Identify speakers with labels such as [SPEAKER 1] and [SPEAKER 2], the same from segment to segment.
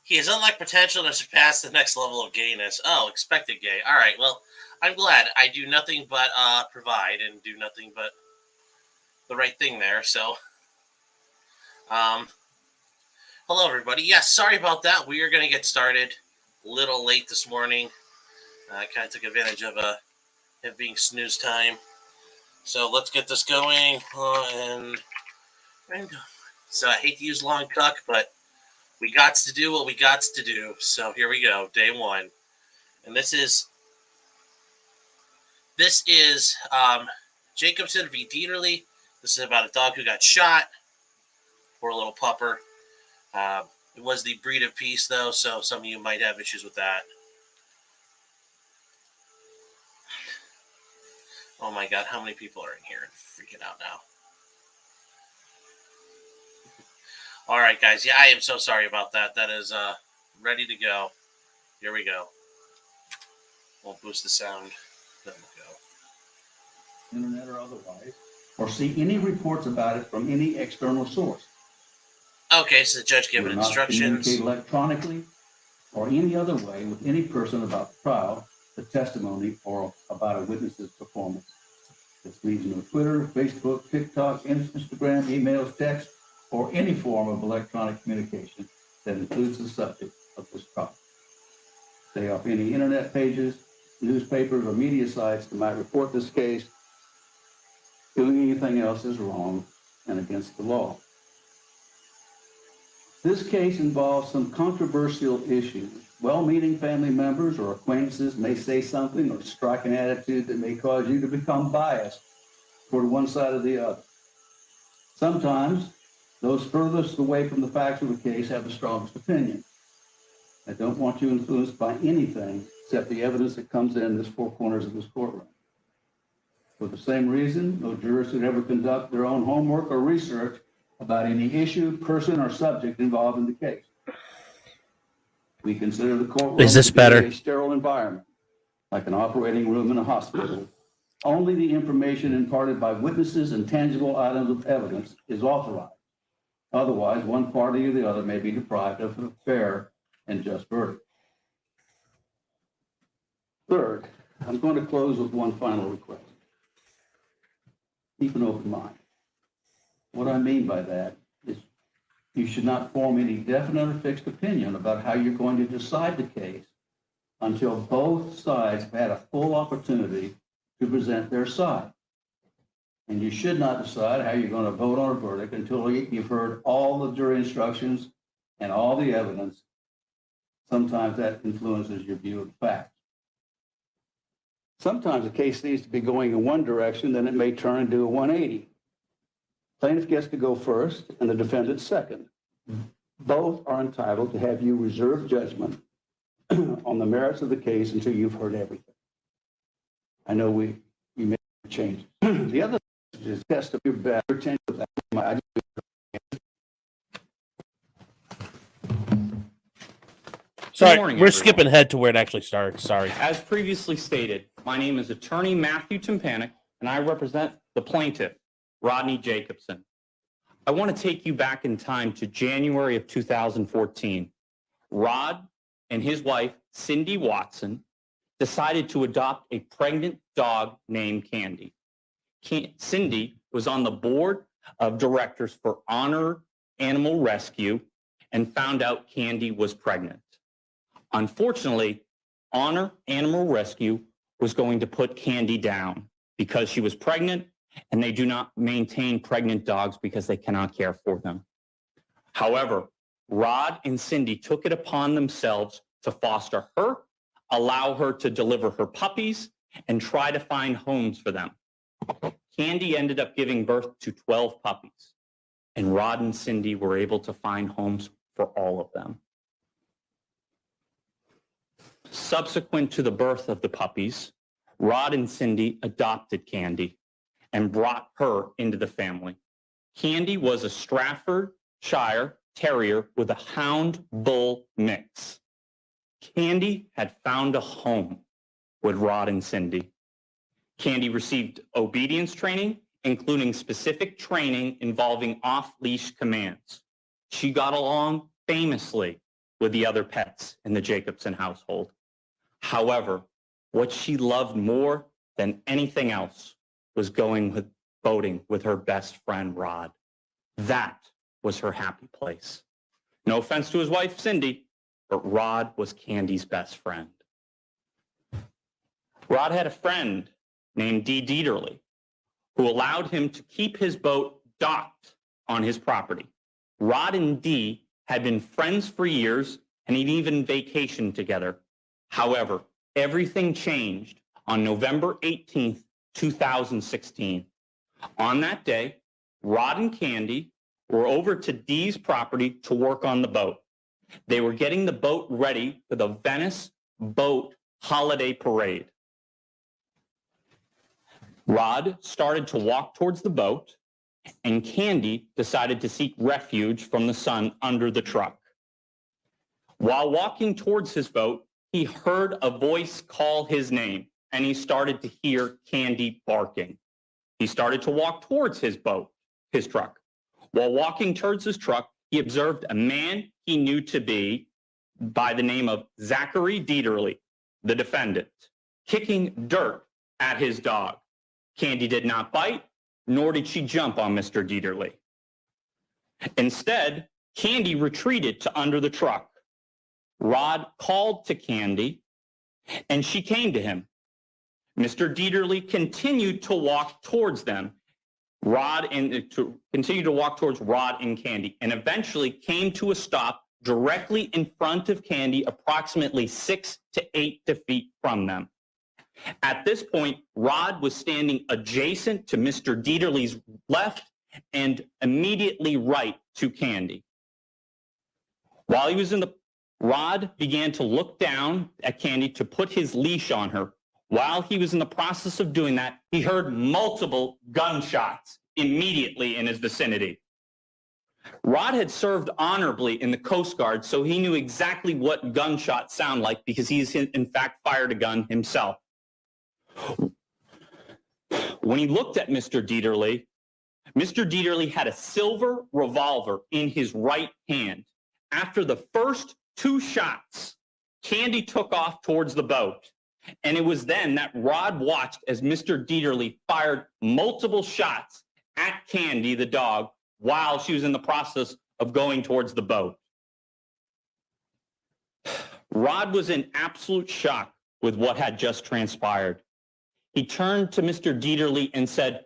[SPEAKER 1] He has unlocked potential to surpass the next level of gayness. Oh, expected gay. All right, well, I'm glad. I do nothing but provide and do nothing but the right thing there. So, hello, everybody. Yes, sorry about that. We are going to get started a little late this morning. I kind of took advantage of it being snooze time. So let's get this going. So I hate to use long cuck, but we got to do what we got to do. So here we go, day one. And this is Jacobson v. Deaterly. This is about a dog who got shot. Poor little pupper. It was the breed of peace, though, so some of you might have issues with that. Oh my God, how many people are in here and freaking out now? All right, guys. Yeah, I am so sorry about that. That is ready to go. Here we go. We'll boost the sound. Then we'll go.
[SPEAKER 2] Internet or otherwise, or see any reports about it from any external source.
[SPEAKER 1] Okay, so the judge giving instructions.
[SPEAKER 2] Communicate electronically or any other way with any person about the trial, the testimony, or about a witness's performance. This means no Twitter, Facebook, TikTok, Instagram, emails, text, or any form of electronic communication that includes the subject of this trial. Stay off any internet pages, newspapers, or media sites that might report this case. Doing anything else is wrong and against the law. This case involves some controversial issues. Well-meaning family members or acquaintances may say something or strike an attitude that may cause you to become biased toward one side or the other. Sometimes those furthest away from the facts of the case have the strongest opinion. I don't want you influenced by anything except the evidence that comes in this four corners of this courtroom. For the same reason, no jurors should ever conduct their own homework or research about any issue, person, or subject involved in the case. We consider the courtroom to be a sterile environment, like an operating room in a hospital. Only the information imparted by witnesses and tangible items of evidence is authorized. Otherwise, one party or the other may be deprived of a fair and just verdict. Third, I'm going to close with one final request. Keep an open mind. What I mean by that is you should not form any definite or fixed opinion about how you're going to decide the case until both sides have had a full opportunity to present their side. And you should not decide how you're going to vote on a verdict until you've heard all the jury instructions and all the evidence. Sometimes that influences your view of the facts. Sometimes the case needs to be going in one direction, then it may turn into a 180. Plaintiff gets to go first and the defendant second. Both are entitled to have you reserve judgment on the merits of the case until you've heard everything. I know we made changes. The other is test of your better attention with that.
[SPEAKER 3] Sorry, morning, we're skipping ahead to where it actually starts. Sorry.
[SPEAKER 4] As previously stated, my name is Attorney Matthew Timpanic, and I represent the plaintiff, Rodney Jacobson. I want to take you back in time to January of 2014. Rod and his wife, Cindy Watson, decided to adopt a pregnant dog named Candy. Cindy was on the board of directors for Honor Animal Rescue and found out Candy was pregnant. Unfortunately, Honor Animal Rescue was going to put Candy down because she was pregnant, and they do not maintain pregnant dogs because they cannot care for them. However, Rod and Cindy took it upon themselves to foster her, allow her to deliver her puppies, and try to find homes for them. Candy ended up giving birth to 12 puppies, and Rod and Cindy were able to find homes for all of them. Subsequent to the birth of the puppies, Rod and Cindy adopted Candy and brought her into the family. Candy was a Staffordshire Terrier with a Hound Bull mix. Candy had found a home with Rod and Cindy. Candy received obedience training, including specific training involving off-leash commands. She got along famously with the other pets in the Jacobson household. However, what she loved more than anything else was going boating with her best friend, Rod. That was her happy place. No offense to his wife, Cindy, but Rod was Candy's best friend. Rod had a friend named Deaterly who allowed him to keep his boat docked on his property. Rod and Dee had been friends for years and had even vacationed together. However, everything changed on November 18th, 2016. On that day, Rod and Candy were over to Dee's property to work on the boat. They were getting the boat ready for the Venice Boat Holiday Parade. Rod started to walk towards the boat, and Candy decided to seek refuge from the sun under the truck. While walking towards his boat, he heard a voice call his name, and he started to hear Candy barking. He started to walk towards his boat, his truck. While walking towards his truck, he observed a man he knew to be by the name of Zachary Deaterly, the defendant, kicking dirt at his dog. Candy did not bite, nor did she jump on Mr. Deaterly. Instead, Candy retreated to under the truck. Rod called to Candy, and she came to him. Mr. Deaterly continued to walk towards them, continued to walk towards Rod and Candy, and eventually came to a stop directly in front of Candy, approximately 6 to 8 feet from them. At this point, Rod was standing adjacent to Mr. Deaterly's left and immediately right to Candy. While he was Rod began to look down at Candy to put his leash on her. While he was in the process of doing that, he heard multiple gunshots immediately in his vicinity. Rod had served honorably in the Coast Guard, so he knew exactly what gunshots sound like because he's in fact fired a gun himself. When he looked at Mr. Deaterly had a silver revolver in his right hand. After the first 2 shots, Candy took off towards the boat. And it was then that Rod watched as Mr. Deaterly fired multiple shots at Candy, the dog, while she was in the process of going towards the boat. Rod was in absolute shock with what had just transpired. He turned to Mr. Deaterly and said,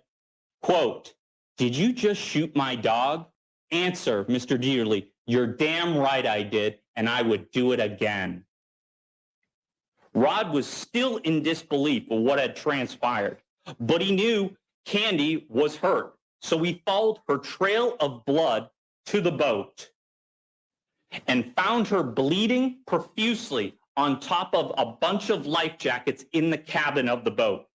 [SPEAKER 4] quote, "Did you just shoot my dog?" Answer, Mr. Deaterly, "You're damn right I did, and I would do it again." Rod was still in disbelief of what had transpired, but he knew Candy was hurt, so he followed her trail of blood to the boat and found her bleeding profusely on top of a bunch of life jackets in the cabin of the boat.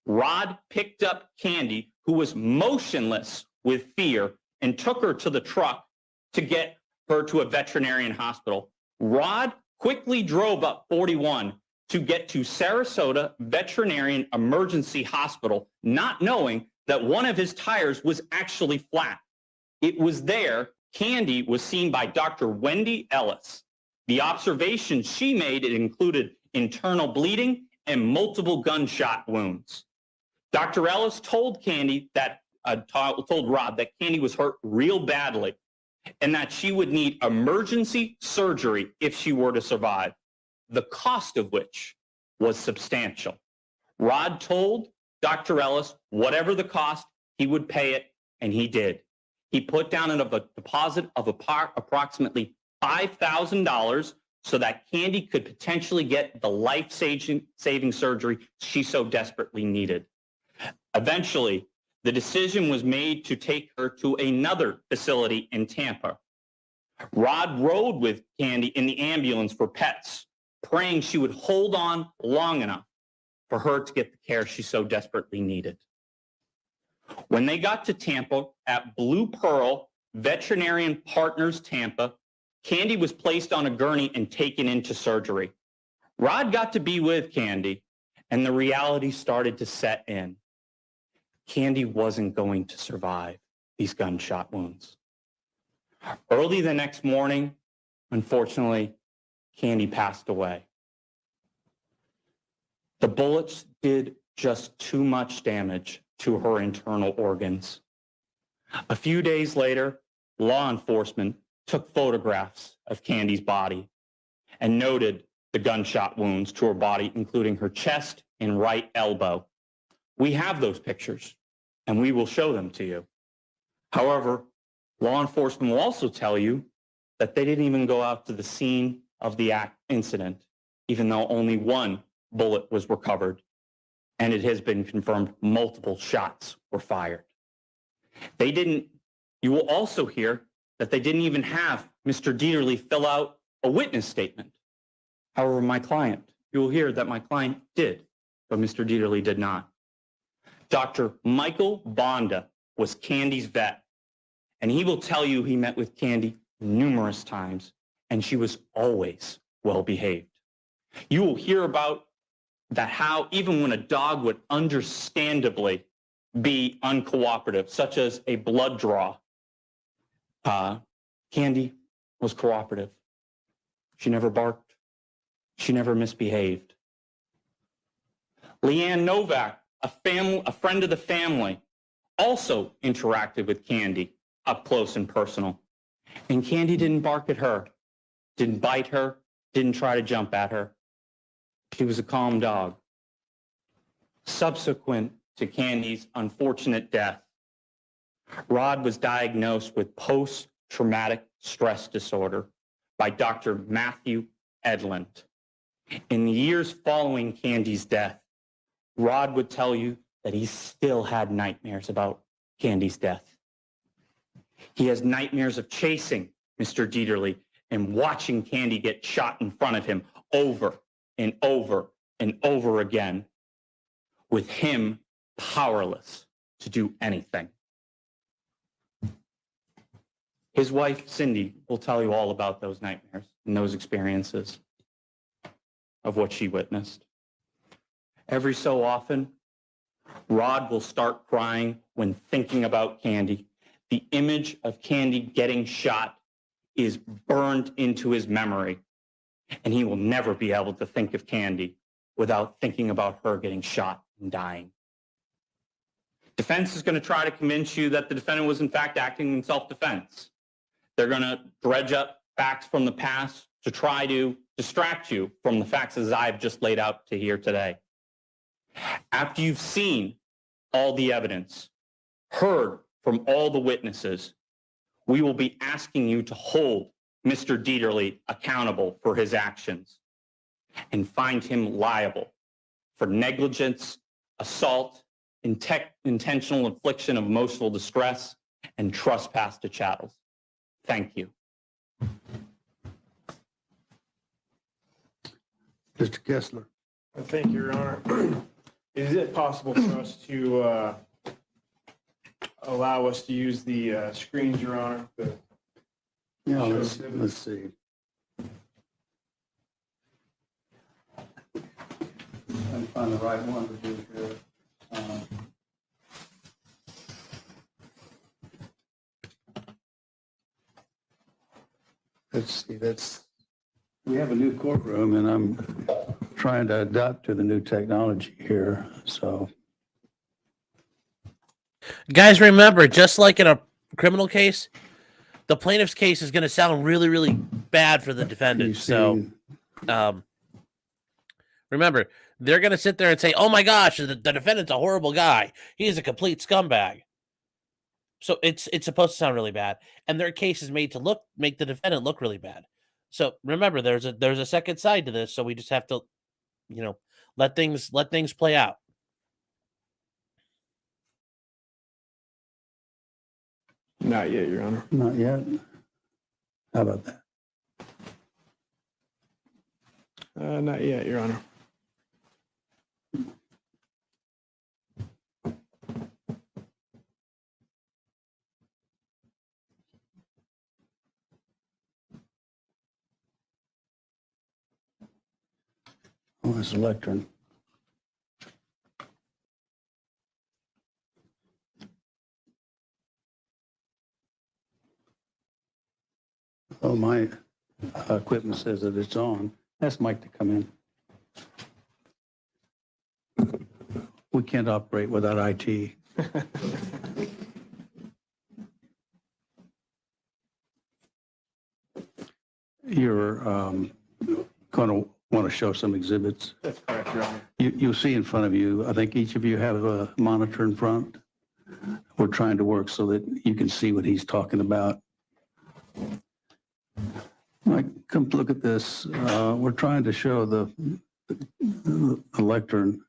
[SPEAKER 4] Rod picked up Candy, who was motionless with fear, and took her to the truck to get her to a veterinarian hospital. Rod quickly drove up 41 to get to Sarasota Veterinarian Emergency Hospital, not knowing that one of his tires was actually flat. It was there Candy was seen by Dr. Wendy Ellis. The observations she made included internal bleeding and multiple gunshot wounds. Dr. Ellis told told Rod that Candy was hurt real badly and that she would need emergency surgery if she were to survive, the cost of which was substantial. Rod told Dr. Ellis whatever the cost, he would pay it, and he did. He put down a deposit of approximately $5,000 so that Candy could potentially get the life-saving surgery she so desperately needed. Eventually, the decision was made to take her to another facility in Tampa. Rod rode with Candy in the ambulance for pets, praying she would hold on long enough for her to get the care she so desperately needed. When they got to Tampa at Blue Pearl Veterinarian Partners Tampa, Candy was placed on a gurney and taken into surgery. Rod got to be with Candy, and the reality started to set in. Candy wasn't going to survive these gunshot wounds. Early the next morning, unfortunately, Candy passed away. The bullets did just too much damage to her internal organs. A few days later, law enforcement took photographs of Candy's body and noted the gunshot wounds to her body, including her chest and right elbow. We have those pictures, and we will show them to you. However, law enforcement will also tell you that they didn't even go out to the scene of the incident, even though only one bullet was recovered, and it has been confirmed multiple shots were fired. You will also hear that they didn't even have Mr. Deaterly fill out a witness statement. However, you will hear that my client did, but Mr. Deaterly did not. Dr. Michael Bonda was Candy's vet, and he will tell you he met with Candy numerous times, and she was always well behaved. You will hear about that how even when a dog would understandably be uncooperative, such as a blood draw, Candy was cooperative. She never barked. She never misbehaved. Leanne Novak, a friend of the family, also interacted with Candy up close and personal. And Candy didn't bark at her, didn't bite her, didn't try to jump at her. She was a calm dog. Subsequent to Candy's unfortunate death, Rod was diagnosed with post-traumatic stress disorder by Dr. Matthew Edlund. In the years following Candy's death, Rod would tell you that he still had nightmares about Candy's death. He has nightmares of chasing Mr. Deaterly and watching Candy get shot in front of him over and over and over again, with him powerless to do anything. His wife, Cindy, will tell you all about those nightmares and those experiences of what she witnessed. Every so often, Rod will start crying when thinking about Candy. The image of Candy getting shot is burned into his memory, and he will never be able to think of Candy without thinking about her getting shot and dying. Defense is going to try to convince you that the defendant was in fact acting in self-defense. They're going to dredge up facts from the past to try to distract you from the facts as I've just laid out to here today. After you've seen all the evidence, heard from all the witnesses, we will be asking you to hold Mr. Deaterly accountable for his actions and find him liable for negligence, assault, intentional infliction of emotional distress, and trespass to chattels. Thank you.
[SPEAKER 2] Mr. Kessler.
[SPEAKER 5] Thank you, Your Honor. Is it possible for us to allow us to use the screens, Your Honor?
[SPEAKER 2] Yeah, let's see. I'm find the right one to do here. Let's see, we have a new courtroom and I'm trying to adapt to the new technology here, so.
[SPEAKER 3] Guys, remember, just like in a criminal case, the plaintiff's case is going to sound really, really bad for the defendant. So, remember, they're going to sit there and say, oh my gosh, the defendant's a horrible guy. He's a complete scumbag. So it's supposed to sound really bad. And their case is made to make the defendant look really bad. So remember, there's a second side to this. So we just have to, let things play out.
[SPEAKER 5] Not yet, Your Honor.
[SPEAKER 2] Not yet. How about that?
[SPEAKER 5] Not yet, Your Honor.
[SPEAKER 2] Oh, it's a lectern. Oh, my equipment says that it's on. Ask Mike to come in. We can't operate without IT. You're going to want to show some exhibits.
[SPEAKER 5] That's correct, Your Honor.
[SPEAKER 2] You'll see in front of you, I think each of you have a monitor in front. We're trying to work so that you can see what he's talking about. Mike, come look at this. We're trying to show the lectern.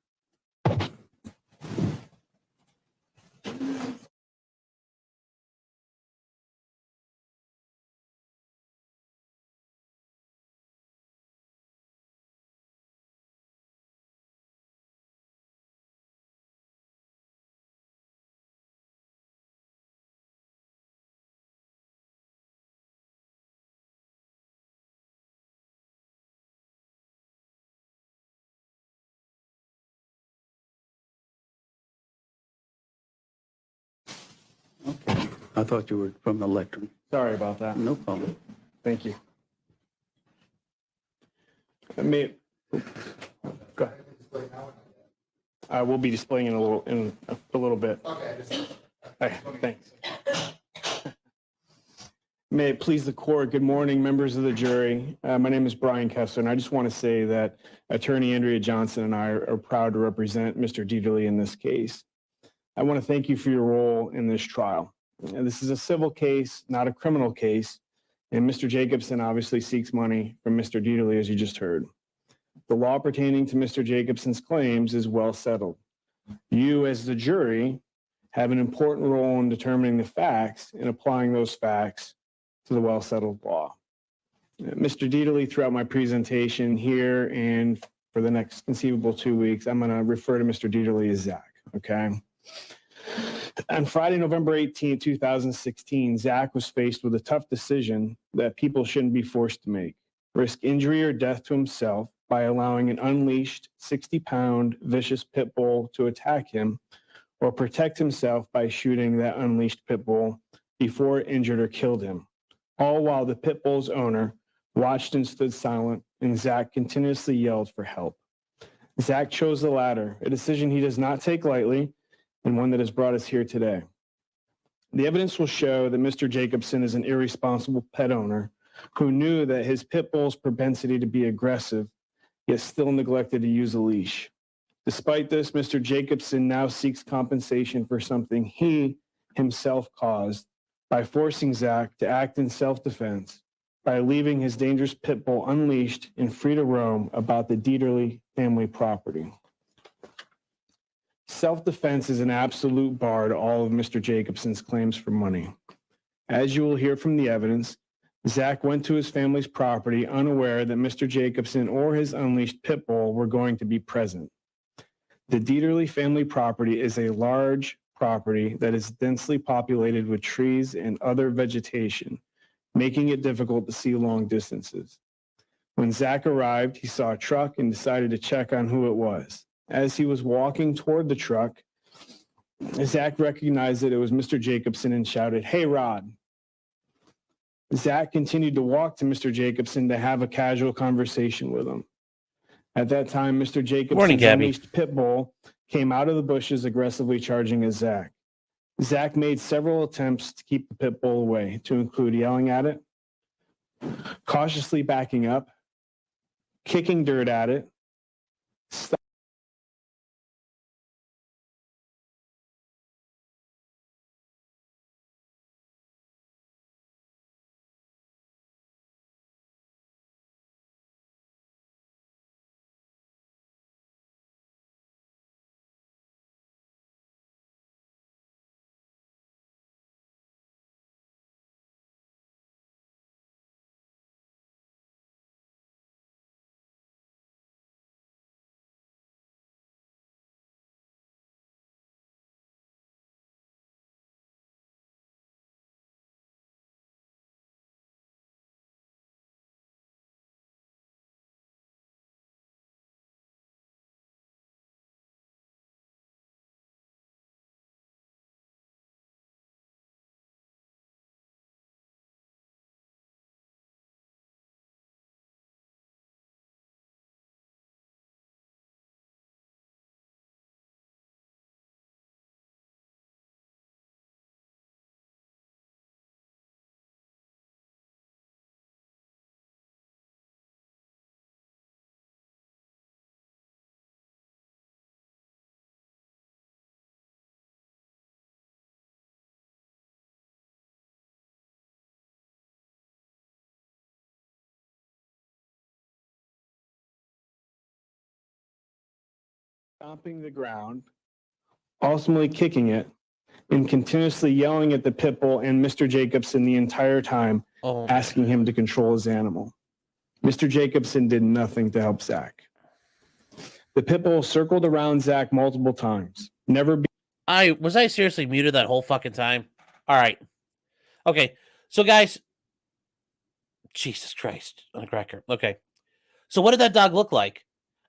[SPEAKER 2] Okay. I thought you were from the lectern.
[SPEAKER 5] Sorry about that.
[SPEAKER 2] No problem.
[SPEAKER 5] Thank you. May, go ahead. I will be displaying in a little bit. Okay. Thanks. May it please the court. Good morning, members of the jury. My name is Brian Kessler, and I just want to say that Attorney Andrea Johnson and I are proud to represent Mr. Deaterly in this case. I want to thank you for your role in this trial. This is a civil case, not a criminal case, and Mr. Jacobson obviously seeks money from Mr. Deaterly, as you just heard. The law pertaining to Mr. Jacobson's claims is well settled. You, as the jury, have an important role in determining the facts and applying those facts to the well-settled law. Mr. Deaterly, throughout my presentation here and for the next conceivable 2 weeks, I'm going to refer to Mr. Deaterly as Zach, okay? On Friday, November 18, 2016, Zach was faced with a tough decision that people shouldn't be forced to make: risk injury or death to himself by allowing an unleashed 60-pound vicious pit bull to attack him, or protect himself by shooting that unleashed pit bull before it injured or killed him, all while the pit bull's owner watched and stood silent, and Zach continuously yelled for help. Zach chose the latter, a decision he does not take lightly, and one that has brought us here today. The evidence will show that Mr. Jacobson is an irresponsible pet owner who knew that his pit bull's propensity to be aggressive, yet still neglected to use a leash. Despite this, Mr. Jacobson now seeks compensation for something he himself caused by forcing Zach to act in self-defense by leaving his dangerous pit bull unleashed and free to roam about the Deaterly family property. Self-defense is an absolute bar to all of Mr. Jacobson's claims for money. As you will hear from the evidence, Zach went to his family's property unaware that Mr. Jacobson or his unleashed pit bull were going to be present. The Deaterly family property is a large property that is densely populated with trees and other vegetation, making it difficult to see long distances. When Zach arrived, he saw a truck and decided to check on who it was. As he was walking toward the truck, Zach recognized that it was Mr. Jacobson and shouted, "Hey, Rod." Zach continued to walk to Mr. Jacobson to have a casual conversation with him. At that time, Mr. Jacobson's unleashed pit bull came out of the bushes aggressively charging at Zach. Zach made several attempts to keep the pit bull away, to include yelling at it, cautiously backing up, kicking dirt at it, stomping the ground, ultimately kicking it, and continuously yelling at the pit bull and Mr. Jacobson the entire time, asking him to control his animal. Mr. Jacobson did nothing to help Zach. The pit bull circled around Zach multiple times.
[SPEAKER 3] Was I seriously muted that whole fucking time? All right. Okay. So guys, Jesus Christ on a cracker. Okay. So what did that dog look like?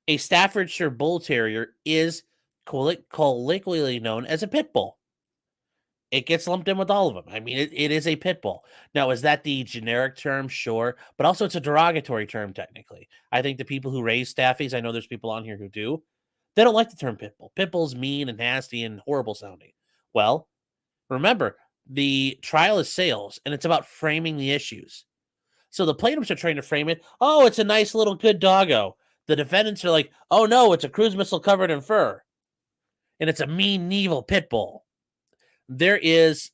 [SPEAKER 3] A Staffordshire Bull Terrier is colloquially known as a pit bull. It gets lumped in with all of them. I mean, it is a pit bull. Now, is that the generic term? Sure. But also it's a derogatory term, technically. I think the people who raise staffies, I know there's people on here who do, they don't like the term pit bull. Pit bull's mean and nasty and horrible sounding. Well, remember, the trial is sales, and it's about framing the issues. So the plaintiffs are trying to frame it, oh, it's a nice little good doggo. The defendants are like, oh, no, it's a cruise missile covered in fur. And it's a mean, evil pit bull. That's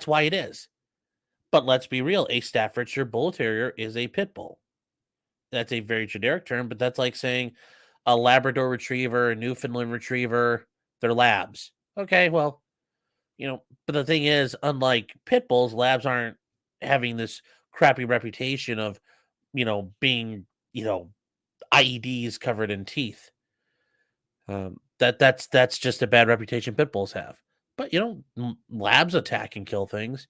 [SPEAKER 3] why it is. But let's be real, a Staffordshire Bull Terrier is a pit bull. That's a very generic term, but that's like saying a Labrador Retriever, a Newfoundland Retriever, they're labs. Okay, well, but the thing is, unlike pit bulls, labs aren't having this crappy reputation of, being, IEDs covered in teeth. That's just a bad reputation pit bulls have. But, labs attack and kill things.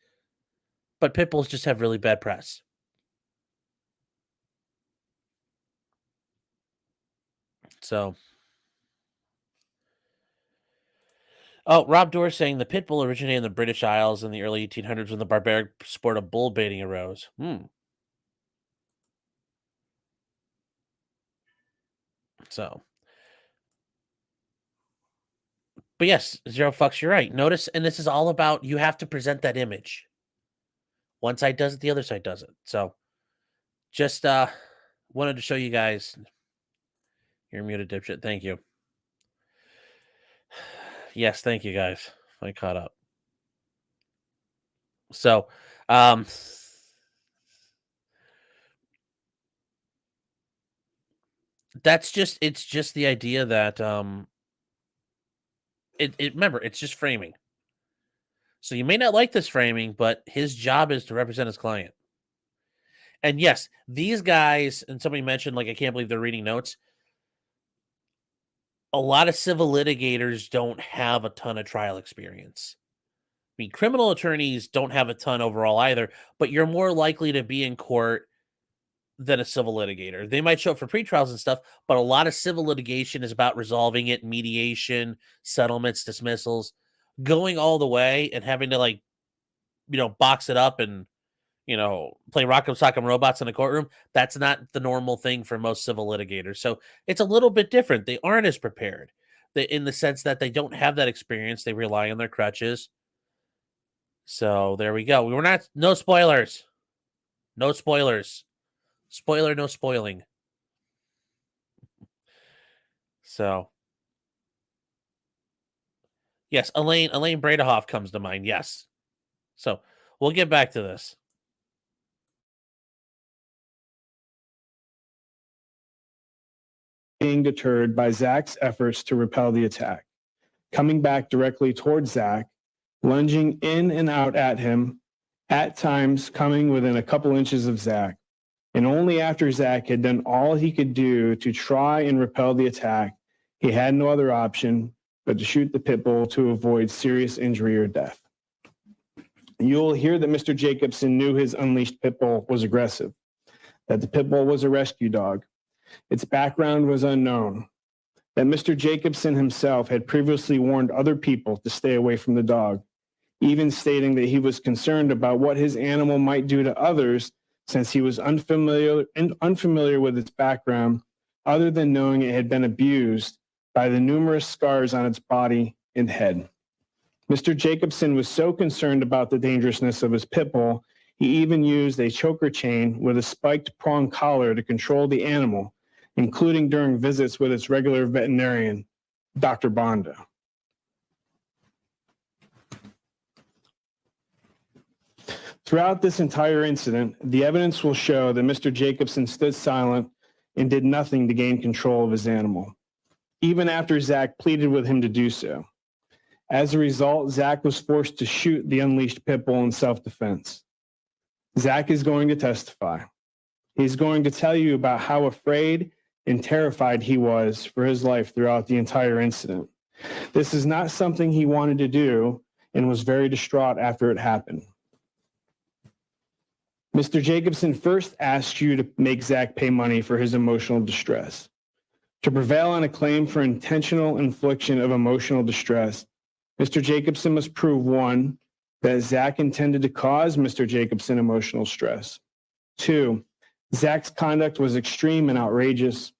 [SPEAKER 3] But pit bulls just have really bad press. So. Oh, Rob Dorr saying the pit bull originated in the British Isles in the early 1800s when the barbaric sport of bull baiting arose. So. But yes, Zero Fucks, you're right. Notice, and this is all about, you have to present that image. One side does it, the other side does it. So, just wanted to show you guys. You're muted, dipshit. Thank you. Yes, thank you, guys. I caught up. So, it's just the idea that, remember, it's just framing. So you may not like this framing, but his job is to represent his client. And yes, these guys, and somebody mentioned, like, I can't believe they're reading notes. A lot of civil litigators don't have a ton of trial experience. I mean, criminal attorneys don't have a ton overall either, but you're more likely to be in court than a civil litigator. They might show up for pretrials and stuff, but a lot of civil litigation is about resolving it, mediation, settlements, dismissals, going all the way and having to, box it up and, play Rock'em Sock'em Robots in a courtroom. That's not the normal thing for most civil litigators. So it's a little bit different. They aren't as prepared in the sense that they don't have that experience. They rely on their crutches. So there we go. No spoilers. No spoilers. Spoiler, no spoiling. So, yes, Elaine Bradehoff comes to mind. Yes. So we'll get back to this.
[SPEAKER 5] Being deterred by Zach's efforts to repel the attack, coming back directly towards Zach, lunging in and out at him, at times coming within a couple inches of Zach. And only after Zach had done all he could do to try and repel the attack, he had no other option but to shoot the pit bull to avoid serious injury or death. You'll hear that Mr. Jacobson knew his unleashed pit bull was aggressive, that the pit bull was a rescue dog. Its background was unknown, that Mr. Jacobson himself had previously warned other people to stay away from the dog, even stating that he was concerned about what his animal might do to others since he was unfamiliar with its background, other than knowing it had been abused by the numerous scars on its body and head. Mr. Jacobson was so concerned about the dangerousness of his pit bull, he even used a choker chain with a spiked prong collar to control the animal, including during visits with its regular veterinarian, Dr. Bonda. Throughout this entire incident, the evidence will show that Mr. Jacobson stood silent and did nothing to gain control of his animal. even after Zach pleaded with him to do so. As a result, Zach was forced to shoot the unleashed pit bull in self-defense. Zach is going to testify. He's going to tell you about how afraid and terrified he was for his life throughout the entire incident. This is not something he wanted to do and was very distraught after it happened. Mr. Jacobson first asked you to make Zach pay money for his emotional distress. To prevail on a claim for intentional infliction of emotional distress, Mr. Jacobson must prove 1, that Zach intended to cause Mr. Jacobson emotional stress. 2, Zach's conduct was extreme and outrageous.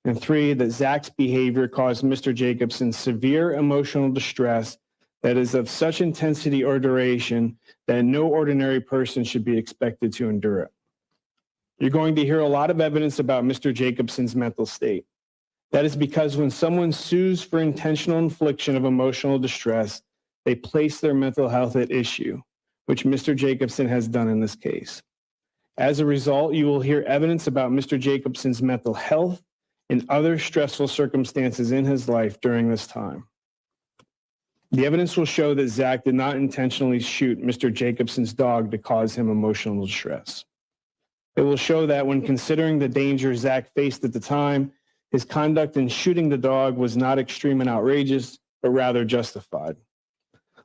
[SPEAKER 5] And 3, that Zach's behavior caused Mr. Jacobson severe emotional distress that is of such intensity or duration that no ordinary person should be expected to endure it. You're going to hear a lot of evidence about Mr. Jacobson's mental state. That is because when someone sues for intentional infliction of emotional distress, they place their mental health at issue, which Mr. Jacobson has done in this case. As a result, you will hear evidence about Mr. Jacobson's mental health and other stressful circumstances in his life during this time. The evidence will show that Zach did not intentionally shoot Mr. Jacobson's dog to cause him emotional distress. It will show that when considering the danger Zach faced at the time, his conduct in shooting the dog was not extreme and outrageous, but rather justified.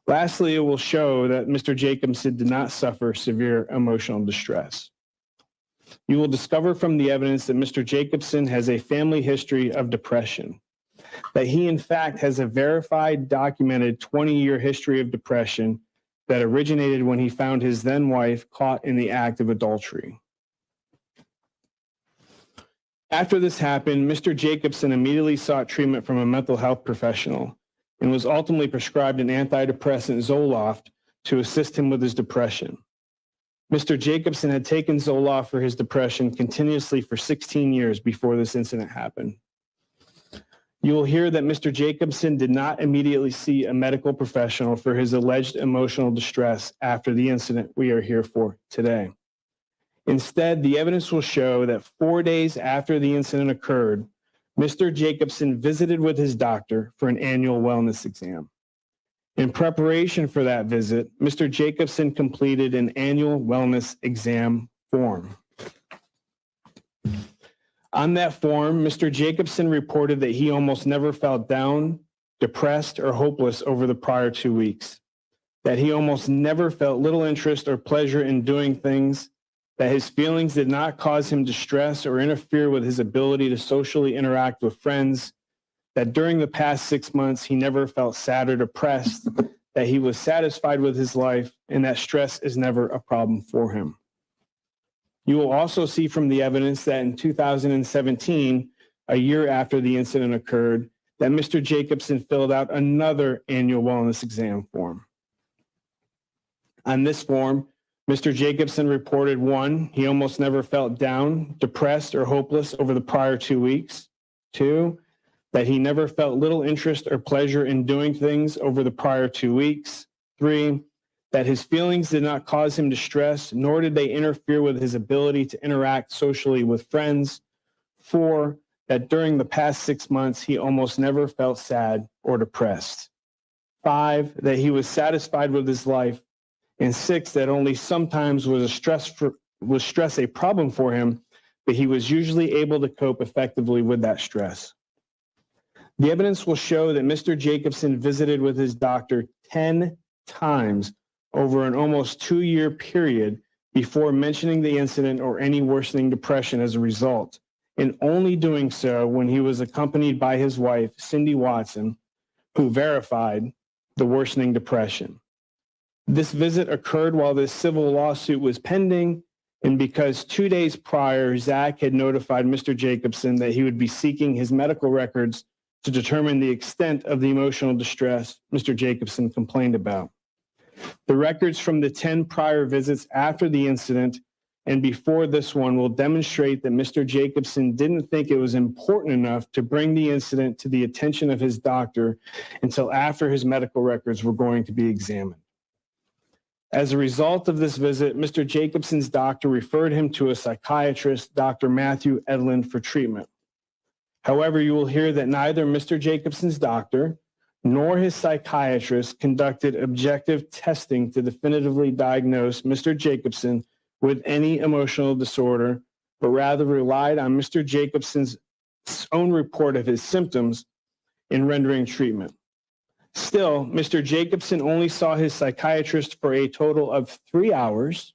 [SPEAKER 5] Lastly, it will show that Mr. Jacobson did not suffer severe emotional distress. You will discover from the evidence that Mr. Jacobson has a family history of depression, that he in fact has a verified, documented 20-year history of depression that originated when he found his then wife caught in the act of adultery. After this happened, Mr. Jacobson immediately sought treatment from a mental health professional and was ultimately prescribed an antidepressant Zoloft to assist him with his depression. Mr. Jacobson had taken Zoloft for his depression continuously for 16 years before this incident happened. You will hear that Mr. Jacobson did not immediately see a medical professional for his alleged emotional distress after the incident we are here for today. Instead, the evidence will show that 4 days after the incident occurred, Mr. Jacobson visited with his doctor for an annual wellness exam. In preparation for that visit, Mr. Jacobson completed an annual wellness exam form. On that form, Mr. Jacobson reported that he almost never felt down, depressed, or hopeless over the prior 2 weeks, that he almost never felt little interest or pleasure in doing things, that his feelings did not cause him distress or interfere with his ability to socially interact with friends, that during the past 6 months, he never felt sad or depressed, that he was satisfied with his life, and that stress is never a problem for him. You will also see from the evidence that in 2017, a year after the incident occurred, that Mr. Jacobson filled out another annual wellness exam form. On this form, Mr. Jacobson reported 1, he almost never felt down, depressed, or hopeless over the prior 2 weeks. 2, that he never felt little interest or pleasure in doing things over the prior 2 weeks. 3, that his feelings did not cause him distress, nor did they interfere with his ability to interact socially with friends. 4, that during the past 6 months, he almost never felt sad or depressed. 5, that he was satisfied with his life. And 6, that only sometimes was stress a problem for him, but he was usually able to cope effectively with that stress. The evidence will show that Mr. Jacobson visited with his doctor 10 times over an almost 2-year period before mentioning the incident or any worsening depression as a result, and only doing so when he was accompanied by his wife, Cindy Watson, who verified the worsening depression. This visit occurred while this civil lawsuit was pending, and because 2 days prior, Zach had notified Mr. Jacobson that he would be seeking his medical records to determine the extent of the emotional distress Mr. Jacobson complained about. The records from the 10 prior visits after the incident and before this one will demonstrate that Mr. Jacobson didn't think it was important enough to bring the incident to the attention of his doctor until after his medical records were going to be examined. As a result of this visit, Mr. Jacobson's doctor referred him to a psychiatrist, Dr. Matthew Edlund, for treatment. However, you will hear that neither Mr. Jacobson's doctor nor his psychiatrist conducted objective testing to definitively diagnose Mr. Jacobson with any emotional disorder, but rather relied on Mr. Jacobson's own report of his symptoms in rendering treatment. Still, Mr. Jacobson only saw his psychiatrist for a total of 3 hours,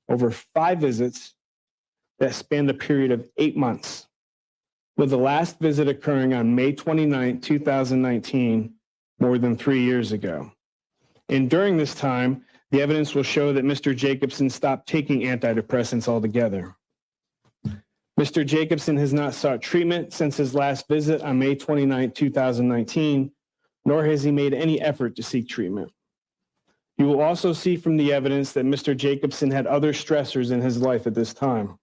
[SPEAKER 5] over 5 visits that spanned a period of 8 months, with the last visit occurring on May 29, 2019, more than 3 years ago. And during this time, the evidence will show that Mr. Jacobson stopped taking antidepressants altogether. Mr. Jacobson has not sought treatment since his last visit on May 29, 2019, nor has he made any effort to seek treatment. You will also see from the evidence that Mr. Jacobson had other stressors in his life at this time.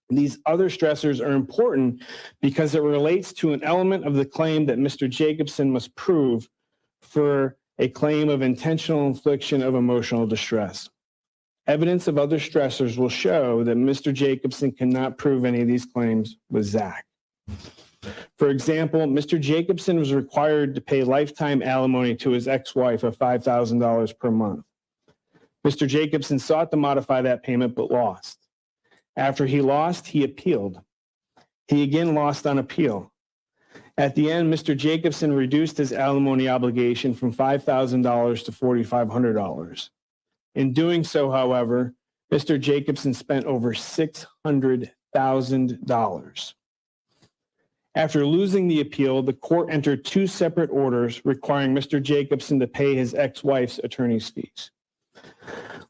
[SPEAKER 5] These other stressors are important because it relates to an element of the claim that Mr. Jacobson must prove for a claim of intentional infliction of emotional distress. Evidence of other stressors will show that Mr. Jacobson cannot prove any of these claims with Zach. For example, Mr. Jacobson was required to pay lifetime alimony to his ex-wife of $5,000 per month. Mr. Jacobson sought to modify that payment but lost. After he lost, he appealed. He again lost on appeal. At the end, Mr. Jacobson reduced his alimony obligation from $5,000 to $4,500. In doing so, however, Mr. Jacobson spent over $600,000. After losing the appeal, the court entered 2 separate orders requiring Mr. Jacobson to pay his ex-wife's attorney's fees.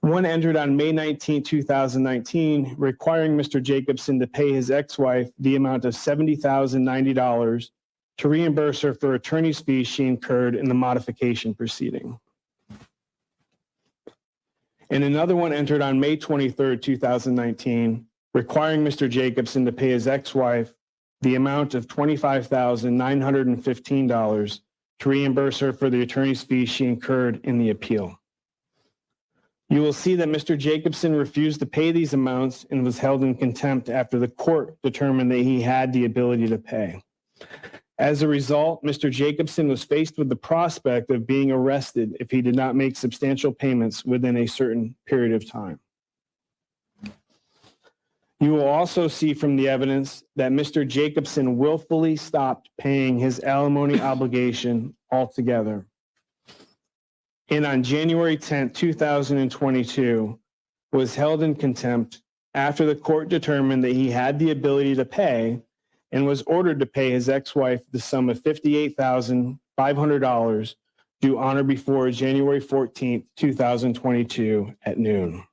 [SPEAKER 5] One entered on May 19, 2019, requiring Mr. Jacobson to pay his ex-wife the amount of $70,090 to reimburse her for attorney's fees she incurred in the modification proceeding. And another one entered on May 23, 2019, requiring Mr. Jacobson to pay his ex-wife the amount of $25,915 to reimburse her for the attorney's fees she incurred in the appeal. You will see that Mr. Jacobson refused to pay these amounts and was held in contempt after the court determined that he had the ability to pay. As a result, Mr. Jacobson was faced with the prospect of being arrested if he did not make substantial payments within a certain period of time. You will also see from the evidence that Mr. Jacobson willfully stopped paying his alimony obligation altogether. And on January 10, 2022, was held in contempt after the court determined that he had the ability to pay and was ordered to pay his ex-wife the sum of $58,500 due on or before January 14, 2022 at noon.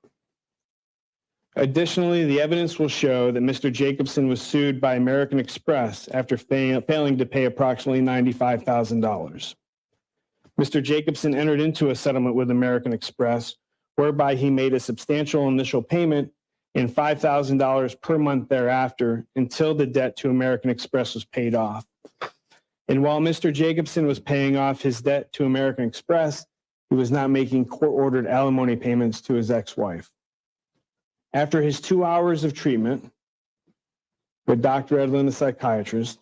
[SPEAKER 5] Additionally, the evidence will show that Mr. Jacobson was sued by American Express after failing to pay approximately $95,000. Mr. Jacobson entered into a settlement with American Express whereby he made a substantial initial payment and $5,000 per month thereafter until the debt to American Express was paid off. And while Mr. Jacobson was paying off his debt to American Express, he was not making court-ordered alimony payments to his ex-wife. After his 2 hours of treatment with Dr. Edlin, the psychiatrist,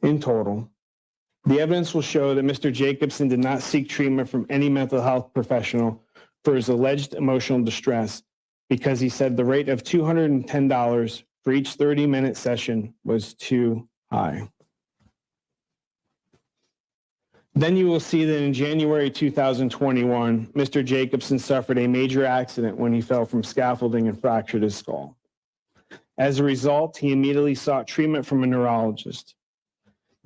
[SPEAKER 5] in total, the evidence will show that Mr. Jacobson did not seek treatment from any mental health professional for his alleged emotional distress because he said the rate of $210 for each 30-minute session was too high. Then you will see that in January 2021, Mr. Jacobson suffered a major accident when he fell from scaffolding and fractured his skull. As a result, he immediately sought treatment from a neurologist.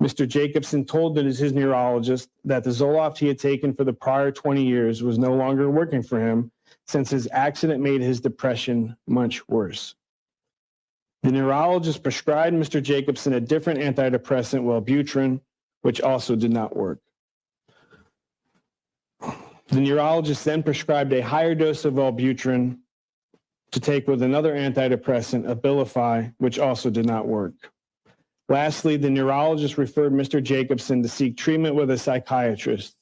[SPEAKER 5] Mr. Jacobson told his neurologist that the Zoloft he had taken for the prior 20 years was no longer working for him since his accident made his depression much worse. The neurologist prescribed Mr. Jacobson a different antidepressant, Wellbutrin, which also did not work. The neurologist then prescribed a higher dose of Wellbutrin to take with another antidepressant, Abilify, which also did not work. Lastly, the neurologist referred Mr. Jacobson to seek treatment with a psychiatrist.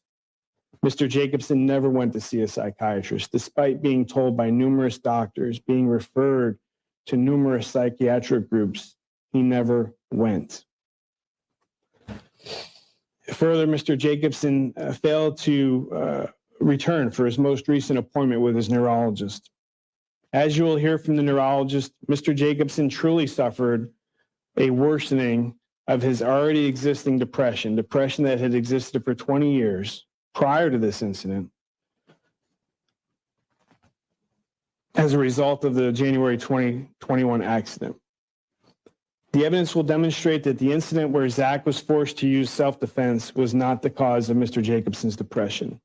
[SPEAKER 5] Mr. Jacobson never went to see a psychiatrist, despite being told by numerous doctors, being referred to numerous psychiatric groups, he never went. Further, Mr. Jacobson failed to return for his most recent appointment with his neurologist. As you will hear from the neurologist, Mr. Jacobson truly suffered a worsening of his already existing depression that had existed for 20 years prior to this incident as a result of the January 2021 accident. The evidence will demonstrate that the incident where Zach was forced to use self-defense was not the cause of Mr. Jacobson's depression.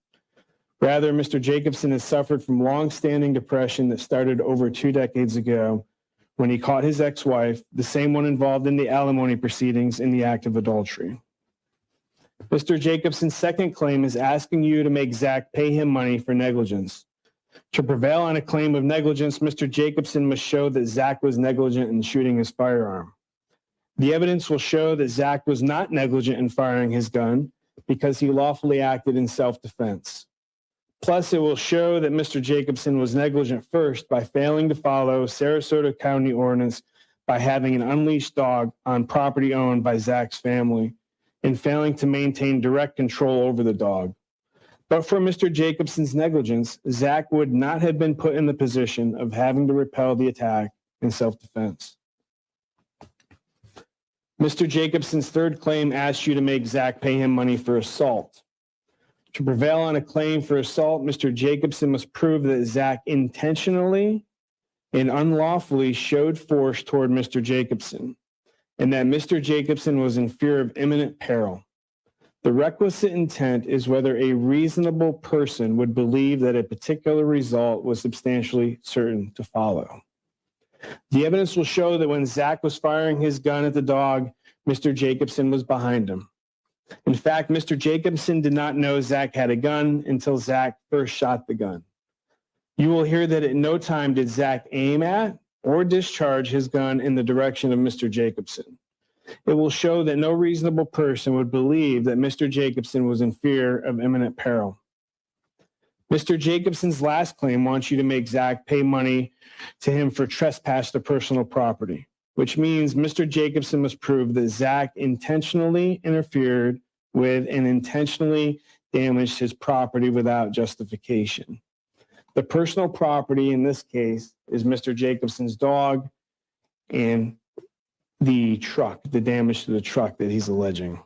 [SPEAKER 5] Rather, Mr. Jacobson has suffered from long-standing depression that started over 2 decades ago when he caught his ex-wife, the same one involved in the alimony proceedings, in the act of adultery. Mr. Jacobson's second claim is asking you to make Zach pay him money for negligence. To prevail on a claim of negligence, Mr. Jacobson must show that Zach was negligent in shooting his firearm. The evidence will show that Zach was not negligent in firing his gun because he lawfully acted in self-defense. Plus, it will show that Mr. Jacobson was negligent first by failing to follow Sarasota County ordinance by having an unleashed dog on property owned by Zach's family and failing to maintain direct control over the dog. But for Mr. Jacobson's negligence, Zach would not have been put in the position of having to repel the attack in self-defense. Mr. Jacobson's third claim asks you to make Zach pay him money for assault. To prevail on a claim for assault, Mr. Jacobson must prove that Zach intentionally and unlawfully showed force toward Mr. Jacobson, and that Mr. Jacobson was in fear of imminent peril. The requisite intent is whether a reasonable person would believe that a particular result was substantially certain to follow. The evidence will show that when Zach was firing his gun at the dog, Mr. Jacobson was behind him. In fact, Mr. Jacobson did not know Zach had a gun until Zach first shot the gun. You will hear that at no time did Zach aim at or discharge his gun in the direction of Mr. Jacobson. It will show that no reasonable person would believe that Mr. Jacobson was in fear of imminent peril. Mr. Jacobson's last claim wants you to make Zach pay money to him for trespass to personal property, which means Mr. Jacobson must prove that Zach intentionally interfered with and intentionally damaged his property without justification. The personal property in this case is Mr. Jacobson's dog and the truck, the damage to the truck that he's alleging.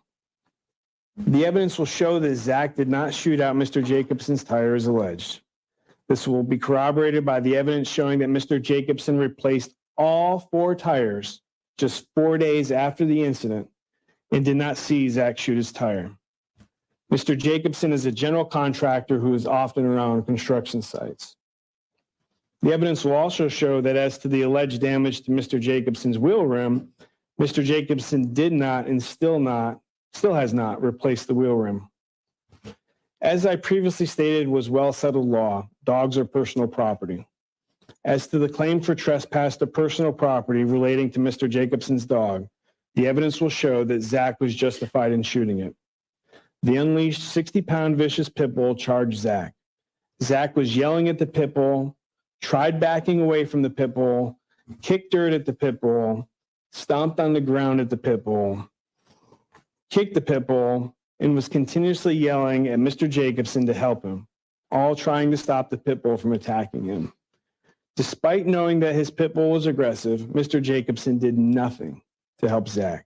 [SPEAKER 5] The evidence will show that Zach did not shoot out Mr. Jacobson's tire as alleged. This will be corroborated by the evidence showing that Mr. Jacobson replaced all 4 tires just 4 days after the incident and did not see Zach shoot his tire. Mr. Jacobson is a general contractor who is often around construction sites. The evidence will also show that as to the alleged damage to Mr. Jacobson's wheel rim, Mr. Jacobson did not and still has not replaced the wheel rim. As I previously stated was well-settled law, dogs are personal property. As to the claim for trespass to personal property relating to Mr. Jacobson's dog, the evidence will show that Zach was justified in shooting it. The unleashed 60-pound vicious pit bull charged Zach. Zach was yelling at the pit bull, tried backing away from the pit bull, kicked dirt at the pit bull, stomped on the ground at the pit bull, kicked the pit bull, and was continuously yelling at Mr. Jacobson to help him, all trying to stop the pit bull from attacking him. Despite knowing that his pit bull was aggressive, Mr. Jacobson did nothing to help Zach.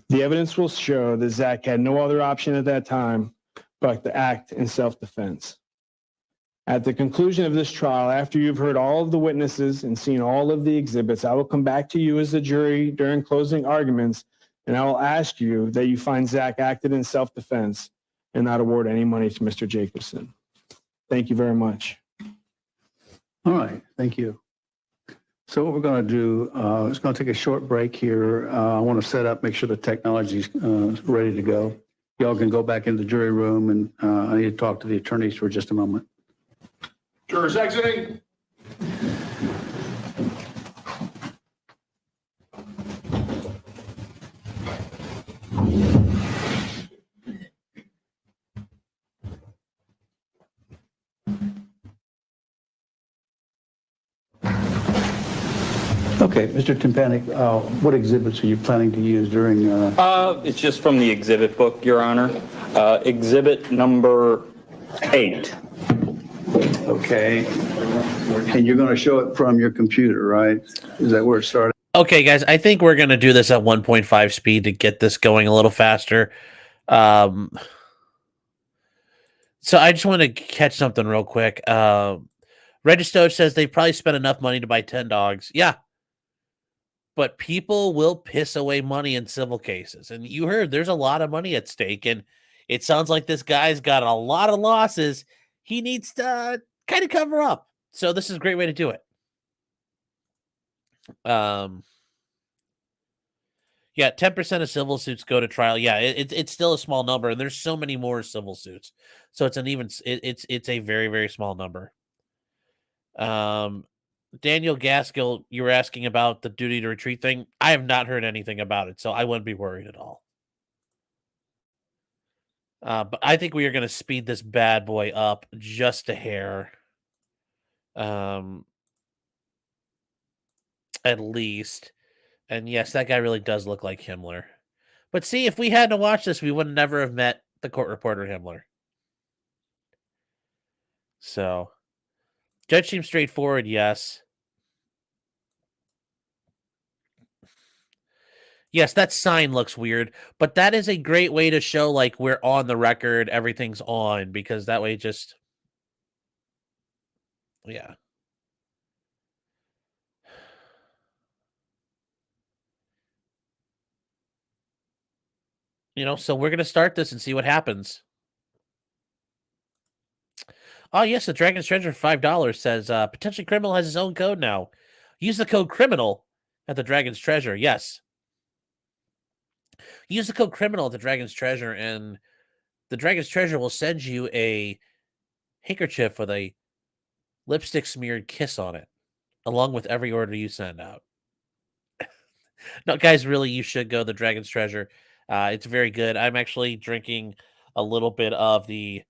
[SPEAKER 5] The evidence will show that Zach had no other option at that time but to act in self-defense. At the conclusion of this trial, after you've heard all of the witnesses and seen all of the exhibits, I will come back to you as a jury during closing arguments, and I will ask you that you find Zach acted in self-defense and not award any money to Mr. Jacobson. Thank you very much.
[SPEAKER 2] All right, thank you. So what we're going to do is going to take a short break here. I want to set up, make sure the technology's ready to go. Y'all can go back in the jury room, and I need to talk to the attorneys for just a moment.
[SPEAKER 6] Jurors exiting.
[SPEAKER 2] Okay, Mr. Timpanic, what exhibits are you planning to use during,
[SPEAKER 4] It's just from the exhibit book, Your Honor. Exhibit number 8.
[SPEAKER 2] okay? And you're going to show it from your computer, right? Is that where it started?
[SPEAKER 3] Okay, guys, I think we're going to do this at 1.5 speed to get this going a little faster. So I just want to catch something real quick. Registo says they've probably spent enough money to buy 10 dogs. Yeah. But people will piss away money in civil cases. And you heard there's a lot of money at stake. And it sounds like this guy's got a lot of losses. He needs to kind of cover up. So this is a great way to do it. Yeah, 10% of civil suits go to trial. Yeah, it's still a small number, and there's so many more civil suits. So it's it's a very, very small number. Daniel Gaskill, you were asking about the duty to retreat thing. I have not heard anything about it, so I wouldn't be worried at all. But I think we are going to speed this bad boy up just a hair. At least. And yes, that guy really does look like Himmler. But see, if we had to watch this, we would never have met the court reporter Himmler. So, judge seems straightforward, yes. Yes, that sign looks weird, but that is a great way to show, like, we're on the record, everything's on, because that way just... Yeah. You know, so we're going to start this and see what happens. Oh, yes, the Dragon's Treasure for $5 says, potentially criminal has his own code now. Use the code criminal at the Dragon's Treasure. Yes. Use the code criminal at the Dragon's Treasure, and the Dragon's Treasure will send you a handkerchief with a lipstick smeared kiss on it, along with every order you send out. No, guys, really, you should go to the Dragon's Treasure. It's very good. I'm actually drinking a little bit of the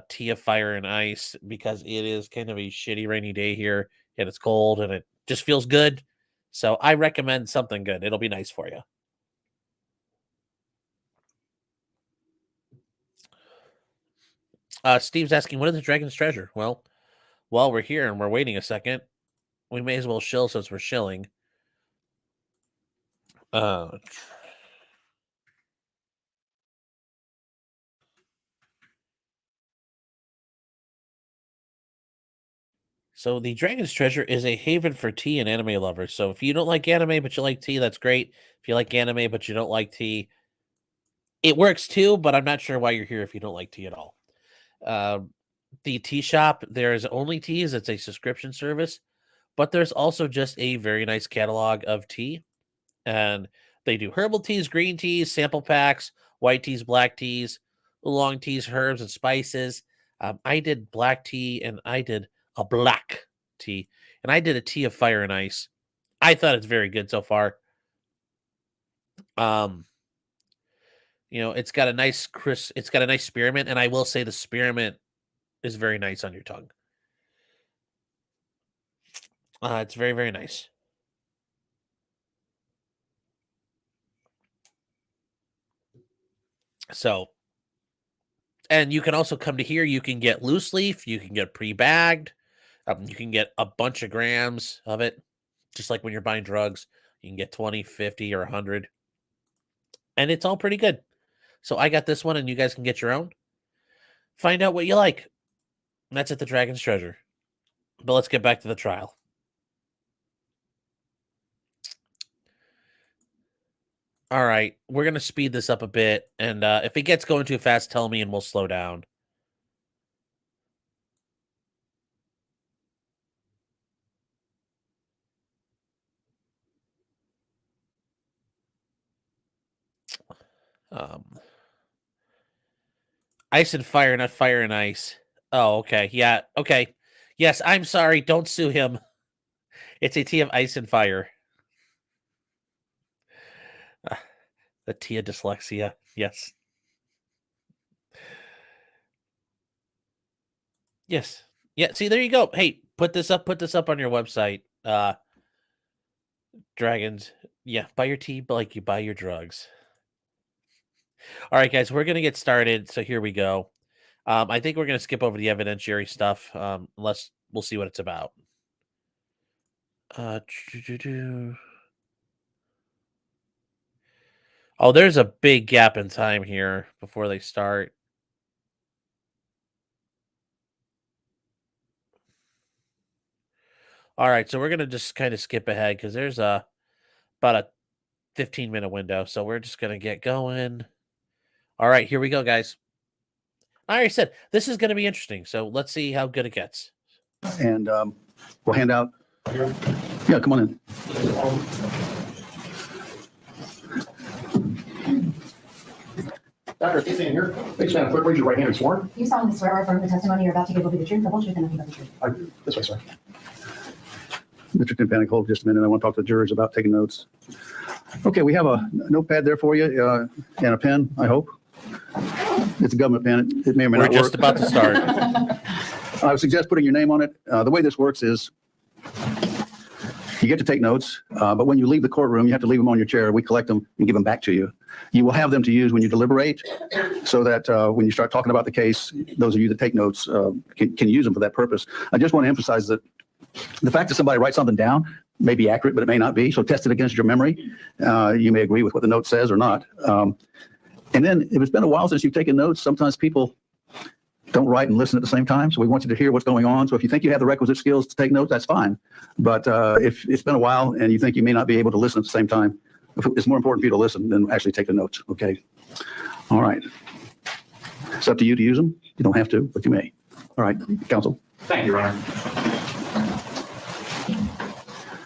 [SPEAKER 3] tea of fire and ice because it is kind of a shitty rainy day here, and it's cold, and it just feels good. So I recommend something good. It'll be nice for you. Steve's asking, what is the Dragon's Treasure? Well, while we're here and we're waiting a second, we may as well shill since we're shilling. So the Dragon's Treasure is a haven for tea and anime lovers. So if you don't like anime but you like tea, that's great. If you like anime but you don't like tea, it works too, but I'm not sure why you're here if you don't like tea at all. The tea shop, there's only teas. It's a subscription service, but there's also just a very nice catalog of tea. And they do herbal teas, green teas, sample packs, white teas, black teas, oolong teas, herbs, and spices. I did black tea and I did a black tea, and I did a tea of fire and ice. I thought it's very good so far. You know, it's got a nice it's got a nice spearmint, and I will say the spearmint is very nice on your tongue. It's very, very nice. So, and you can also come to here. You can get loose leaf. You can get pre-bagged. You can get a bunch of grams of it, just like when you're buying drugs. You can get 20, 50, or 100. And it's all pretty good. So I got this one, and you guys can get your own. Find out what you like. And that's at the Dragon's Treasure. But let's get back to the trial. All right, we're going to speed this up a bit. And if it gets going too fast, tell me and we'll slow down. Ice and fire, not fire and ice. Oh, okay. Yeah, okay. Yes, I'm sorry. Don't sue him. It's a tea of ice and fire. The tea of dyslexia. Yes. Yes. Yeah, see, there you go. Hey, put this up on your website. Dragons. Yeah, buy your tea like you buy your drugs. All right, guys, we're going to get started. So here we go. I think we're going to skip over the evidentiary stuff, unless we'll see what it's about. Oh, there's a big gap in time here before they start. All right, so we're going to just kind of skip ahead because there's about a 15-minute window. So we're just going to get going. All right, here we go, guys. I already said this is going to be interesting. So let's see how good it gets.
[SPEAKER 2] And we'll hand out. Yeah, come on in.
[SPEAKER 6] Doctor, if you stand here, please stand quick, raise your right hand and sworn.
[SPEAKER 7] You solemnly swear or affirm the testimony you're about to give will be the truth, the whole truth, and nothing but the truth.
[SPEAKER 6] I do. This way, sir.
[SPEAKER 2] Mr. Tympanic, hold just a minute. I want to talk to the jurors about taking notes. Okay, we have a notepad there for you and a pen, I hope. It's a government pen. It may or may
[SPEAKER 3] We're
[SPEAKER 2] not work.
[SPEAKER 3] just about to start.
[SPEAKER 2] I would suggest putting your name on it. The way this works is you get to take notes, but when you leave the courtroom, you have to leave them on your chair. We collect them and give them back to you. You will have them to use when you deliberate so that when you start talking about the case, those of you that take notes can use them for that purpose. I just want to emphasize that the fact that somebody writes something down may be accurate, but it may not be. So test it against your memory. You may agree with what the note says or not. And then if it's been a while since you've taken notes, sometimes people don't write and listen at the same time. So we want you to hear what's going on. So if you think you have the requisite skills to take notes, that's fine. But if it's been a while and you think you may not be able to listen at the same time, it's more important for you to listen than actually take the notes. Okay. All right. It's up to you to use them. You don't have to, but you may. All right, counsel.
[SPEAKER 4] Thank you, Your Honor.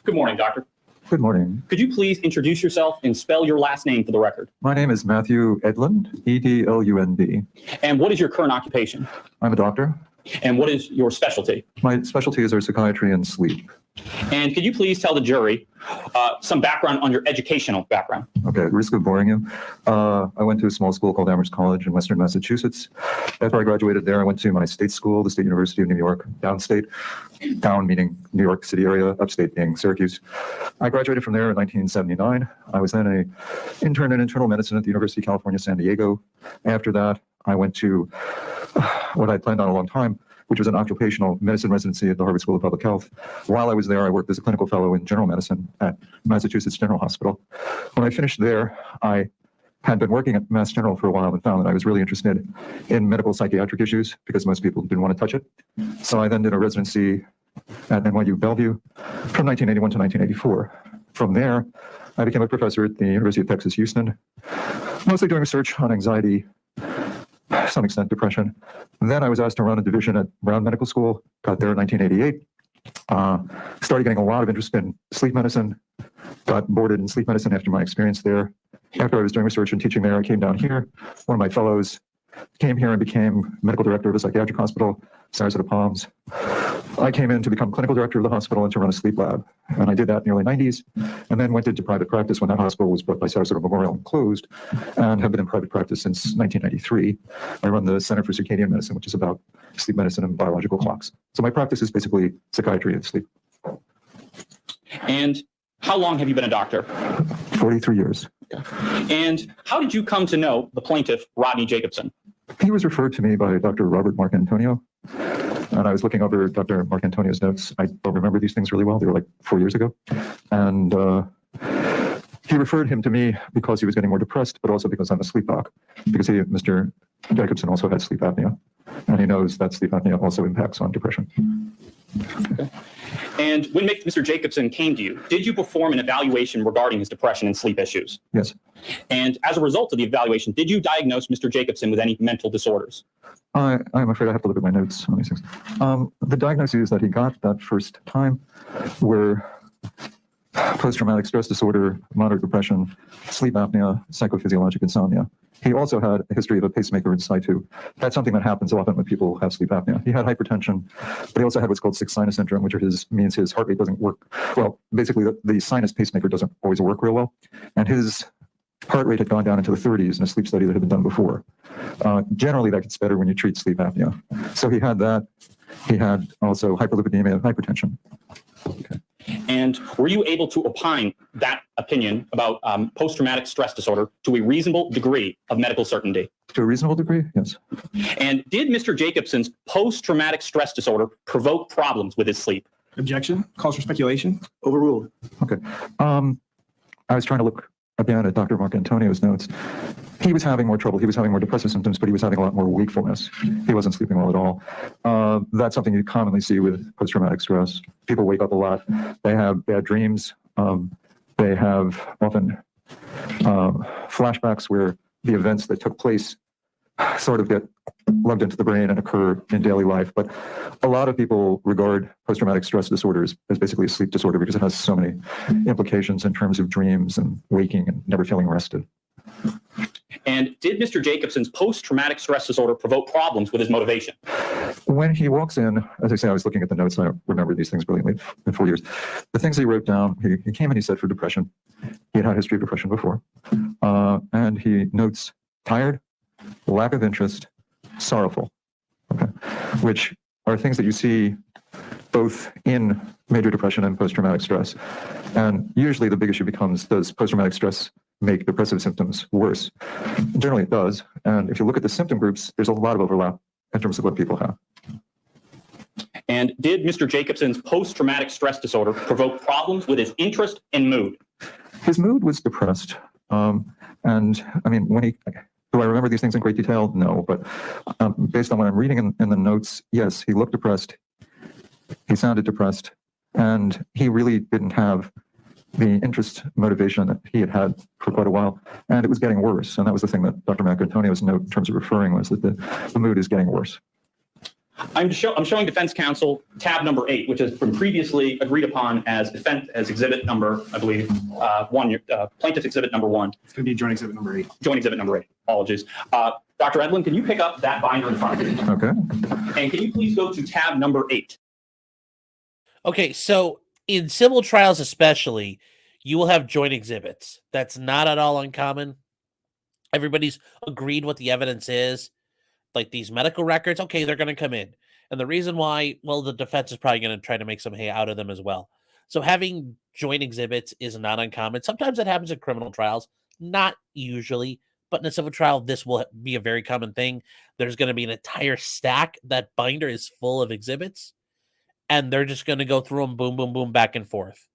[SPEAKER 4] Good morning, Doctor.
[SPEAKER 8] Good morning.
[SPEAKER 4] Could you please introduce yourself and spell your last name for the record?
[SPEAKER 8] My name is Matthew Edlund, Edlund.
[SPEAKER 4] And what is your current occupation?
[SPEAKER 8] I'm a doctor.
[SPEAKER 4] And what is your specialty?
[SPEAKER 8] My specialties are psychiatry and sleep.
[SPEAKER 4] And could you please tell the jury some background on your educational background?
[SPEAKER 8] Okay, at risk of boring you. I went to a small school called Amherst College in Western Massachusetts. After I graduated there, I went to my state school, the State University of New York, downstate. Down meaning New York City area, upstate being Syracuse. I graduated from there in 1979. I was then an intern in internal medicine at the University of California, San Diego. After that, I went to what I planned on a long time, which was an occupational medicine residency at the Harvard School of Public Health. While I was there, I worked as a clinical fellow in general medicine at Massachusetts General Hospital. When I finished there, I had been working at Mass General for a while and found that I was really interested in medical psychiatric issues because most people didn't want to touch it. So I then did a residency at NYU Bellevue from 1981 to 1984. From there, I became a professor at the University of Texas, Houston, mostly doing research on anxiety, to some extent depression. And then I was asked to run a division at Brown Medical School, got there in 1988, started getting a lot of interest in sleep medicine, got boarded in sleep medicine after my experience there. After I was doing research and teaching there, I came down here. One of my fellows came here and became medical director of a psychiatric hospital, Sarasota Palms. I came in to become clinical director of the hospital and to run a sleep lab. And I did that in the early 90s, and then went into private practice when that hospital was bought by Sarasota Memorial and closed, and have been in private practice since 1993. I run the Center for Circadian Medicine, which is about sleep medicine and biological clocks. So my practice is basically psychiatry and sleep.
[SPEAKER 4] And how long have you been a doctor?
[SPEAKER 8] 43 years.
[SPEAKER 4] And how did you come to know the plaintiff, Rodney Jacobson?
[SPEAKER 8] He was referred to me by Dr. Robert Marcantonio, and I was looking over Dr. Marcantonio's notes. I don't remember these things really well. They were like 4 years ago. And he referred him to me because he was getting more depressed, but also because I'm a sleep doc, because Mr. Jacobson also had sleep apnea, and he knows that sleep apnea also impacts on depression.
[SPEAKER 4] Okay. And when Mr. Jacobson came to you, did you perform an evaluation regarding his depression and sleep issues?
[SPEAKER 8] Yes.
[SPEAKER 4] And as a result of the evaluation, did you diagnose Mr. Jacobson with any mental disorders?
[SPEAKER 8] I'm afraid I have to look at my notes on these things. The diagnoses that he got that first time were post-traumatic stress disorder, moderate depression, sleep apnea, psychophysiologic insomnia. He also had a history of a pacemaker in situ. That's something that happens often when people have sleep apnea. He had hypertension, but he also had what's called sick sinus syndrome, which means his heart rate doesn't work. Well, basically the sinus pacemaker doesn't always work real well. And his heart rate had gone down into the 30s in a sleep study that had been done before. Generally, that gets better when you treat sleep apnea. So he had that. He had also hyperlipidemia and hypertension.
[SPEAKER 4] Okay. And were you able to opine that opinion about post-traumatic stress disorder to a reasonable degree of medical certainty?
[SPEAKER 8] To a reasonable degree, yes.
[SPEAKER 4] And did Mr. Jacobson's post-traumatic stress disorder provoke problems with his sleep?
[SPEAKER 6] Objection. Calls for speculation.
[SPEAKER 2] Overruled.
[SPEAKER 8] Okay. I was trying to look again at Dr. Mark Antonio's notes. He was having more trouble. He was having more depressive symptoms, but he was having a lot more wakefulness. He wasn't sleeping well at all. That's something you commonly see with post-traumatic stress. People wake up a lot. They have bad dreams. They have often flashbacks where the events that took place sort of get lugged into the brain and occur in daily life. But a lot of people regard post-traumatic stress disorders as basically a sleep disorder because it has so many implications in terms of dreams and waking and never feeling rested.
[SPEAKER 4] And did Mr. Jacobson's post-traumatic stress disorder provoke problems with his motivation?
[SPEAKER 8] When he walks in, as I say, I was looking at the notes. I don't remember these things brilliantly in 4 years. The things he wrote down, he came and he said for depression. He had a history of depression before. And he notes tired, lack of interest, sorrowful, okay, which are things that you see both in major depression and post-traumatic stress. And usually the big issue becomes, does post-traumatic stress make depressive symptoms worse? Generally it does. And if you look at the symptom groups, there's a lot of overlap in terms of what people have.
[SPEAKER 4] And did Mr. Jacobson's post-traumatic stress disorder provoke problems with his interest and mood?
[SPEAKER 8] His mood was depressed. And I mean, do I remember these things in great detail? No, but based on what I'm reading in the notes, yes, he looked depressed. He sounded depressed, and he really didn't have the interest motivation that he had had for quite a while, and it was getting worse. And that was the thing that Dr. Antonio's note in terms of referring was that the mood is getting worse.
[SPEAKER 4] I'm showing defense counsel tab number 8, which has been previously agreed upon as exhibit number, I believe, plaintiff exhibit number 1.
[SPEAKER 6] It's going to be joint exhibit number 8.
[SPEAKER 4] Joint exhibit number 8. Apologies. Dr. Edlin, can you pick up that binder in front of you?
[SPEAKER 8] Okay.
[SPEAKER 4] And can you please go to tab number 8?
[SPEAKER 3] Okay, so in civil trials especially, you will have joint exhibits. That's not at all uncommon. Everybody's agreed what the evidence is. Like these medical records, okay, they're going to come in. And the reason why, well, the defense is probably going to try to make some hay out of them as well. So having joint exhibits is not uncommon. Sometimes it happens in criminal trials, not usually, but in a civil trial, this will be a very common thing. There's going to be an entire stack. That binder is full of exhibits, and they're just going to go through them, boom, boom, boom, back and forth.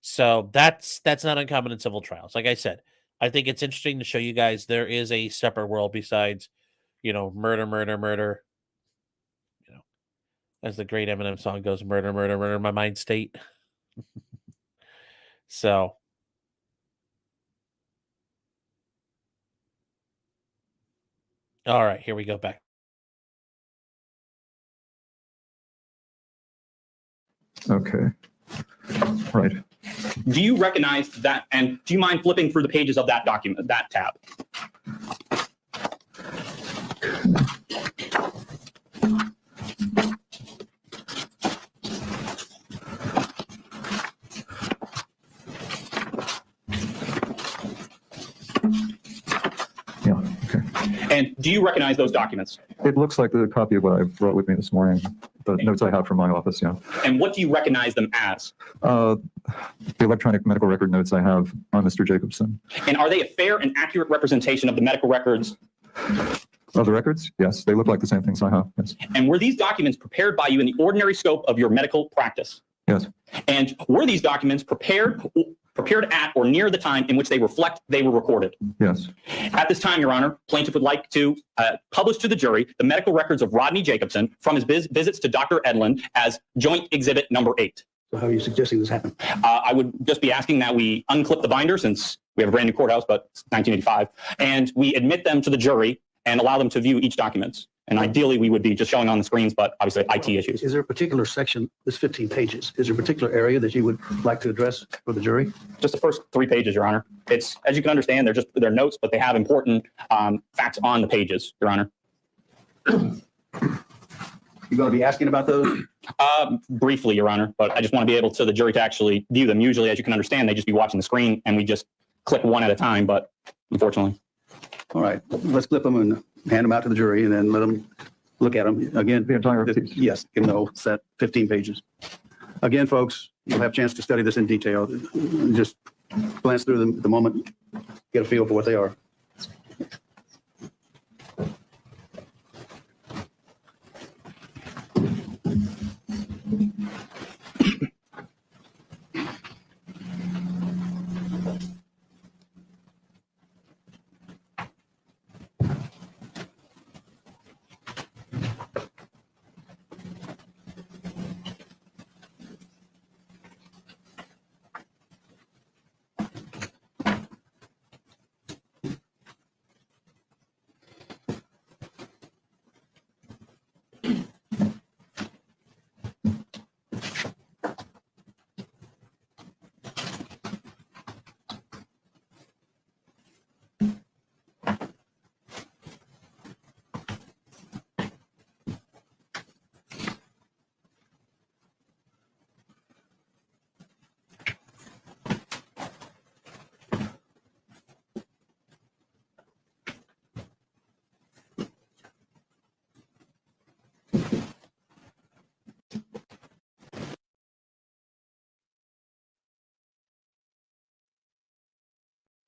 [SPEAKER 3] So that's not uncommon in civil trials. Like I said, I think it's interesting to show you guys there is a separate world besides, murder, murder, murder. As the great Eminem song goes, murder, murder, murder, my mind state. So. All right, here we go back.
[SPEAKER 8] Okay. Right.
[SPEAKER 4] Do you recognize that? And do you mind flipping through the pages of that document, that tab?
[SPEAKER 8] Yeah. Okay.
[SPEAKER 4] And do you recognize those documents?
[SPEAKER 8] It looks like the copy of what I brought with me this morning, the notes I have from my office, yeah.
[SPEAKER 4] And what do you recognize them as?
[SPEAKER 8] The electronic medical record notes I have on Mr. Jacobson.
[SPEAKER 4] And are they a fair and accurate representation of the medical records?
[SPEAKER 8] Of the records? Yes, they look like the same things I have, yes.
[SPEAKER 4] And were these documents prepared by you in the ordinary scope of your medical practice?
[SPEAKER 8] Yes.
[SPEAKER 4] And were these documents prepared at or near the time in which they reflect they were recorded?
[SPEAKER 8] Yes.
[SPEAKER 4] At this time, Your Honor, plaintiff would like to publish to the jury the medical records of Rodney Jacobson from his visits to Dr. Edlin as joint exhibit number 8.
[SPEAKER 2] So how are you suggesting this happen?
[SPEAKER 4] I would just be asking that we unclip the binder, since we have a brand new courthouse, but it's 1985, and we admit them to the jury and allow them to view each document. And ideally, we would be just showing on the screens, but obviously IT issues.
[SPEAKER 2] Is there a particular section, this 15 pages, is there a particular area that you would like to address for the jury?
[SPEAKER 4] Just the first 3 pages, Your Honor. It's, as you can understand, they're notes, but they have important facts on the pages, Your Honor.
[SPEAKER 2] You going to be asking about those?
[SPEAKER 4] Briefly, Your Honor, but I just want to be able to the jury to actually view them. Usually, as you can understand, they just be watching the screen and we just click one at a time, but unfortunately.
[SPEAKER 2] All right, let's clip them and hand them out to the jury and then let them look at them. Again,
[SPEAKER 8] The entire piece.
[SPEAKER 2] yes, set 15 pages. Again, folks, you'll have a chance to study this in detail. Just glance through them at the moment, get a feel for what they are.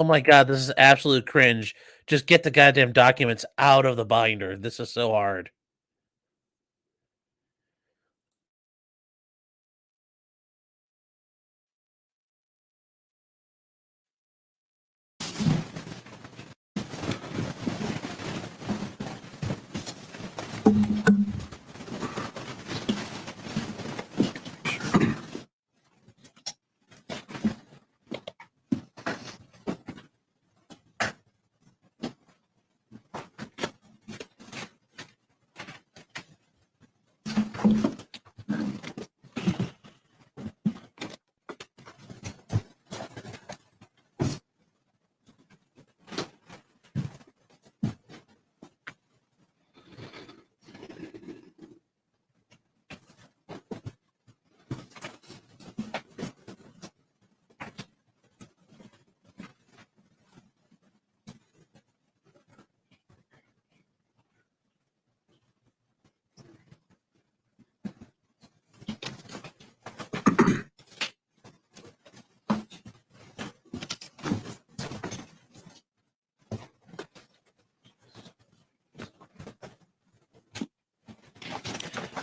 [SPEAKER 3] Oh my god, this is absolute cringe. Just get the goddamn documents out of the binder. This is so hard.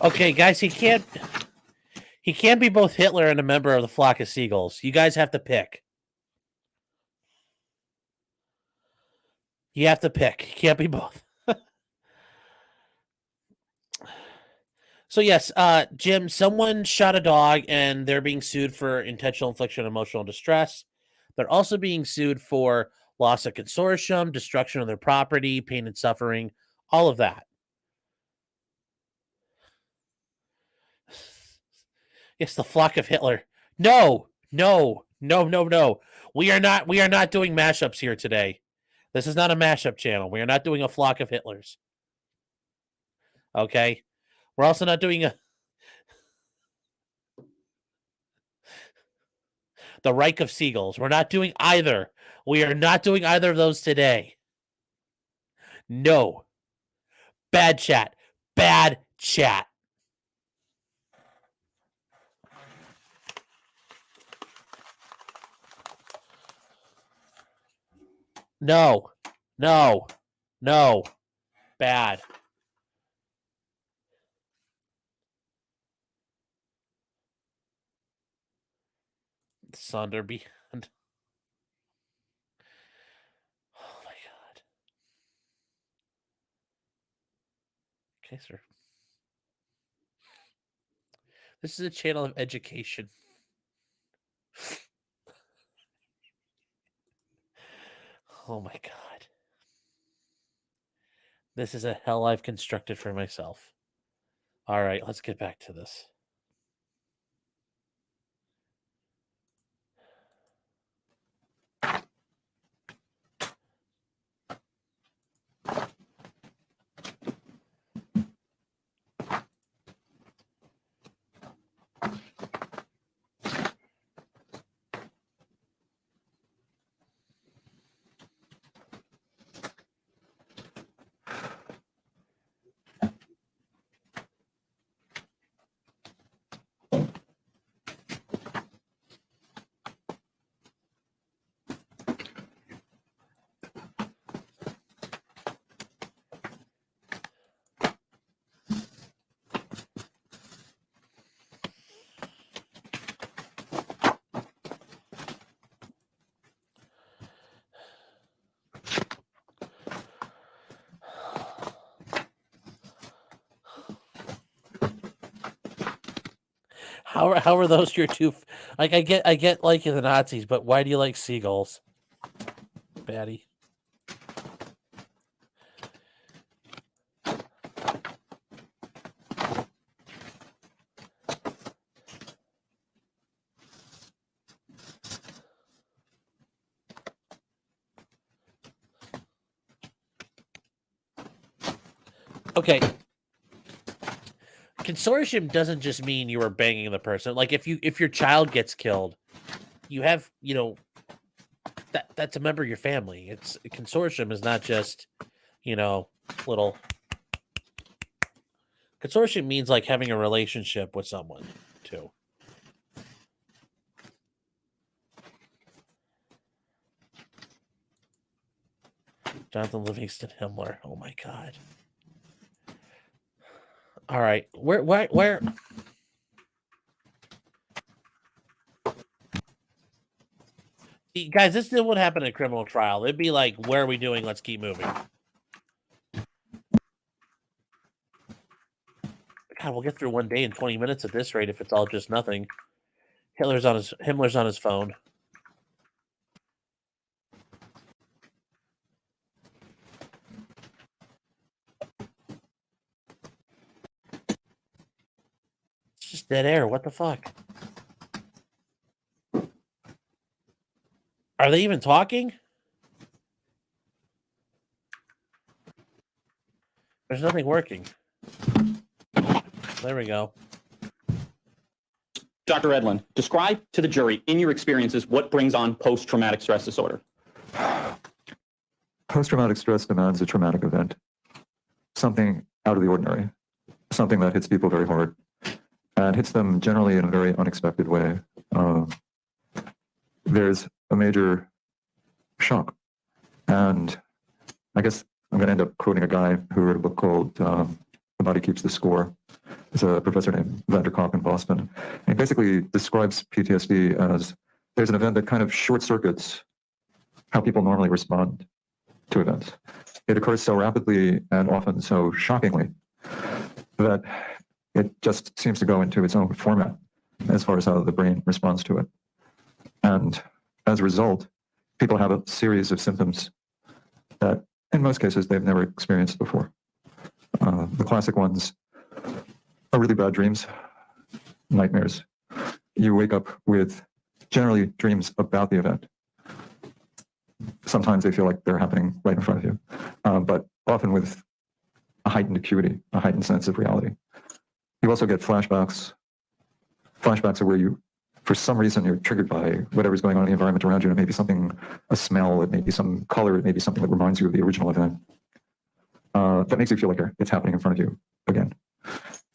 [SPEAKER 3] Okay, guys, he can't be both Hitler and a member of the flock of seagulls. You guys have to pick. You have to pick. He can't be both. So yes, Jim, someone shot a dog and they're being sued for intentional infliction of emotional distress. They're also being sued for loss of consortium, destruction of their property, pain and suffering, all of that. It's the flock of Hitler. No. We are not doing mashups here today. This is not a mashup channel. We are not doing a flock of Hitlers. Okay? We're also not doing the Reich of Seagulls. We're not doing either. We are not doing either of those today. No. Bad chat. Bad chat. No. Bad. Sonderby. Oh my god. Okay, sir. This is a channel of education. Oh my god. This is a hell I've constructed for myself. All right, let's get back to this. How are those your two? Like I get liking the Nazis, but why do you like seagulls, Batty? Okay. Consortium doesn't just mean you were banging the person. Like if your child gets killed, you have, that's a member of your family. It's a consortium is not just, little. Consortium means like having a relationship with someone too. Jonathan Livingston Himmler. Oh my God. All right. Where? Guys, this would happen in a criminal trial. It'd be like, where are we doing? Let's keep moving. God, we'll get through one day in 20 minutes at this rate if it's all just nothing. Himmler's on his phone. It's just dead air. What the fuck? Are they even talking? There's nothing working. There we go.
[SPEAKER 4] Dr. Edlin, describe to the jury, in your experiences, what brings on post-traumatic stress disorder.
[SPEAKER 8] Post-traumatic stress demands a traumatic event, something out of the ordinary, something that hits people very hard and hits them generally in a very unexpected way. There's a major shock. And I guess I'm going to end up quoting a guy who wrote a book called The Body Keeps the Score. It's a professor named Vanderkop in Boston. And he basically describes PTSD as there's an event that kind of short circuits how people normally respond to events. It occurs so rapidly and often so shockingly that it just seems to go into its own format as far as how the brain responds to it. And as a result, people have a series of symptoms that in most cases they've never experienced before. The classic ones are really bad dreams, nightmares. You wake up with generally dreams about the event. Sometimes they feel like they're happening right in front of you, but often with a heightened acuity, a heightened sense of reality. You also get flashbacks. Flashbacks are where you, for some reason, you're triggered by whatever's going on in the environment around you. It may be something, a smell, it may be some color, it may be something that reminds you of the original event. That makes you feel like it's happening in front of you again.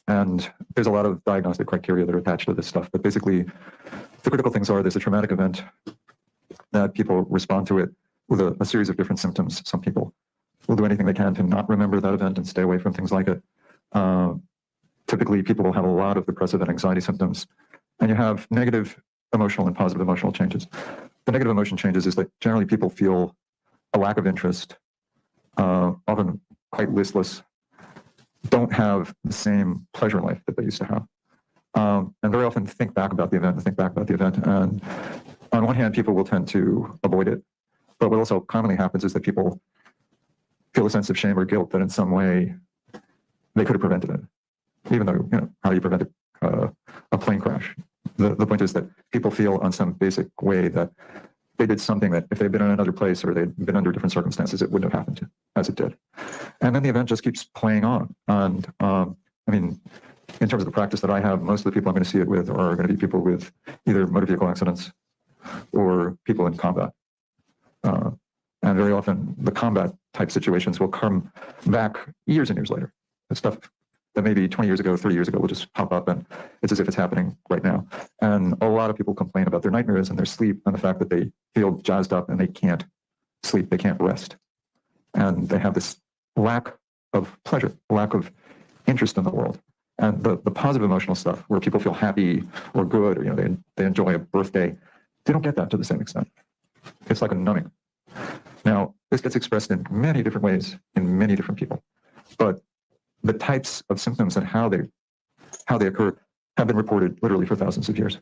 [SPEAKER 8] And there's a lot of diagnostic criteria that are attached to this stuff. But basically, the critical things are there's a traumatic event that people respond to it with a series of different symptoms. Some people will do anything they can to not remember that event and stay away from things like it. Typically, people will have a lot of depressive and anxiety symptoms. And you have negative emotional and positive emotional changes. The negative emotion changes is that generally people feel a lack of interest, often quite listless, don't have the same pleasure in life that they used to have. And very often think back about the event. And on one hand, people will tend to avoid it. But what also commonly happens is that people feel a sense of shame or guilt that in some way they could have prevented it. Even though, how do you prevent a plane crash? The point is that people feel on some basic way that they did something that if they'd been in another place or they'd been under different circumstances, it wouldn't have happened as it did. And then the event just keeps playing on. And in terms of the practice that I have, most of the people I'm going to see it with are going to be people with either motor vehicle accidents or people in combat. And very often the combat type situations will come back years and years later. The stuff that maybe 20 years ago, 30 years ago will just pop up and it's as if it's happening right now. And a lot of people complain about their nightmares and their sleep and the fact that they feel jazzed up and they can't sleep, they can't rest. And they have this lack of pleasure, lack of interest in the world. And the positive emotional stuff where people feel happy or good or they enjoy a birthday, they don't get that to the same extent. It's like a numbing. Now, this gets expressed in many different ways in many different people. But the types of symptoms and how they occur have been reported literally for thousands of years.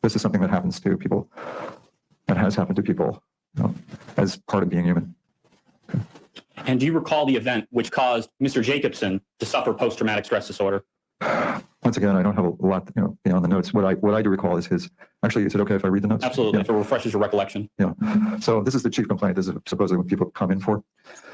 [SPEAKER 8] This is something that happens to people, that has happened to people, as part of being human.
[SPEAKER 4] And do you recall the event which caused Mr. Jacobson to suffer post-traumatic stress disorder?
[SPEAKER 8] Once again, I don't have a lot, beyond the notes. What I do recall is actually, is it okay if I read the notes?
[SPEAKER 4] Absolutely, if it refreshes your recollection.
[SPEAKER 8] Yeah. So this is the chief complaint. This is supposedly what people come in for.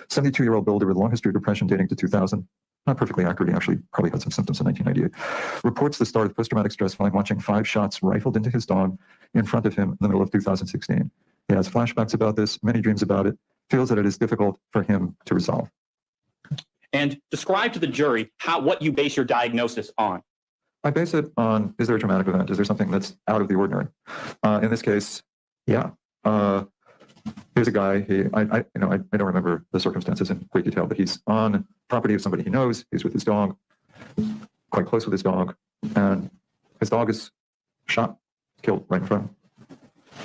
[SPEAKER 8] 72-year-old builder with a long history of depression dating to 2000. Not perfectly accurate. He actually probably had some symptoms in 1998. Reports the start of post-traumatic stress following watching 5 shots rifled into his dog in front of him in the middle of 2016. He has flashbacks about this, many dreams about it, feels that it is difficult for him to resolve.
[SPEAKER 4] And describe to the jury what you base your diagnosis on.
[SPEAKER 8] I base it on, is there a traumatic event? Is there something that's out of the ordinary? In this case, yeah. Here's a guy, I don't remember the circumstances in great detail, but he's on property of somebody he knows. He's with his dog, quite close with his dog, and his dog is shot, killed right in front of him.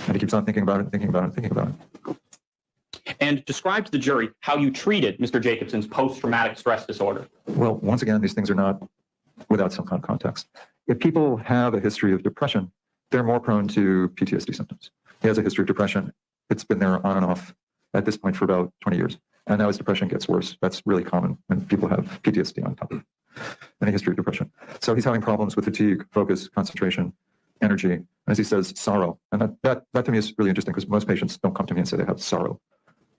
[SPEAKER 8] And he keeps on thinking about it, thinking about it, thinking about it.
[SPEAKER 4] And describe to the jury how you treated Mr. Jacobson's post-traumatic stress disorder.
[SPEAKER 8] Well, once again, these things are not without some kind of context. If people have a history of depression, they're more prone to PTSD symptoms. He has a history of depression. It's been there on and off at this point for about 20 years. And now his depression gets worse. That's really common when people have PTSD on top of any history of depression. So he's having problems with fatigue, focus, concentration, energy, and as he says, sorrow. And that to me is really interesting because most patients don't come to me and say they have sorrow.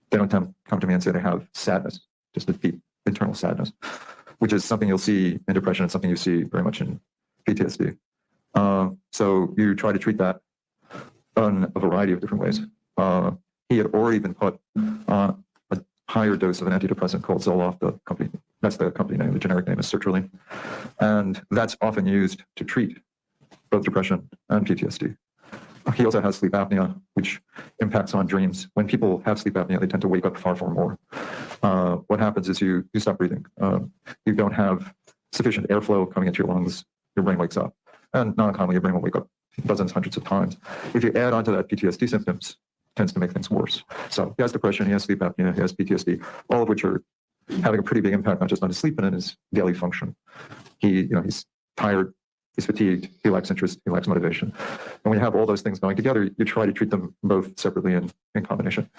[SPEAKER 8] They don't come to me and say they have sadness, just a deep internal sadness, which is something you'll see in depression and something you see very much in PTSD. So you try to treat that in a variety of different ways. He had already been put on a higher dose of an antidepressant called Zelle, that's the company name, the generic name is Sertraline. And that's often used to treat both depression and PTSD. He also has sleep apnea, which impacts on dreams. When people have sleep apnea, they tend to wake up far more. What happens is you stop breathing. You don't have sufficient airflow coming into your lungs. Your brain wakes up. And non-commonly, your brain will wake up dozens, hundreds of times. If you add onto that PTSD symptoms, it tends to make things worse. So he has depression, he has sleep apnea, he has PTSD, all of which are having a pretty big impact, not just on his sleep, but in his daily function. He's tired, he's fatigued, he lacks interest, he lacks motivation. And when you have all those things going together, you try to treat them both separately and in combination.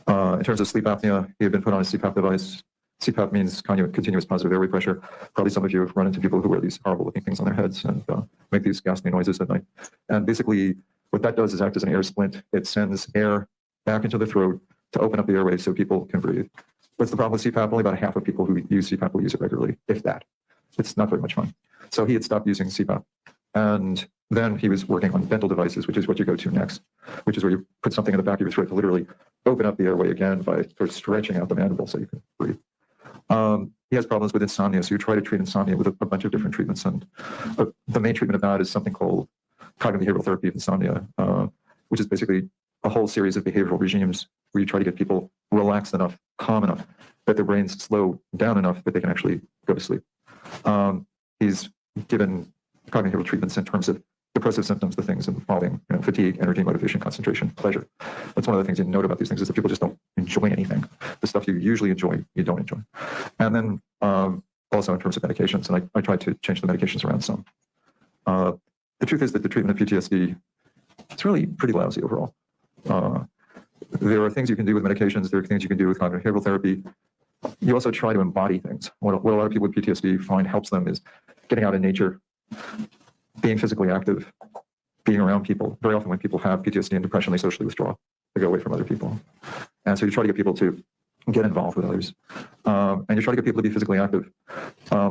[SPEAKER 8] In terms of sleep apnea, he had been put on a CPAP device. CPAP means continuous positive airway pressure. Probably some of you have run into people who wear these horrible looking things on their heads and make these ghastly noises at night. And basically what that does is act as an air splint. It sends air back into the throat to open up the airways so people can breathe. What's the problem with CPAP? Only about half of people who use CPAP will use it regularly, if that. It's not very much fun. So he had stopped using CPAP. And then he was working on dental devices, which is what you go to next, which is where you put something in the back of your throat to literally open up the airway again by sort of stretching out the mandible so you can breathe. He has problems with insomnia, so you try to treat insomnia with a bunch of different treatments. And the main treatment of that is something called cognitive behavioral therapy of insomnia, which is basically a whole series of behavioral regimes where you try to get people relaxed enough, calm enough, that their brains slow down enough that they can actually go to sleep. He's given cognitive behavioral treatments in terms of depressive symptoms, the things involving fatigue, energy, motivation, concentration, pleasure. That's one of the things you note about these things is that people just don't enjoy anything. The stuff you usually enjoy, you don't enjoy. And then also in terms of medications, and I tried to change the medications around some. The truth is that the treatment of PTSD, it's really pretty lousy overall. There are things you can do with medications. There are things you can do with cognitive behavioral therapy. You also try to embody things. What a lot of people with PTSD find helps them is getting out in nature, being physically active, being around people. Very often when people have PTSD and depression, they socially withdraw. They go away from other people. And so you try to get people to get involved with others. And you try to get people to be physically active.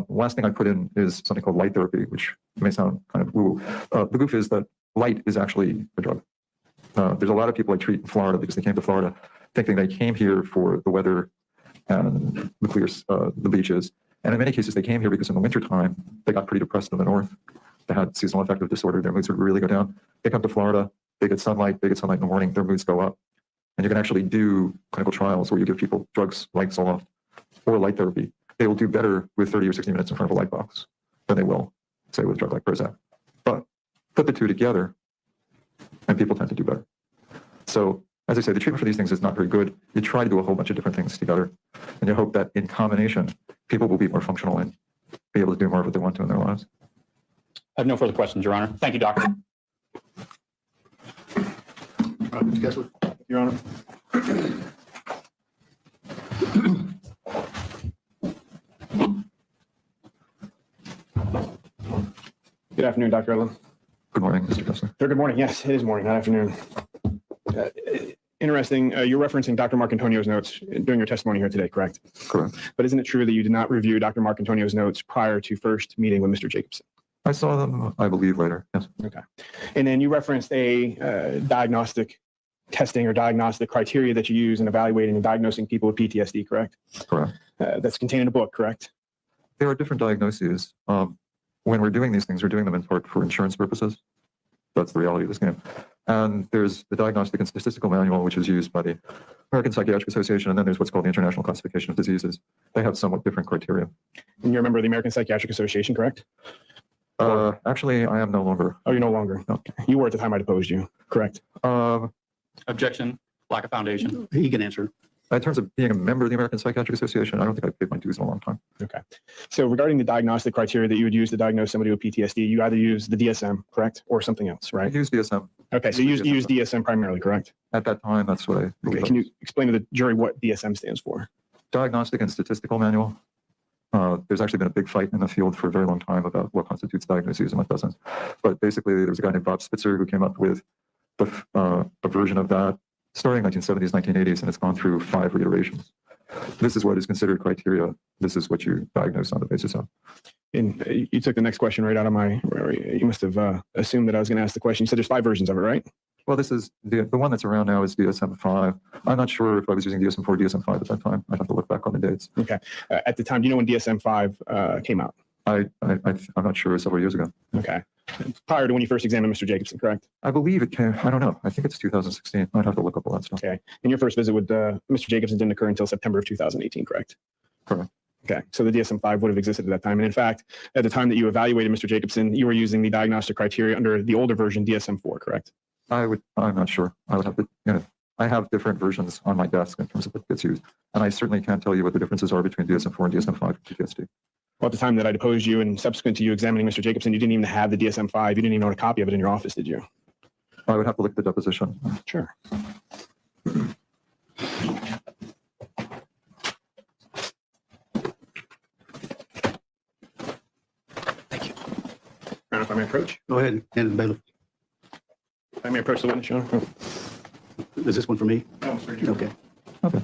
[SPEAKER 8] Last thing I put in is something called light therapy, which may sound kind of woo. The goof is that light is actually a drug. There's a lot of people I treat in Florida because they came to Florida thinking they came here for the weather and the clear, the beaches. And in many cases, they came here because in the wintertime, they got pretty depressed in the north. They had seasonal affective disorder. Their moods would really go down. They come to Florida, they get sunlight in the morning, their moods go up. And you can actually do clinical trials where you give people drugs like Zoloft or light therapy. They will do better with 30 or 60 minutes in front of a light box than they will, say, with a drug like Prozac. But put the two together, and people tend to do better. So, as I say, the treatment for these things is not very good. You try to do a whole bunch of different things together, and you hope that in combination, people will be more functional and be able to do more of what they want to in their lives.
[SPEAKER 4] I have no further questions, Your Honor. Thank you, Doctor.
[SPEAKER 6] Mr. Kessler.
[SPEAKER 5] Your Honor. Good afternoon, Dr. Edlin.
[SPEAKER 8] Good morning, Mr. Kessler.
[SPEAKER 5] Or good morning. Yes, it is morning, not afternoon. Interesting. You're referencing Dr. Marcantonio's notes during your testimony here today, correct?
[SPEAKER 8] Correct.
[SPEAKER 5] But isn't it true that you did not review Dr. Marcantonio's notes prior to first meeting with Mr. Jacobson?
[SPEAKER 8] I saw them, I believe, later. Yes.
[SPEAKER 5] Okay. And then you referenced a diagnostic testing or diagnostic criteria that you use in evaluating and diagnosing people with PTSD, correct?
[SPEAKER 8] Correct.
[SPEAKER 5] That's contained in a book, correct?
[SPEAKER 8] There are different diagnoses. When we're doing these things, we're doing them in part for insurance purposes. That's the reality of this game. And there's the Diagnostic and Statistical Manual, which is used by the American Psychiatric Association, and then there's what's called the International Classification of Diseases. They have somewhat different criteria.
[SPEAKER 5] And you're a member of the American Psychiatric Association, correct?
[SPEAKER 8] Actually, I am no longer.
[SPEAKER 5] Oh, you're no longer.
[SPEAKER 8] No.
[SPEAKER 5] Okay. You were at the time I deposed you, correct?
[SPEAKER 4] Objection. Lack of foundation.
[SPEAKER 6] He can answer.
[SPEAKER 8] In terms of being a member of the American Psychiatric Association, I don't think I've paid my dues in a long time.
[SPEAKER 5] Okay. So regarding the diagnostic criteria that you would use to diagnose somebody with PTSD, you either use the DSM, correct? Or something else,
[SPEAKER 8] I
[SPEAKER 5] right?
[SPEAKER 8] use DSM.
[SPEAKER 5] Okay. So you use DSM primarily, correct?
[SPEAKER 8] At that time, that's what I believe.
[SPEAKER 5] Okay. Can you explain to the jury what DSM stands for?
[SPEAKER 8] Diagnostic and Statistical Manual. There's actually been a big fight in the field for a very long time about what constitutes diagnoses and what doesn't. But basically, there was a guy named Bob Spitzer who came up with a version of that starting 1970s, 1980s, and it's gone through 5 reiterations. This is what is considered criteria. This is what you diagnose on the basis of.
[SPEAKER 5] And you took the next question right out of my, you must have assumed that I was going to ask the question. You said there's 5 versions of it, right?
[SPEAKER 8] Well, this is the one that's around now is DSM-5. I'm not sure if I was using DSM-4 or DSM-5 at that time. I'd have to look back on the dates.
[SPEAKER 5] Okay. At the time, do you know when DSM-5 came out?
[SPEAKER 8] I'm not sure, several years ago.
[SPEAKER 5] Okay. Prior to when you first examined Mr. Jacobson, correct?
[SPEAKER 8] I believe it came, I don't know. I think it's 2016. I'd have to look up all that stuff.
[SPEAKER 5] Okay. And your first visit with Mr. Jacobson didn't occur until September of 2018, correct?
[SPEAKER 8] Correct.
[SPEAKER 5] Okay. So the DSM-5 would have existed at that time. And in fact, at the time that you evaluated Mr. Jacobson, you were using the diagnostic criteria under the older version, DSM-4, correct?
[SPEAKER 8] I'm not sure. I would have to, I have different versions on my desk in terms of what gets used. And I certainly can't tell you what the differences are between DSM-4 and DSM-5 for PTSD.
[SPEAKER 5] Well, at the time that I deposed you and subsequent to you examining Mr. Jacobson, you didn't even have the DSM-5. You didn't even own a copy of it in your office, did you?
[SPEAKER 8] I would have to look at the deposition.
[SPEAKER 5] Sure. Thank you. If I may approach?
[SPEAKER 6] Go ahead, and bailiff.
[SPEAKER 5] If I may approach the witness, Your Honor.
[SPEAKER 6] Is this one for me?
[SPEAKER 5] No, it's for you.
[SPEAKER 6] Okay.
[SPEAKER 8] Okay.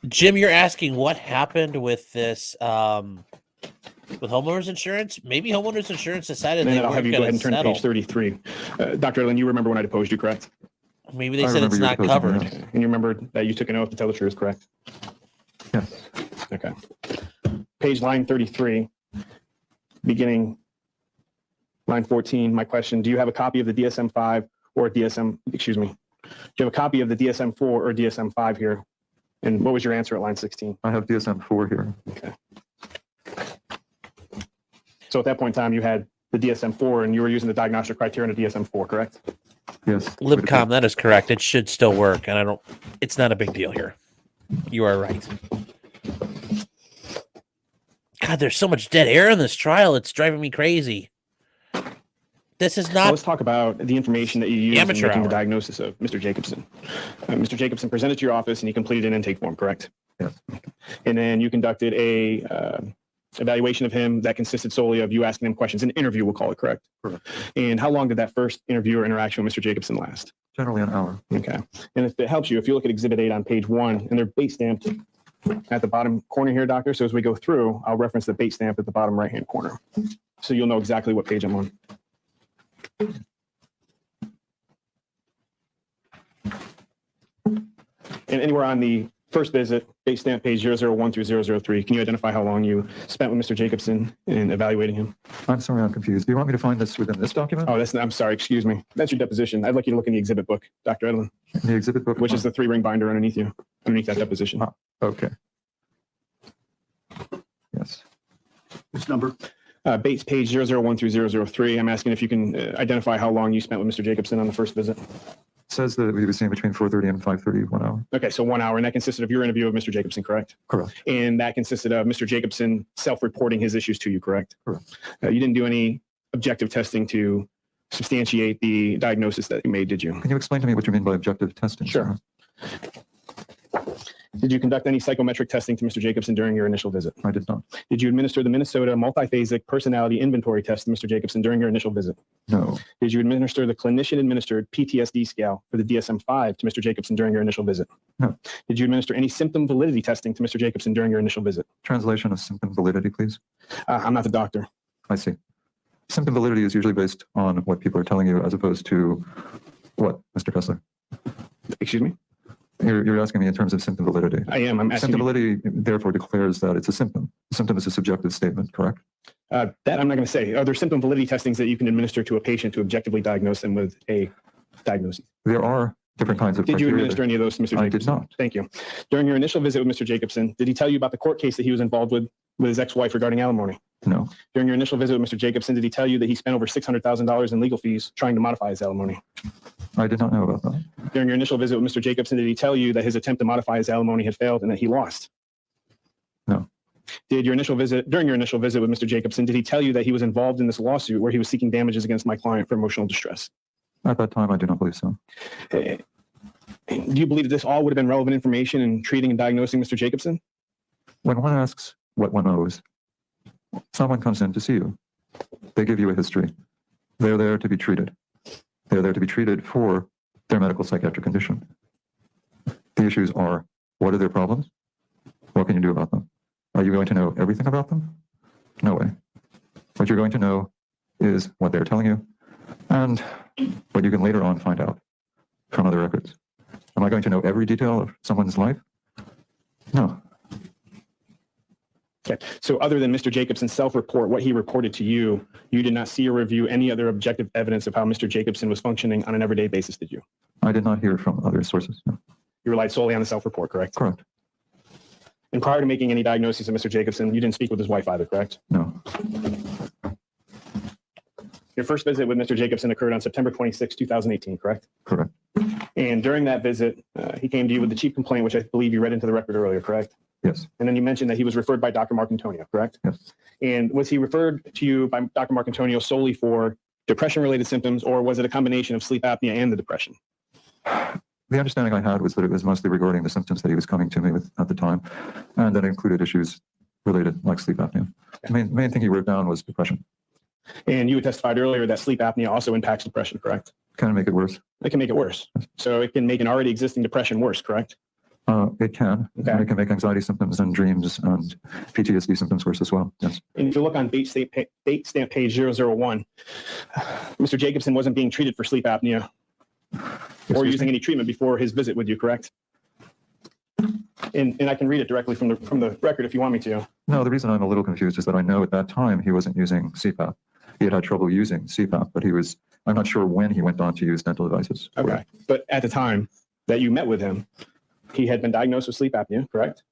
[SPEAKER 3] Jim, you're asking what happened with this with homeowners insurance? Maybe homeowners insurance decided
[SPEAKER 5] And
[SPEAKER 3] they
[SPEAKER 5] then I'll have
[SPEAKER 3] weren't
[SPEAKER 5] you go
[SPEAKER 3] going
[SPEAKER 5] ahead
[SPEAKER 3] to
[SPEAKER 5] and turn to
[SPEAKER 3] settle.
[SPEAKER 5] page 33. Dr. Edlin, you remember when I deposed you, correct?
[SPEAKER 3] Maybe they
[SPEAKER 8] I
[SPEAKER 3] said it's
[SPEAKER 8] remember
[SPEAKER 3] not
[SPEAKER 8] you deposing me,
[SPEAKER 3] covered.
[SPEAKER 8] yes.
[SPEAKER 5] And you remember that you took an oath to tell the truth, correct?
[SPEAKER 8] Yes.
[SPEAKER 5] Okay. Page line 33, beginning line 14. My question, do you have a copy of the DSM-5 or do you have a copy of the DSM-4 or DSM-5 here? And what was your answer at line 16?
[SPEAKER 8] I have DSM-4 here.
[SPEAKER 5] Okay. So at that point in time, you had the DSM-4 and you were using the diagnostic criteria in the DSM-4, correct?
[SPEAKER 8] Yes.
[SPEAKER 3] Libcom, that is correct. It should still work, and it's not a big deal here. You are right. God, there's so much dead air in this trial. It's driving me crazy. This is
[SPEAKER 5] Well,
[SPEAKER 3] not
[SPEAKER 5] let's talk about the information that you used in
[SPEAKER 3] Amateur
[SPEAKER 5] making the
[SPEAKER 3] hour.
[SPEAKER 5] diagnosis of Mr. Jacobson. Mr. Jacobson presented to your office and he completed an intake form, correct?
[SPEAKER 8] Yes.
[SPEAKER 5] And then you conducted a evaluation of him that consisted solely of you asking him questions, an interview, we'll call it, correct?
[SPEAKER 8] Correct.
[SPEAKER 5] And how long did that first interview or interaction with Mr. Jacobson last?
[SPEAKER 8] Generally an hour.
[SPEAKER 5] Okay. And if it helps you, if you look at Exhibit 8 on page 1, and they're bait stamped at the bottom corner here, Doctor. So as we go through, I'll reference the bait stamp at the bottom right-hand corner. So you'll know exactly what page I'm on. And anywhere on the First visit, base stamp page 001 through 003. Can you identify how long you spent with Mr. Jacobson in evaluating him?
[SPEAKER 8] I'm sorry, I'm confused. Do you want me to find this within this document?
[SPEAKER 5] Oh, I'm sorry, excuse me. That's your deposition. I'd like you to look in the exhibit book, Dr. Edlin,
[SPEAKER 8] The exhibit book?
[SPEAKER 5] which is the 3-ring binder underneath you, underneath that deposition.
[SPEAKER 8] Okay. Yes.
[SPEAKER 6] Which number?
[SPEAKER 5] Base page 001 through 003. I'm asking if you can identify how long you spent with Mr. Jacobson on the first visit.
[SPEAKER 8] It says that we were seen between 4:30 and 5:30, 1 hour.
[SPEAKER 5] Okay, so 1 hour, and that consisted of your interview with Mr. Jacobson, correct?
[SPEAKER 8] Correct.
[SPEAKER 5] And that consisted of Mr. Jacobson self-reporting his issues to you, correct?
[SPEAKER 8] Correct.
[SPEAKER 5] You didn't do any objective testing to substantiate the diagnosis that you made, did you?
[SPEAKER 8] Can you explain to me what you mean by objective testing?
[SPEAKER 5] Sure. Did you conduct any psychometric testing to Mr. Jacobson during your initial visit?
[SPEAKER 8] I did not.
[SPEAKER 5] Did you administer the Minnesota multiphasic personality inventory test to Mr. Jacobson during your initial visit?
[SPEAKER 8] No.
[SPEAKER 5] Did you administer the clinician-administered PTSD scale for the DSM-5 to Mr. Jacobson during your initial visit?
[SPEAKER 8] No.
[SPEAKER 5] Did you administer any symptom validity testing to Mr. Jacobson during your initial visit?
[SPEAKER 8] Translation of symptom validity, please.
[SPEAKER 5] I'm not the doctor.
[SPEAKER 8] I see. Symptom validity is usually based on what people are telling you as opposed to what, Mr. Kessler?
[SPEAKER 5] Excuse me?
[SPEAKER 8] You're asking me in terms of symptom validity.
[SPEAKER 5] I am. I'm asking
[SPEAKER 8] Symptom
[SPEAKER 5] you.
[SPEAKER 8] validity therefore declares that it's a symptom. A symptom is a subjective statement, correct?
[SPEAKER 5] That I'm not going to say. Are there symptom validity testings that you can administer to a patient to objectively diagnose them with a diagnosis?
[SPEAKER 8] There are different kinds of
[SPEAKER 5] Did you
[SPEAKER 8] criteria.
[SPEAKER 5] administer any of those to Mr. Jacobson?
[SPEAKER 8] I did not.
[SPEAKER 5] Thank you. During your initial visit with Mr. Jacobson, did he tell you about the court case that he was involved with his ex-wife regarding alimony?
[SPEAKER 8] No.
[SPEAKER 5] During your initial visit with Mr. Jacobson, did he tell you that he spent over $600,000 in legal fees trying to modify his alimony?
[SPEAKER 8] I did not know about that.
[SPEAKER 5] During your initial visit with Mr. Jacobson, did he tell you that his attempt to modify his alimony had failed and that he lost?
[SPEAKER 8] No.
[SPEAKER 5] During your initial visit with Mr. Jacobson, did he tell you that he was involved in this lawsuit where he was seeking damages against my client for emotional distress?
[SPEAKER 8] At that time, I do not believe so.
[SPEAKER 5] Do you believe that this all would have been relevant information in treating and diagnosing Mr. Jacobson?
[SPEAKER 8] When one asks what one knows, someone comes in to see you. They give you a history. They're there to be treated. They're there to be treated for their medical psychiatric condition. The issues are, what are their problems? What can you do about them? Are you going to know everything about them? No way. What you're going to know is what they're telling you and what you can later on find out from other records. Am I going to know every detail of someone's life? No.
[SPEAKER 5] Okay. So other than Mr. Jacobson's self-report, what he reported to you, you did not see or review any other objective evidence of how Mr. Jacobson was functioning on an everyday basis, did you?
[SPEAKER 8] I did not hear from other sources. No.
[SPEAKER 5] You relied solely on the self-report, correct?
[SPEAKER 8] Correct.
[SPEAKER 5] And prior to making any diagnosis of Mr. Jacobson, you didn't speak with his wife either, correct?
[SPEAKER 8] No.
[SPEAKER 5] Your first visit with Mr. Jacobson occurred on September 26, 2018, correct?
[SPEAKER 8] Correct.
[SPEAKER 5] And during that visit, he came to you with the chief complaint, which I believe you read into the record earlier, correct?
[SPEAKER 8] Yes.
[SPEAKER 5] And then you mentioned that he was referred by Dr. Marcantonio, correct?
[SPEAKER 8] Yes.
[SPEAKER 5] And was he referred to you by Dr. Marcantonio solely for depression-related symptoms, or was it a combination of sleep apnea and the depression?
[SPEAKER 8] The understanding I had was that it was mostly regarding the symptoms that he was coming to me with at the time, and that included issues related like sleep apnea. The main thing he wrote down was depression.
[SPEAKER 5] And you had testified earlier that sleep apnea also impacts depression, correct?
[SPEAKER 8] Can it make it worse?
[SPEAKER 5] It can make it worse. So it can make an already existing depression worse, correct?
[SPEAKER 8] It can.
[SPEAKER 5] Okay.
[SPEAKER 8] And it can make anxiety symptoms and dreams and PTSD symptoms worse as well. Yes.
[SPEAKER 5] And if you look on date stamp page 001, Mr. Jacobson wasn't being treated for sleep apnea or using any treatment before his visit with you, correct? And I can read it directly from the record if you want me to.
[SPEAKER 8] No, the reason I'm a little confused is that I know at that time he wasn't using CPAP. He had trouble using CPAP, but I'm not sure when he went on to use dental devices.
[SPEAKER 5] Okay. But at the time that you met with him, he had been diagnosed with sleep apnea, correct?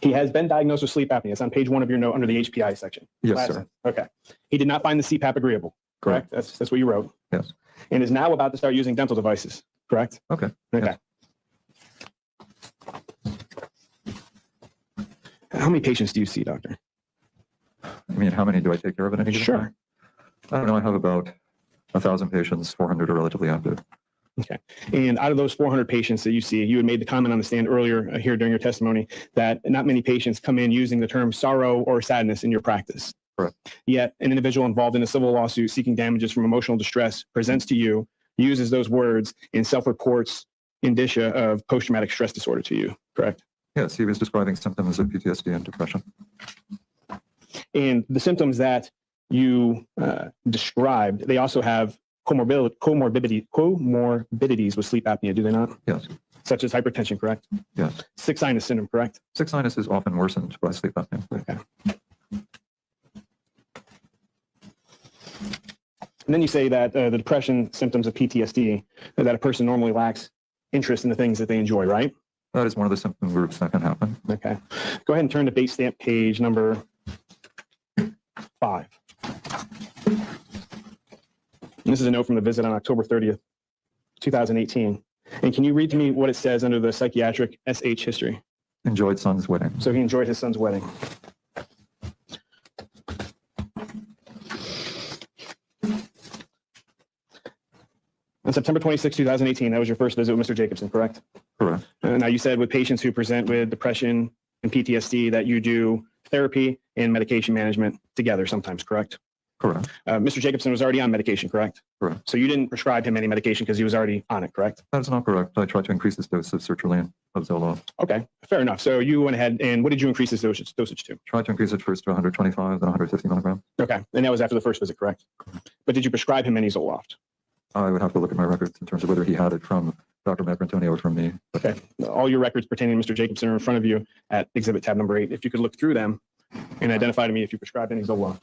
[SPEAKER 5] He has been diagnosed with sleep apnea. It's on page 1 of your note under the HPI section.
[SPEAKER 8] Yes,
[SPEAKER 5] Last
[SPEAKER 8] sir.
[SPEAKER 5] sentence. Okay. He did not find the CPAP agreeable, correct? That's what you wrote.
[SPEAKER 8] Yes.
[SPEAKER 5] And is now about to start using dental devices, correct?
[SPEAKER 8] Okay.
[SPEAKER 5] Okay.
[SPEAKER 8] Yes.
[SPEAKER 5] How many patients do you see, doctor?
[SPEAKER 8] I mean, how many do I take care of at any given
[SPEAKER 5] Sure.
[SPEAKER 8] time? I don't know. I have about 1,000 patients. 400 are relatively active.
[SPEAKER 5] Okay. And out of those 400 patients that you see, you had made the comment on the stand earlier here during your testimony that not many patients come in using the term sorrow or sadness in your practice.
[SPEAKER 8] Correct.
[SPEAKER 5] Yet an individual involved in a civil lawsuit seeking damages from emotional distress presents to you, uses those words in self-reports indicia of post-traumatic stress disorder to you, correct?
[SPEAKER 8] Yes, he was describing symptoms of PTSD and depression.
[SPEAKER 5] And the symptoms that you described, they also have comorbidities with sleep apnea, do they not?
[SPEAKER 8] Yes.
[SPEAKER 5] such as hypertension, correct?
[SPEAKER 8] Yes.
[SPEAKER 5] Sick sinus syndrome, correct?
[SPEAKER 8] Sick sinus is often worsened by sleep apnea.
[SPEAKER 5] Okay. And then you say that the depression symptoms of PTSD, that a person normally lacks interest in the things that they enjoy, right?
[SPEAKER 8] That is one of the symptom groups that can happen.
[SPEAKER 5] Okay. Go ahead and turn to base stamp page number 5. This is a note from the visit on October 30th, 2018. And can you read to me what it says under the psychiatric SH history?
[SPEAKER 8] Enjoyed son's wedding.
[SPEAKER 5] So he enjoyed his son's wedding. On September 26, 2018, that was your first visit with Mr. Jacobson, correct?
[SPEAKER 8] Correct.
[SPEAKER 5] Now, you said with patients who present with depression and PTSD that you do therapy and medication management together sometimes, correct?
[SPEAKER 8] Correct.
[SPEAKER 5] Mr. Jacobson was already on medication, correct?
[SPEAKER 8] Correct.
[SPEAKER 5] So you didn't prescribe him any medication because he was already on it, correct?
[SPEAKER 8] That is not correct. I tried to increase this dose of sertraline of Zelle.
[SPEAKER 5] Okay, fair enough. So you went ahead and what did you increase this dosage to?
[SPEAKER 8] Tried to increase it first to 125, then 150 milligrams.
[SPEAKER 5] Okay, and that was after the first visit, correct? But did you prescribe him any Zoloft?
[SPEAKER 8] I would have to look at my records in terms of whether he had it from Dr. Macrantonio or from me.
[SPEAKER 5] Okay, all your records pertaining to Mr. Jacobson are in front of you at exhibit tab number 8. If you could look through them and identify to me if you prescribed any Zoloft.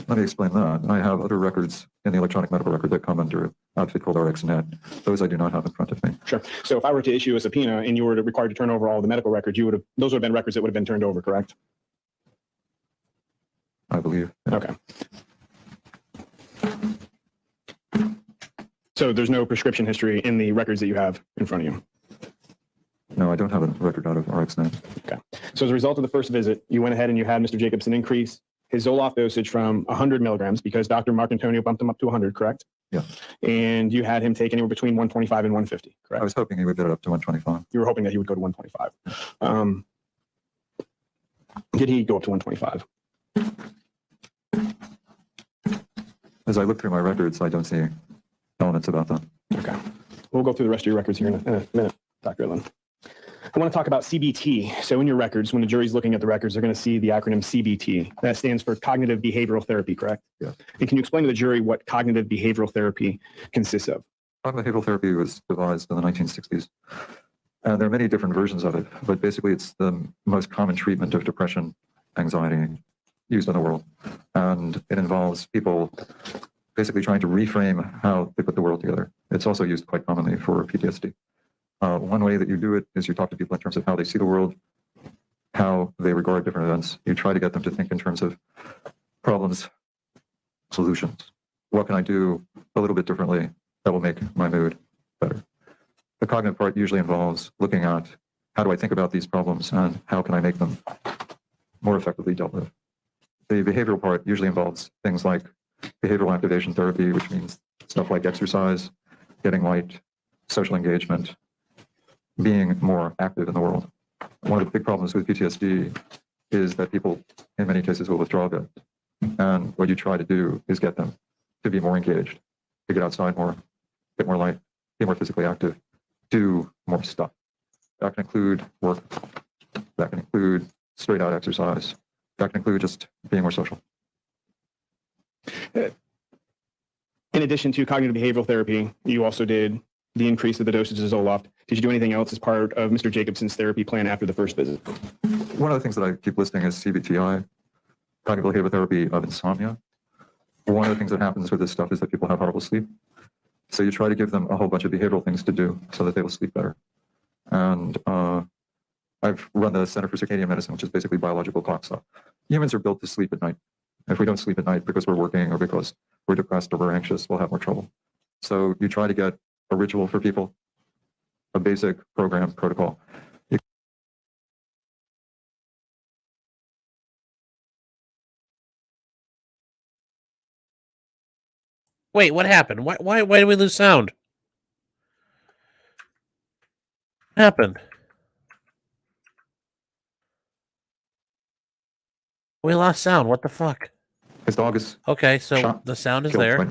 [SPEAKER 8] Let me explain that. I have other records in the electronic medical record that come under an outfit called RxNet. Those I do not have in front of me.
[SPEAKER 5] Sure. So if I were to issue a subpoena and you were required to turn over all the medical records, those would have been records that would have been turned over, correct?
[SPEAKER 8] I believe.
[SPEAKER 5] Okay. So there's no prescription history in the records that you have in front of you.
[SPEAKER 8] No, I don't have a record out of RxNet.
[SPEAKER 5] Okay. So as a result of the first visit, you went ahead and you had Mr. Jacobson increase his Zoloft dosage from 100 milligrams because Dr. Marcantonio bumped him up to 100, correct?
[SPEAKER 8] Yeah.
[SPEAKER 5] And you had him take anywhere between 125 and 150, correct?
[SPEAKER 8] I was hoping he would get it up to 125.
[SPEAKER 5] You were hoping that he would go to 125. Did he go up to 125?
[SPEAKER 8] As I look through my records, I don't see elements about that.
[SPEAKER 5] Okay. We'll go through the rest of your records here in a minute, Dr. Edlin. I want to talk about CBT. So in your records, when the jury's looking at the records, they're going to see the acronym CBT. That stands for cognitive behavioral therapy, correct?
[SPEAKER 8] Yes.
[SPEAKER 5] And can you explain to the jury what cognitive behavioral therapy consists of?
[SPEAKER 8] Cognitive behavioral therapy was devised in the 1960s. And there are many different versions of it, but basically it's the most common treatment of depression, anxiety used in the world. And it involves people basically trying to reframe how they put the world together. It's also used quite commonly for PTSD. One way that you do it is you talk to people in terms of how they see the world, how they regard different events. You try to get them to think in terms of problems, solutions. What can I do a little bit differently that will make my mood better? The cognitive part usually involves looking at how do I think about these problems and how can I make them more effectively dealt with. The behavioral part usually involves things like behavioral activation therapy, which means stuff like exercise, getting light, social engagement, being more active in the world. One of the big problems with PTSD is that people, in many cases, will withdraw a bit. And what you try to do is get them to be more engaged, to get outside more, get more light, be more physically active, do more stuff. That can include work. That can include straight out exercise. That can include just being more social.
[SPEAKER 5] In addition to cognitive behavioral therapy, you also did the increase of the dosage of Zoloft. Did you do anything else as part of Mr. Jacobson's therapy plan after the first visit?
[SPEAKER 8] One of the things that I keep listing is CBTI, cognitive behavioral therapy of insomnia. One of the things that happens with this stuff is that people have horrible sleep. So you try to give them a whole bunch of behavioral things to do so that they will sleep better. And I've run the Center for Circadian Medicine, which is basically biological clock stuff. Humans are built to sleep at night. If we don't sleep at night because we're working or because we're depressed or we're anxious, we'll have more trouble. So you try to get a ritual for people, a basic program protocol.
[SPEAKER 3] Wait, what happened? Why did we lose sound? What happened? We lost sound. What the fuck?
[SPEAKER 8] His dog is
[SPEAKER 3] Okay, so
[SPEAKER 8] shot,
[SPEAKER 3] the sound is
[SPEAKER 8] killed
[SPEAKER 3] there.
[SPEAKER 8] by-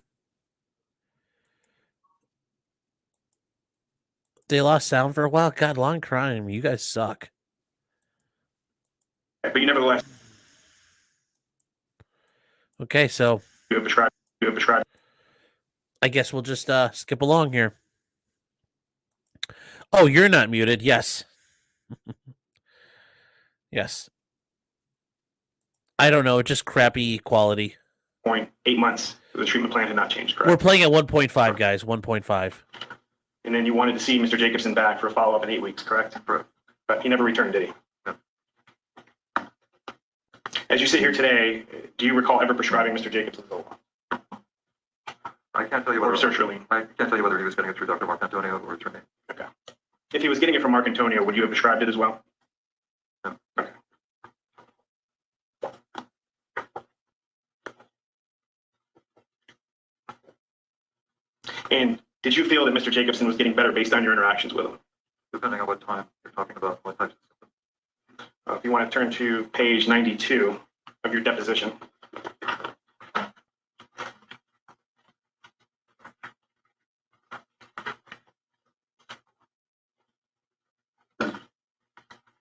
[SPEAKER 3] They lost sound for a while. God, long crime. You guys suck.
[SPEAKER 5] But you nevertheless,
[SPEAKER 3] Okay, so
[SPEAKER 5] you have prescribed.
[SPEAKER 3] I guess we'll just skip along here. Oh, you're not muted. Yes. Yes. I don't know. Just crappy quality.
[SPEAKER 9] 0.8 months. The treatment plan had not changed, correct?
[SPEAKER 3] We're playing at 1.5, guys. 1.5.
[SPEAKER 9] And then you wanted to see Mr. Jacobson back for a follow-up in 8 weeks, correct?
[SPEAKER 6] Correct.
[SPEAKER 9] But he never returned, did he?
[SPEAKER 6] No.
[SPEAKER 9] As you sit here today, do you recall ever prescribing Mr. Jacobson Zole?
[SPEAKER 6] I can't tell you
[SPEAKER 9] Or
[SPEAKER 6] whether
[SPEAKER 9] research Leanne?
[SPEAKER 6] I can't tell you whether he was getting it through Dr. Mark Antonio or through me.
[SPEAKER 9] Okay. If he was getting it from Mark Antonio, would you have prescribed it as well?
[SPEAKER 6] No.
[SPEAKER 9] Okay. And did you feel that Mr. Jacobson was getting better based on your interactions with him?
[SPEAKER 6] Depending on what time you're talking about, what types of symptoms.
[SPEAKER 9] If you want to turn to page 92 of your deposition.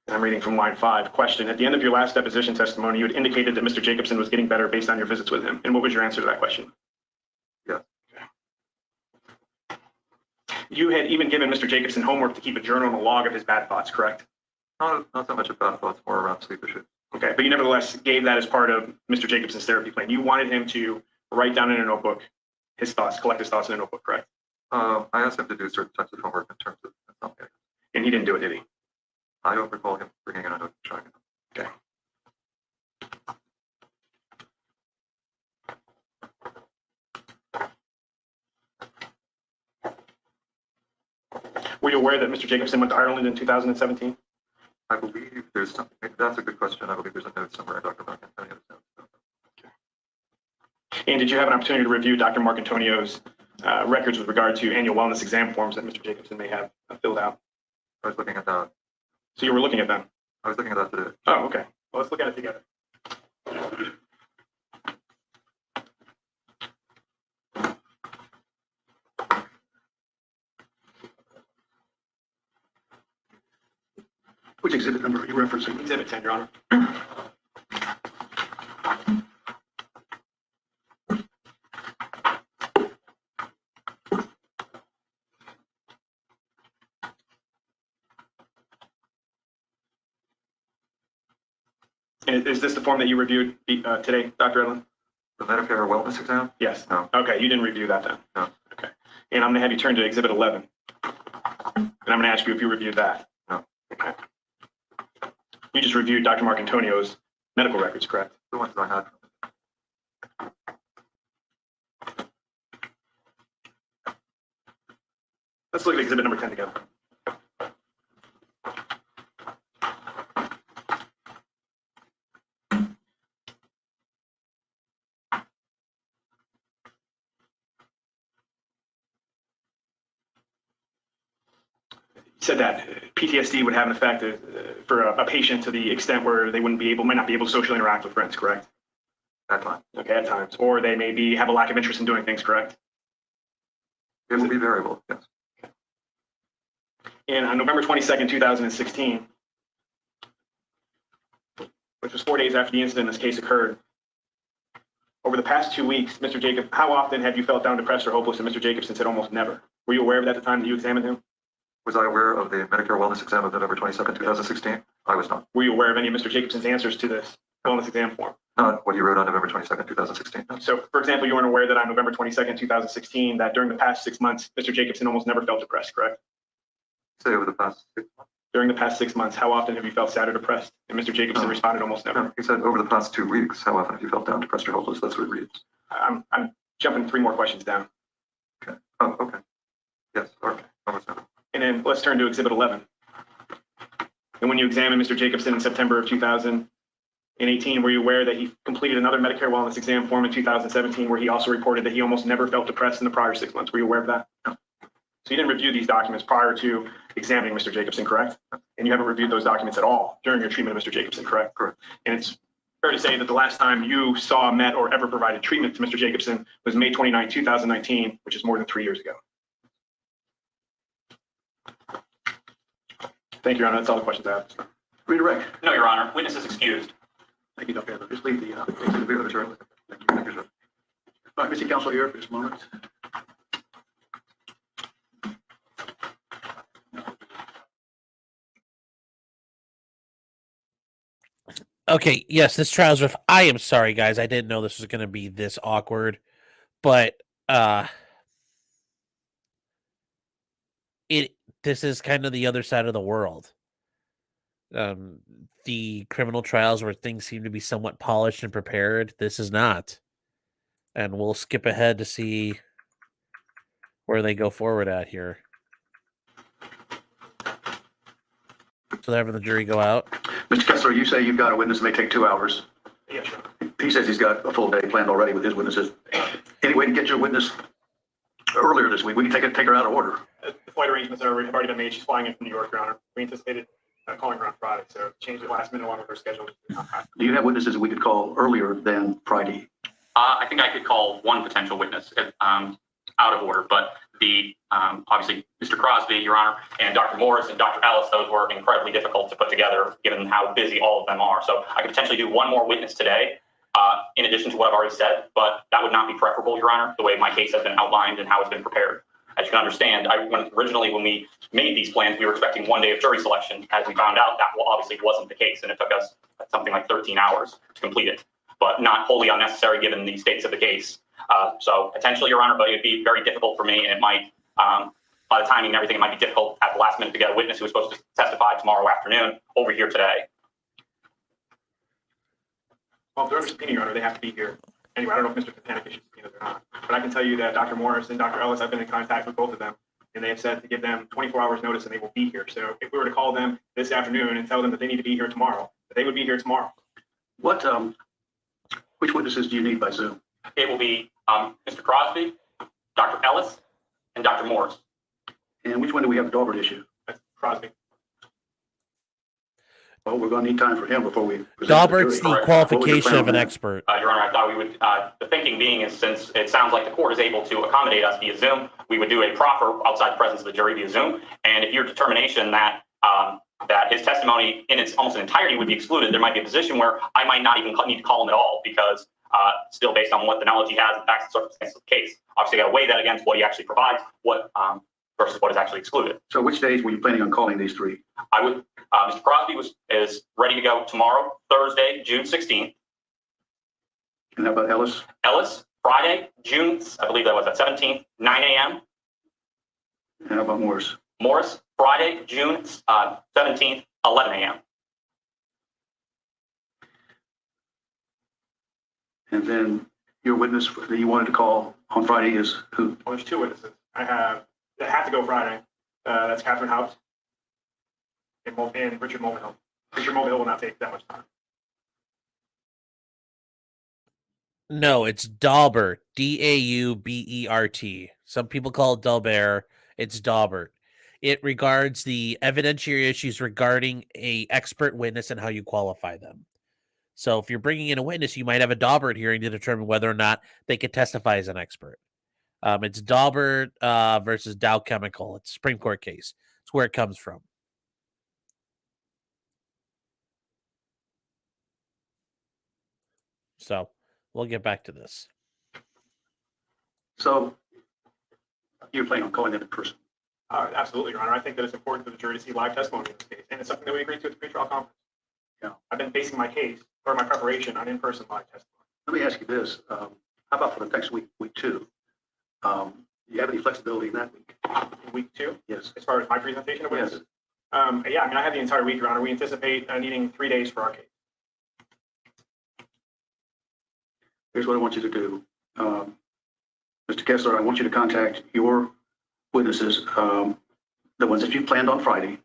[SPEAKER 9] And I'm reading from line 5. Question: at the end of your last deposition testimony, you had indicated that Mr. Jacobson was getting better based on your visits with him. And what was your answer to that question?
[SPEAKER 6] Yes.
[SPEAKER 9] Okay. You had even given Mr. Jacobson homework to keep a journal and a log of his bad thoughts, correct?
[SPEAKER 6] Not so much about thoughts, more around sleep issues.
[SPEAKER 9] Okay, but you nevertheless gave that as part of Mr. Jacobson's therapy plan. You wanted him to write down in a notebook his thoughts, collect his thoughts in a notebook, correct?
[SPEAKER 6] I asked him to do certain types of homework in terms of insomnia.
[SPEAKER 9] And he didn't do it, did he?
[SPEAKER 6] I don't recall him bringing in a note and showing it.
[SPEAKER 9] Okay. Were you aware that Mr. Jacobson went to Ireland in 2017?
[SPEAKER 6] I believe there's something, that's a good question. I believe there's a note somewhere in Dr. Mark Antonio's notes.
[SPEAKER 9] And did you have an opportunity to review Dr. Mark Antonio's records with regard to annual wellness exam forms that Mr. Jacobson may have filled out?
[SPEAKER 6] I was looking at that.
[SPEAKER 9] So you were looking at them?
[SPEAKER 6] I was looking at that today.
[SPEAKER 9] Oh, okay. Well, let's look at it together.
[SPEAKER 6] Which exhibit number are you referencing?
[SPEAKER 9] Exhibit 10, Your Honor. And is this the form that you reviewed today, Dr. Edlin?
[SPEAKER 6] The Medicare wellness exam?
[SPEAKER 9] Yes.
[SPEAKER 6] No.
[SPEAKER 9] Okay, you didn't review that then?
[SPEAKER 6] No.
[SPEAKER 9] Okay. And I'm going to have you turn to Exhibit 11. And I'm going to ask you if you reviewed that.
[SPEAKER 6] No.
[SPEAKER 9] Okay. You just reviewed Dr. Mark Antonio's medical records, correct?
[SPEAKER 6] The ones that I had.
[SPEAKER 9] Let's look at Exhibit number 10 together. Said that PTSD would have an effect for a patient to the extent where they might not be able to socially interact with friends, correct?
[SPEAKER 6] At time.
[SPEAKER 9] Okay, at times. Or they may have a lack of interest in doing things, correct?
[SPEAKER 6] It will be variable, yes.
[SPEAKER 9] And on November 22nd, 2016, which was 4 days after the incident this case occurred, over the past 2 weeks, Mr. Jacob, how often have you felt down, depressed, or hopeless? And Mr. Jacobson said almost never. Were you aware of that at the time that you examined him?
[SPEAKER 6] Was I aware of the Medicare wellness exam of November 22nd, 2016? I was not.
[SPEAKER 9] Were you aware of any of Mr. Jacobson's answers to this wellness exam form?
[SPEAKER 6] Not what he wrote on November 22nd, 2016. No.
[SPEAKER 9] So, for example, you weren't aware that on November 22nd, 2016, that during the past 6 months, Mr. Jacobson almost never felt depressed, correct?
[SPEAKER 6] Say over the past 6 months.
[SPEAKER 9] During the past 6 months, how often have you felt sad or depressed? And Mr. Jacobson responded almost never.
[SPEAKER 6] No, he said over the past 2 weeks, how often have you felt down, depressed, or hopeless? That's what it reads.
[SPEAKER 9] I'm jumping 3 more questions down.
[SPEAKER 6] Okay. Oh, okay. Yes. All right. Almost never.
[SPEAKER 9] And then let's turn to Exhibit 11. And when you examined Mr. Jacobson in September of 2018, were you aware that he completed another Medicare wellness exam form in 2017 where he also reported that he almost never felt depressed in the prior 6 months? Were you aware of that?
[SPEAKER 6] No.
[SPEAKER 9] So you didn't review these documents prior to examining Mr. Jacobson, correct? And you haven't reviewed those documents at all during your treatment of Mr. Jacobson, correct?
[SPEAKER 6] Correct.
[SPEAKER 9] And it's fair to say that the last time you saw, met, or ever provided treatment to Mr. Jacobson was May 29, 2019, which is more than 3 years ago. Thank you, Your Honor. That's all the questions I have.
[SPEAKER 6] Redirect.
[SPEAKER 9] No, Your Honor. Witness is excused.
[SPEAKER 6] Thank you, Dr. Adler. Just leave the exhibit of the journal. Thank you. Thank you, sir. All right, Mr. Counsel here for this moment.
[SPEAKER 3] Okay, yes, this trial's rough. I am sorry, guys. I didn't know this was going to be this awkward, but this is kind of the other side of the world. The criminal trials where things seem to be somewhat polished and prepared. This is not, and we'll skip ahead to see where they go forward at here. So they're having the jury go out.
[SPEAKER 6] Mr. Kessler, you say you've got a witness that may take 2 hours.
[SPEAKER 9] Yes, sir.
[SPEAKER 6] He says he's got a full day planned already with his witnesses. Any way to get your witness earlier this week? We can take her out of order.
[SPEAKER 9] The flight arrangements have already been made. She's flying in from New York, Your Honor. We anticipated calling her on Friday, so changed it last minute along with her schedule.
[SPEAKER 6] Do you have witnesses that we could call earlier than Friday?
[SPEAKER 4] I think I could call one potential witness out of order, but the obviously Mr. Crosby, Your Honor, and Dr. Morris and Dr. Ellis, those were incredibly difficult to put together given how busy all of them are. So I could potentially do one more witness today in addition to what I've already said, but that would not be preferable, Your Honor, the way my case has been outlined and how it's been prepared. As you can understand, originally when we made these plans, we were expecting 1 day of jury selection. As we found out, that obviously wasn't the case, and it took us something like 13 hours to complete it, but not wholly unnecessary given the states of the case. So potentially, Your Honor, but it'd be very difficult for me, and it might, by the timing and everything, it might be difficult at the last minute to get a witness who was supposed to testify tomorrow afternoon over here today.
[SPEAKER 9] Well, if they're under subpoena, Your Honor, they have to be here. Anyway, I don't know if Mr. Titanic issued subpoenas or not, but I can tell you that Dr. Morris and Dr. Ellis, I've been in contact with both of them, and they have said to give them 24 hours notice and they will be here. So if we were to call them this afternoon and tell them that they need to be here tomorrow, that they would be here tomorrow.
[SPEAKER 6] Which witnesses do you need by Zoom?
[SPEAKER 4] It will be Mr. Crosby, Dr. Ellis, and Dr. Morris.
[SPEAKER 6] And which one do we have the Daubert issue?
[SPEAKER 9] That's Crosby.
[SPEAKER 6] Well, we're going to need time for him before we.
[SPEAKER 3] Daubert's the
[SPEAKER 4] Correct.
[SPEAKER 3] qualification of an expert.
[SPEAKER 4] Your Honor, I thought we would, the thinking being is since it sounds like the court is able to accommodate us via Zoom, we would do a proffer outside the presence of the jury via Zoom. And if your determination that that his testimony in its almost entirety would be excluded, there might be a position where I might not even need to call him at all because still based on what the knowledge he has and facts and circumstances of the case. Obviously, got to weigh that against what he actually provides, what versus what is actually excluded.
[SPEAKER 6] So which days were you planning on calling these three?
[SPEAKER 4] I would, Mr. Crosby is ready to go tomorrow, Thursday, June 16th.
[SPEAKER 6] And how about Ellis?
[SPEAKER 4] Ellis, Friday, June, I believe that was at 17th, 9 a.m.
[SPEAKER 6] And how about Morris?
[SPEAKER 4] Morris, Friday, June 17th, 11 a.m.
[SPEAKER 6] And then your witness that you wanted to call on Friday is who?
[SPEAKER 9] Well, there's two witnesses. I have that have to go Friday. That's Catherine House and Richard Mulvihill. Richard Mulvihill will not take that much time.
[SPEAKER 3] No, it's Daubert, Daubert. Some people call it Daubert. It's Daubert. It regards the evidentiary issues regarding a expert witness and how you qualify them. So if you're bringing in a witness, you might have a Daubert hearing to determine whether or not they could testify as an expert. It's Daubert versus Dow Chemical. It's a Supreme Court case. It's where it comes from. So we'll get back to this.
[SPEAKER 6] So you're planning on calling them in person?
[SPEAKER 9] Absolutely, Your Honor. I think that it's important for the jury to see live testimony in this case, and it's something that we agreed to at the pretrial conference.
[SPEAKER 6] Yeah.
[SPEAKER 9] I've been basing my case or my preparation on in-person live testimony.
[SPEAKER 6] Let me ask you this. How about for the next week, week two? Do you have any flexibility in that week?
[SPEAKER 9] In week two?
[SPEAKER 6] Yes.
[SPEAKER 9] As far as my presentation of witnesses?
[SPEAKER 6] Yes.
[SPEAKER 9] Yeah, I mean, I have the entire week, Your Honor. We anticipate needing 3 days for our case.
[SPEAKER 6] Here's what I want you to do. Mr. Kessler, I want you to contact your witnesses, the ones that you planned on Friday,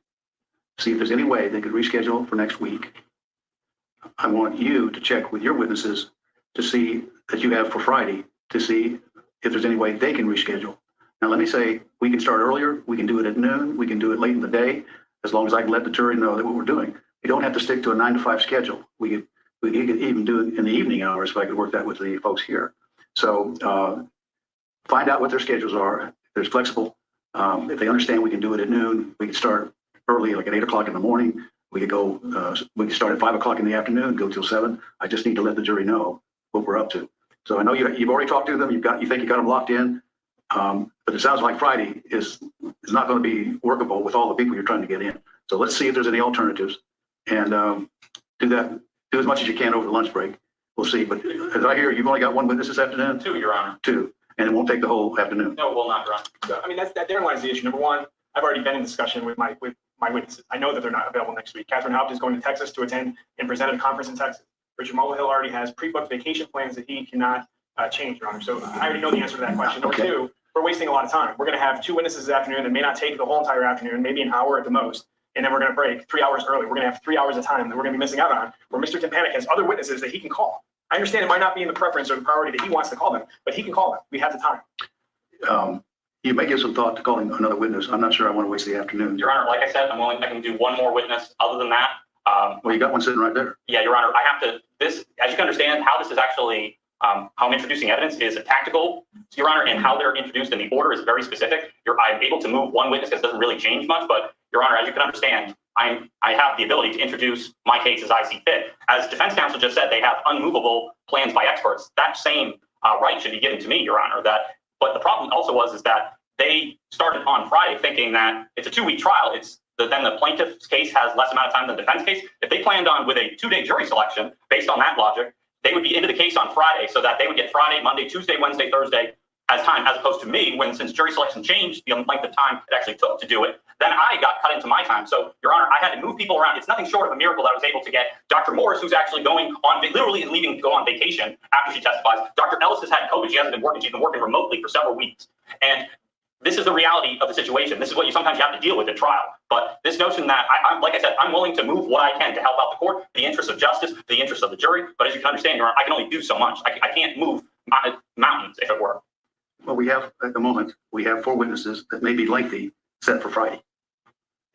[SPEAKER 6] see if there's any way they could reschedule for next week. I want you to check with your witnesses to see that you have for Friday to see if there's any way they can reschedule. Now, let me say, we can start earlier. We can do it at noon. We can do it late in the day, as long as I can let the jury know that what we're doing. We don't have to stick to a 9 to 5 schedule. We could even do it in the evening hours if I could work that with the folks here. So find out what their schedules are. If they're flexible. If they understand we can do it at noon, we can start early, like at 8 o'clock in the morning. We could go, we can start at 5 o'clock in the afternoon, go till 7. I just need to let the jury know what we're up to. So I know you've already talked to them. You think you got them locked in. But it sounds like Friday is not going to be workable with all the people you're trying to get in. So let's see if there's any alternatives and do that do as much as you can over the lunch break. We'll see. But as I hear, you've only got one witness this afternoon?
[SPEAKER 9] Two, Your Honor.
[SPEAKER 6] Two. And it won't take the whole afternoon.
[SPEAKER 9] No, it will not, Your Honor. So, I mean, therein lies the issue. Number one, I've already been in discussion with my witnesses. I know that they're not available next week. Catherine Haupt is going to Texas to attend and present at a conference in Texas. Richard Mulvihill already has pre-booked vacation plans that he cannot change, Your Honor. So I already know the answer to that question. Number two, we're wasting a lot of time. We're going to have two witnesses this afternoon that may not take the whole entire afternoon, maybe an hour at the most. And then we're going to break 3 hours early. We're going to have 3 hours of time that we're going to be missing out on, where Mr. Timpanic has other witnesses that he can call. I understand it might not be in the preference or the priority that he wants to call them, but he can call them. We have the time.
[SPEAKER 6] You may give some thought to calling another witness. I'm not sure I want to waste the afternoon.
[SPEAKER 4] Your Honor, like I said, I can do one more witness. Other than that,
[SPEAKER 6] Well, you got one sitting right there.
[SPEAKER 4] yeah, Your Honor, I have to, this, as you can understand, how this is actually, how I'm introducing evidence is tactical, Your Honor, and how they're introduced in the order is very specific. I'm able to move one witness because it doesn't really change much, but Your Honor, as you can understand, I have the ability to introduce my case as I see fit. As defense counsel just said, they have unmovable plans by experts. That same right should be given to me, Your Honor. But the problem also is that they started on Friday thinking that it's a 2-week trial. Then the plaintiff's case has less amount of time than the defense case. If they planned on with a 2-day jury selection, based on that logic, they would be into the case on Friday so that they would get Friday, Monday, Tuesday, Wednesday, Thursday as time, as opposed to me, since jury selection changed the length of time it actually took to do it, then I got cut into my time. So, Your Honor, I had to move people around. It's nothing short of a miracle that I was able to get Dr. Morris, who's actually literally leaving to go on vacation after she testifies. Dr. Ellis has had COVID. She hasn't been working. She's been working remotely for several weeks. And this is the reality of the situation. This is what you sometimes have to deal with at trial. But this notion that, like I said, I'm willing to move what I can to help out the court, the interest of justice, the interest of the jury. But as you can understand, Your Honor, I can only do so much. I can't move mountains, if it were.
[SPEAKER 6] Well, we have, at the moment, we have 4 witnesses that may be lengthy set for Friday.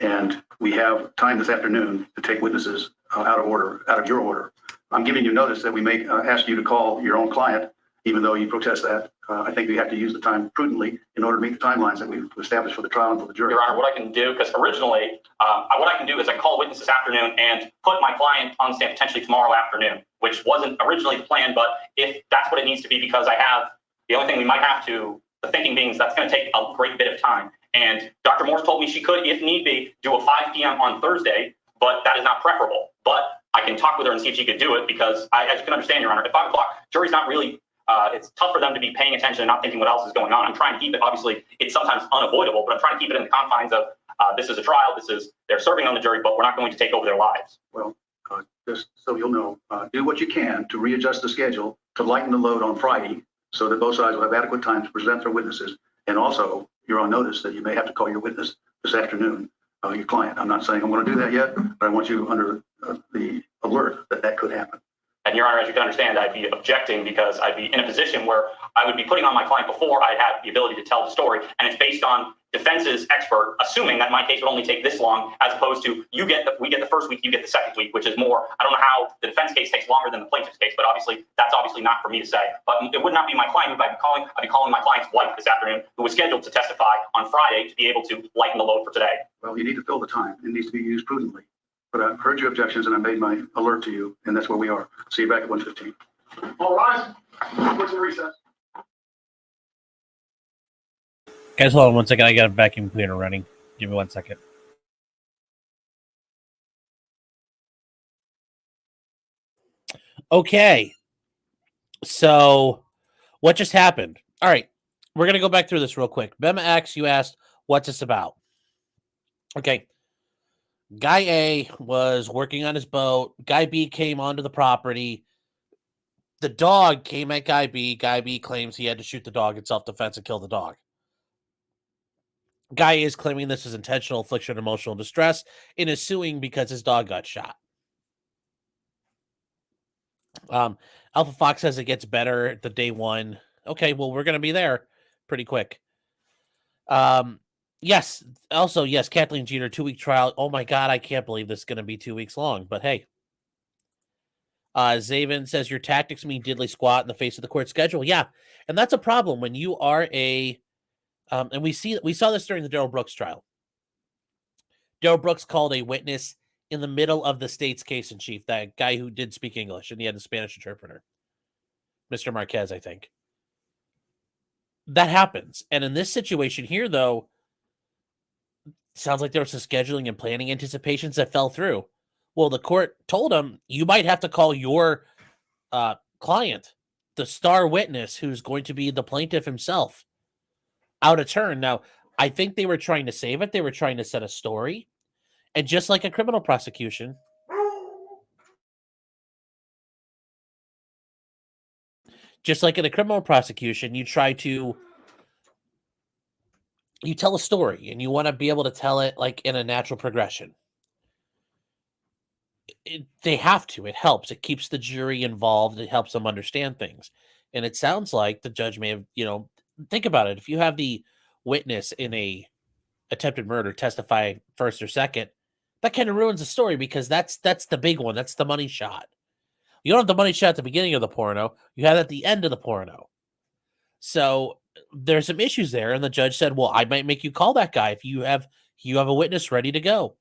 [SPEAKER 6] And we have time this afternoon to take witnesses out of your order. I'm giving you notice that we may ask you to call your own client, even though you protest that. I think we have to use the time prudently in order to meet the timelines that we've established for the trial and for the jury.
[SPEAKER 4] Your Honor, what I can do, because originally, what I can do is I can call a witness this afternoon and put my client on stand potentially tomorrow afternoon, which wasn't originally the plan, but if that's what it needs to be, because the only thing we might have to, the thinking being is that's going to take a great bit of time. And Dr. Morse told me she could, if need be, do a 5 p.m. on Thursday, but that is not preferable. But I can talk with her and see if she could do it, because as you can understand, Your Honor, at 5 o'clock, jury's not really, it's tough for them to be paying attention and not thinking what else is going on. I'm trying to keep it, obviously, it's sometimes unavoidable, but I'm trying to keep it in the confines of this is a trial, they're serving on the jury, but we're not going to take over their lives.
[SPEAKER 6] Well, just so you'll know, do what you can to readjust the schedule to lighten the load on Friday so that both sides will have adequate time to present their witnesses. And also, you're on notice that you may have to call your witness this afternoon, your client. I'm not saying I'm going to do that yet, but I want you under the alert that could happen.
[SPEAKER 4] And Your Honor, as you can understand, I'd be objecting because I'd be in a position where I would be putting on my client before I'd have the ability to tell the story. And it's based on defense's expert assuming that my case would only take this long, as opposed to we get the first week, you get the second week, which is more. I don't know how the defense case takes longer than the plaintiff's case, but obviously that's not for me to say. But it would not be my client who I'd be calling my client's wife this afternoon, who was scheduled to testify on Friday to be able to lighten the load for today.
[SPEAKER 6] Well, you need to fill the time. It needs to be used prudently. But I've heard your objections and I made my alert to you, and that's where we are. See you back at 1:15.
[SPEAKER 9] All rise. What's the recess?
[SPEAKER 3] Guys, hold on 1 second. I got a vacuum cleaner running. Give me 1 second. Okay. So, what just happened? All right. We're going to go back through this real quick. Bema X, you asked, what's this about? Okay. Guy A was working on his boat. Guy B came onto the property. The dog came at Guy B. Guy B claims he had to shoot the dog in self-defense and kill the dog. Guy A is claiming this is intentional infliction of emotional distress and is suing because his dog got shot. Alpha Fox says it gets better the day one. Okay, well, we're going to be there pretty quick. Yes. Also, yes, Kathleen Jeter, 2-week trial. Oh my God, I can't believe this is going to be 2 weeks long, but hey. Zaven says your tactics mean diddly squat in the face of the court schedule. Yeah, and that's a problem when you are and we saw this during the Darrell Brooks trial. Darrell Brooks called a witness in the middle of the state's case in chief, that guy who did speak English, and he had a Spanish interpreter. Mr. Marquez, I think. That happens. And in this situation here, though, sounds like there was some scheduling and planning anticipations that fell through. Well, the court told him you might have to call your client, the star witness, who's going to be the plaintiff himself, out of turn. Now, I think they were trying to save it. They were trying to set a story. And just like a criminal prosecution, you try to, you tell a story and you want to be able to tell it like in a natural progression. They have to. It helps. It keeps the jury involved. It helps them understand things. And it sounds like the judge may have, think about it. If you have the witness in a attempted murder testify first or second, that kind of ruins the story because that's the big one. That's the money shot. You don't have the money shot at the beginning of the porno. You have it at the end of the porno. So there's some issues there. And the judge said, well, I might make you call that guy if you have a witness ready to go.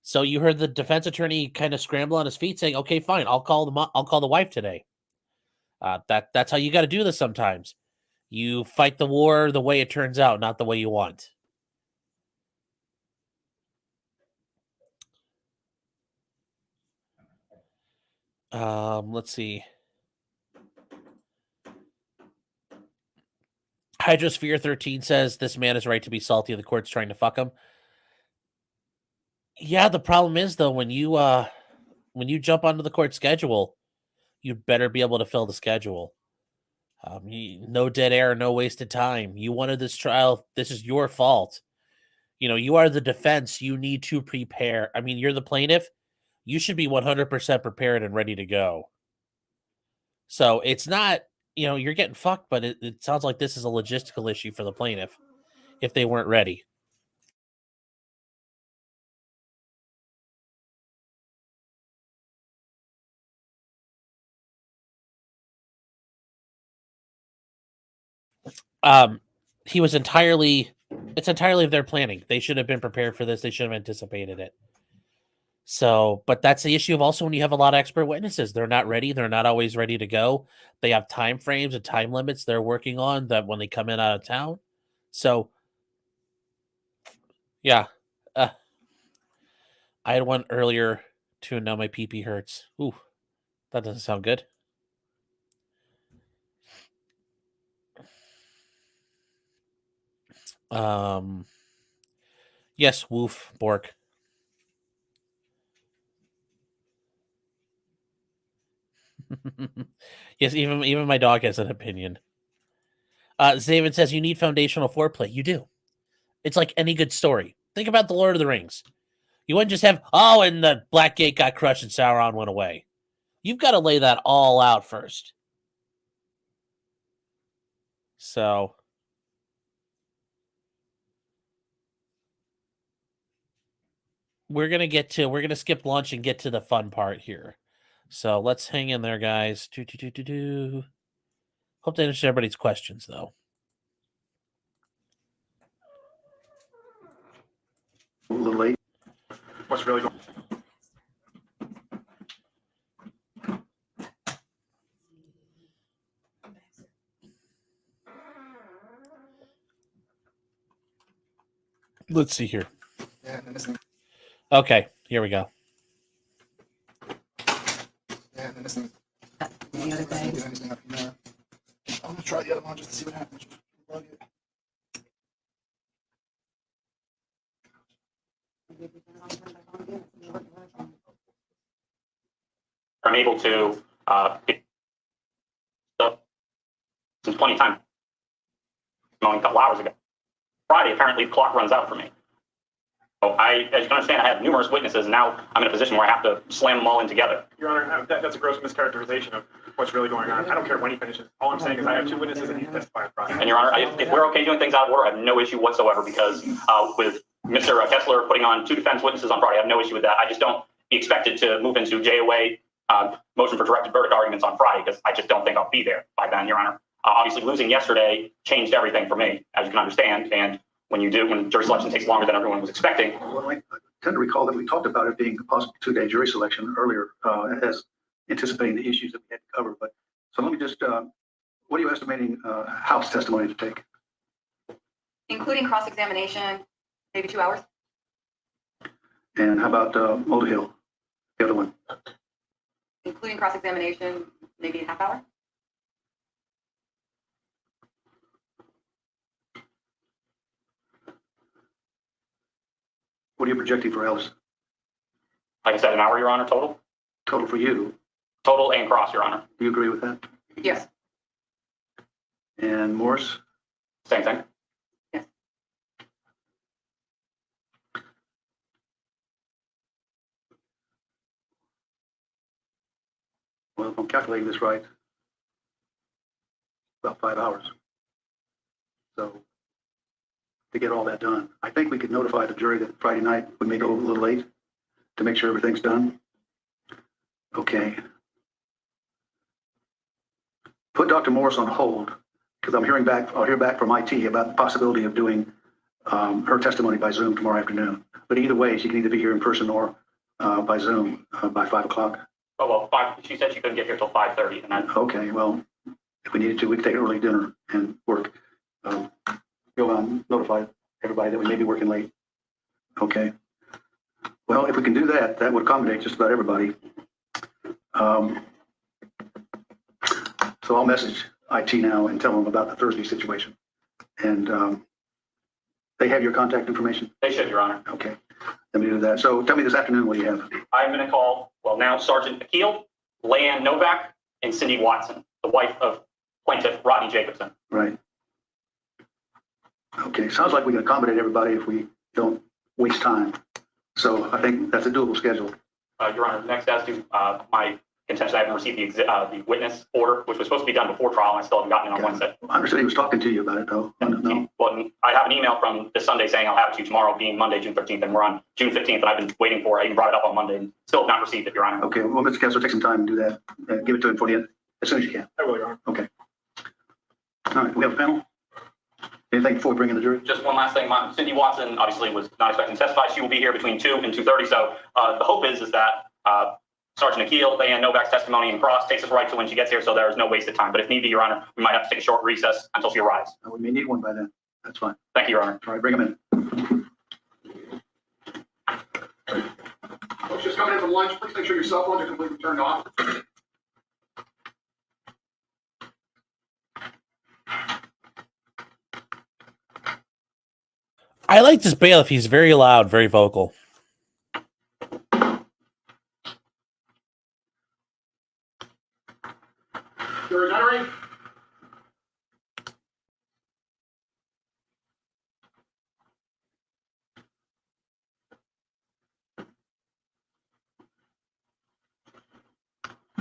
[SPEAKER 3] So you heard the defense attorney kind of scramble on his feet saying, okay, fine, I'll call the wife today. That's how you got to do this sometimes. You fight the war the way it turns out, not the way you want. Let's see. Hydrosphere 13 says this man is right to be salty. The court's trying to fuck him. Yeah, the problem is though, when you jump onto the court schedule, you better be able to fill the schedule. No dead air, no wasted time. You wanted this trial. This is your fault. You are the defense. You need to prepare. I mean, you're the plaintiff. You should be 100% prepared and ready to go. So it's not, you're getting fucked, but it sounds like this is a logistical issue for the plaintiff if they weren't ready. It's entirely of their planning. They should have been prepared for this. They should have anticipated it. So, but that's the issue of also when you have a lot of expert witnesses, they're not ready. They're not always ready to go. They have time frames and time limits they're working on that when they come in out of town. So, yeah, I had one earlier too. Now my pee hurts. Ooh, that doesn't sound good. Yes, woof, Bork. Yes, even my dog has an opinion. Zaven says you need foundational foreplay. You do. It's like any good story. Think about the Lord of the Rings. You wouldn't just have, and the Black Gate got crushed and Sauron went away. You've got to lay that all out first. So, we're going to skip lunch and get to the fun part here. So, let's hang in there, guys. Hope to answer everybody's questions, though.
[SPEAKER 6] A little late.
[SPEAKER 9] What's really going
[SPEAKER 3] Let's see here. Okay, here we go.
[SPEAKER 7] Any other thing?
[SPEAKER 10] I'm gonna try the other one just to see what happens. Plug it.
[SPEAKER 4] I'm able to pick up since plenty of time. Only a couple hours ago. Friday, apparently the clock runs out for me. So as you can understand, I have numerous witnesses, and now I'm in a position where I have to slam them all in together.
[SPEAKER 9] Your Honor, that's a gross mischaracterization of what's really going on. I don't care when he finishes. All I'm saying is I have two witnesses and he's testifying on Friday.
[SPEAKER 4] And Your Honor, if we're okay doing things out of order, I have no issue whatsoever because with Mr. Kessler putting on two defense witnesses on Friday, I have no issue with that. I just don't be expected to move into JOA motion for directed verdict arguments on Friday because I just don't think I'll be there by then, Your Honor. Obviously, losing yesterday changed everything for me, as you can understand. And when jury selection takes longer than everyone was expecting.
[SPEAKER 6] Well, I tend to recall that we talked about it being a possible 2-day jury selection earlier as anticipating the issues that we had to cover. But so let me just, what are you estimating House testimony to take?
[SPEAKER 7] Including cross-examination, maybe 2 hours.
[SPEAKER 6] And how about Mulder Hill? The other one?
[SPEAKER 7] Including cross-examination, maybe a half hour?
[SPEAKER 6] What are you projecting for Ellis?
[SPEAKER 4] Like I said, an hour, Your Honor, total?
[SPEAKER 6] Total for you?
[SPEAKER 4] Total and cross, Your Honor.
[SPEAKER 6] Do you agree with that?
[SPEAKER 7] Yes.
[SPEAKER 6] And Morris?
[SPEAKER 4] Same thing.
[SPEAKER 7] Yes.
[SPEAKER 6] Well, if I'm calculating this right, about 5 hours. So to get all that done, I think we could notify the jury that Friday night we may go a little late to make sure everything's done. Okay. Put Dr. Morris on hold because I'll hear back from IT about the possibility of doing her testimony by Zoom tomorrow afternoon. But either way, she can either be here in person or by Zoom by 5 o'clock.
[SPEAKER 4] Oh, well, she said she couldn't get here till 5:30, and then.
[SPEAKER 6] Okay, well, if we needed to, we could take early dinner and work. Go on, notify everybody that we may be working late. Okay. Well, if we can do that, that would accommodate just about everybody. So I'll message IT now and tell them about the Thursday situation. And they have your contact information?
[SPEAKER 4] They should, Your Honor.
[SPEAKER 6] Okay, let me do that. So tell me this afternoon what do you have?
[SPEAKER 4] I'm going to call, well, now Sergeant Akil, Leanne Novak, and Cindy Watson, the wife of Plaintiff Rodney Jacobson.
[SPEAKER 6] Right. Okay, sounds like we can accommodate everybody if we don't waste time. So I think that's a doable schedule.
[SPEAKER 4] Your Honor, next as to my contention, I haven't received the witness order, which was supposed to be done before trial, and I still haven't gotten it on Wednesday.
[SPEAKER 6] I understand he was talking to you about it, though. No.
[SPEAKER 4] Well, I have an email from this Sunday saying I'll have it to you tomorrow, being Monday, June 13th, and we're on June 15th, and I've been waiting for it. I even brought it up on Monday and still have not received it, Your Honor.
[SPEAKER 6] Okay, well, Mr. Kessler, take some time and do that. Give it to him for you as soon as you can.
[SPEAKER 9] I will, Your Honor.
[SPEAKER 6] Okay. All right, we have a panel? Anything before we bring in the jury?
[SPEAKER 4] Just one last thing. Cindy Watson obviously was not expecting to testify. She will be here between 2 and 2:30. So the hope is that Sergeant Akil, Leanne Novak's testimony and cross takes us right to when she gets here, so there is no wasted time. But if need be, Your Honor, we might have to take a short recess until she arrives.
[SPEAKER 6] We may need one by then. That's fine.
[SPEAKER 4] Thank you, Your Honor.
[SPEAKER 6] All right, bring him in.
[SPEAKER 10] Folks just coming in from lunch, please make sure your cell phones are completely turned off.
[SPEAKER 3] I like this bailiff. He's very loud, very vocal.
[SPEAKER 10] Jury's entering.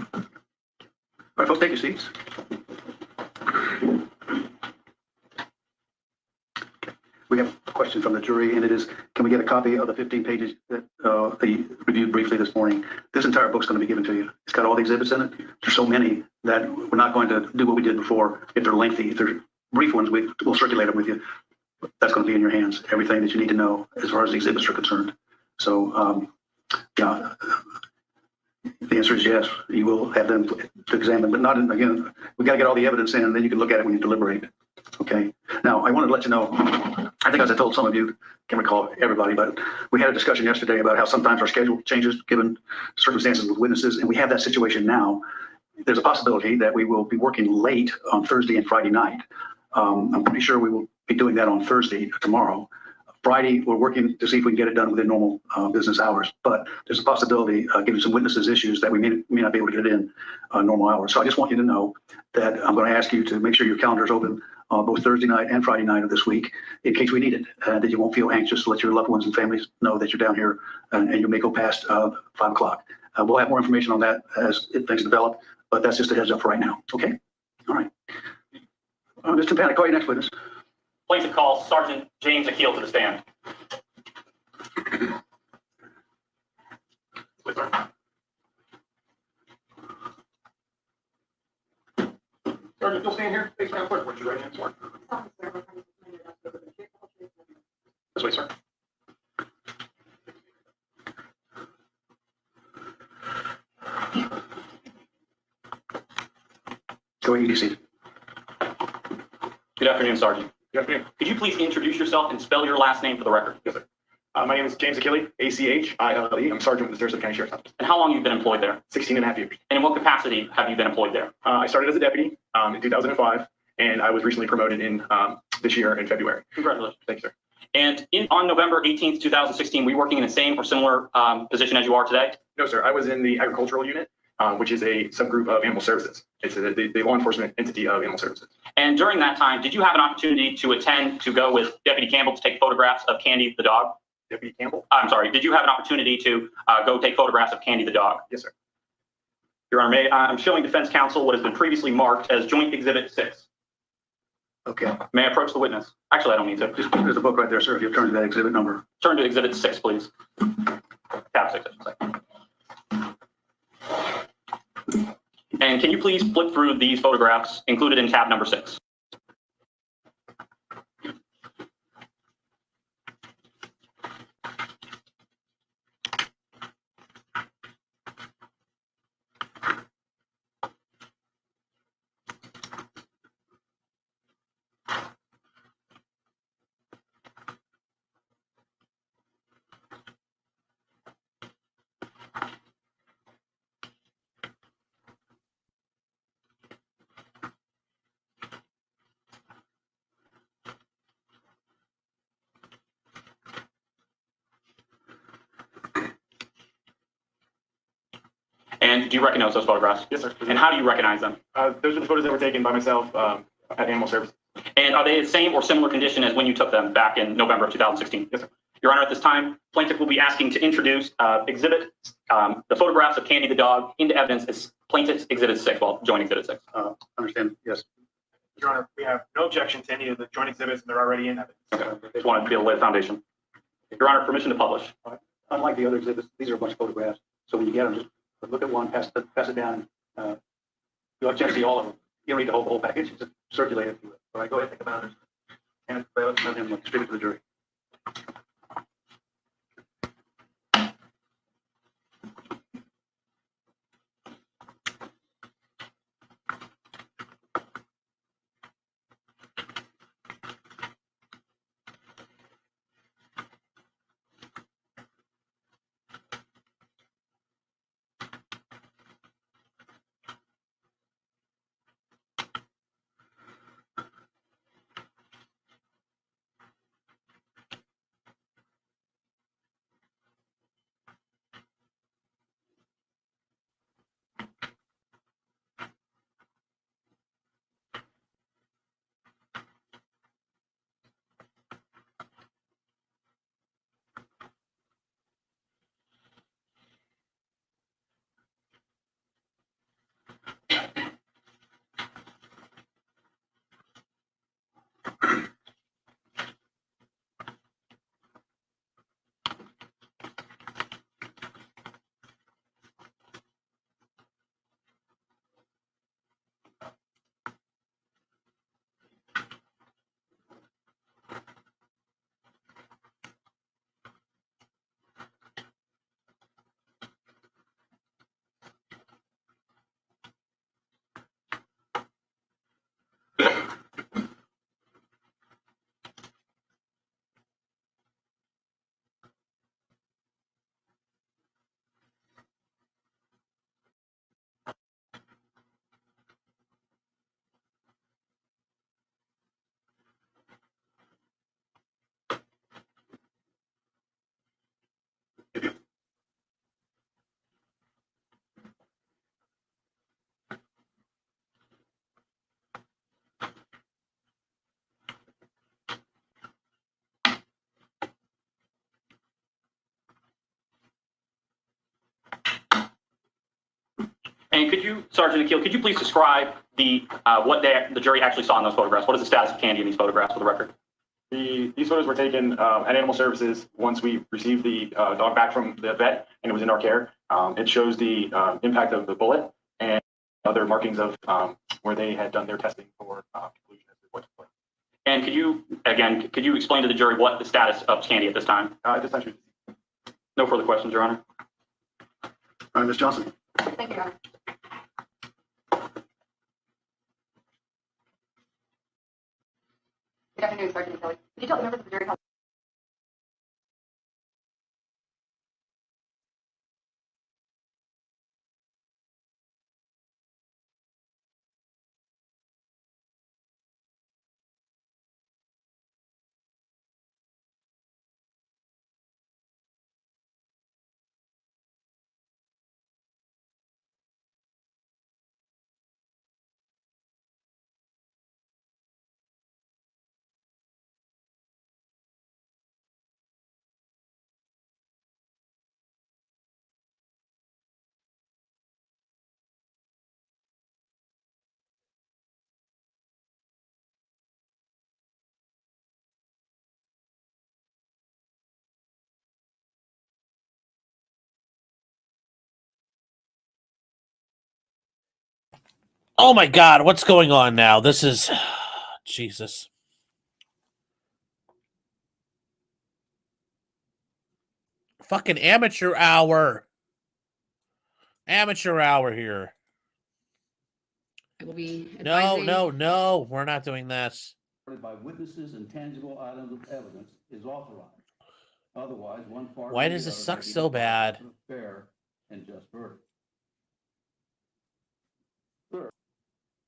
[SPEAKER 6] All right, folks, take your seats. We have a question from the jury, and it is, can we get a copy of the 15 pages that they reviewed briefly this morning? This entire book's going to be given to you. It's got all the exhibits in it. There's so many that we're not going to do what we did before. If they're lengthy, if they're brief ones, we'll circulate them with you. That's going to be in your hands, everything that you need to know as far as the exhibits are concerned. So, yeah, the answer is yes. You will have them to examine, but not, again, we got to get all the evidence in, and then you can look at it when you deliberate. Okay. Now, I wanted to let you know, I think as I told some of you, can't recall everybody, but we had a discussion yesterday about how sometimes our schedule changes given circumstances with witnesses, and we have that situation now. There's a possibility that we will be working late on Thursday and Friday night. I'm pretty sure we will be doing that on Thursday, tomorrow. Friday, we're working to see if we can get it done within normal business hours, but there's a possibility, given some witnesses issues, that we may not be able to get it in normal hours. So I just want you to know that I'm going to ask you to make sure your calendar is open both Thursday night and Friday night of this week, in case we need it, that you won't feel anxious to let your loved ones and families know that you're down here and you may go past 5 o'clock. We'll have more information on that as things develop, but that's just a heads up for right now. Okay. All right. Mr. Pan, I call you next witness.
[SPEAKER 4] Plaintiff calls Sergeant James Akil to the stand.
[SPEAKER 10] Sergeant, you'll stand here. Face down quick. What's your right hand, sir? This way, sir.
[SPEAKER 6] Go ahead, you seated.
[SPEAKER 4] Good afternoon, Sergeant.
[SPEAKER 10] Good afternoon.
[SPEAKER 4] Could you please introduce yourself and spell your last name for the record?
[SPEAKER 10] Yes, sir.
[SPEAKER 9] My name is James Achille, A-C-H-I-L-L-E. I'm Sergeant with the Sarasota County Sheriff's Office.
[SPEAKER 4] And how long have you been employed there?
[SPEAKER 9] 16 and a half years.
[SPEAKER 4] And in what capacity have you been employed there?
[SPEAKER 9] I started as a deputy in 2005, and I was recently promoted in this year in February.
[SPEAKER 4] Congratulations.
[SPEAKER 9] Thank you, sir.
[SPEAKER 4] And on November 18th, 2016, were you working in the same or similar position as you are today?
[SPEAKER 9] No, sir. I was in the agricultural unit, which is a subgroup of animal services. It's the law enforcement entity of animal services.
[SPEAKER 4] And during that time, did you have an opportunity to go with Deputy Campbell to take photographs of Candy the dog?
[SPEAKER 9] Deputy Campbell?
[SPEAKER 4] I'm sorry. Did you have an opportunity to go take photographs of Candy the dog?
[SPEAKER 9] Yes, sir.
[SPEAKER 4] Your Honor, I'm showing defense counsel what has been previously marked as Joint Exhibit 6.
[SPEAKER 6] Okay.
[SPEAKER 4] May I approach the witness? Actually, I don't need to.
[SPEAKER 6] There's a book right there, sir, if you'll turn to that exhibit number.
[SPEAKER 4] Turn to Exhibit 6, please. Tab 6, I should say. And can you please flip through these photographs included in tab number 6? And do you recognize those photographs?
[SPEAKER 9] Yes, sir.
[SPEAKER 4] And how do you recognize them?
[SPEAKER 9] Those are the photos that were taken by myself at Animal Services.
[SPEAKER 4] And are they the same or similar condition as when you took them back in November of 2016?
[SPEAKER 9] Yes, sir.
[SPEAKER 4] Your Honor, at this time, plaintiff will be asking to introduce the photographs of Candy the dog into evidence as plaintiff's Exhibit 6, well, Joint Exhibit 6.
[SPEAKER 6] Understand, yes.
[SPEAKER 9] Your Honor, we have no objection to any of the joint exhibits, and they're already in evidence.
[SPEAKER 4] Okay. Just wanted to be able to lay the foundation. Your Honor, permission to publish.
[SPEAKER 6] Unlike the other exhibits, these are a bunch of photographs. So when you get them, just look at one, pass it down. You'll have a chance to see all of them. You don't need to hold the whole package, just circulate it through it. All right, go ahead, think about it. And let him distribute to the jury.
[SPEAKER 4] And could you, Sergeant Akil, could you please describe what the jury actually saw in those photographs? What is the status of Candy in these photographs for the record?
[SPEAKER 9] These photos were taken at Animal Services once we received the dog back from the vet and it was in our care. It shows the impact of the bullet and other markings of where they had done their testing for conclusion as to what took place.
[SPEAKER 4] And could you explain to the jury what the status of Candy at this time?
[SPEAKER 9] At this time,
[SPEAKER 4] No further questions, Your Honor.
[SPEAKER 6] All right, Ms. Johnson.
[SPEAKER 7] Thank you, Your Honor. Good afternoon, Sergeant Kelly. Could you tell the members of the jury how
[SPEAKER 3] Oh my God, what's going on now? This is Jesus. Fucking amateur hour. Amateur hour here.
[SPEAKER 11] I will be
[SPEAKER 3] No,
[SPEAKER 11] advising.
[SPEAKER 3] no, we're not doing this.
[SPEAKER 2] By witnesses and tangible items of evidence is authorized. Otherwise, one party.
[SPEAKER 3] Why
[SPEAKER 2] or
[SPEAKER 3] does
[SPEAKER 2] the
[SPEAKER 3] this
[SPEAKER 2] other
[SPEAKER 3] suck
[SPEAKER 2] may be
[SPEAKER 3] so bad?
[SPEAKER 2] deprived of a fair and just verdict.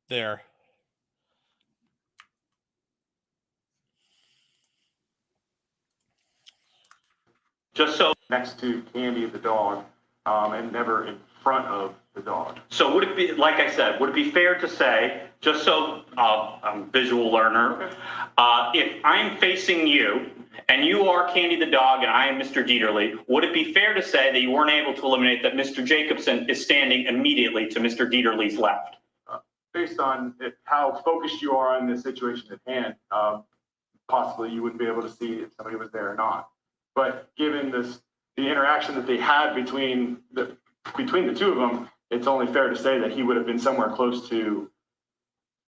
[SPEAKER 3] There.
[SPEAKER 9] Just so next to Candy the dog, and never in front of the dog.
[SPEAKER 4] So would it be, like I said, would it be fair to say, just so I'm a visual learner, if I'm facing you and you are Candy the dog and I am Mr. Deaterly, would it be fair to say that you weren't able to eliminate that Mr. Jacobson is standing immediately to Mr. Deaterly's left?
[SPEAKER 9] Based on how focused you are on the situation at hand, possibly you wouldn't be able to see if somebody was there or not. But given the interaction that they had between the two of them, it's only fair to say that he would have been somewhere close to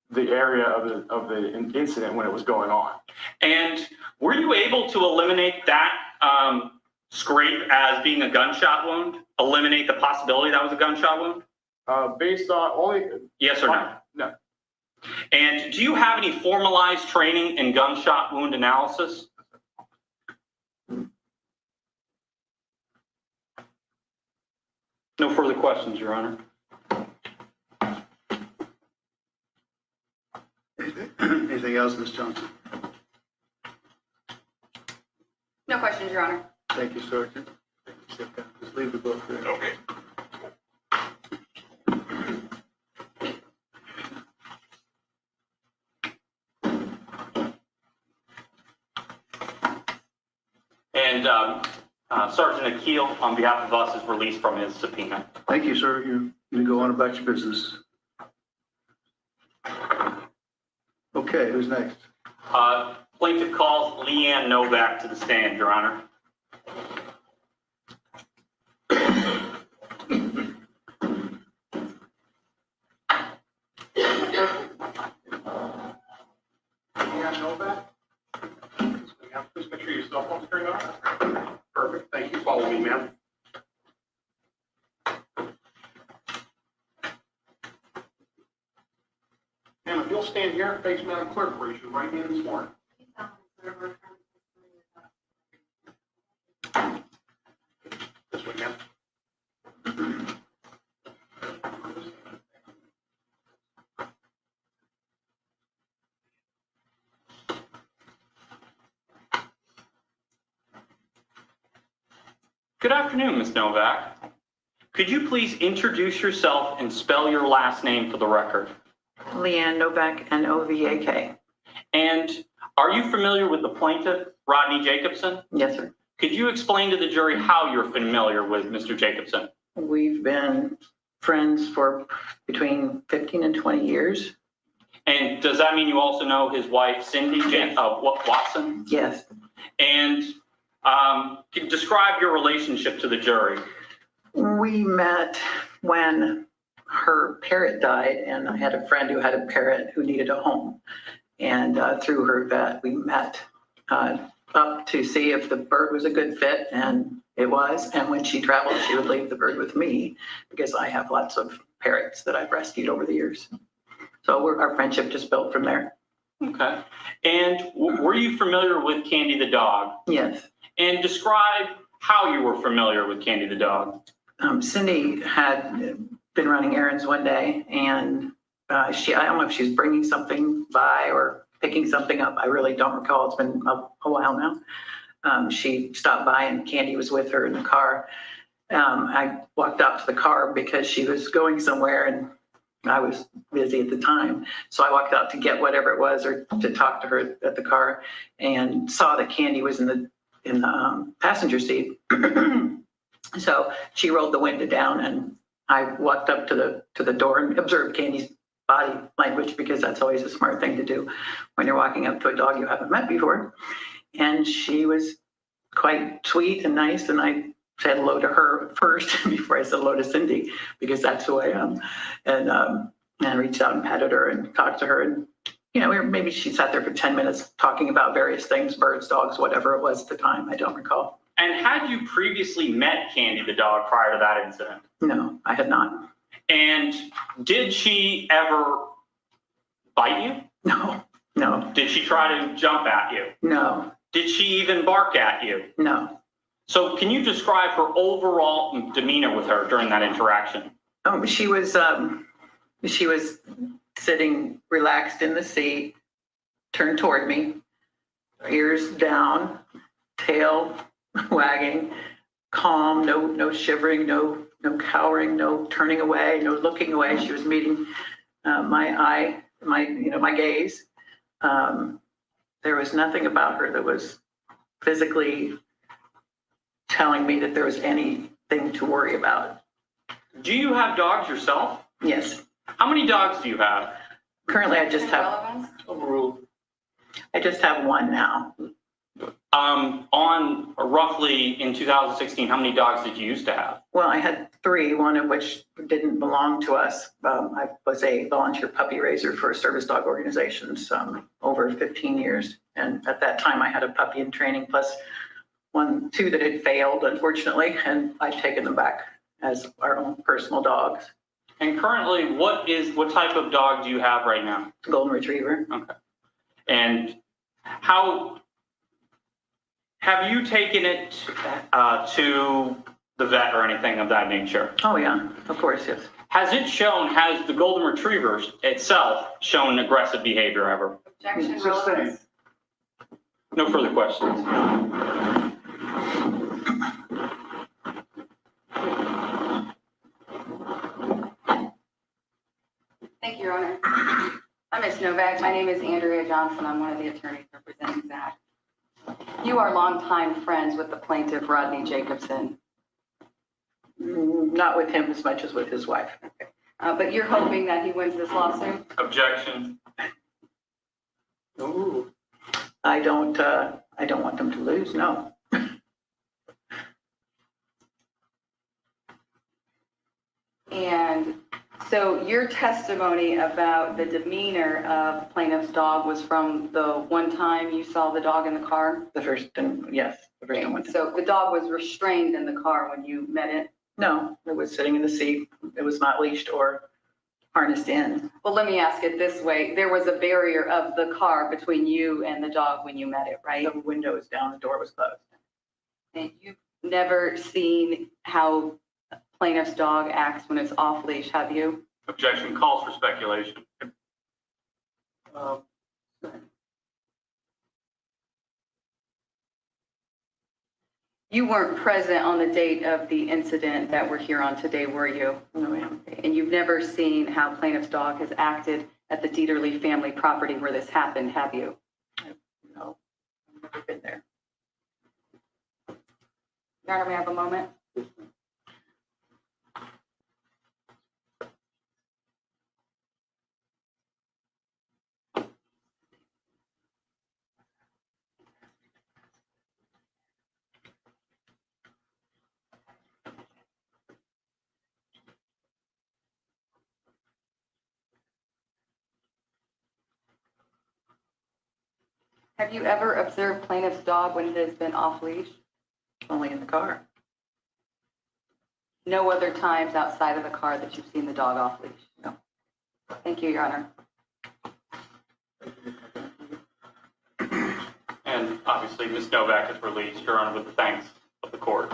[SPEAKER 9] the area of the incident when it was going on.
[SPEAKER 4] And were you able to eliminate that scrape as being a gunshot wound? Eliminate the possibility that was a gunshot wound?
[SPEAKER 9] Based on only...
[SPEAKER 4] Yes or no?
[SPEAKER 9] No.
[SPEAKER 4] And do you have any formalized training in gunshot wound analysis? No further questions, Your Honor.
[SPEAKER 6] Anything else, Ms. Johnson?
[SPEAKER 11] No questions, Your Honor.
[SPEAKER 6] Thank you, Sergeant. Thank you, Shipka. Just leave the book there.
[SPEAKER 9] Okay.
[SPEAKER 4] And Sergeant Akeel, on behalf of us, is released from his subpoena.
[SPEAKER 6] Thank you, sir. You can go on about your business. Okay, who's next?
[SPEAKER 4] Plaintiff calls Leanne Novak to the stand, Your Honor.
[SPEAKER 10] Leanne Novak? Please make sure your cell phone's turned on. Perfect, thank you. Follow me, ma'am. Ma'am, if you'll stand here and face Madam Clerk, raise your right hand this morning. This way, ma'am.
[SPEAKER 4] Good afternoon, Ms. Novak. Could you please introduce yourself and spell your last name for the record?
[SPEAKER 12] Leanne Novak, Novak.
[SPEAKER 4] And are you familiar with the plaintiff, Rodney Jacobson?
[SPEAKER 12] Yes, sir.
[SPEAKER 4] Could you explain to the jury how you're familiar with Mr. Jacobson?
[SPEAKER 12] We've been friends for between 15 and 20 years.
[SPEAKER 4] And does that mean you also know his wife, Cindy Watson?
[SPEAKER 12] Yes.
[SPEAKER 4] And can you describe your relationship to the jury?
[SPEAKER 12] We met when her parrot died, and I had a friend who had a parrot who needed a home. And through her vet, we met up to see if the bird was a good fit, and it was. And when she traveled, she would leave the bird with me because I have lots of parrots that I've rescued over the years. So our friendship just built from there.
[SPEAKER 4] Okay. And were you familiar with Candy the dog?
[SPEAKER 12] Yes.
[SPEAKER 4] And describe how you were familiar with Candy the dog.
[SPEAKER 12] Cindy had been running errands one day, and I don't know if she was bringing something by or picking something up. I really don't recall. It's been a while now. She stopped by and Candy was with her in the car. I walked out to the car because she was going somewhere and I was busy at the time. So I walked out to get whatever it was or to talk to her at the car and saw that Candy was in the passenger seat. So she rolled the window down and I walked up to the door and observed Candy's body language, because that's always a smart thing to do when you're walking up to a dog you haven't met before. And she was quite sweet and nice, and I said hello to her first before I said hello to Cindy, because that's who I am. And and reached out and petted her and talked to her. And, maybe she sat there for 10 minutes talking about various things, birds, dogs, whatever it was at the time. I don't recall.
[SPEAKER 4] And had you previously met Candy the dog prior to that incident?
[SPEAKER 12] No, I had not.
[SPEAKER 4] And did she ever bite you?
[SPEAKER 12] No,
[SPEAKER 4] Did she try to jump at you?
[SPEAKER 12] no,
[SPEAKER 4] Did she even bark at you?
[SPEAKER 12] no.
[SPEAKER 4] So can you describe her overall demeanor with her during that interaction?
[SPEAKER 12] She was sitting relaxed in the seat, turned toward me, ears down, tail wagging, calm, no shivering, no cowering, no turning away, no looking away. She was meeting my gaze. There was nothing about her that was physically telling me that there was anything to worry about.
[SPEAKER 4] Do you have dogs yourself?
[SPEAKER 12] Yes.
[SPEAKER 4] How many dogs do you have?
[SPEAKER 12] Currently, I just have one now.
[SPEAKER 4] On roughly in 2016, how many dogs did you used to have?
[SPEAKER 12] Well, I had 3, one of which didn't belong to us. I was a volunteer puppy raiser for a service dog organization over 15 years. And at that time, I had a puppy in training plus 2 that had failed, unfortunately, and I've taken them back as our own personal dogs.
[SPEAKER 4] And currently, what type of dog do you have right now?
[SPEAKER 12] Golden Retriever.
[SPEAKER 4] Okay. And how have you taken it to the vet or anything of that nature?
[SPEAKER 12] Oh yeah, of course, yes.
[SPEAKER 4] Has the Golden Retriever itself shown aggressive behavior ever?
[SPEAKER 11] Objection,
[SPEAKER 6] It's just saying.
[SPEAKER 11] relevance.
[SPEAKER 4] No further questions.
[SPEAKER 11] Thank you, Your Honor. I'm Ms. Novak. My name is Andrea Johnson. I'm one of the attorneys representing Zach. You are longtime friends with the plaintiff, Rodney Jacobson.
[SPEAKER 12] Not with him as much as with his wife.
[SPEAKER 11] But you're hoping that he wins this lawsuit?
[SPEAKER 4] Objection.
[SPEAKER 12] Ooh. I don't want them to lose, no.
[SPEAKER 11] And so your testimony about the demeanor of plaintiff's dog was from the one time you saw the dog in the car?
[SPEAKER 12] The first time, yes. The first time.
[SPEAKER 11] So the dog was restrained in the car when you met it?
[SPEAKER 12] No, it was sitting in the seat. It was not leashed or harnessed in.
[SPEAKER 11] Well, let me ask it this way. There was a barrier of the car between you and the dog when you met it, right?
[SPEAKER 12] The window was down, the door was closed.
[SPEAKER 11] And you've never seen how plaintiff's dog acts when it's off leash, have you?
[SPEAKER 4] Objection calls for speculation.
[SPEAKER 11] You weren't present on the date of the incident that we're here on today, were you?
[SPEAKER 12] No, ma'am.
[SPEAKER 11] And you've never seen how plaintiff's dog has acted at the Deaterly family property where this happened, have you?
[SPEAKER 12] No, I've never been there.
[SPEAKER 11] Your Honor, may I have a moment? Have you ever observed plaintiff's dog when it has been off leash?
[SPEAKER 12] Only in the car.
[SPEAKER 11] No other times outside of the car that you've seen the dog off leash?
[SPEAKER 12] No.
[SPEAKER 11] Thank you, Your Honor.
[SPEAKER 4] And obviously, Ms. Novak is released, Your Honor, with the thanks of the court.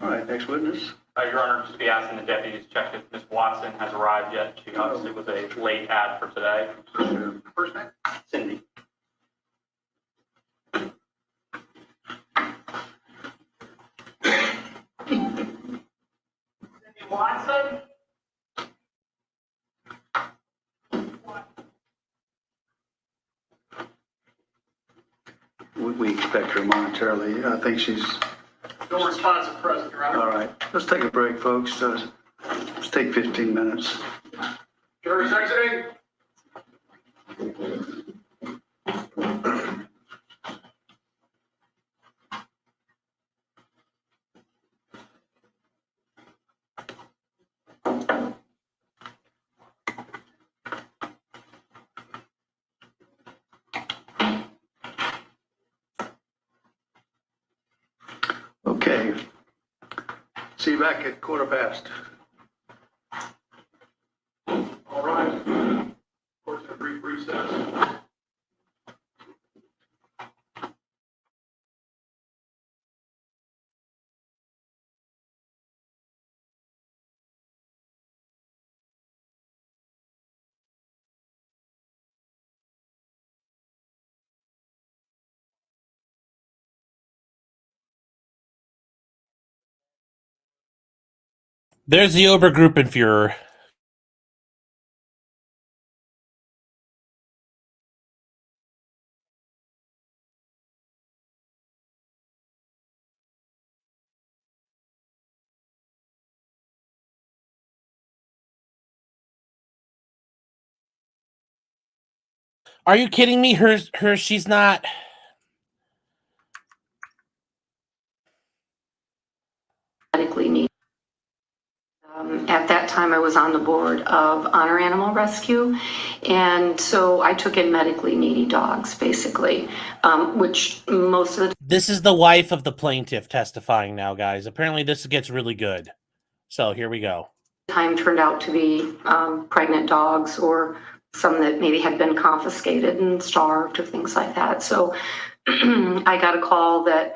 [SPEAKER 6] All right, next witness.
[SPEAKER 4] Your Honor, just be asking the deputies to check if Ms. Watson has arrived yet. She obviously was a late ad for today.
[SPEAKER 6] First name?
[SPEAKER 4] Cindy.
[SPEAKER 12] Cindy Watson?
[SPEAKER 6] We expect her momentarily. I think she's,
[SPEAKER 10] No response at present, Your Honor.
[SPEAKER 6] all right. Let's take a break, folks. Let's take 15 minutes.
[SPEAKER 10] Jury's exiting.
[SPEAKER 6] Okay. See you back at 1:15.
[SPEAKER 10] All right. Court's in a brief recess.
[SPEAKER 3] There's the Obergruppenführer. Are you kidding me? She's not.
[SPEAKER 11] Medically needed. At that time, I was on the board of Honor Animal Rescue, and so I took in medically needy dogs, basically, which most of the
[SPEAKER 3] This is the wife of the plaintiff testifying now, guys. Apparently, this gets really good. So here we go.
[SPEAKER 11] time turned out to be pregnant dogs or some that maybe had been confiscated and starved or things like that. So I got a call that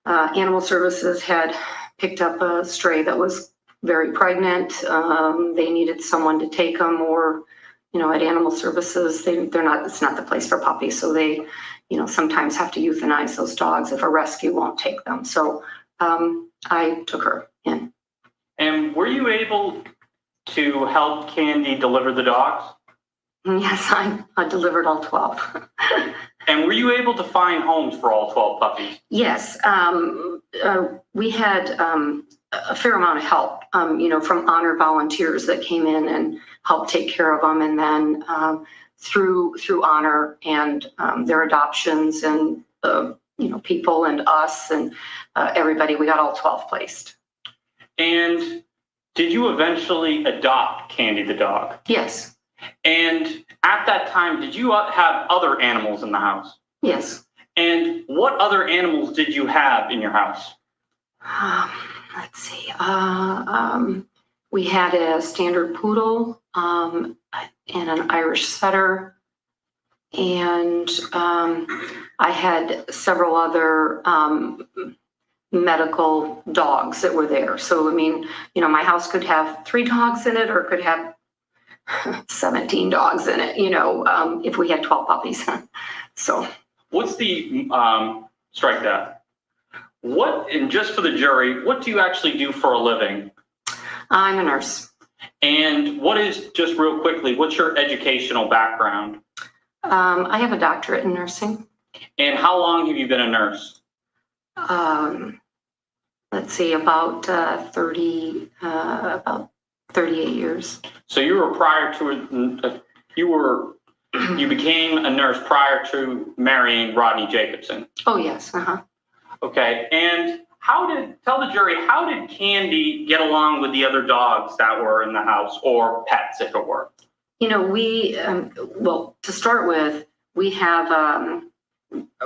[SPEAKER 11] Animal Services had picked up a stray that was very pregnant. They needed someone to take them, or, you know, at Animal Services, it's not the place for puppies. So they, you know, sometimes have to euthanize those dogs if a rescue won't take them. So I took her in.
[SPEAKER 4] And were you able to help Candy deliver the dogs?
[SPEAKER 11] Yes, I delivered all 12.
[SPEAKER 4] And were you able to find homes for all 12 puppies?
[SPEAKER 11] Yes, we had a fair amount of help, you know, from Honor volunteers that came in and helped take care of them. And then through Honor and their adoptions and, you know, people and us and everybody, we got all 12 placed.
[SPEAKER 4] And did you eventually adopt Candy the dog?
[SPEAKER 11] Yes.
[SPEAKER 4] And at that time, did you have other animals in the house?
[SPEAKER 11] Yes.
[SPEAKER 4] And what other animals did you have in your house?
[SPEAKER 11] Let's see. We had a standard poodle and an Irish setter. And I had several other medical dogs that were there. So, I mean, you know, my house could have 3 dogs in it, or it could have 17 dogs in it, you know, if we had 12 puppies. So.
[SPEAKER 4] What's the, strike that. What, and just for the jury, what do you actually do for a living?
[SPEAKER 11] I'm a nurse.
[SPEAKER 4] And what is, just real quickly, what's your educational background?
[SPEAKER 11] I have a doctorate in nursing.
[SPEAKER 4] And how long have you been a nurse?
[SPEAKER 11] Let's see, about 38 years.
[SPEAKER 4] So you were prior to, you became a nurse prior to marrying Rodney Jacobson.
[SPEAKER 11] Oh, yes. Uh-huh.
[SPEAKER 4] Okay. And tell the jury, how did Candy get along with the other dogs that were in the house, or pets if it were?
[SPEAKER 11] You know, we, well, to start with, we have,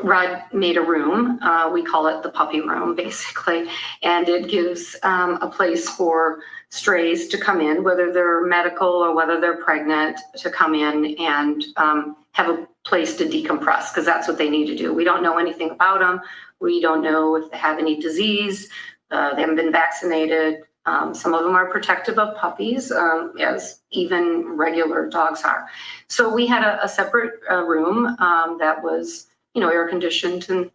[SPEAKER 11] Rod made a room. We call it the puppy room, basically. And it gives a place for strays to come in, whether they're medical or whether they're pregnant, to come in and have a place to decompress, because that's what they need to do. We don't know anything about them. We don't know if they have any disease. They haven't been vaccinated. Some of them are protective of puppies, as even regular dogs are. So we had a separate room that was, you know, air conditioned, and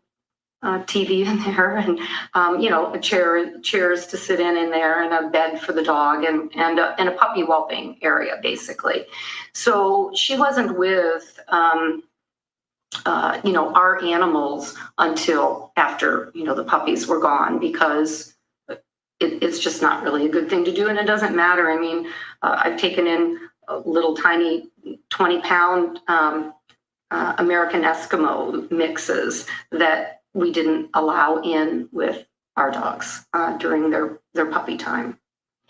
[SPEAKER 11] TV in there, and you know, chairs to sit in there, and a bed for the dog, and a puppy whelping area, basically. So she wasn't with you know, our animals until after, you know, the puppies were gone, because it's just not really a good thing to do, and it doesn't matter. I mean, I've taken in little tiny 20-pound American Eskimo mixes that we didn't allow in with our dogs during their puppy time.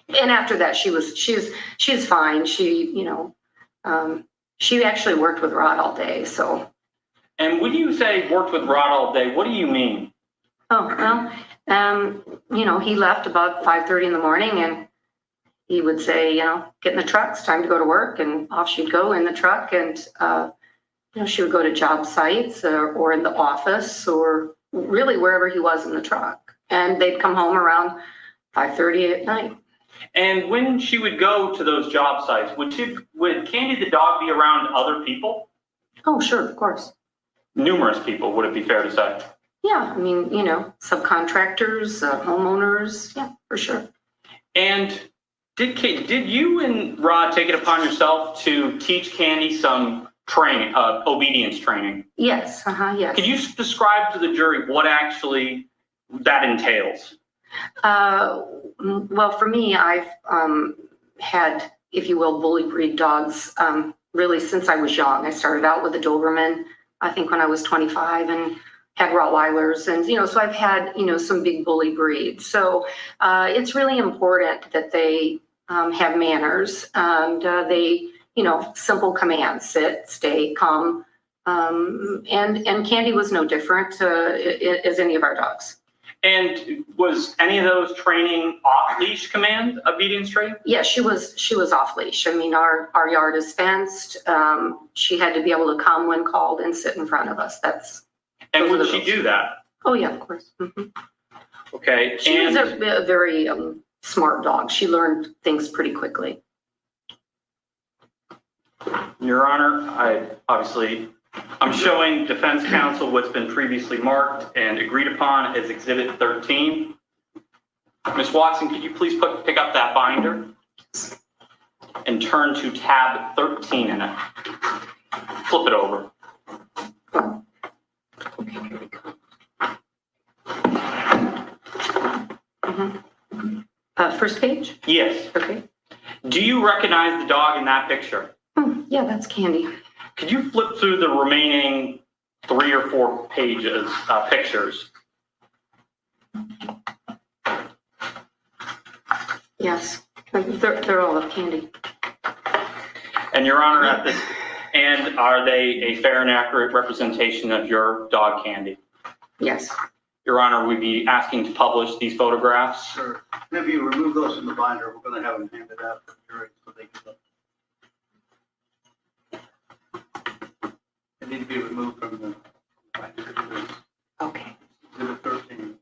[SPEAKER 11] And after that, she's fine. She, you know, she actually worked with Rod all day. So.
[SPEAKER 4] And when you say worked with Rod all day, what do you mean?
[SPEAKER 11] Oh, well, He left about 5:30 in the morning, and he would say, get in the truck, it's time to go to work. And off she'd go in the truck, and, she would go to job sites or in the office or really wherever he was in the truck. And they'd come home around 5:30 at night.
[SPEAKER 4] And when she would go to those job sites, would Candy the dog be around other people?
[SPEAKER 11] Oh, sure, of course.
[SPEAKER 4] Numerous people, would it be fair to say?
[SPEAKER 11] Yeah, subcontractors, homeowners, yeah, for sure.
[SPEAKER 4] And did you and Rod take it upon yourself to teach Candy some training, obedience training?
[SPEAKER 11] Yes, yes.
[SPEAKER 4] Could you describe to the jury what actually that entails?
[SPEAKER 11] Well, for me, I've had, if you will, bully breed dogs really since I was young. I started out with a Doberman, I think when I was 25, and had Rottweilers. And, so I've had, some big bully breeds. So it's really important that they have manners and they, simple commands: sit, stay, come. And Candy was no different as any of our dogs.
[SPEAKER 4] And was any of those training off-leash command obedience training?
[SPEAKER 11] Yeah, she was off leash. I mean, our yard is fenced. She had to be able to come when called and sit in front of us.
[SPEAKER 4] And would she do that?
[SPEAKER 11] Oh yeah, of course. Mm-hmm.
[SPEAKER 4] Okay.
[SPEAKER 11] She was a very smart dog. She learned things pretty quickly.
[SPEAKER 4] Your Honor, I'm showing defense counsel what's been previously marked and agreed upon as Exhibit 13. Ms. Watson, could you please pick up that binder and turn to tab 13 in it? Flip it over.
[SPEAKER 11] Okay, here we go. Mm-hmm. First page?
[SPEAKER 4] Yes.
[SPEAKER 11] Okay.
[SPEAKER 4] Do you recognize the dog in that picture?
[SPEAKER 11] Yeah, that's Candy.
[SPEAKER 4] Could you flip through the remaining 3 or 4 pages, pictures?
[SPEAKER 11] Yes, they're all of Candy.
[SPEAKER 4] And Your Honor, and are they a fair and accurate representation of your dog, Candy?
[SPEAKER 11] Yes.
[SPEAKER 4] Your Honor, we'd be asking to publish these photographs.
[SPEAKER 6] Sure. And if you remove those from the binder, we're going to have them handed out to the jury so they can look. They need to be removed from the binder.
[SPEAKER 11] Okay.
[SPEAKER 6] Exhibit 13.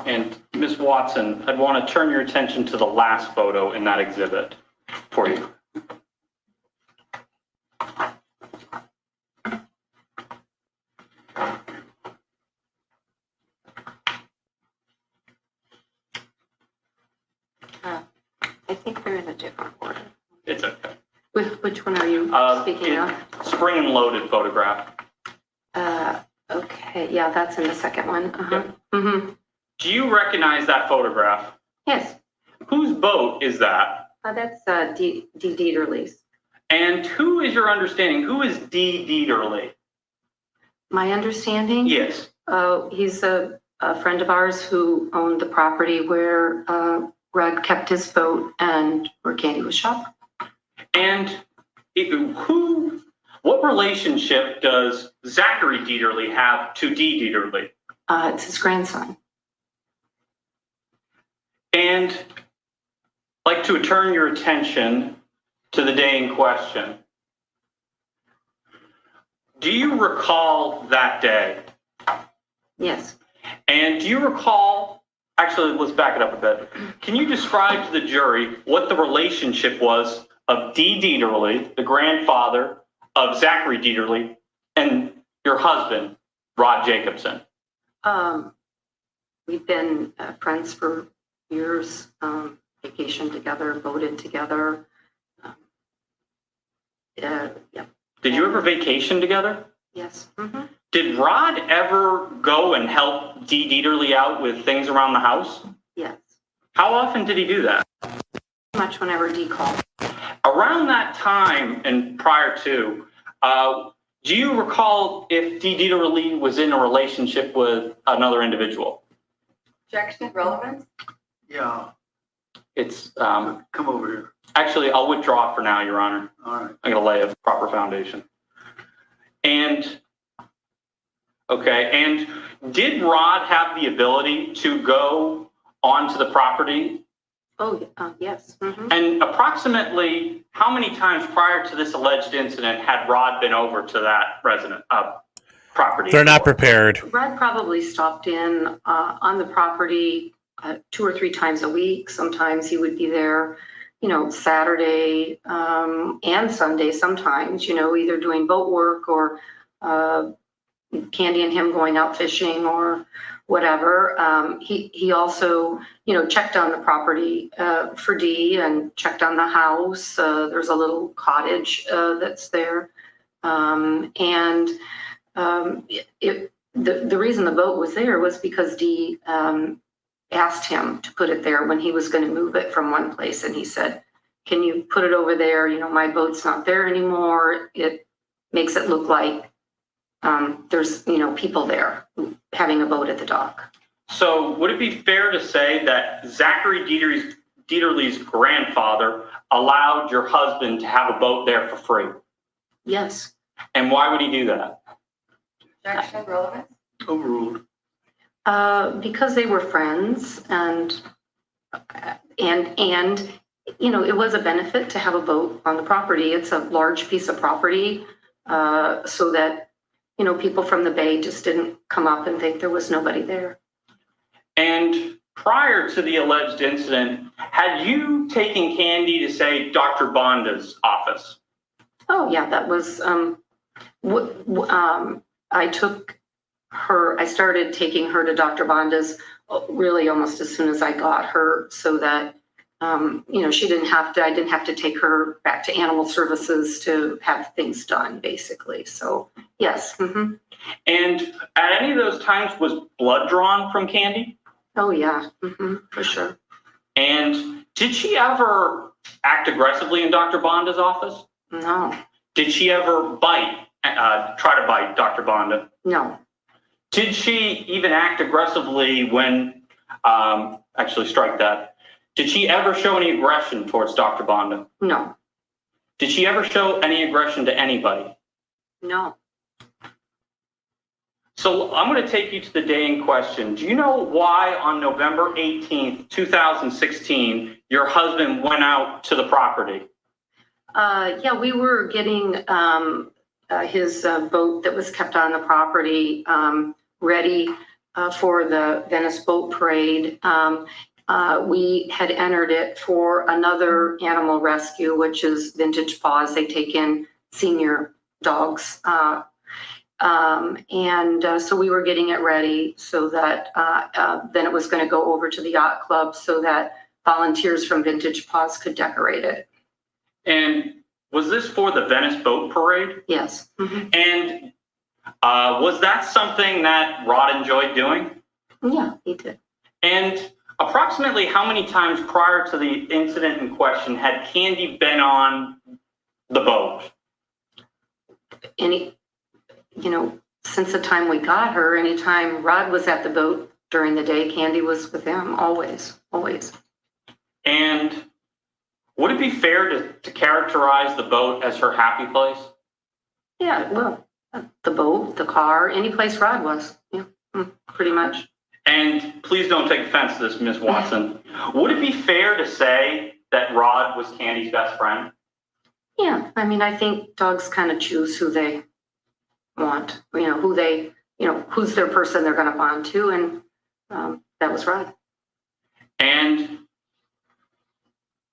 [SPEAKER 4] And Ms. Ms. Watson, I'd want to turn your attention to the last photo in that exhibit for you.
[SPEAKER 11] I think they're in a different order.
[SPEAKER 4] It's okay.
[SPEAKER 11] Which one are you speaking of?
[SPEAKER 4] Spring and loaded photograph.
[SPEAKER 11] Okay, yeah, that's in the second one.
[SPEAKER 4] Yep.
[SPEAKER 11] Mm-hmm.
[SPEAKER 4] Do you recognize that photograph?
[SPEAKER 11] Yes,
[SPEAKER 4] Whose boat is that?
[SPEAKER 11] that's Deaterly's.
[SPEAKER 4] And who is your understanding? Who is Deaterly?
[SPEAKER 11] My understanding?
[SPEAKER 4] Yes.
[SPEAKER 11] He's a friend of ours who owned the property where Rod kept his boat and where Candy was shopping.
[SPEAKER 4] And what relationship does Zachary Deaterly have to Dee Deaterly?
[SPEAKER 11] It's his grandson.
[SPEAKER 4] And I'd like to turn your attention to the day in question. Do you recall that day?
[SPEAKER 11] Yes.
[SPEAKER 4] And do you recall, actually, let's back it up a bit. Can you describe to the jury what the relationship was of Dee Deaterly, the grandfather of Zachary Deaterly, and your husband, Rod Jacobson?
[SPEAKER 11] We've been friends for years, vacationed together, boated together. Yeah.
[SPEAKER 4] Did you ever vacation together?
[SPEAKER 11] Yes. Mm-hmm.
[SPEAKER 4] Did Rod ever go and help Dee Deaterly out with things around the house?
[SPEAKER 11] Yes.
[SPEAKER 4] How often did he do that?
[SPEAKER 11] Much whenever Dee called.
[SPEAKER 4] Around that time and prior to, do you recall if Dee Deaterly was in a relationship with another individual?
[SPEAKER 11] Objection, relevant?
[SPEAKER 6] Yeah,
[SPEAKER 4] It's,
[SPEAKER 6] come over here.
[SPEAKER 4] actually, I'll withdraw for now, Your Honor.
[SPEAKER 6] All right.
[SPEAKER 4] I'm going to lay a proper foundation. And, okay, and did Rod have the ability to go onto the property?
[SPEAKER 11] Oh, yes. Mm-hmm.
[SPEAKER 4] And approximately how many times prior to this alleged incident had Rod been over to that property?
[SPEAKER 3] They're not prepared.
[SPEAKER 11] Rod probably stopped in on the property 2 or 3 times a week. Sometimes he would be there, Saturday and Sunday sometimes, either doing boat work or Candy and him going out fishing or whatever. He also, checked on the property for Dee and checked on the house. There's a little cottage that's there. The reason the boat was there was because Dee asked him to put it there when he was going to move it from one place. And he said, can you put it over there? My boat's not there anymore. It makes it look like there's, people there having a boat at the dock.
[SPEAKER 4] So would it be fair to say that Zachary Deaterly's grandfather allowed your husband to have a boat there for free?
[SPEAKER 11] Yes.
[SPEAKER 4] And why would he do that?
[SPEAKER 11] Objection, relevant?
[SPEAKER 6] Overruled.
[SPEAKER 11] Because they were friends and it was a benefit to have a boat on the property. It's a large piece of property, so that, people from the bay just didn't come up and think there was nobody there.
[SPEAKER 4] And prior to the alleged incident, had you taken Candy to, say, Dr. Bonda's office?
[SPEAKER 11] Oh, yeah, that was, I started taking her to Dr. Bonda's really almost as soon as I got her, so that, I didn't have to take her back to animal services to have things done, basically. So, yes. Mm-hmm.
[SPEAKER 4] And at any of those times, was blood drawn from Candy?
[SPEAKER 11] Oh, yeah, for sure.
[SPEAKER 4] And did she ever act aggressively in Dr. Bonda's office?
[SPEAKER 11] No.
[SPEAKER 4] Did she ever try to bite Dr. Bonda?
[SPEAKER 11] No.
[SPEAKER 4] Did she even act aggressively when, actually strike that, did she ever show any aggression towards Dr. Bonda?
[SPEAKER 11] No.
[SPEAKER 4] Did she ever show any aggression to anybody?
[SPEAKER 11] No.
[SPEAKER 4] So I'm going to take you to the day in question. Do you know why on November 18th, 2016, your husband went out to the property?
[SPEAKER 11] Yeah, we were getting his boat that was kept on the property ready for the Venice Boat Parade. We had entered it for another animal rescue, which is Vintage Paws. They take in senior dogs. So we were getting it ready so that then it was going to go over to the yacht club so that volunteers from Vintage Paws could decorate it.
[SPEAKER 4] And was this for the Venice Boat Parade?
[SPEAKER 11] Yes. Mm-hmm.
[SPEAKER 4] And was that something that Rod enjoyed doing?
[SPEAKER 11] Yeah, he did.
[SPEAKER 4] And approximately how many times prior to the incident in question had Candy been on the boat?
[SPEAKER 11] Since the time we got her, anytime Rod was at the boat during the day, Candy was with him, always.
[SPEAKER 4] And would it be fair to characterize the boat as her happy place?
[SPEAKER 11] Yeah, well, the boat, the car, any place Rod was, yeah, pretty much.
[SPEAKER 4] And please don't take offense to this, Ms. Watson. Would it be fair to say that Rod was Candy's best friend?
[SPEAKER 11] Yeah, I think dogs kind of choose who they want, who's their person they're going to bond to, and that was Rod.
[SPEAKER 4] And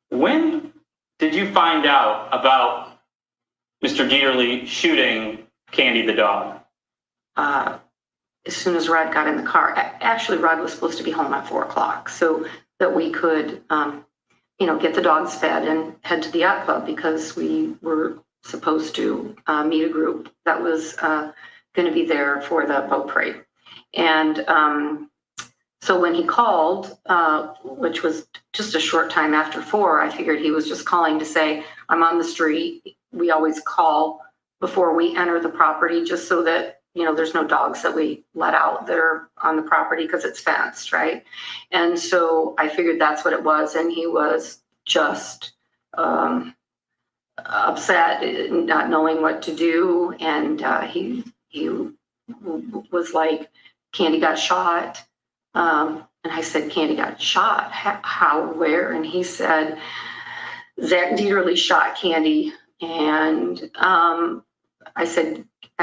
[SPEAKER 4] when did you find out about Mr. Deaterly shooting Candy the dog?
[SPEAKER 11] As soon as Rod got in the car. Actually, Rod was supposed to be home at 4:00 so that we could, get the dogs fed and head to the yacht club because we were supposed to meet a group that was going to be there for the boat parade. And so when he called, which was just a short time after 4, I figured he was just calling to say, I'm on the street. We always call before we enter the property just so that, there's no dogs that we let out that are on the property because it's fenced, right? And so I figured that's what it was. And he was just upset, not knowing what to do. And he was like, Candy got shot. And I said, Candy got shot? How, where? And he said, Zach Deaterly shot Candy. And I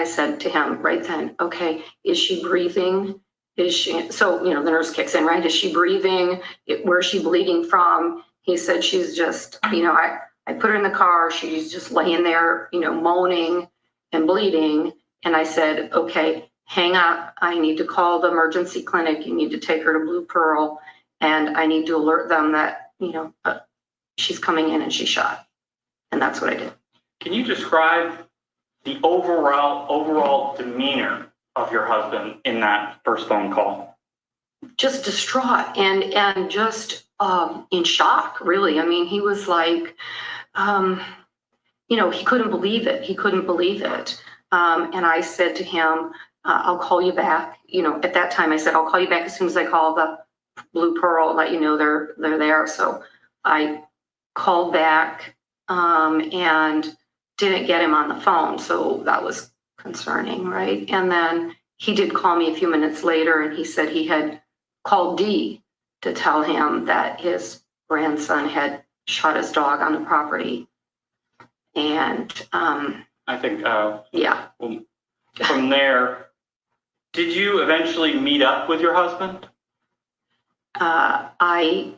[SPEAKER 11] said to him right then, okay, is she breathing? Is she, so, the nurse kicks in, right? Is she breathing? Where's she bleeding from? He said, she's just, I put her in the car. She's just laying there, moaning and bleeding. And I said, okay, hang up. I need to call the emergency clinic. You need to take her to Blue Pearl. And I need to alert them that, she's coming in and she's shot. And that's what I did.
[SPEAKER 4] Can you describe the overall demeanor of your husband in that first phone call?
[SPEAKER 11] Just distraught and just in shock, really. He was like, he couldn't believe it. And I said to him, I'll call you back. At that time I said, I'll call you back as soon as I call the Blue Pearl, let you know they're there. So I called back and didn't get him on the phone. So that was concerning, right? And then he did call me a few minutes later and he said he had called Dee to tell him that his grandson had shot his dog on the property. And
[SPEAKER 4] I think,
[SPEAKER 11] yeah.
[SPEAKER 4] From there, did you eventually meet up with your husband?
[SPEAKER 11] I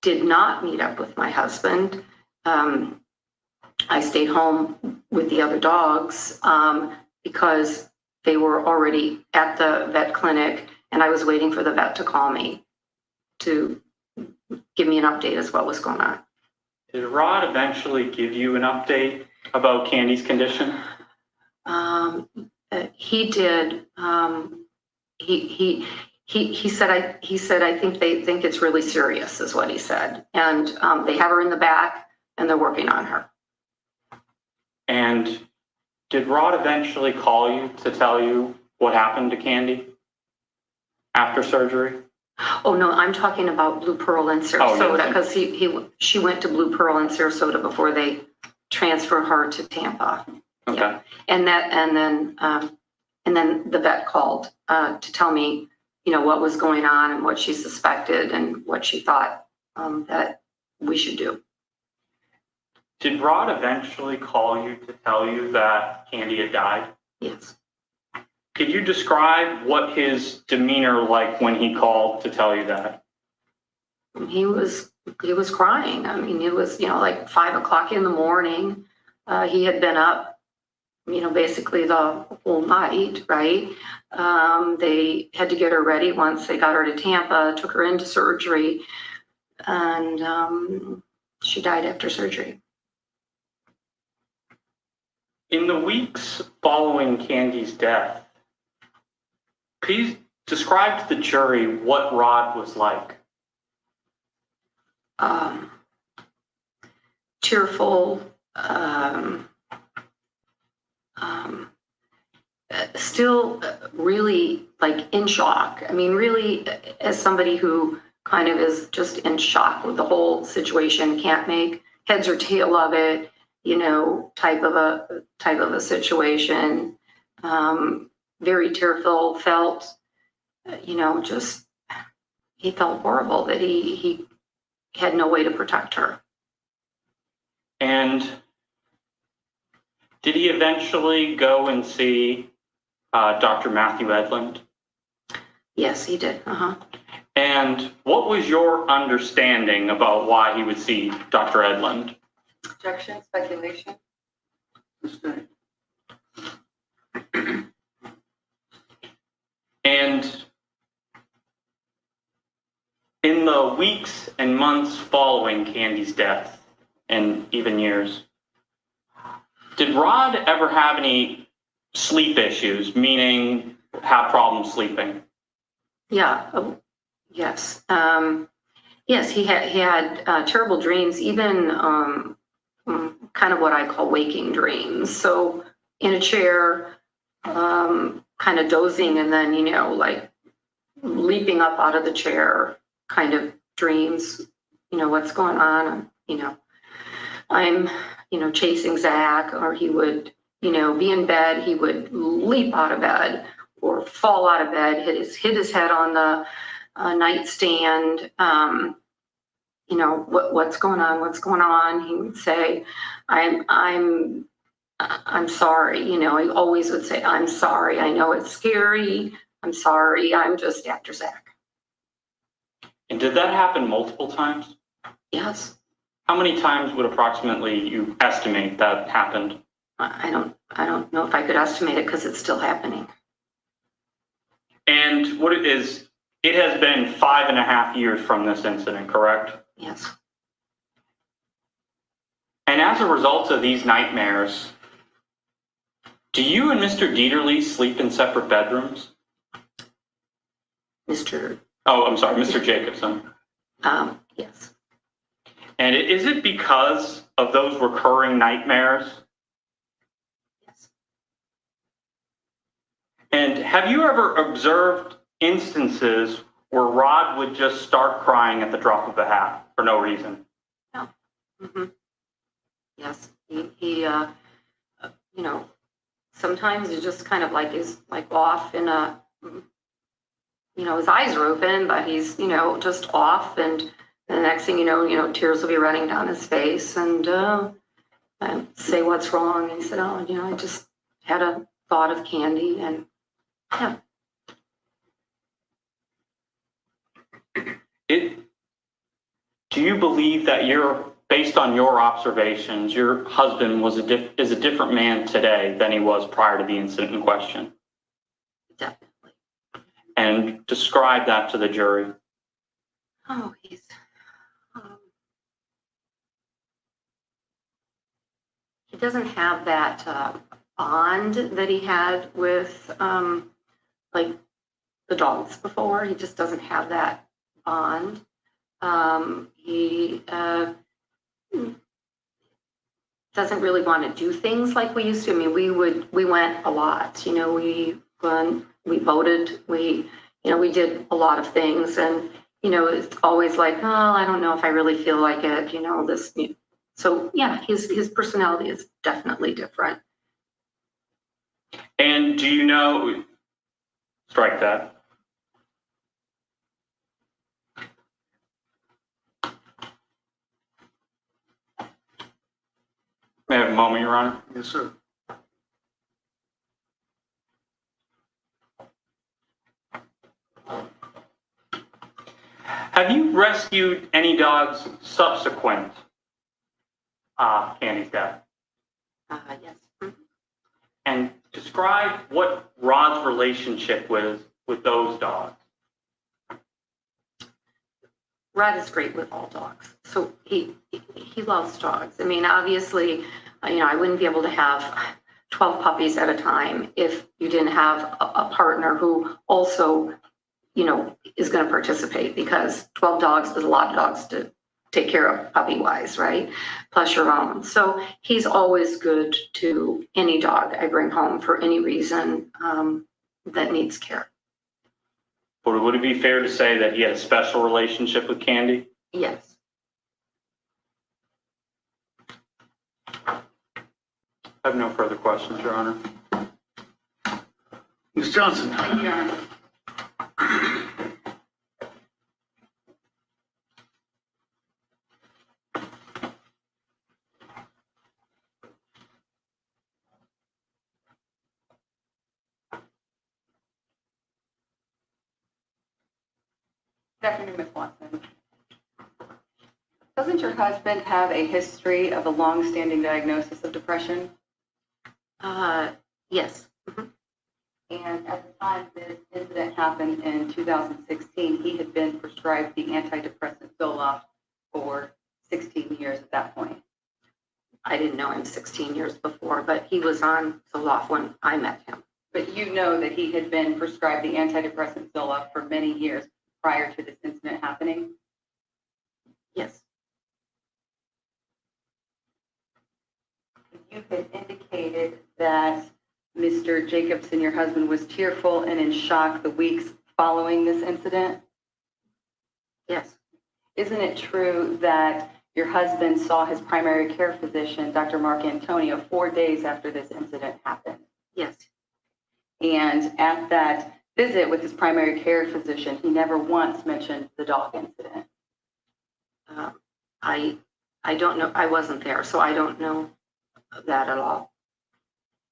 [SPEAKER 11] did not meet up with my husband. I stayed home with the other dogs because they were already at the vet clinic and I was waiting for the vet to call me to give me an update as what was going on.
[SPEAKER 4] Did Rod eventually give you an update about Candy's condition?
[SPEAKER 11] He did. He said, I think they think it's really serious is what he said. And they have her in the back and they're working on her.
[SPEAKER 4] And did Rod eventually call you to tell you what happened to Candy after surgery?
[SPEAKER 11] Oh, no, I'm talking about Blue Pearl in Sarasota because she went to Blue Pearl in Sarasota before they transferred her to Tampa.
[SPEAKER 4] Okay.
[SPEAKER 11] Yeah. And then the vet called to tell me, what was going on and what she suspected and what she thought that we should do.
[SPEAKER 4] Did Rod eventually call you to tell you that Candy had died?
[SPEAKER 11] Yes.
[SPEAKER 4] Could you describe what his demeanor like when he called to tell you that?
[SPEAKER 11] He was crying. I mean, it was, like 5 o'clock in the morning. He had been up, basically the whole night, right? They had to get her ready once they got her to Tampa, took her into surgery, and she died after surgery.
[SPEAKER 4] In the weeks following Candy's death, please describe to the jury what Rod was like.
[SPEAKER 11] Tearful, still really like in shock. I mean, really, as somebody who kind of is just in shock with the whole situation, can't make heads or tail of it, type of a situation. Very tearful, felt, just he felt horrible that he had no way to protect her.
[SPEAKER 4] And did he eventually go and see Dr. Matthew Edlund?
[SPEAKER 11] Yes, he did.
[SPEAKER 4] And what was your understanding about why he would see Dr. Edlund?
[SPEAKER 12] Objection, speculation.
[SPEAKER 4] And in the weeks and months following Candy's death, and even years, did Rod ever have any sleep issues, meaning have problems sleeping?
[SPEAKER 11] Yeah. Oh, yes. Yes, he had terrible dreams, even kind of what I call waking dreams. So in a chair, kind of dozing, and then, like leaping up out of the chair kind of dreams, what's going on, I'm, chasing Zach, or he would, be in bed, he would leap out of bed or fall out of bed, hit his head on the nightstand. What's going on? He would say, I'm sorry. He always would say, I'm sorry. I know it's scary. I'm sorry. I'm just after Zach.
[SPEAKER 4] And did that happen multiple times?
[SPEAKER 11] Yes.
[SPEAKER 4] How many times would approximately you estimate that happened?
[SPEAKER 11] I don't know if I could estimate it because it's still happening.
[SPEAKER 4] And what it is, it has been 5.5 years from this incident, correct?
[SPEAKER 11] Yes.
[SPEAKER 4] And as a result of these nightmares, do you and Mr. Deaterly sleep in separate bedrooms?
[SPEAKER 11] Mr.
[SPEAKER 4] Jacobson.
[SPEAKER 11] Yes.
[SPEAKER 4] And is it because of those recurring nightmares?
[SPEAKER 11] Yes.
[SPEAKER 4] And have you ever observed instances where Rod would just start crying at the drop of a hat for no reason?
[SPEAKER 11] No. Yes. He sometimes it just kind of like is like off in a, his eyes are open, but he's, just off, and the next thing you know, tears will be running down his face, and I say, what's wrong? And he said, I just had a thought of Candy, and yeah.
[SPEAKER 4] Do you believe that based on your observations, your husband is a different man today than he was prior to the incident in question?
[SPEAKER 11] Definitely.
[SPEAKER 4] And describe that to the jury.
[SPEAKER 11] Oh, he doesn't have that bond that he had with like the dogs before. He just doesn't have that bond. He doesn't really want to do things like we used to. I mean, we went a lot. We voted. We did a lot of things, and it's always like, oh, I don't know if I really feel like it. This. So yeah, his personality is definitely different.
[SPEAKER 4] And do you know? Strike that. May I have a moment, Your Honor?
[SPEAKER 6] Yes, sir.
[SPEAKER 4] Have you rescued any dogs subsequent Candy's death?
[SPEAKER 11] Yes. Mhm.
[SPEAKER 4] And describe what Rod's relationship was with those dogs.
[SPEAKER 11] Rod is great with all dogs. So he loves dogs. I mean, obviously, I wouldn't be able to have 12 puppies at a time if you didn't have a partner who also, is going to participate, because 12 dogs is a lot of dogs to take care of puppy-wise, right? Plus your own. So he's always good to any dog I bring home for any reason that needs care.
[SPEAKER 4] But would it be fair to say that he had a special relationship with Candy?
[SPEAKER 11] Yes.
[SPEAKER 4] I have no further questions, Your Honor.
[SPEAKER 6] Ms. Johnson?
[SPEAKER 12] Thank you, Your Honor.
[SPEAKER 13] Good afternoon, Ms. Watson. Doesn't your husband have a history of a long-standing diagnosis of depression?
[SPEAKER 11] Yes. Mhm.
[SPEAKER 13] And at the time this incident happened in 2016, he had been prescribed the antidepressant Zoloft for 16 years at that point.
[SPEAKER 11] I didn't know him 16 years before, but he was on Zoloft when I met him.
[SPEAKER 13] But you know that he had been prescribed the antidepressant Zoloft for many years prior to this incident happening?
[SPEAKER 11] Yes.
[SPEAKER 13] You had indicated that Mr. Jacobson, your husband, was tearful and in shock the weeks following this incident.
[SPEAKER 11] Yes.
[SPEAKER 13] Isn't it true that your husband saw his primary care physician, Dr. Mark Antonio, 4 days after this incident happened?
[SPEAKER 11] Yes.
[SPEAKER 13] And at that visit with his primary care physician, he never once mentioned the dog incident.
[SPEAKER 11] I don't know. I wasn't there, so I don't know that at all.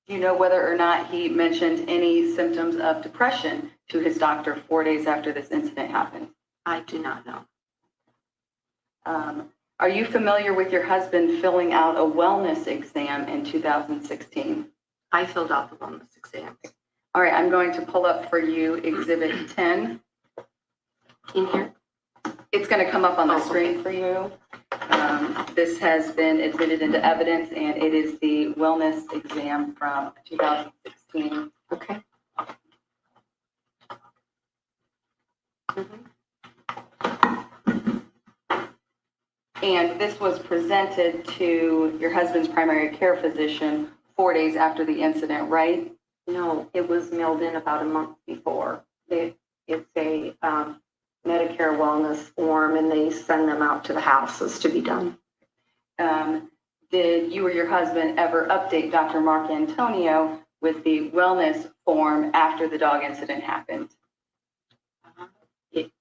[SPEAKER 13] Do you know whether or not he mentioned any symptoms of depression to his doctor 4 days after this incident happened?
[SPEAKER 11] I do not know.
[SPEAKER 13] Are you familiar with your husband filling out a wellness exam in 2016?
[SPEAKER 11] I filled out the wellness exam.
[SPEAKER 13] All right, I'm going to pull up for you Exhibit 10.
[SPEAKER 11] In here?
[SPEAKER 13] It's going to come up on the
[SPEAKER 11] Oh, okay.
[SPEAKER 13] screen for you. This has been admitted into evidence, and it is the wellness exam from 2016.
[SPEAKER 11] Okay. Mm-hmm.
[SPEAKER 13] And this was presented to your husband's primary care physician 4 days after the incident, right?
[SPEAKER 11] No, it was mailed in about a month before. It's a Medicare wellness form, and they send them out to the houses to be done.
[SPEAKER 13] Did you or your husband ever update Dr. Mark Antonio with the wellness form after the dog incident happened?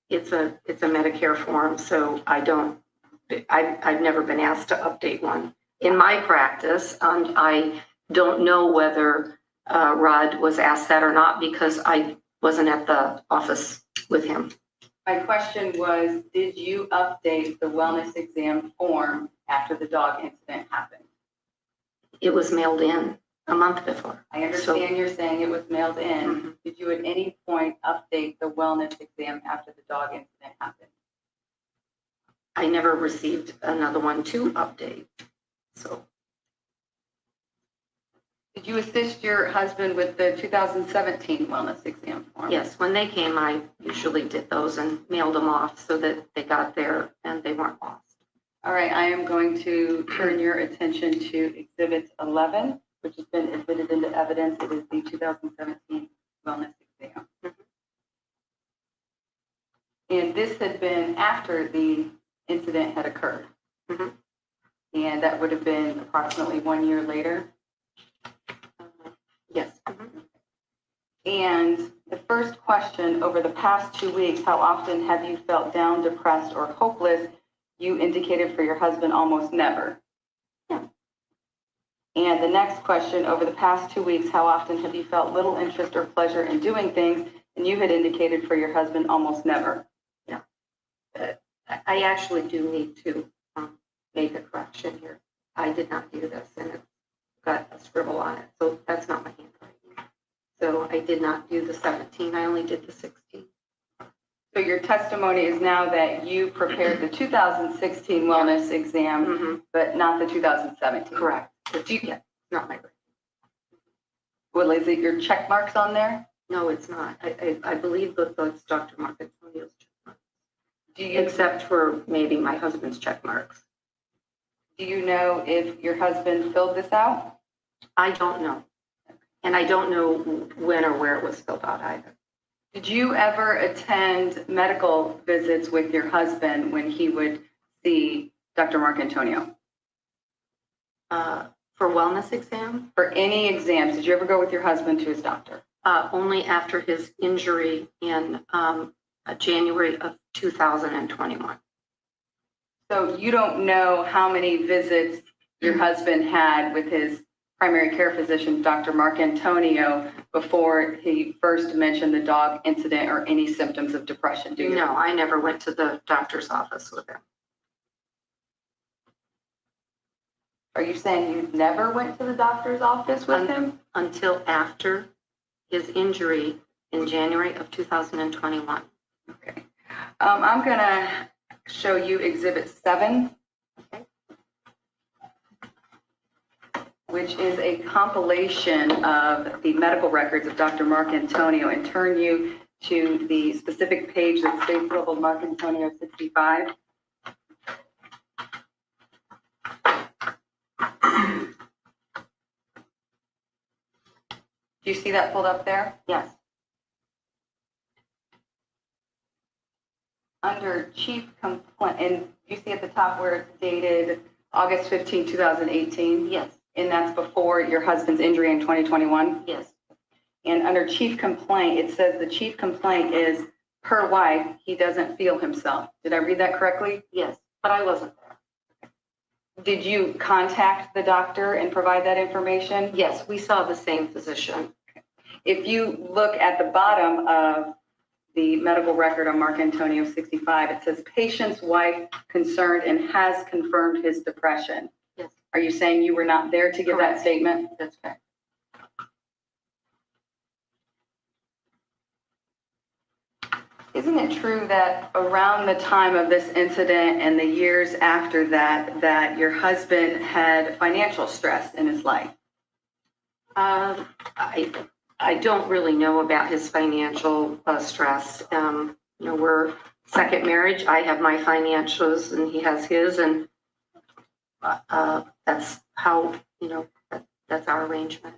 [SPEAKER 11] It's a Medicare form, so I've never been asked to update one in my practice, and I don't know whether Rod was asked that or not, because I wasn't at the office with him.
[SPEAKER 13] My question was, did you update the wellness exam form after the dog incident happened?
[SPEAKER 11] It was mailed in a month before.
[SPEAKER 13] I understand you're saying it was mailed in.
[SPEAKER 11] Mm-hmm.
[SPEAKER 13] Did you at any point update the wellness exam after the dog incident happened?
[SPEAKER 11] I never received another one to update. So.
[SPEAKER 13] Did you assist your husband with the 2017 wellness exam form?
[SPEAKER 11] Yes, when they came, I usually did those and mailed them off so that they got there and they weren't lost.
[SPEAKER 13] All right, I am going to turn your attention to Exhibit 11, which has been admitted into evidence. It is the 2017 wellness exam. And this had been after the incident had occurred.
[SPEAKER 11] Mm-hmm.
[SPEAKER 13] And that would have been approximately 1 year later.
[SPEAKER 11] Yes. Mm-hmm.
[SPEAKER 13] And the first question, over the past 2 weeks, how often have you felt down, depressed, or hopeless? You indicated for your husband almost never.
[SPEAKER 11] Yeah.
[SPEAKER 13] And the next question, over the past 2 weeks, how often have you felt little interest or pleasure in doing things? And you had indicated for your husband almost never.
[SPEAKER 11] Yeah. I actually do need to make a correction here. I did not do this, and it's got a scribble on it, so that's not my handwriting. So I did not do the 17, I only did the 16.
[SPEAKER 13] So your testimony is now that you prepared the 2016 wellness exam, but not the 2017?
[SPEAKER 11] Correct. Not my writing.
[SPEAKER 13] Well, is it your check marks on there?
[SPEAKER 11] No, it's not. I believe that that's Dr. Marcantonio's check marks.
[SPEAKER 13] Do you,
[SPEAKER 11] Except for maybe my husband's check marks.
[SPEAKER 13] do you know if your husband filled this out?
[SPEAKER 11] I don't know. And I don't know when or where it was filled out either.
[SPEAKER 13] Did you ever attend medical visits with your husband when he would see Dr. Marcantonio?
[SPEAKER 11] For wellness exam?
[SPEAKER 13] For any exams, did you ever go with your husband to his doctor?
[SPEAKER 11] Only after his injury in January of 2021.
[SPEAKER 13] So you don't know how many visits your husband had with his primary care physician, Dr. Marcantonio, before he first mentioned the dog incident or any symptoms of depression, do you?
[SPEAKER 11] No, I never went to the doctor's office with him.
[SPEAKER 13] Are you saying you never went to the doctor's office with him?
[SPEAKER 11] Until after his injury in January of 2021.
[SPEAKER 13] Okay. I'm going to show you Exhibit 7, which is a compilation of the medical records of Dr. Marcantonio, and turn you to the specific page that states labeled Marcantonio 65. Do you see that pulled up there?
[SPEAKER 11] Yes.
[SPEAKER 13] Under chief complaint, and you see at the top where it's dated August 15, 2018?
[SPEAKER 11] Yes.
[SPEAKER 13] And that's before your husband's injury in 2021?
[SPEAKER 11] Yes.
[SPEAKER 13] And under chief complaint, it says the chief complaint is per wife, he doesn't feel himself. Did I read that correctly?
[SPEAKER 11] Yes, but I wasn't there.
[SPEAKER 13] Did you contact the doctor and provide that information?
[SPEAKER 11] Yes, we saw the same physician.
[SPEAKER 13] If you look at the bottom of the medical record on Marcantonio 65, it says patient's wife concerned and has confirmed his depression.
[SPEAKER 11] Yes.
[SPEAKER 13] Are you saying you were not there to give
[SPEAKER 11] Correct.
[SPEAKER 13] that statement?
[SPEAKER 11] That's correct.
[SPEAKER 13] Isn't it true that around the time of this incident and the years after that, that your husband had financial stress in his life?
[SPEAKER 11] I don't really know about his financial stress. We're second marriage. I have my financials and he has his, and that's how, that's our arrangement.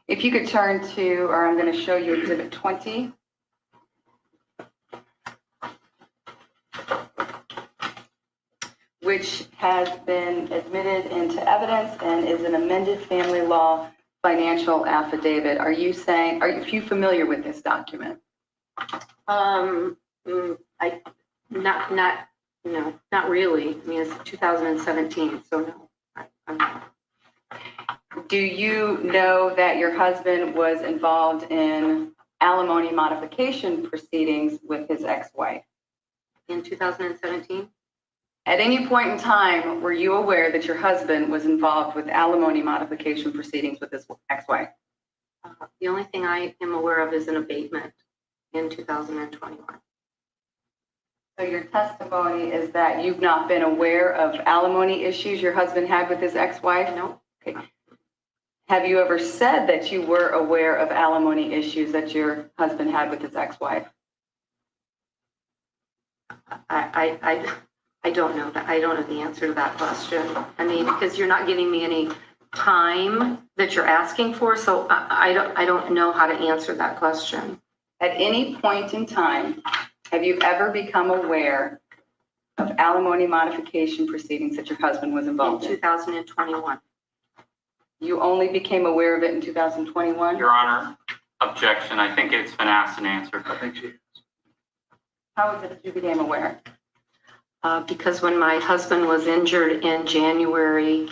[SPEAKER 13] If you could turn to, or I'm going to show you Exhibit 20. Which has been admitted into evidence and is an amended family law financial affidavit. Are you familiar with this document?
[SPEAKER 11] Not really. I mean, it's 2017, so no, I'm not.
[SPEAKER 13] Do you know that your husband was involved in alimony modification proceedings with his ex-wife?
[SPEAKER 11] In 2017?
[SPEAKER 13] At any point in time, were you aware that your husband was involved with alimony modification proceedings with his ex-wife?
[SPEAKER 11] The only thing I am aware of is an abatement in 2021.
[SPEAKER 13] So your testimony is that you've not been aware of alimony issues your husband had with his ex-wife?
[SPEAKER 11] No.
[SPEAKER 13] Okay. Have you ever said that you were aware of alimony issues that your husband had with his ex-wife?
[SPEAKER 11] I don't know that. I don't know the answer to that question. I mean, because you're not giving me any time that you're asking for, so I don't know how to answer that question.
[SPEAKER 13] At any point in time, have you ever become aware of alimony modification proceedings that your husband was involved
[SPEAKER 11] In
[SPEAKER 13] in?
[SPEAKER 11] 2021.
[SPEAKER 13] You only became aware of it in 2021?
[SPEAKER 4] Your Honor, objection. I think it's been asked and answered.
[SPEAKER 6] I think she is.
[SPEAKER 13] How is it that you became aware?
[SPEAKER 11] Because when my husband was injured in January,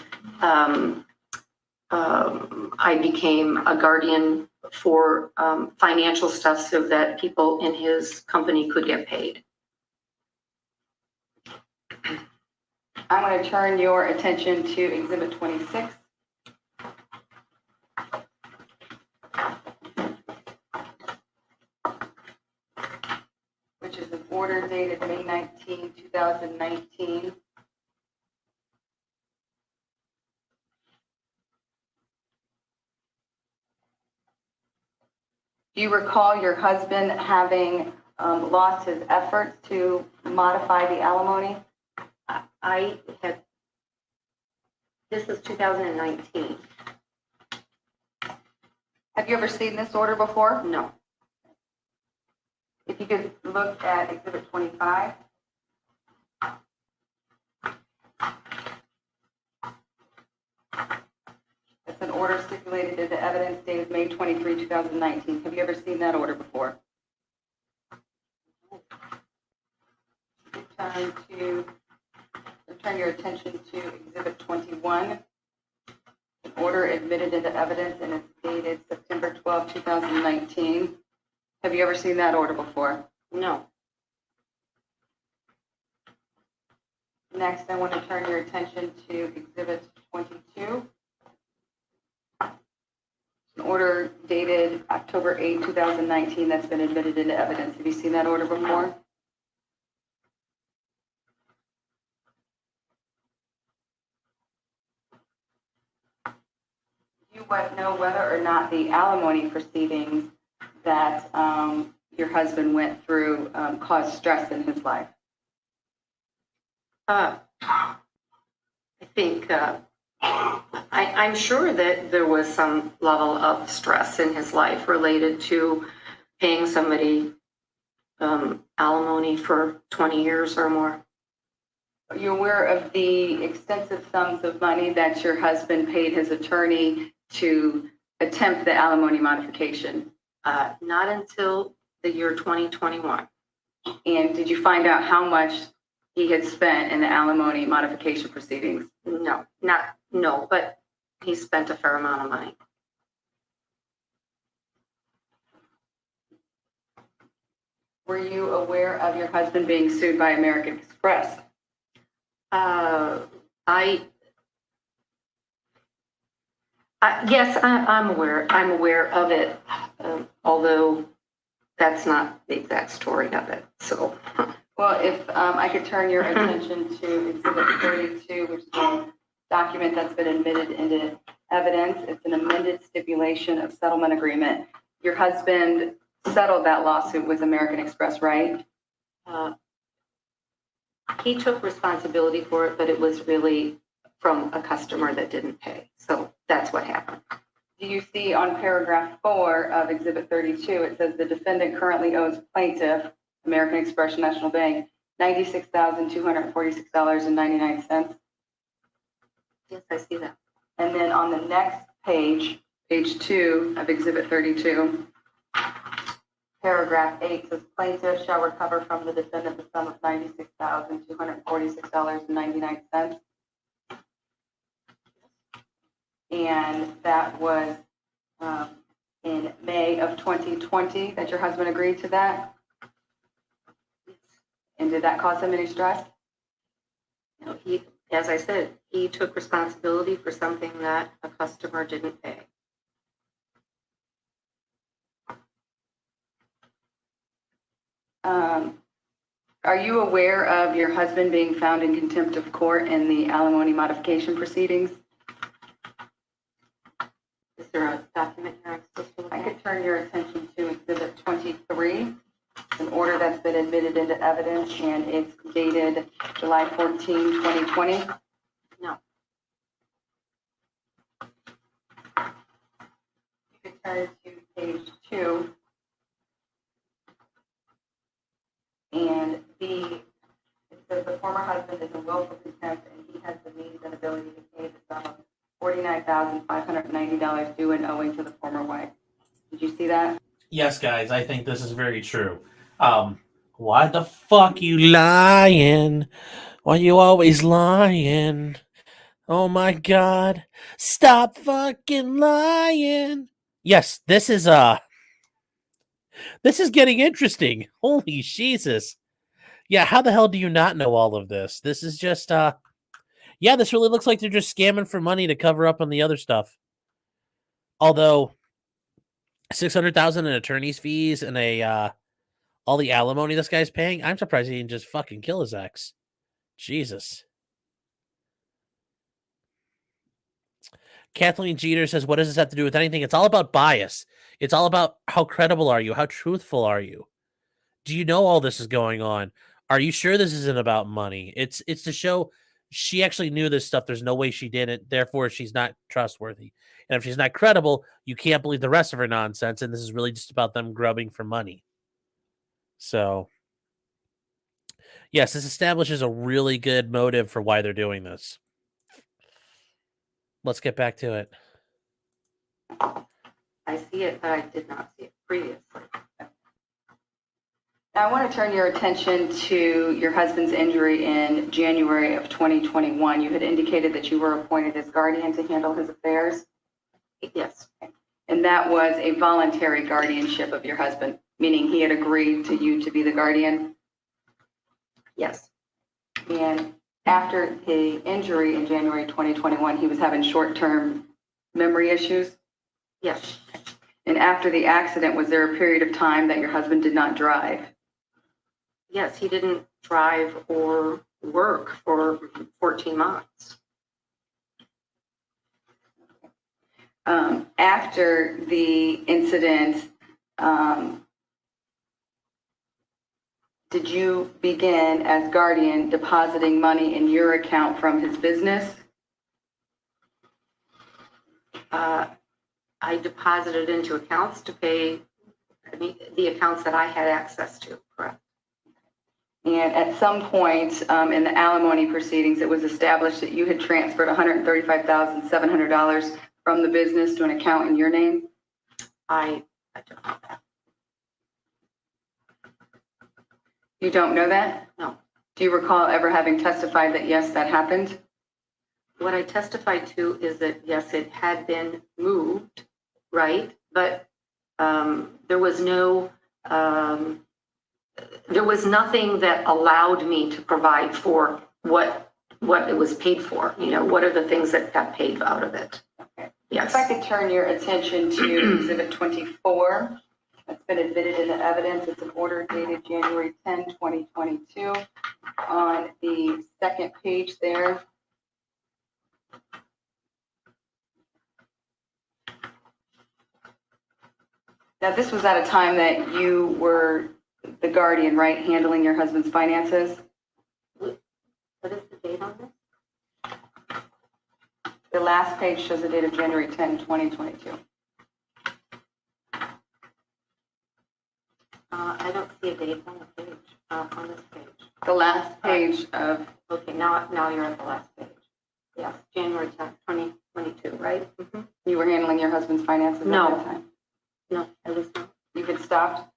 [SPEAKER 11] I became a guardian for financial stuff so that people in his company could get paid.
[SPEAKER 13] I'm going to turn your attention to Exhibit 26. Which is an order dated May 19, 2019. Do you recall your husband having lost his efforts to modify the alimony?
[SPEAKER 11] I had, this is 2019.
[SPEAKER 13] Have you ever seen this order before?
[SPEAKER 11] No.
[SPEAKER 13] If you could look at Exhibit 25. It's an order stipulated in the evidence dated May 23, 2019. Have you ever seen that order before? Turn your attention to Exhibit 21. An order admitted into evidence and it's dated September 12, 2019. Have you ever seen that order before?
[SPEAKER 11] No.
[SPEAKER 13] Next, I want to turn your attention to Exhibit 22. An order dated October 8, 2019 that's been admitted into evidence. Have you seen that order before? You want to know whether or not the alimony proceedings that your husband went through caused stress in his life?
[SPEAKER 11] I think I'm sure that there was some level of stress in his life related to paying somebody alimony for 20 years or more.
[SPEAKER 13] Are you aware of the extensive sums of money that your husband paid his attorney to attempt the alimony modification?
[SPEAKER 11] Not until the year 2021.
[SPEAKER 13] And did you find out how much he had spent in the alimony modification proceedings?
[SPEAKER 11] No, but he spent a fair amount of money.
[SPEAKER 13] Were you aware of your husband being sued by American Express?
[SPEAKER 11] Yes, I'm aware. I'm aware of it, although that's not the exact story of it. So,
[SPEAKER 13] well, if I could turn your attention to Exhibit 32, which is a document that's been admitted into evidence. It's an amended stipulation of settlement agreement. Your husband settled that lawsuit with American Express, right?
[SPEAKER 11] He took responsibility for it, but it was really from a customer that didn't pay. So that's what happened.
[SPEAKER 13] Do you see on paragraph 4 of Exhibit 32, it says the defendant currently owes plaintiff, American Express National Bank, $96,246.99.
[SPEAKER 11] Yes, I see that.
[SPEAKER 13] And then on the next page, page 2 of Exhibit 32, paragraph 8 says plaintiff shall recover from the defendant the sum of $96,246.99. And that was in May of 2020 that your husband agreed to that? And did that cause him any stress?
[SPEAKER 11] No, as I said, he took responsibility for something that a customer didn't pay.
[SPEAKER 13] Are you aware of your husband being found in contempt of court in the alimony modification proceedings?
[SPEAKER 11] Is there a document here I'm supposed to look
[SPEAKER 13] I
[SPEAKER 11] at?
[SPEAKER 13] could turn your attention to Exhibit 23, an order that's been admitted into evidence, and it's dated July 14, 2020.
[SPEAKER 11] No.
[SPEAKER 13] You could turn to page 2. And it says the former husband is in willful contempt and he has the means and ability to pay the sum of $49,590 due and owing to the former wife. Did you see that?
[SPEAKER 3] Yes, guys, I think this is very true. Why the fuck you lying? Why you always lying? Oh my god. Stop fucking lying. Yes, this is getting interesting. Holy Jesus. Yeah, how the hell do you not know all of this? This is just, yeah, this really looks like they're just scamming for money to cover up on the other stuff. Although, 600,000 in attorney's fees and all the alimony this guy's paying, I'm surprised he didn't just fucking kill his ex. Jesus. Kathleen Jeter says, what does this have to do with anything? It's all about bias. It's all about how credible are you? How truthful are you? Do you know all this is going on? Are you sure this isn't about money? It's to show she actually knew this stuff. There's no way she didn't. Therefore, she's not trustworthy. And if she's not credible, you can't believe the rest of her nonsense. And this is really just about them grubbing for money. So, yes, this establishes a really good motive for why they're doing this. Let's get back to it.
[SPEAKER 13] I see it, but I did not see it previously. Now, I want to turn your attention to your husband's injury in January of 2021. You had indicated that you were appointed as guardian to handle his affairs. Yes. And that was a voluntary guardianship of your husband, meaning he had agreed to you to be the guardian? Yes. And after the injury in January 2021, he was having short-term memory issues? Yes. And after the accident, was there a period of time that your husband did not drive? Yes, he didn't drive or work for 14 months. After the incident, did you begin as guardian depositing money in your account from his business? I deposited into accounts to pay the accounts that I had access to, correct? And at some point in the alimony proceedings, it was established that you had transferred $135,700 from the business to an account in your name? I don't know that. You don't know that? No. Do you recall ever having testified that, yes, that happened? What I testified to is that, yes, it had been moved, right? But there was nothing that allowed me to provide for what it was paid for. You know, what are the things that got paid out of it? Okay. Yes. If I could turn your attention to Exhibit 24. That's been admitted into evidence. It's an order dated January 10, 2022. On the second page there. Now, this was at a time that you were the guardian, right, handling your husband's finances? What is the date on this? The last page shows the date of January 10, 2022. I don't see a date on the page, on this page. The last page of... Okay, now you're at the last page. Yes, January 10th, 2022, right? Mm-hmm. You were handling your husband's finances at that time? No, I was not. You had stopped?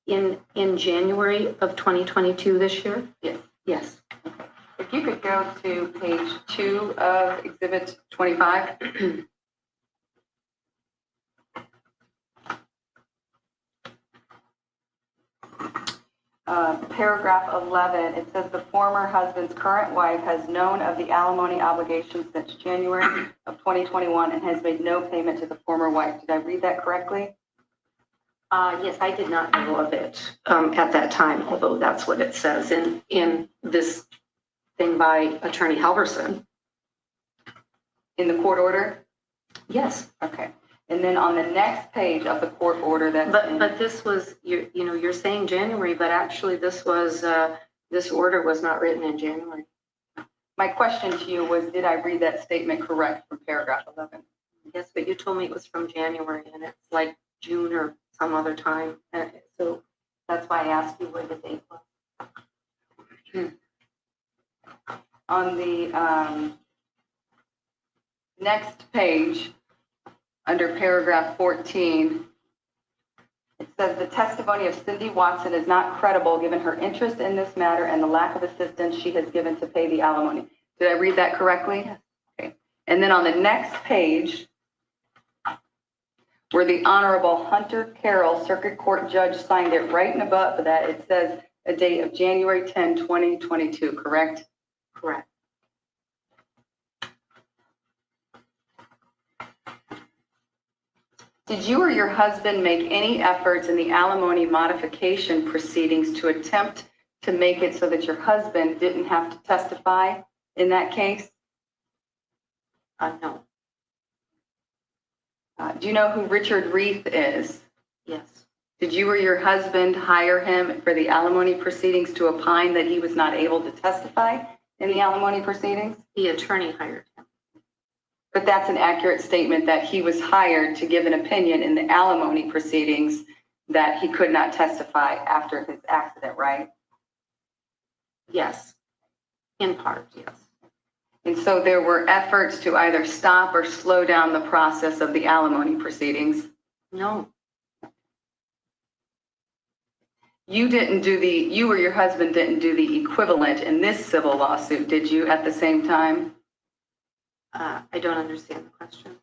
[SPEAKER 13] In January of 2022 this year? Yes. Yes. Okay. If you could go to page 2 of Exhibit 25. Paragraph 11, it says the former husband's current wife has known of the alimony obligation since January of 2021 and has made no payment to the former wife. Did I read that correctly? Yes, I did not know of it at that time, although that's what it says in this thing by Attorney Halverson. In the court order? Yes. Okay. And then on the next page of the court order, but this was you're saying January, but actually this was this order was not written in January. My question to you was, did I read that statement correct from paragraph 11? Yes, but you told me it was from January, and it's like June or some other time, so that's why I asked you where the date was. On the next page, under paragraph 14, it says the testimony of Cindy Watson is not credible given her interest in this matter and the lack of assistance she has given to pay the alimony. Did I read that correctly? Okay. And then on the next page, where the Honorable Hunter Carroll Circuit Court Judge signed it right and above that, it says a date of January 10, 2022, correct?
[SPEAKER 11] Correct.
[SPEAKER 13] Did you or your husband make any efforts in the alimony modification proceedings to attempt to make it so that your husband didn't have to testify in that case?
[SPEAKER 11] No.
[SPEAKER 13] Do you know who Richard Reith is?
[SPEAKER 11] Yes.
[SPEAKER 13] Did you or your husband hire him for the alimony proceedings to opine that he was not able to testify in the alimony proceedings?
[SPEAKER 11] The attorney hired him.
[SPEAKER 13] But that's an accurate statement that he was hired to give an opinion in the alimony proceedings that he could not testify after his accident, right?
[SPEAKER 11] Yes. In part, yes.
[SPEAKER 13] And so there were efforts to either stop or slow down the process of the alimony proceedings.
[SPEAKER 11] No.
[SPEAKER 13] You or your husband didn't do the equivalent in this civil lawsuit, did you, at the same time?
[SPEAKER 11] I don't understand the question.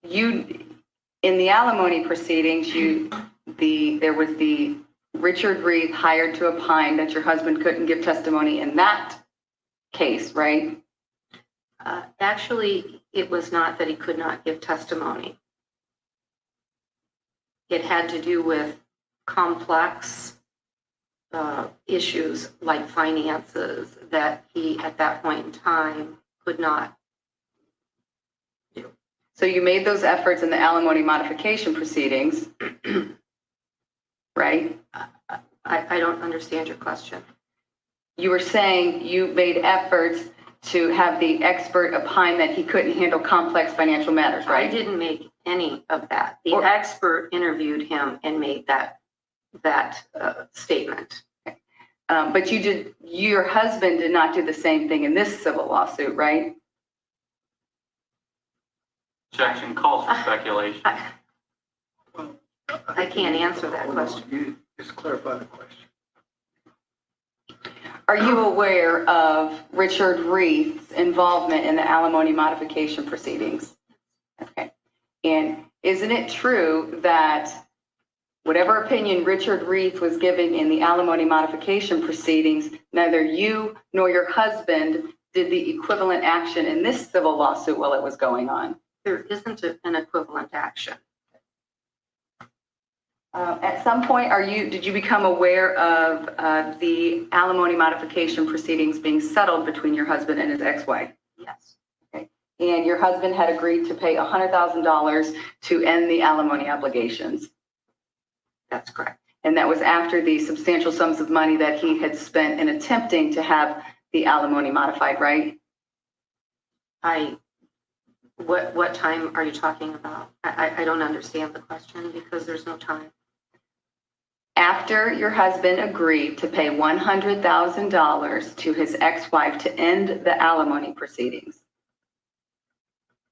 [SPEAKER 13] In the alimony proceedings, there was the Richard Reith hired to opine that your husband couldn't give testimony in that case, right?
[SPEAKER 11] Actually, it was not that he could not give testimony. It had to do with complex issues like finances that he, at that point in time, could not do.
[SPEAKER 13] So you made those efforts in the alimony modification proceedings, right?
[SPEAKER 11] I don't understand your question.
[SPEAKER 13] You were saying you made efforts to have the expert opine that he couldn't handle complex financial matters, right?
[SPEAKER 11] I didn't make any of that. The expert interviewed him and made that statement.
[SPEAKER 13] But your husband did not do the same thing in this civil lawsuit, right?
[SPEAKER 4] Objection calls for speculation.
[SPEAKER 11] I can't answer that question.
[SPEAKER 10] Just clarify the question.
[SPEAKER 13] Are you aware of Richard Reith's involvement in the alimony modification proceedings? Okay. And isn't it true that whatever opinion Richard Reith was giving in the alimony modification proceedings, neither you nor your husband did the equivalent action in this civil lawsuit while it was going on?
[SPEAKER 11] There isn't an equivalent action.
[SPEAKER 13] At some point, did you become aware of the alimony modification proceedings being settled between your husband and his ex-wife?
[SPEAKER 11] Yes.
[SPEAKER 13] Okay. And your husband had agreed to pay $100,000 to end the alimony obligations?
[SPEAKER 11] That's correct.
[SPEAKER 13] And that was after the substantial sums of money that he had spent in attempting to have the alimony modified, right?
[SPEAKER 11] What time are you talking about? I don't understand the question because there's no time.
[SPEAKER 13] After your husband agreed to pay $100,000 to his ex-wife to end the alimony proceedings,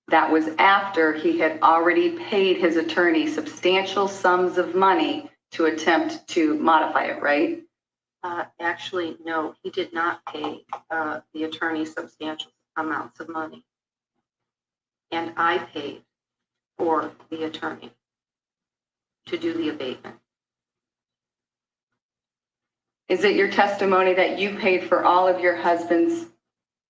[SPEAKER 13] that was after he had already paid his attorney substantial sums of money to attempt to modify it, right?
[SPEAKER 11] Actually, no, he did not pay the attorney substantial amounts of money. And I paid for the attorney to do the abatement.
[SPEAKER 13] Is it your testimony that you paid for all of your husband's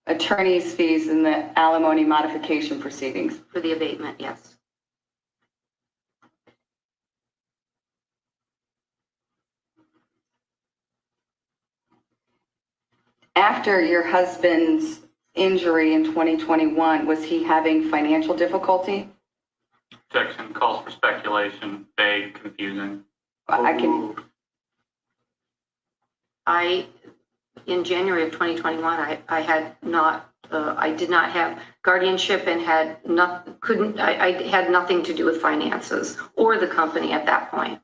[SPEAKER 13] attorney's fees in the alimony modification proceedings?
[SPEAKER 11] For the abatement, yes.
[SPEAKER 13] After your husband's injury in 2021, was he having financial difficulty?
[SPEAKER 4] Objection calls for speculation, vague, confusing.
[SPEAKER 11] In January of 2021, I did not have guardianship and I had nothing to do with finances or the company at that point.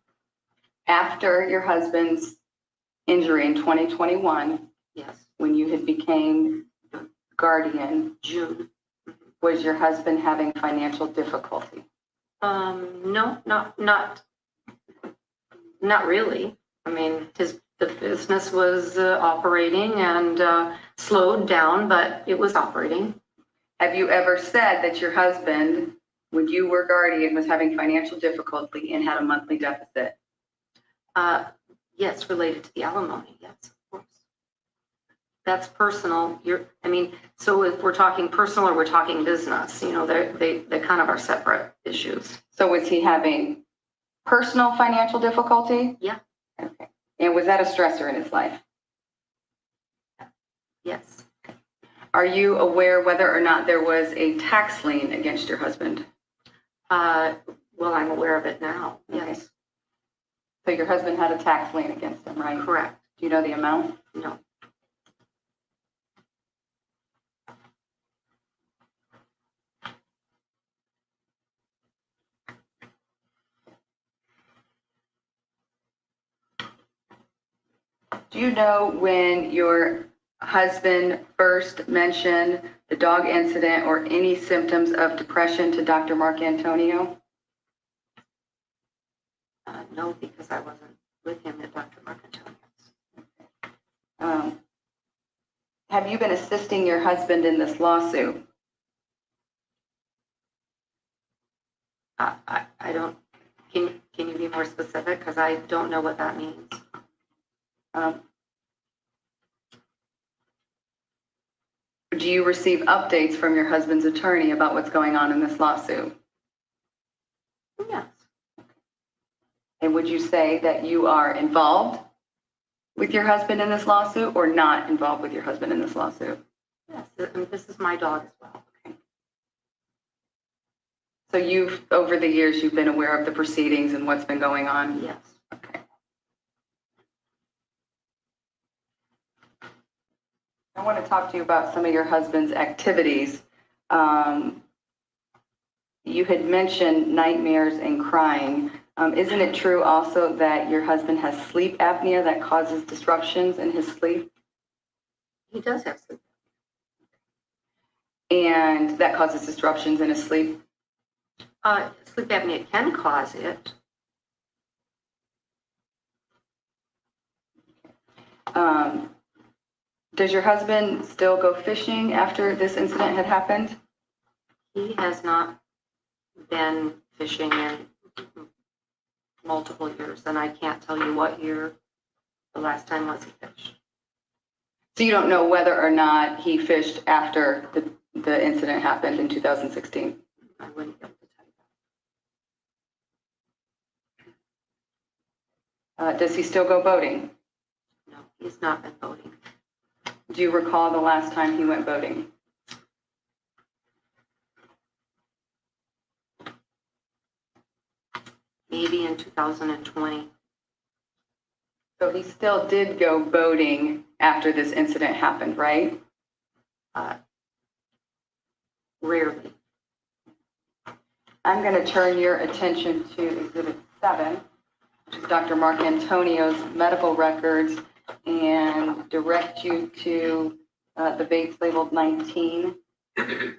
[SPEAKER 13] After your husband's injury in 2021,
[SPEAKER 11] yes,
[SPEAKER 13] when you had became guardian,
[SPEAKER 11] June,
[SPEAKER 13] was your husband having financial difficulty?
[SPEAKER 11] No, not really. I mean, the business was operating and slowed down, but it was operating.
[SPEAKER 13] Have you ever said that your husband, when you were guardian, was having financial difficulty and had a monthly deficit?
[SPEAKER 11] Yes, related to the alimony, yes, of course. That's personal. So if we're talking personal or we're talking business, they kind of are separate issues.
[SPEAKER 13] So was he having personal financial difficulty?
[SPEAKER 11] Yeah.
[SPEAKER 13] Okay. And was that a stressor in his life?
[SPEAKER 11] Yes.
[SPEAKER 13] Are you aware whether or not there was a tax lien against your husband?
[SPEAKER 11] Well, I'm aware of it now, yes.
[SPEAKER 13] So your husband had a tax lien against him, right?
[SPEAKER 11] Correct.
[SPEAKER 13] Do you know the amount?
[SPEAKER 11] No.
[SPEAKER 13] Do you know when your husband first mentioned the dog incident or any symptoms of depression to Dr. Mark Antonio?
[SPEAKER 11] No, because I wasn't with him at Dr. Mark Antonio's.
[SPEAKER 13] Have you been assisting your husband in this lawsuit?
[SPEAKER 11] I don't, can you be more specific? Because I don't know what that means.
[SPEAKER 13] Do you receive updates from your husband's attorney about what's going on in this lawsuit?
[SPEAKER 11] Yes.
[SPEAKER 13] And would you say that you are involved with your husband in this lawsuit or not involved with your husband in this lawsuit?
[SPEAKER 11] Yes, this is my dog as well.
[SPEAKER 13] Okay. So over the years, you've been aware of the proceedings and what's been going on?
[SPEAKER 11] Yes.
[SPEAKER 13] Okay. I want to talk to you about some of your husband's activities. You had mentioned nightmares and crying. Isn't it true also that your husband has sleep apnea that causes disruptions in his sleep?
[SPEAKER 11] He does have sleep.
[SPEAKER 13] And that causes disruptions in his sleep?
[SPEAKER 11] Sleep apnea can cause it.
[SPEAKER 13] Does your husband still go fishing after this incident had happened?
[SPEAKER 11] He has not been fishing in multiple years, and I can't tell you what year the last time was he fished.
[SPEAKER 13] So you don't know whether or not he fished after the incident happened in 2016?
[SPEAKER 11] I wouldn't be able to tell you.
[SPEAKER 13] Does he still go boating?
[SPEAKER 11] No, he's not been boating.
[SPEAKER 13] Do you recall the last time he went boating?
[SPEAKER 11] Maybe in 2020.
[SPEAKER 13] So he still did go boating after this incident happened, right?
[SPEAKER 11] Rarely.
[SPEAKER 13] I'm going to turn your attention to Exhibit 7, which is Dr. Mark Antonio's medical records, and direct you to the Bates labeled 19. Do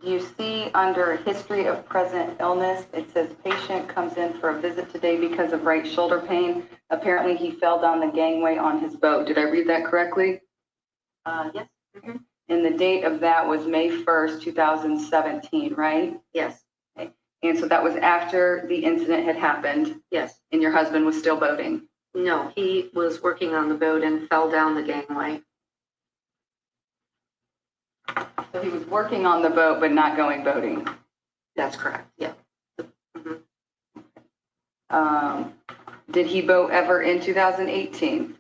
[SPEAKER 13] you see under history of present illness, it says patient comes in for a visit today because of right shoulder pain. Apparently he fell down the gangway on his boat. Did I read that correctly?
[SPEAKER 11] Yes. Mm-hmm.
[SPEAKER 13] And the date of that was May 1st, 2017, right?
[SPEAKER 11] Yes.
[SPEAKER 13] Okay. And so that was after the incident had happened?
[SPEAKER 11] Yes.
[SPEAKER 13] And your husband was still boating?
[SPEAKER 11] No, he was working on the boat and fell down the gangway.
[SPEAKER 13] So he was working on the boat but not going boating?
[SPEAKER 11] That's correct, yeah. Mm-hmm.
[SPEAKER 13] Did he boat ever in 2018?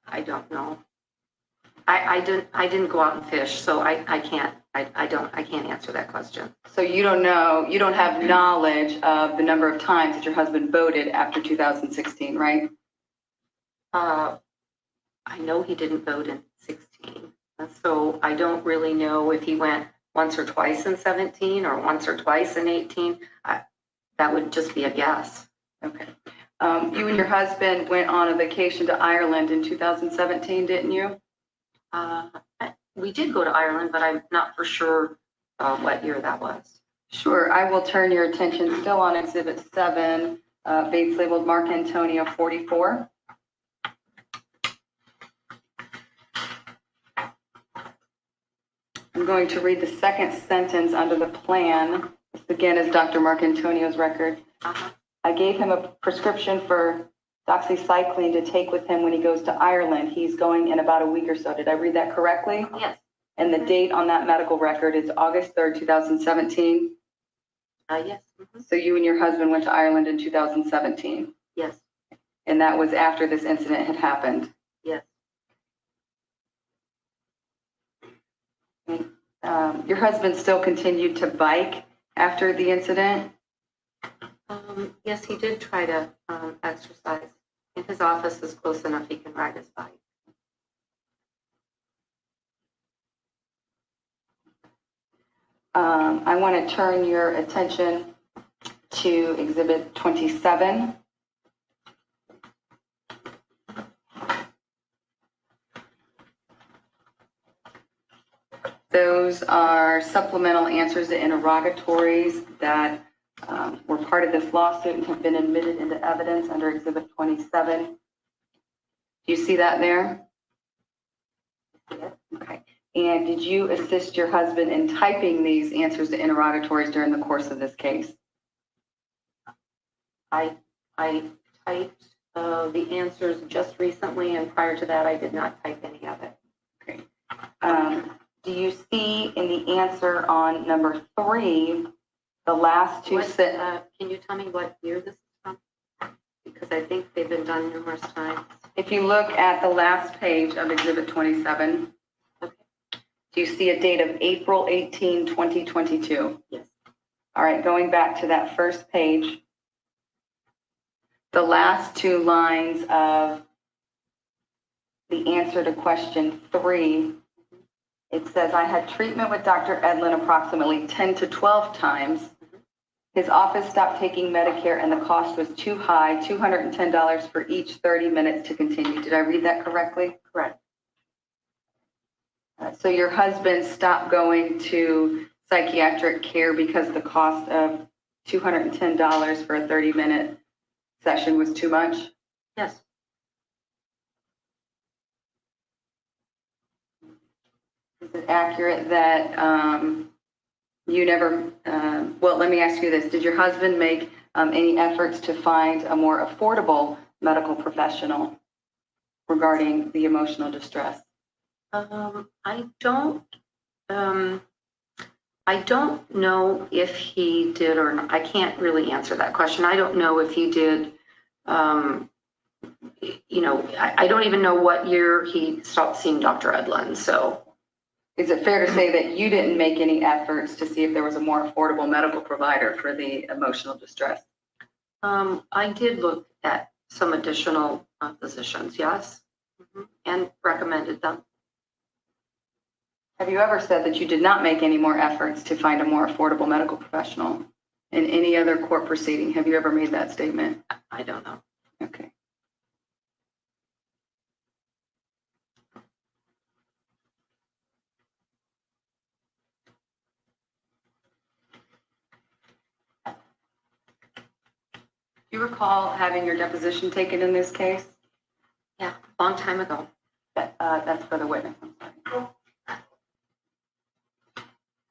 [SPEAKER 11] I don't know. I didn't go out and fish, so I can't answer that question.
[SPEAKER 13] So you don't know, you don't have knowledge of the number of times that your husband boated after 2016, right?
[SPEAKER 11] I know he didn't boat in 16, so I don't really know if he went once or twice in 17 or once or twice in 18. That would just be a guess.
[SPEAKER 13] Okay. You and your husband went on a vacation to Ireland in 2017, didn't you?
[SPEAKER 11] We did go to Ireland, but I'm not for sure what year that was.
[SPEAKER 13] Sure. I will turn your attention still on Exhibit 7, Bates labeled Mark Antonio 44. I'm going to read the second sentence under the plan. This again is Dr. Marcantonio's record. I gave him a prescription for doxycycline to take with him when he goes to Ireland. He's going in about a week or so. Did I read that correctly?
[SPEAKER 11] Yes.
[SPEAKER 13] And the date on that medical record is August 3rd, 2017.
[SPEAKER 11] Yes.
[SPEAKER 13] So you and your husband went to Ireland in 2017.
[SPEAKER 11] Yes.
[SPEAKER 13] And that was after this incident had happened.
[SPEAKER 11] Yes.
[SPEAKER 13] Your husband still continued to bike after the incident?
[SPEAKER 11] Yes, he did try to exercise. And his office is close enough he can ride his bike.
[SPEAKER 13] I want to turn your attention to Exhibit 27. Those are supplemental answers to interrogatories that were part of this lawsuit and have been admitted into evidence under Exhibit 27. Do you see that there? Okay. And did you assist your husband in typing these answers to interrogatories during the course of this case?
[SPEAKER 11] I typed the answers just recently, and prior to that, I did not type any of it.
[SPEAKER 13] Okay. Do you see in the answer on number 3, the last two
[SPEAKER 11] Can you tell me what year this is from? Because I think they've been done numerous times.
[SPEAKER 13] If you look at the last page of Exhibit 27,
[SPEAKER 11] okay.
[SPEAKER 13] Do you see a date of April 18, 2022?
[SPEAKER 11] Yes.
[SPEAKER 13] All right, going back to that first page, the last 2 lines of the answer to question 3, it says, I had treatment with Dr. Edlin approximately 10 to 12 times. His office stopped taking Medicare and the cost was too high, $210 for each 30 minutes to continue. Did I read that correctly?
[SPEAKER 11] Correct.
[SPEAKER 13] So your husband stopped going to psychiatric care because the cost of $210 for a 30-minute session was too much?
[SPEAKER 11] Yes.
[SPEAKER 13] Is it accurate that you never, well, let me ask you this. Did your husband make any efforts to find a more affordable medical professional regarding the emotional distress?
[SPEAKER 11] I don't know if he did or not. I can't really answer that question. I don't know if he did. I don't even know what year he stopped seeing Dr. Edlin. So
[SPEAKER 13] is it fair to say that you didn't make any efforts to see if there was a more affordable medical provider for the emotional distress?
[SPEAKER 11] I did look at some additional physicians, yes, and recommended them.
[SPEAKER 13] Have you ever said that you did not make any more efforts to find a more affordable medical professional in any other court proceeding? Have you ever made that statement?
[SPEAKER 11] I don't know.
[SPEAKER 13] Okay. Do you recall having your deposition taken in this case?
[SPEAKER 11] Yeah, a long time ago.
[SPEAKER 13] That's for the witness, I'm sorry.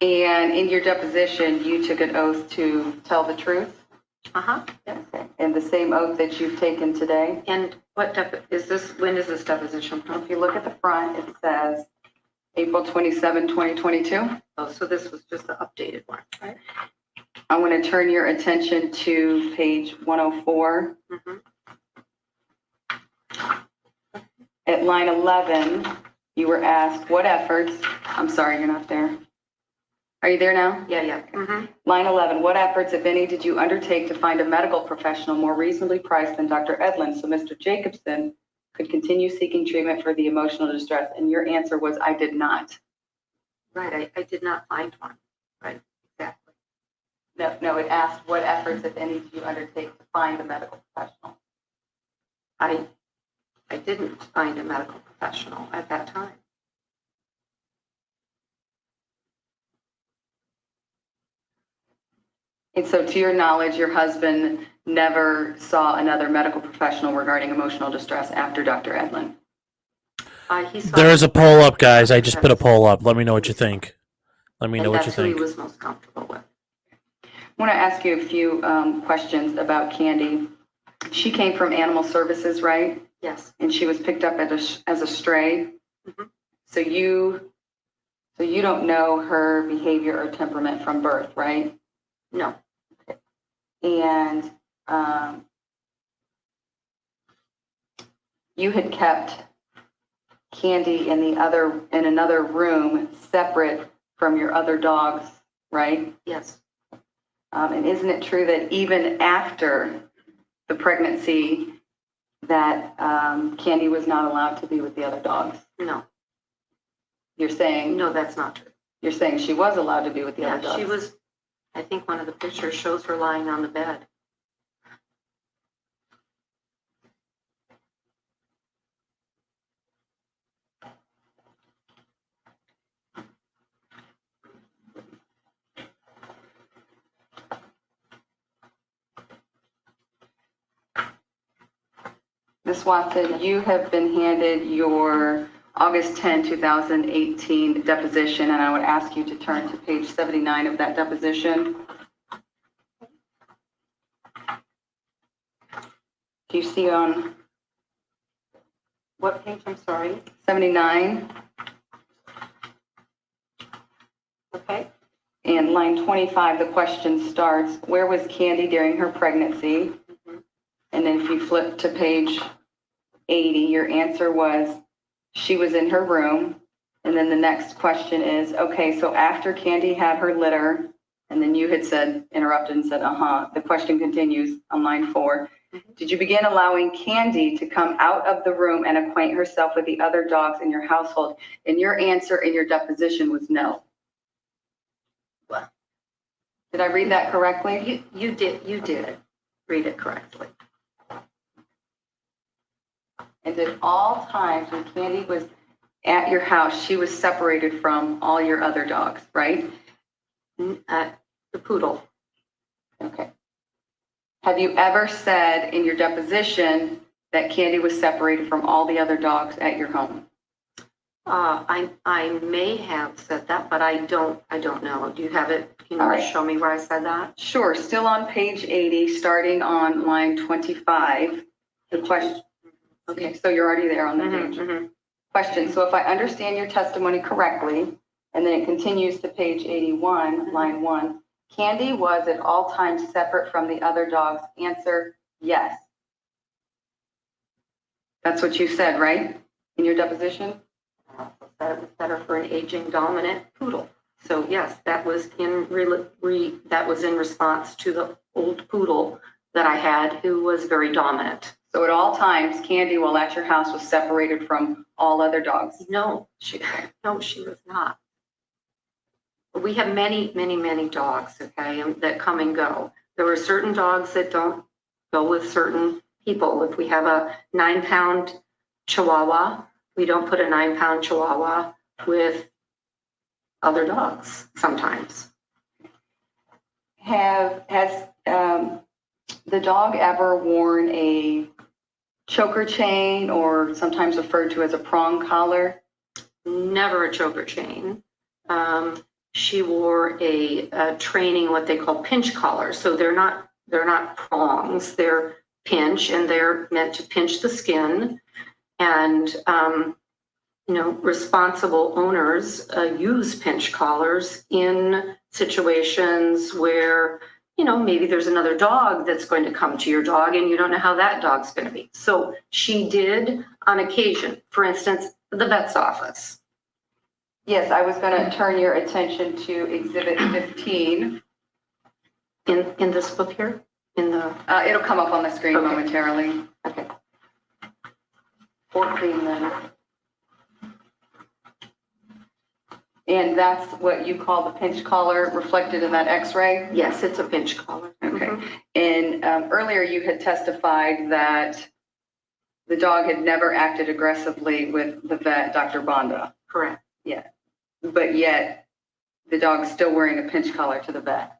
[SPEAKER 13] And in your deposition, you took an oath to tell the truth?
[SPEAKER 11] Uh-huh.
[SPEAKER 13] Okay. And the same oath that you've taken today?
[SPEAKER 11] And what is this? When is this deposition from?
[SPEAKER 13] If you look at the front, it says April 27, 2022.
[SPEAKER 11] Oh, so this was just the updated one, right?
[SPEAKER 13] I want to turn your attention to page 104. At line 11, you were asked what efforts, I'm sorry, you're not there. Are you there now?
[SPEAKER 11] Yeah.
[SPEAKER 13] Line 11, what efforts, if any, did you undertake to find a medical professional more reasonably priced than Dr. Edlin so Mr. Jacobson could continue seeking treatment for the emotional distress? And your answer was, I did not.
[SPEAKER 11] Right, I did not find one. Right, exactly.
[SPEAKER 13] No, it asked what efforts, if any, did you undertake to find a medical professional?
[SPEAKER 11] I didn't find a medical professional at that time.
[SPEAKER 13] And so to your knowledge, your husband never saw another medical professional regarding emotional distress after Dr. Edlin?
[SPEAKER 3] There is a poll up, guys. I just put a poll up. Let me know what you think. Let me
[SPEAKER 11] And
[SPEAKER 3] know what you
[SPEAKER 11] that's who he
[SPEAKER 3] think.
[SPEAKER 11] was most comfortable with.
[SPEAKER 13] I want to ask you a few questions about Candy. She came from Animal Services, right?
[SPEAKER 11] Yes.
[SPEAKER 13] And she was picked up as a stray.
[SPEAKER 11] Mhm.
[SPEAKER 13] So you don't know her behavior or temperament from birth, right?
[SPEAKER 11] No.
[SPEAKER 13] And you had kept Candy in another room separate from your other dogs, right?
[SPEAKER 11] Yes.
[SPEAKER 13] And isn't it true that even after the pregnancy, that Candy was not allowed to be with the other dogs?
[SPEAKER 11] No.
[SPEAKER 13] You're saying
[SPEAKER 11] No, that's not true.
[SPEAKER 13] You're saying she was allowed to be with the other
[SPEAKER 11] Yeah,
[SPEAKER 13] dogs?
[SPEAKER 11] she was, I think one of the pictures shows her lying on the bed.
[SPEAKER 13] Ms. Watson, you have been handed your August 10, 2018 deposition, and I would ask you to turn to page 79 of that deposition. Do you see on
[SPEAKER 11] What page, I'm sorry?
[SPEAKER 13] 79
[SPEAKER 11] Okay.
[SPEAKER 13] and line 25, the question starts, where was Candy during her pregnancy? And then if you flip to page 80, your answer was she was in her room. And then the next question is, okay, so after Candy had her litter, and then you had said, interrupted and said, the question continues on line 4. Did you begin allowing Candy to come out of the room and acquaint herself with the other dogs in your household? And your answer in your deposition was no.
[SPEAKER 11] What?
[SPEAKER 13] Did I read that correctly?
[SPEAKER 11] You did read it correctly.
[SPEAKER 13] And at all times when Candy was at your house, she was separated from all your other dogs, right?
[SPEAKER 11] The poodle.
[SPEAKER 13] Okay. Have you ever said in your deposition that Candy was separated from all the other dogs at your home?
[SPEAKER 11] I may have said that, but I don't know. Do you have it? Can
[SPEAKER 13] All
[SPEAKER 11] you
[SPEAKER 13] right.
[SPEAKER 11] show me where I said that?
[SPEAKER 13] Sure. Still on page 80, starting on line 25. The question. Okay, so you're already there on the page. Question. So if I understand your testimony correctly, and then it continues to page 81, line 1, Candy was at all times separate from the other dogs. Answer, yes. That's what you said, right? In your deposition?
[SPEAKER 11] That it was better for an aging dominant poodle. So yes, that was in response to the old poodle that I had, who was very dominant.
[SPEAKER 13] So at all times, Candy, while at your house, was separated from all other dogs?
[SPEAKER 11] No, she was not. We have many, many, many dogs, okay, that come and go. There are certain dogs that don't go with certain people. If we have a 9-pound Chihuahua, we don't put a 9-pound Chihuahua with other dogs sometimes.
[SPEAKER 13] Has the dog ever worn a choker chain, or sometimes referred to as a prong collar?
[SPEAKER 11] Never a choker chain. She wore a training, what they call pinch collars. So they're not prongs, they're pinch, and they're meant to pinch the skin. And responsible owners use pinch collars in situations where maybe there's another dog that's going to come to your dog and you don't know how that dog's going to be. So she did on occasion, for instance, the vet's office.
[SPEAKER 13] Yes, I was going to turn your attention to Exhibit 15.
[SPEAKER 11] In this book here?
[SPEAKER 13] It'll come up on the screen
[SPEAKER 11] Okay.
[SPEAKER 13] momentarily.
[SPEAKER 11] Okay.
[SPEAKER 13] 14 then. And that's what you call the pinch collar reflected in that x-ray?
[SPEAKER 11] Yes, it's a pinch collar.
[SPEAKER 13] Okay.
[SPEAKER 11] Mhm.
[SPEAKER 13] And earlier you had testified that the dog had never acted aggressively with the vet, Dr. Bonda.
[SPEAKER 11] Correct.
[SPEAKER 13] Yeah. But yet the dog's still wearing a pinch collar to the vet.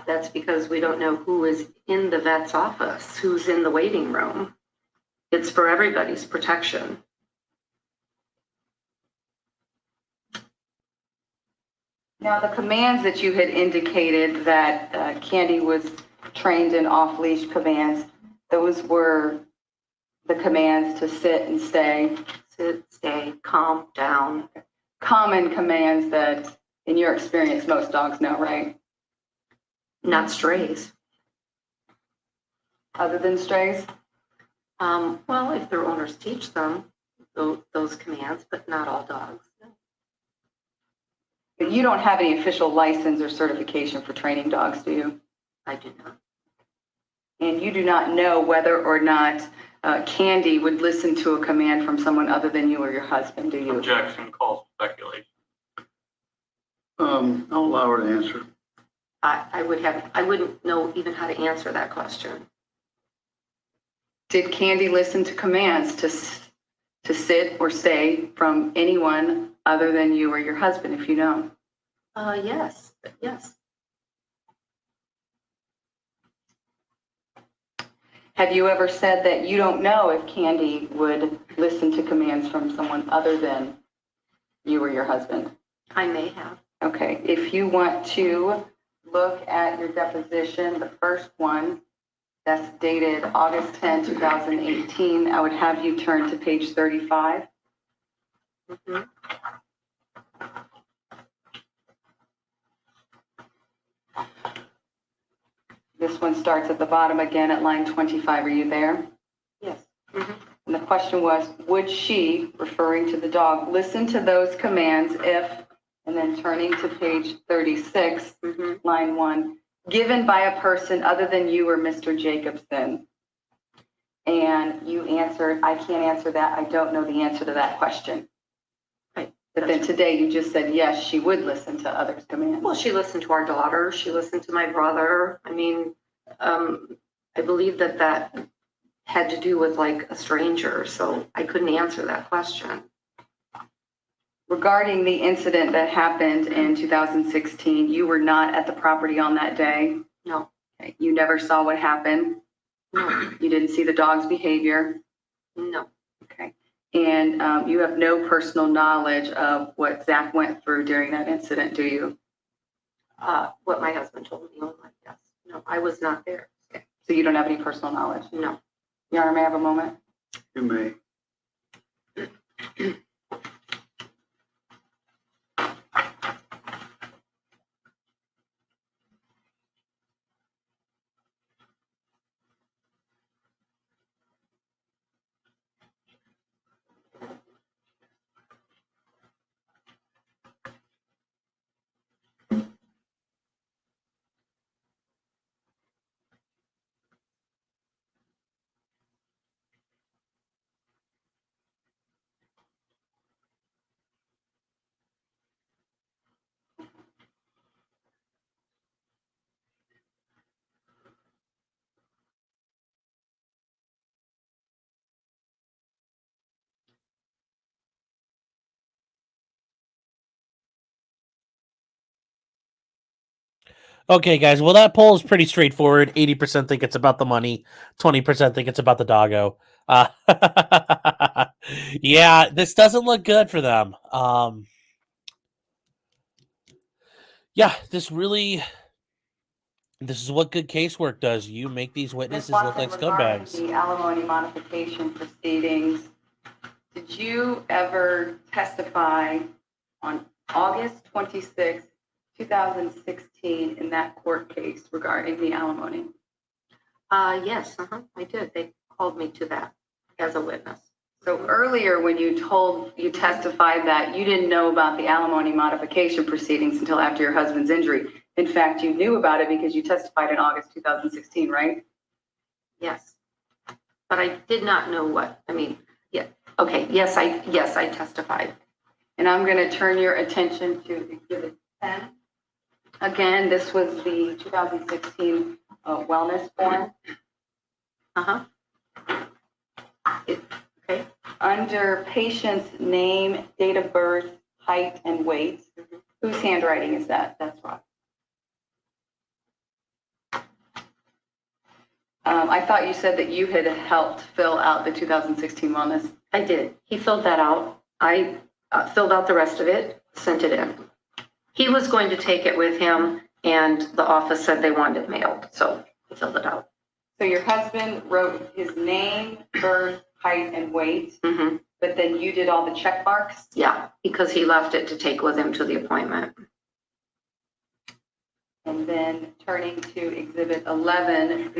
[SPEAKER 11] That's because we don't know who is in the vet's office, who's in the waiting room. It's for everybody's protection.
[SPEAKER 13] Now, the commands that you had indicated that Candy was trained in off-leash commands, those were the commands to sit and stay.
[SPEAKER 11] Sit, stay, calm down.
[SPEAKER 13] Common commands that, in your experience, most dogs know, right?
[SPEAKER 11] Not strays.
[SPEAKER 13] Other than strays?
[SPEAKER 11] Well, if their owners teach them those commands, but not all dogs.
[SPEAKER 13] But you don't have any official license or certification for training dogs, do you?
[SPEAKER 11] I do not.
[SPEAKER 13] And you do not know whether or not Candy would listen to a command from someone other than you or your husband, do you?
[SPEAKER 4] Objection calls for speculation.
[SPEAKER 6] I'll allow her to answer.
[SPEAKER 11] I wouldn't know even how to answer that question.
[SPEAKER 13] Did Candy listen to commands to sit or stay from anyone other than you or your husband, if you know?
[SPEAKER 11] Yes.
[SPEAKER 13] Have you ever said that you don't know if Candy would listen to commands from someone other than you or your husband?
[SPEAKER 11] I may have.
[SPEAKER 13] Okay, if you want to look at your deposition, the first one, that's dated August 10, 2018, I would have you turn to page 35.
[SPEAKER 11] Mm-hmm.
[SPEAKER 13] This one starts at the bottom again at line 25. Are you there?
[SPEAKER 11] Yes. Mm-hmm.
[SPEAKER 13] And the question was, would she, referring to the dog, listen to those commands if, and then turning to page 36, line 1, given by a person other than you or Mr. Jacobson? And you answered, I can't answer that. I don't know the answer to that question.
[SPEAKER 11] Right.
[SPEAKER 13] But then today you just said, yes, she would listen to others' commands.
[SPEAKER 11] Well, she listened to our daughter. She listened to my brother. I mean, I believe that had to do with like a stranger, so I couldn't answer that question.
[SPEAKER 13] Regarding the incident that happened in 2016, you were not at the property on that day?
[SPEAKER 11] No.
[SPEAKER 13] Okay. You never saw what happened?
[SPEAKER 11] No.
[SPEAKER 13] You didn't see the dog's behavior?
[SPEAKER 11] No.
[SPEAKER 13] Okay. And you have no personal knowledge of what Zach went through during that incident, do you?
[SPEAKER 11] What my husband told me only, yes. No, I was not there.
[SPEAKER 13] Okay. So you don't have any personal knowledge?
[SPEAKER 11] No.
[SPEAKER 13] Your Honor, may I have a moment?
[SPEAKER 6] You may.
[SPEAKER 3] Okay, guys. Well, that poll is pretty straightforward. 80% think it's about the money. 20% think it's about the doggo. Yeah, this doesn't look good for them. Yeah, this is what good casework does. You make these witnesses look like
[SPEAKER 13] Regarding
[SPEAKER 3] scumbags.
[SPEAKER 13] the alimony modification proceedings, did you ever testify on August 26, 2016 in that court case regarding the alimony?
[SPEAKER 11] Yes, I did. They called me to that as a witness.
[SPEAKER 13] So earlier when you testified that you didn't know about the alimony modification proceedings until after your husband's injury. In fact, you knew about it because you testified in August 2016, right?
[SPEAKER 11] Yes. But I did not know what, yeah. Okay, yes, I testified.
[SPEAKER 13] And I'm going to turn your attention to Exhibit 10. Again, this was the 2016 wellness form.
[SPEAKER 11] Okay.
[SPEAKER 13] Under patient's name, date of birth, height, and weight, whose handwriting is that? That's Rod. I thought you said that you had helped fill out the 2016 wellness.
[SPEAKER 11] I did. He filled that out. I filled out the rest of it, sent it in. He was going to take it with him, and the office said they wanted it mailed, so he filled it out.
[SPEAKER 13] So your husband wrote his name, birth, height, and weight, but then you did all the check marks?
[SPEAKER 11] Yeah, because he left it to take with him to the appointment.
[SPEAKER 13] And then turning to Exhibit 11,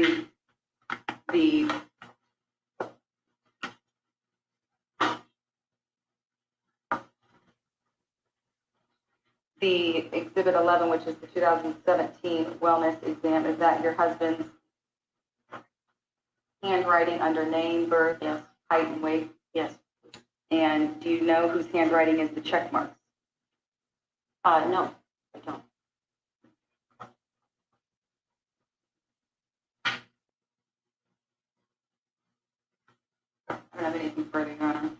[SPEAKER 13] the Exhibit 11, which is the 2017 wellness exam, is that your husband's handwriting under name, birth,
[SPEAKER 11] Yes.
[SPEAKER 13] height, and weight?
[SPEAKER 11] Yes.
[SPEAKER 13] And do you know whose handwriting is the check marks?
[SPEAKER 11] No, I don't.
[SPEAKER 13] I don't have anything further, Your Honor.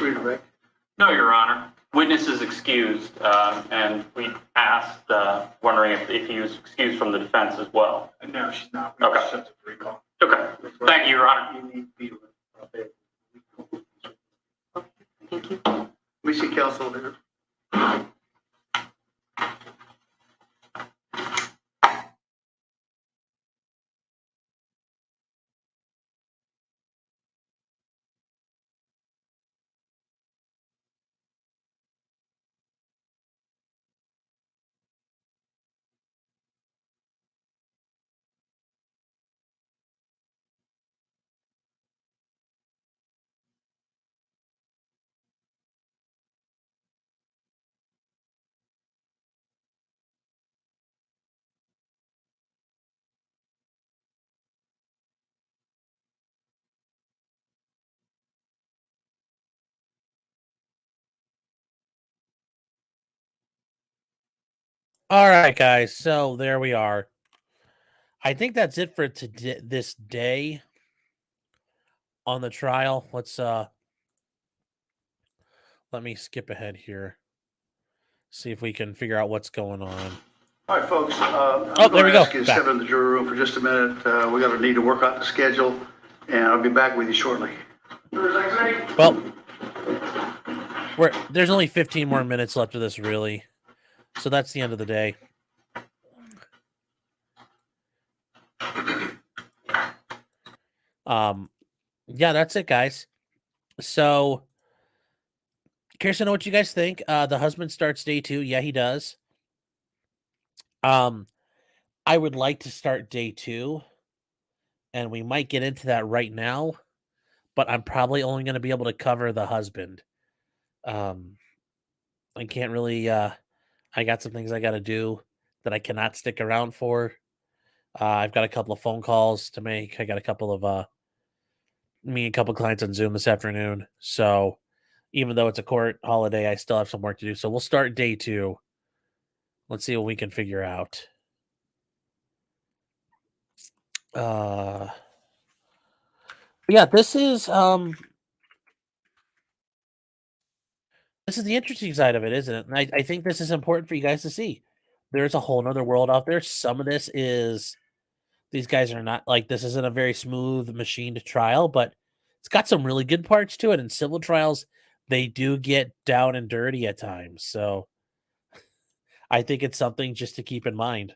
[SPEAKER 6] Redirect.
[SPEAKER 4] No, Your Honor. Witness is excused, and we asked, wondering if he was excused from the defense as well.
[SPEAKER 10] No, she's not. We
[SPEAKER 4] Okay.
[SPEAKER 10] just sent it to recall.
[SPEAKER 4] Okay. Thank you, Your Honor.
[SPEAKER 10] You need to be
[SPEAKER 11] Thank you.
[SPEAKER 6] We see counsel there.
[SPEAKER 3] All right, guys. So there we are. I think that's it for today, this day on the trial. Let me skip ahead here. See if we can figure out what's going on.
[SPEAKER 6] All right, folks.
[SPEAKER 3] There we go.
[SPEAKER 6] Ask you to
[SPEAKER 3] Back.
[SPEAKER 6] step in the jury room for just a minute. We got to need to work out the schedule, and I'll be back with you shortly.
[SPEAKER 3] Well, there's only 15 more minutes left of this, really. So that's the end of the day. Yeah, that's it, guys. So, curious to know what you guys think. The husband starts day 2. Yeah, he does. I would like to start day 2, and we might get into that right now, but I'm probably only going to be able to cover the husband. I can't really, I got some things I got to do that I cannot stick around for. I've got a couple of phone calls to make. I got a couple of, me and a couple clients on Zoom this afternoon. So even though it's a court holiday, I still have some work to do. So we'll start day 2. Let's see what we can figure out. Yeah, this is the interesting side of it, isn't it? And I think this is important for you guys to see. There's a whole nother world out there. Some of this is, these guys are not, like, this isn't a very smooth machined trial, but it's got some really good parts to it. And civil trials, they do get down and dirty at times. So I think it's something just to keep in mind.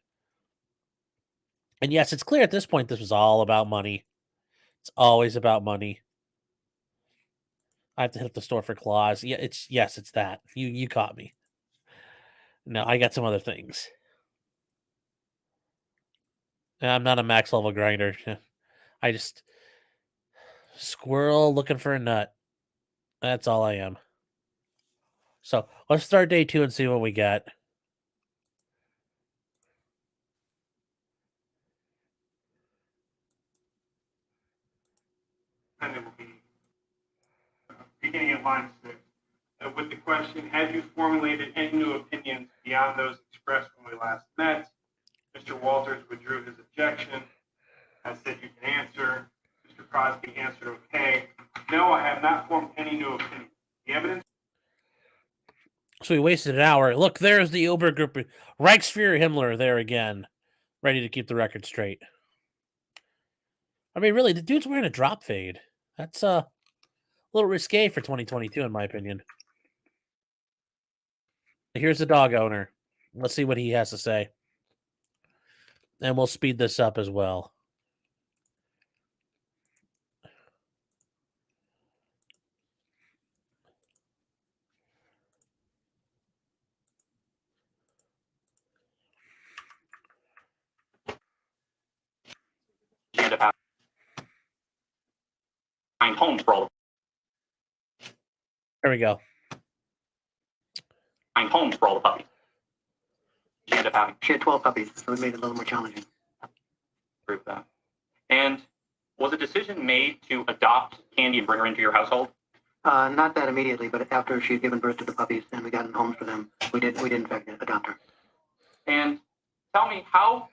[SPEAKER 3] And yes, it's clear at this point this was all about money. It's always about money. I have to hit up the store for claws. Yeah, it's that. You caught me. No, I got some other things. I'm not a max level grinder. I just squirrel looking for a nut. That's all I am. So let's start day 2 and see what we got.
[SPEAKER 10] And it will be beginning at line 6. With the question, have you formulated any new opinions beyond those expressed when we last met? Mr. Walters withdrew his objection. I said you can answer. Mr. Crosby answered okay. No, I have not formed any new opinions. The evidence.
[SPEAKER 3] So we wasted an hour. Look, there's the Obergruppe. Reichsführer Himmler there again. Ready to keep the record straight. I mean, really, the dude's wearing a drop fade. That's a little risque for 2022, in my opinion. Here's the dog owner. Let's see what he has to say. And we'll speed this up as well.
[SPEAKER 4] End up having to find homes for all
[SPEAKER 3] There we go.
[SPEAKER 4] find homes for all the puppies. She ended up having
[SPEAKER 6] She had 12 puppies, so it made it a little more challenging.
[SPEAKER 4] to prove that. And was a decision made to adopt Candy and bring her into your household?
[SPEAKER 6] Not that immediately, but after she had given birth to the puppies and we got homes for them, we did in fact adopt her.
[SPEAKER 4] And tell me, how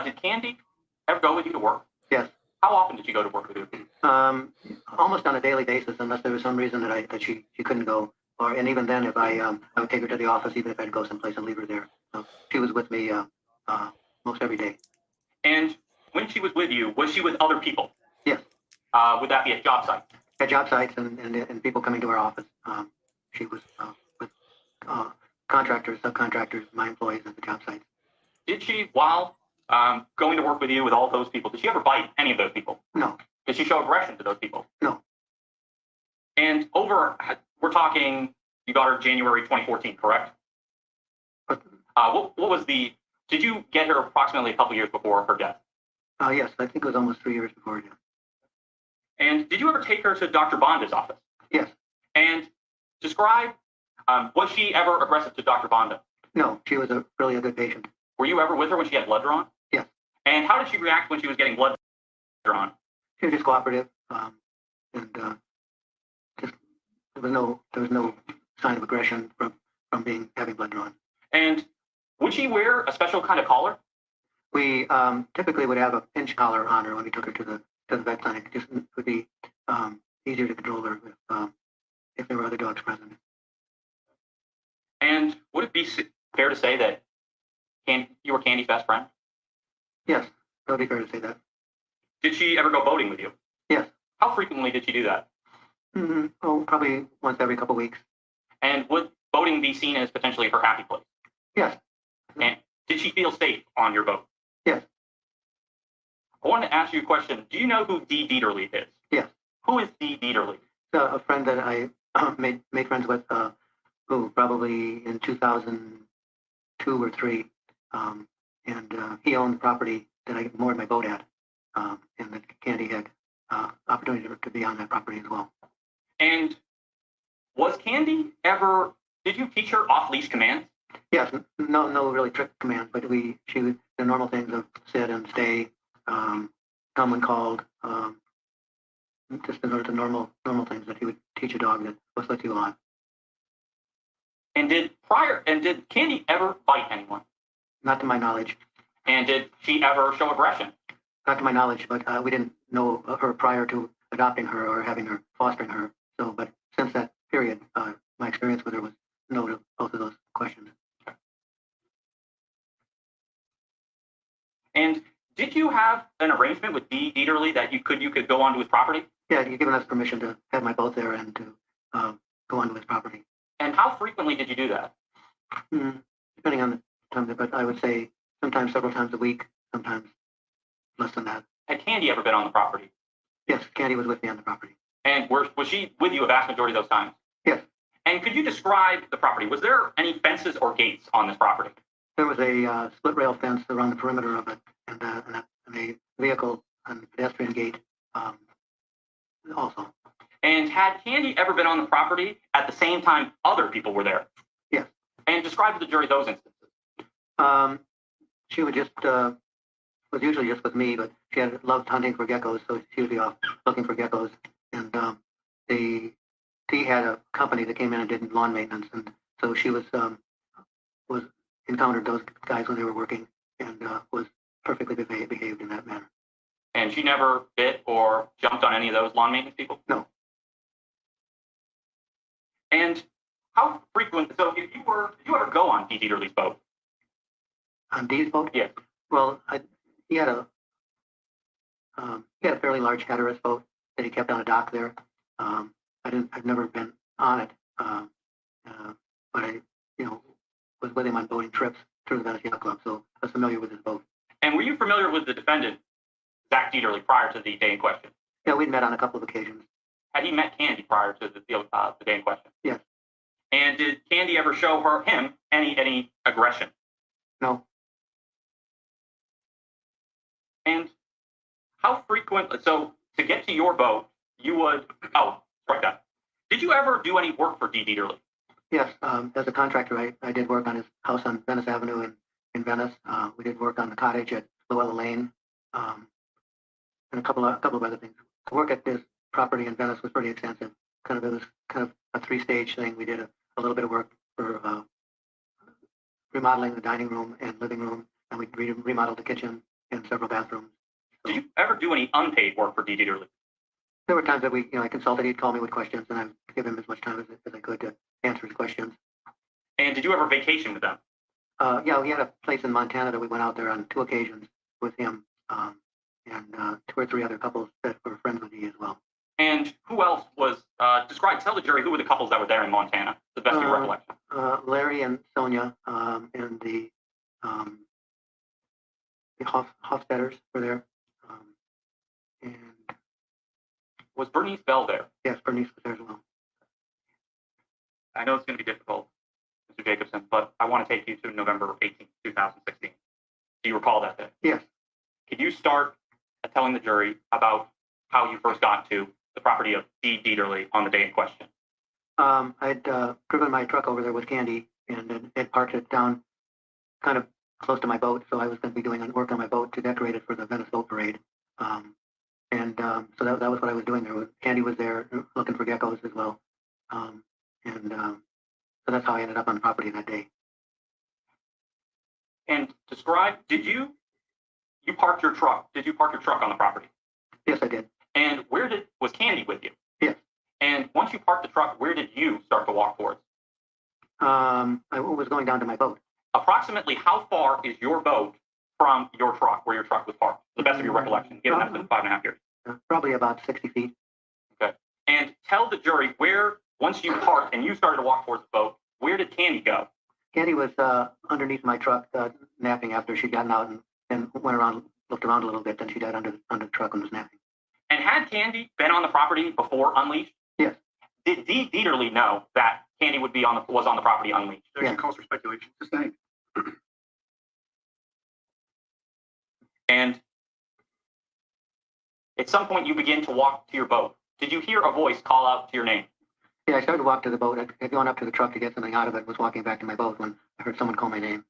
[SPEAKER 4] did Candy ever go with you to work?
[SPEAKER 6] Yes.
[SPEAKER 4] How often did she go to work with you?
[SPEAKER 6] Almost on a daily basis, unless there was some reason that she couldn't go. And even then, if I would take her to the office, even if I had to go someplace and leave her there. So she was with me most every day.
[SPEAKER 4] And when she was with you, was she with other people?
[SPEAKER 6] Yes.
[SPEAKER 4] Would that be at job sites?
[SPEAKER 6] At job sites and people coming to our office. She was with contractors, subcontractors, my employees at the job sites.
[SPEAKER 4] Did she, while going to work with you with all those people, did she ever bite any of those people?
[SPEAKER 6] No.
[SPEAKER 4] Did she show aggression to those people?
[SPEAKER 6] No.
[SPEAKER 4] And we're talking, you got her January 2014, correct? What was did you get her approximately a couple years before her death?
[SPEAKER 6] Yes, I think it was almost 3 years before her death.
[SPEAKER 4] And did you ever take her to Dr. Bonda's office?
[SPEAKER 6] Yes.
[SPEAKER 4] And describe, was she ever aggressive to Dr. Bonda?
[SPEAKER 6] No, she was really a good patient.
[SPEAKER 4] Were you ever with her when she had blood drawn?
[SPEAKER 6] Yes.
[SPEAKER 4] And how did she react when she was getting blood drawn?
[SPEAKER 6] She was just cooperative, and just there was no sign of aggression from having blood drawn.
[SPEAKER 4] And would she wear a special kind of collar?
[SPEAKER 6] We typically would have a pinch collar on her when we took her to the vet clinic. Just would be easier to control her if there were other dogs present.
[SPEAKER 4] And would it be fair to say that you were Candy's best friend?
[SPEAKER 6] Yes, that would be fair to say that.
[SPEAKER 4] Did she ever go boating with you?
[SPEAKER 6] Yes.
[SPEAKER 4] How frequently did she do that?
[SPEAKER 6] Oh, probably once every couple of weeks.
[SPEAKER 4] And would boating be seen as potentially her happy place?
[SPEAKER 6] Yes.
[SPEAKER 4] And did she feel safe on your boat?
[SPEAKER 6] Yes.
[SPEAKER 4] I wanted to ask you a question. Do you know who Dee Deaterly is?
[SPEAKER 6] Yes.
[SPEAKER 4] Who is Dee Deaterly?
[SPEAKER 6] A friend that I made friends with, who probably in 2002 or 3, and he owned the property that I moored my boat at, and that Candy had opportunity to be on that property as well.
[SPEAKER 4] And was Candy ever? Did you teach her off-leash commands?
[SPEAKER 6] Yes, no really trick command, but she would the normal things of sit and stay, come when called, just the normal things that he would teach a dog that was with you on.
[SPEAKER 4] And did Candy ever bite anyone?
[SPEAKER 6] Not to my knowledge.
[SPEAKER 4] And did she ever show aggression?
[SPEAKER 6] Not to my knowledge, but we didn't know her prior to adopting her or having her, fostering her. So, but since that period, my experience with her was no to both of those questions.
[SPEAKER 4] And did you have an arrangement with Dee Deaterly that you could go onto his property?
[SPEAKER 6] Yeah, you've given us permission to have my boat there and to go onto his property.
[SPEAKER 4] And how frequently did you do that?
[SPEAKER 6] Depending on the time, but I would say sometimes several times a week, sometimes less than that.
[SPEAKER 4] Had Candy ever been on the property?
[SPEAKER 6] Yes, Candy was with me on the property.
[SPEAKER 4] And was she with you a vast majority of those times?
[SPEAKER 6] Yes.
[SPEAKER 4] And could you describe the property? Was there any fences or gates on this property?
[SPEAKER 6] There was a split rail fence around the perimeter of it, and a vehicle and pedestrian gate also.
[SPEAKER 4] And had Candy ever been on the property at the same time other people were there?
[SPEAKER 6] Yes.
[SPEAKER 4] And describe to the jury those instances.
[SPEAKER 6] She would just was usually just with me, but she had loved hunting for geckos, so she would be off looking for geckos. And he had a company that came in and did lawn maintenance, and so she was encountered those guys when they were working, and was perfectly behaved in that manner.
[SPEAKER 4] And she never bit or jumped on any of those lawn maintenance people?
[SPEAKER 6] No.
[SPEAKER 4] And how frequent? So if you ever go on Dee Deaterly's boat?
[SPEAKER 6] On Dee's boat?
[SPEAKER 4] Yeah.
[SPEAKER 6] Well, he had a fairly large Hatteras boat that he kept on a dock there. I've never been on it, but was with him on boating trips through the Venice Yacht Club, so I was familiar with his boat.
[SPEAKER 4] And were you familiar with the defendant, Zach Deaterly, prior to the day in question?
[SPEAKER 6] Yeah, we'd met on a couple of occasions.
[SPEAKER 4] Had he met Candy prior to the day in question?
[SPEAKER 6] Yes.
[SPEAKER 4] And did Candy ever show him any aggression?
[SPEAKER 6] No.
[SPEAKER 4] And how frequent, so to get to your boat, you would, strike that. Did you ever do any work for D. Deaterly?
[SPEAKER 6] Yes, as a contractor, I did work on his house on Venice Avenue in Venice. We did work on the cottage at Llewellyn Lane, and a couple of other things. The work at this property in Venice was pretty extensive. It was kind of a three-stage thing. We did a little bit of work for remodeling the dining room and living room, and we remodeled the kitchen and several bathrooms. So,
[SPEAKER 4] did you ever do any unpaid work for D. Deaterly?
[SPEAKER 6] There were times that I consulted. He'd call me with questions, and I'd give him as much time as I could to answer his questions.
[SPEAKER 4] And did you ever vacation with them?
[SPEAKER 6] Yeah, we had a place in Montana that we went out there on 2 occasions with him, and 2 or 3 other couples that were friends with me as well.
[SPEAKER 4] And who else was, tell the jury who were the couples that were there in Montana, to the best of your recollection?
[SPEAKER 6] Larry and Sonia, and the Hofstetters were there. And
[SPEAKER 4] was Bernice Bell there?
[SPEAKER 6] Yes, Bernice was there as well.
[SPEAKER 4] I know it's going to be difficult, Mr. Jacobson, but I want to take you to November 18, 2016. Do you recall that day?
[SPEAKER 6] Yes.
[SPEAKER 4] Could you start telling the jury about how you first got to the property of D. Deaterly on the day in question?
[SPEAKER 6] I'd driven my truck over there with Candy, and it parked it down kind of close to my boat, so I was going to be doing work on my boat to decorate it for the Venice Boat Parade. So that was what I was doing there. Candy was there looking for geckos as well. So that's how I ended up on the property that day.
[SPEAKER 4] And describe, you parked your truck, did you park your truck on the property?
[SPEAKER 6] Yes, I did.
[SPEAKER 4] And was Candy with you?
[SPEAKER 6] Yes.
[SPEAKER 4] And once you parked the truck, where did you start to walk towards?
[SPEAKER 6] I was going down to my boat.
[SPEAKER 4] Approximately how far is your boat from your truck, where your truck was parked, to the best of your recollection, given that it's been 5.5 years?
[SPEAKER 6] Probably about 60 feet.
[SPEAKER 4] Okay. And tell the jury where, once you parked and you started to walk towards the boat, where did Candy go?
[SPEAKER 6] Candy was underneath my truck napping after she'd gotten out and went around, looked around a little bit, then she got under the truck and was napping.
[SPEAKER 4] And had Candy been on the property before Unleashed?
[SPEAKER 6] Yes.
[SPEAKER 4] Did D. Deaterly know that Candy was on the property Unleashed?
[SPEAKER 6] Yes.
[SPEAKER 9] Calls for speculation. Just saying.
[SPEAKER 4] And at some point you begin to walk to your boat. Did you hear a voice call out to your name?
[SPEAKER 6] Yeah, I started to walk to the boat. I'd gone up to the truck to get something out of it, was walking back to my boat when I heard someone call my name.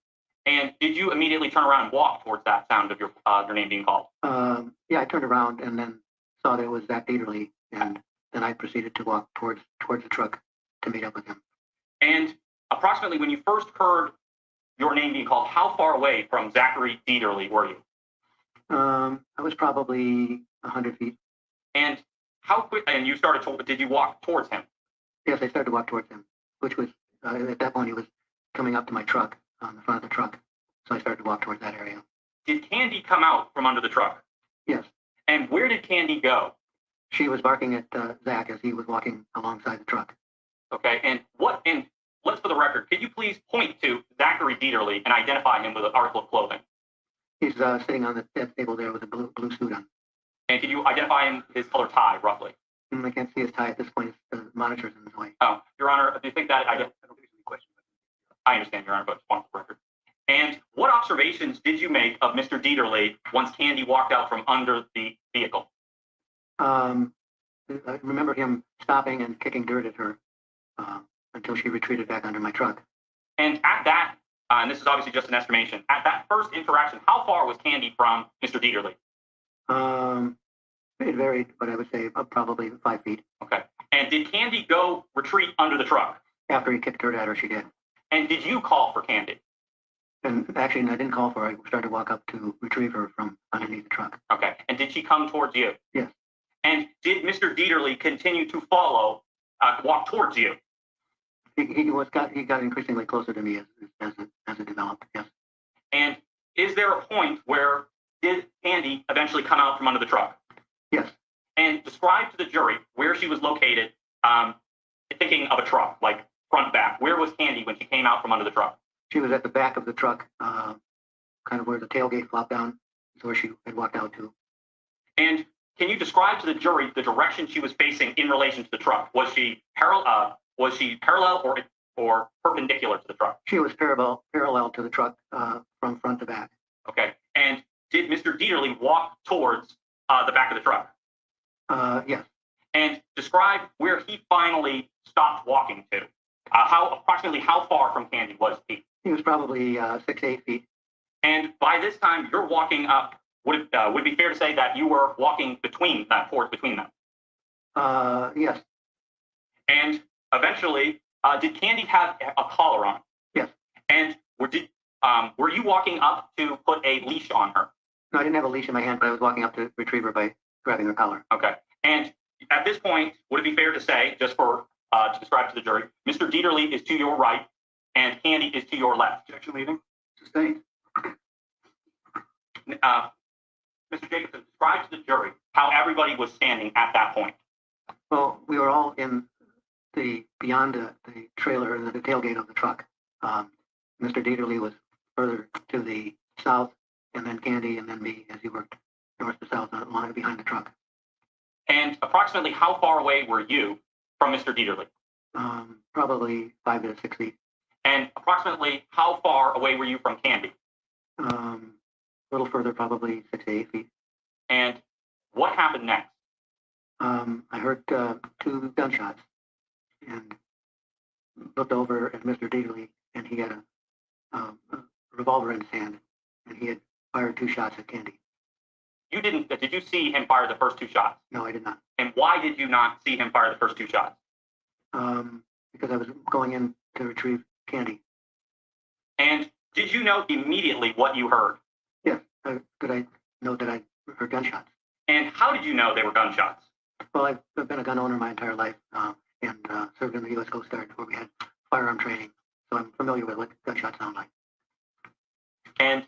[SPEAKER 4] And did you immediately turn around and walk towards that sound of your name being called?
[SPEAKER 6] Yeah, I turned around and then saw that it was Zach Deaterly, and then I proceeded to walk towards the truck to meet up with him.
[SPEAKER 4] And approximately when you first heard your name being called, how far away from Zachary Deaterly were you?
[SPEAKER 6] I was probably 100 feet.
[SPEAKER 4] And how quick? And did you walk towards him?
[SPEAKER 6] Yes, I started to walk towards him, which was at that point he was coming up to my truck, on the front of the truck. So I started to walk towards that area.
[SPEAKER 4] Did Candy come out from under the truck?
[SPEAKER 6] Yes.
[SPEAKER 4] And where did Candy go?
[SPEAKER 6] She was barking at Zach as he was walking alongside the truck.
[SPEAKER 4] Okay, and let's for the record, could you please point to Zachary Deaterly and identify him with an article of clothing?
[SPEAKER 6] He's sitting on the table there with a blue suit on.
[SPEAKER 4] And can you identify him, his color tie, roughly?
[SPEAKER 6] I can't see his tie at this point. The monitor's in his way.
[SPEAKER 4] Oh, Your Honor, do you think that I don't think there's any question. I understand, Your Honor, but just want the record. And what observations did you make of Mr. Deaterly once Candy walked out from under the vehicle?
[SPEAKER 6] I remember him stopping and kicking dirt at her until she retreated back under my truck.
[SPEAKER 4] And at that, and this is obviously just an estimation, at that first interaction, how far was Candy from Mr. Deaterly?
[SPEAKER 6] It varied, but I would say probably 5 feet.
[SPEAKER 4] Okay. And did Candy retreat under the truck?
[SPEAKER 6] After he kicked dirt at her, she did.
[SPEAKER 4] And did you call for Candy?
[SPEAKER 6] And actually, I didn't call for her. I started to walk up to retrieve her from underneath the truck.
[SPEAKER 4] Okay. And did she come towards you?
[SPEAKER 6] Yes.
[SPEAKER 4] And did Mr. Deaterly continue to walk towards you?
[SPEAKER 6] He got increasingly closer to me as it developed. Yes.
[SPEAKER 4] And is there a point where did Candy eventually come out from under the truck?
[SPEAKER 6] Yes.
[SPEAKER 4] And describe to the jury where she was located, thinking of a truck, like front back? Where was Candy when she came out from under the truck?
[SPEAKER 6] She was at the back of the truck, kind of where the tailgate flopped down, is where she had walked out to.
[SPEAKER 4] And can you describe to the jury the direction she was facing in relation to the truck? Was she parallel or perpendicular to the truck?
[SPEAKER 6] She was parallel to the truck from front to back.
[SPEAKER 4] Okay. And did Mr. Deaterly walk towards the back of the truck?
[SPEAKER 6] Yes.
[SPEAKER 4] And describe where he finally stopped walking to. Approximately how far from Candy was he?
[SPEAKER 6] He was probably 6 to 8 feet.
[SPEAKER 4] And by this time, you're walking up. Would it be fair to say that you were walking between them?
[SPEAKER 6] Yes.
[SPEAKER 4] And eventually, did Candy have a collar on?
[SPEAKER 6] Yes.
[SPEAKER 4] And were you walking up to put a leash on her?
[SPEAKER 6] No, I didn't have a leash in my hand, but I was walking up to retrieve her by grabbing her collar.
[SPEAKER 4] Okay. And at this point, would it be fair to say, just for to describe to the jury, Mr. Deaterly is to your right and Candy is to your left?
[SPEAKER 6] Objection leading. Sustained.
[SPEAKER 4] Mr. Jacobson, describe to the jury how everybody was standing at that point.
[SPEAKER 6] Well, we were all in beyond the trailer and the tailgate of the truck. Mr. Deaterly was further to the south, and then Candy, and then me as he worked north to south on the line behind the truck.
[SPEAKER 4] And approximately how far away were you from Mr. Deaterly?
[SPEAKER 6] Probably 5 to 6 feet.
[SPEAKER 4] And approximately how far away were you from Candy?
[SPEAKER 6] A little further, probably 6 to 8 feet.
[SPEAKER 4] And what happened next?
[SPEAKER 6] I heard 2 gunshots and looked over at Mr. Deaterly, and he had a revolver in his hand, and he had fired 2 shots at Candy.
[SPEAKER 4] You didn't? Did you see him fire the first 2 shots?
[SPEAKER 6] No, I did not.
[SPEAKER 4] And why did you not see him fire the first 2 shots?
[SPEAKER 6] Because I was going in to retrieve Candy.
[SPEAKER 4] And did you know immediately what you heard?
[SPEAKER 6] Yes. Could I know that I heard gunshots?
[SPEAKER 4] And how did you know they were gunshots?
[SPEAKER 6] Well, I've been a gun owner my entire life and served in the U.S. Coast Guard where we had firearm training. So I'm familiar with what gunshots sound like.
[SPEAKER 4] And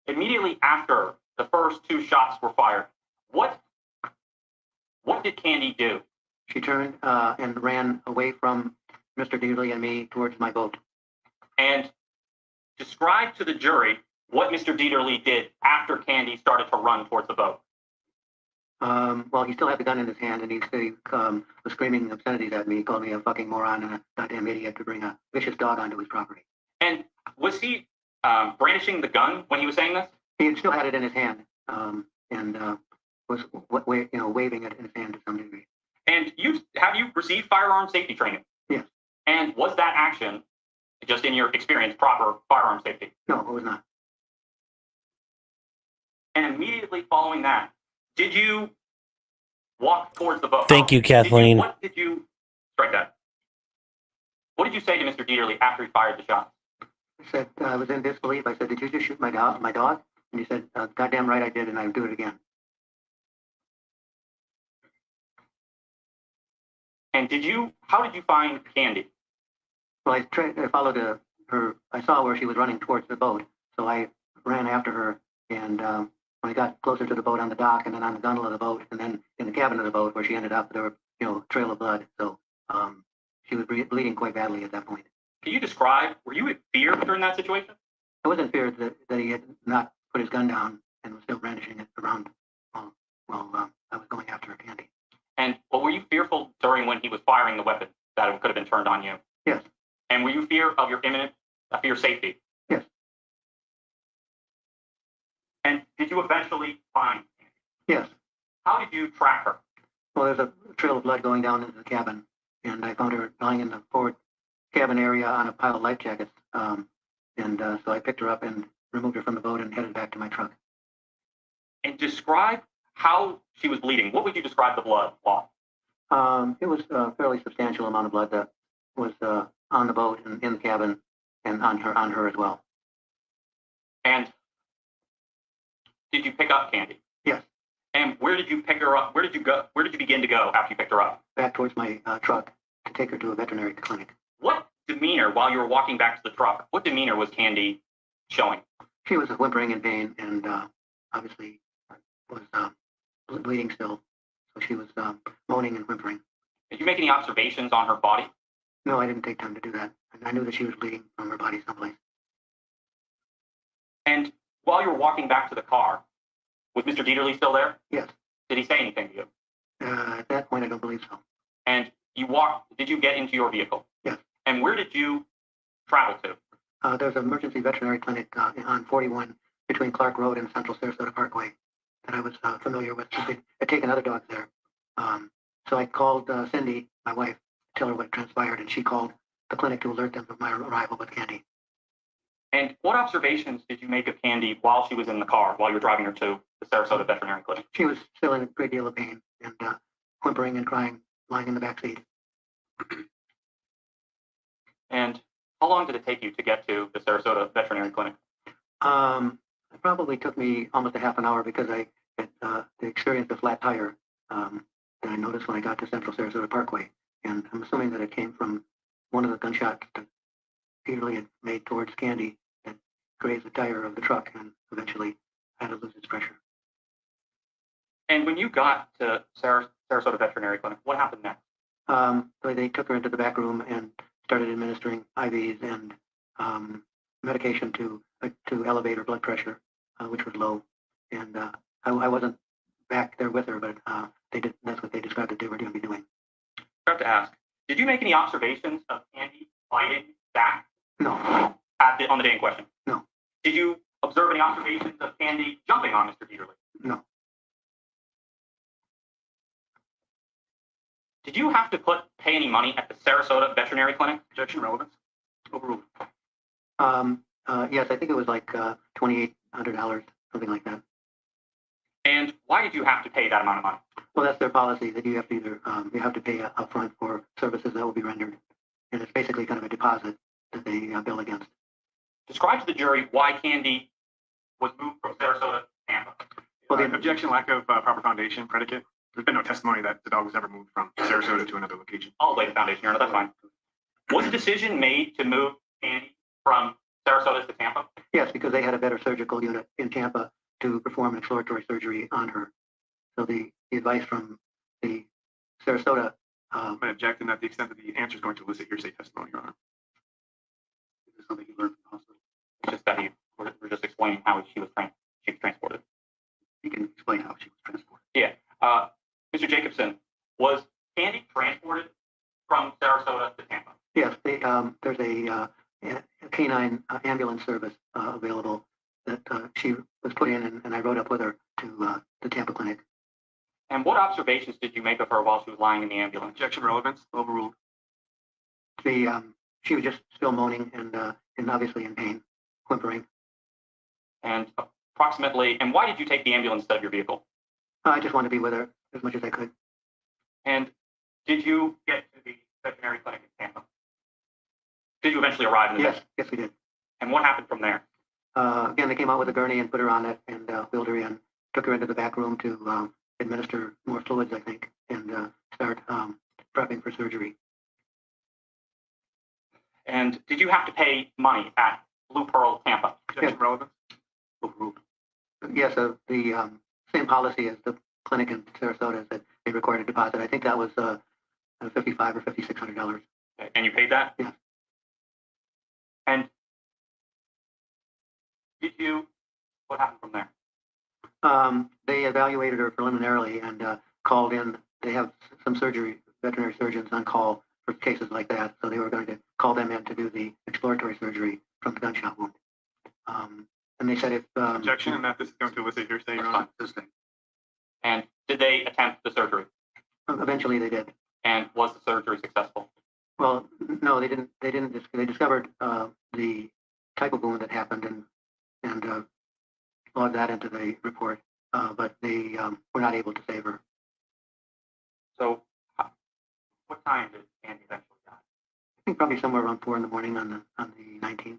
[SPEAKER 4] immediately after the first 2 shots were fired, what did Candy do?
[SPEAKER 6] She turned and ran away from Mr. Deaterly and me towards my boat.
[SPEAKER 4] And describe to the jury what Mr. Deaterly did after Candy started to run towards the boat.
[SPEAKER 6] Well, he still had the gun in his hand, and he was screaming obscenities at me. He called me a fucking moron and a goddamn idiot to bring a vicious dog onto his property.
[SPEAKER 4] And was he brandishing the gun when he was saying this?
[SPEAKER 6] He still had it in his hand, and was waving it in his hand to some degree.
[SPEAKER 4] And have you received firearm safety training?
[SPEAKER 6] Yes.
[SPEAKER 4] And was that action, just in your experience, proper firearm safety?
[SPEAKER 6] No, it was not.
[SPEAKER 4] And immediately following that, did you walk towards the boat?
[SPEAKER 3] Thank you, Kathleen.
[SPEAKER 4] What did you strike that? What did you say to Mr. Deaterly after he fired the shot?
[SPEAKER 6] I said, I was in disbelief. I said, did you just shoot my dog? And he said, goddamn right I did, and I would do it again.
[SPEAKER 4] And how did you find Candy?
[SPEAKER 6] Well, I followed her. I saw where she was running towards the boat, so I ran after her. And when I got closer to the boat on the dock, and then on the gunwale of the boat, and then in the cabin of the boat where she ended up, there were trail of blood. So she was bleeding quite badly at that point.
[SPEAKER 4] Can you describe? Were you in fear during that situation?
[SPEAKER 6] I was in fear that he had not put his gun down and was still brandishing it around while I was going after her, Candy.
[SPEAKER 4] And were you fearful during when he was firing the weapon that it could have been turned on you?
[SPEAKER 6] Yes.
[SPEAKER 4] And were you fear of your for your safety?
[SPEAKER 6] Yes.
[SPEAKER 4] And did you eventually find Candy?
[SPEAKER 6] Yes.
[SPEAKER 4] How did you track her?
[SPEAKER 6] Well, there's a trail of blood going down into the cabin, and I found her lying in the forward cabin area on a pile of life jackets. So I picked her up and removed her from the boat and headed back to my truck.
[SPEAKER 4] And describe how she was bleeding. What would you describe the blood loss?
[SPEAKER 6] It was a fairly substantial amount of blood that was on the boat and in the cabin and on her as well.
[SPEAKER 4] And did you pick up Candy?
[SPEAKER 6] Yes.
[SPEAKER 4] And where did you pick her up? Where did you go? Where did you begin to go after you picked her up?
[SPEAKER 6] Back towards my truck to take her to a veterinary clinic.
[SPEAKER 4] What demeanor, while you were walking back to the truck, what demeanor was Candy showing?
[SPEAKER 6] She was whimpering in pain and obviously was bleeding still. So she was moaning and whimpering.
[SPEAKER 4] Did you make any observations on her body?
[SPEAKER 6] No, I didn't take time to do that. And I knew that she was bleeding from her body someplace.
[SPEAKER 4] And while you were walking back to the car, was Mr. Deaterly still there?
[SPEAKER 6] Yes.
[SPEAKER 4] Did he say anything to you?
[SPEAKER 6] At that point, I don't believe so.
[SPEAKER 4] And did you get into your vehicle?
[SPEAKER 6] Yes.
[SPEAKER 4] And where did you travel to?
[SPEAKER 6] There's an emergency veterinary clinic on 41 between Clark Road and Central Sarasota Parkway that I was familiar with. They had taken other dogs there. So I called Cindy, my wife, to tell her what transpired, and she called the clinic to alert them of my arrival with Candy.
[SPEAKER 4] And what observations did you make of Candy while she was in the car, while you were driving her to the Sarasota Veterinary Clinic?
[SPEAKER 6] She was still in a great deal of pain and whimpering and crying, lying in the back seat.
[SPEAKER 4] And how long did it take you to get to the Sarasota Veterinary Clinic?
[SPEAKER 6] It probably took me almost a half an hour because I had experienced a flat tire that I noticed when I got to Central Sarasota Parkway. And I'm assuming that it came from one of the gunshots that Deaterly had made towards Candy that grazed the tire of the truck and eventually had to lose its pressure.
[SPEAKER 4] And when you got to Sarasota Veterinary Clinic, what happened next?
[SPEAKER 6] They took her into the back room and started administering IVs and medication to elevate her blood pressure, which was low. And I wasn't back there with her, but that's what they described that they were going to be doing.
[SPEAKER 4] I have to ask, did you make any observations of Candy biting Zach?
[SPEAKER 6] No.
[SPEAKER 4] On the day in question?
[SPEAKER 6] No.
[SPEAKER 4] Did you observe any observations of Candy jumping on Mr. Deaterly?
[SPEAKER 6] No.
[SPEAKER 4] Did you have to pay any money at the Sarasota Veterinary Clinic?
[SPEAKER 9] Objection, relevance. Overruled.
[SPEAKER 6] Yes, I think it was like $2,800, something like that.
[SPEAKER 4] And why did you have to pay that amount of money?
[SPEAKER 6] Well, that's their policy that you have to either you have to pay upfront for services that will be rendered, and it's basically kind of a deposit that they bill against.
[SPEAKER 4] Describe to the jury why Candy was moved from Sarasota to Tampa.
[SPEAKER 6] Well,
[SPEAKER 9] Objection, lack of proper foundation, predicate. There's been no testimony that the dog was ever moved from Sarasota to another location.
[SPEAKER 4] I'll lay the foundation, Your Honor, that's fine. Was a decision made to move Candy from Sarasota to Tampa?
[SPEAKER 6] Yes, because they had a better surgical unit in Tampa to perform an exploratory surgery on her. So the advice from the Sarasota.
[SPEAKER 9] I object, and that the extent that the answer is going to elicit hearsay testimony, Your Honor.
[SPEAKER 6] This is something you learned from the hospital.
[SPEAKER 4] It's just that we're just explaining how she was transported.
[SPEAKER 6] You can explain how she was transported.
[SPEAKER 4] Yeah. Mr. Jacobson, was Candy transported from Sarasota to Tampa?
[SPEAKER 6] Yes, there's a canine ambulance service available that she was put in, and I rode up with her to the Tampa clinic.
[SPEAKER 4] And what observations did you make of her while she was lying in the ambulance?
[SPEAKER 9] Objection, relevance. Overruled.
[SPEAKER 6] She was just still moaning and obviously in pain, whimpering.
[SPEAKER 4] And and why did you take the ambulance instead of your vehicle?
[SPEAKER 6] I just wanted to be with her as much as I could.
[SPEAKER 4] And did you get to the veterinary clinic in Tampa? Did you eventually arrive in the
[SPEAKER 6] Yes, yes, we did.
[SPEAKER 4] And what happened from there?
[SPEAKER 6] Again, they came out with a gurney and put her on it and wheeled her in, took her into the back room to administer more fluids, I think, and start prepping for surgery.
[SPEAKER 4] And did you have to pay money at Blue Pearl, Tampa?
[SPEAKER 9] Objection, relevance.
[SPEAKER 6] Overruled. Yes, the same policy as the clinic in Sarasota is that they required a deposit. I think that was $5,500 or $5,600.
[SPEAKER 4] Okay. And you paid that?
[SPEAKER 6] Yeah.
[SPEAKER 4] And what happened from there?
[SPEAKER 6] They evaluated her preliminarily and called in. They have some veterinary surgeons on call for cases like that. So they were going to call them in to do the exploratory surgery from the gunshot wound. And they said if...
[SPEAKER 9] Objection, and that this is going to elicit hearsay, Your Honor.
[SPEAKER 4] And did they attempt the surgery?
[SPEAKER 6] Eventually they did.
[SPEAKER 4] And was the surgery successful?
[SPEAKER 6] Well, no, they didn't. They discovered the type of wound that happened and logged that into the report, but they were not able to save her.
[SPEAKER 4] So, what time did Candy eventually die?
[SPEAKER 6] I think probably somewhere around 4 a.m. on the 19th.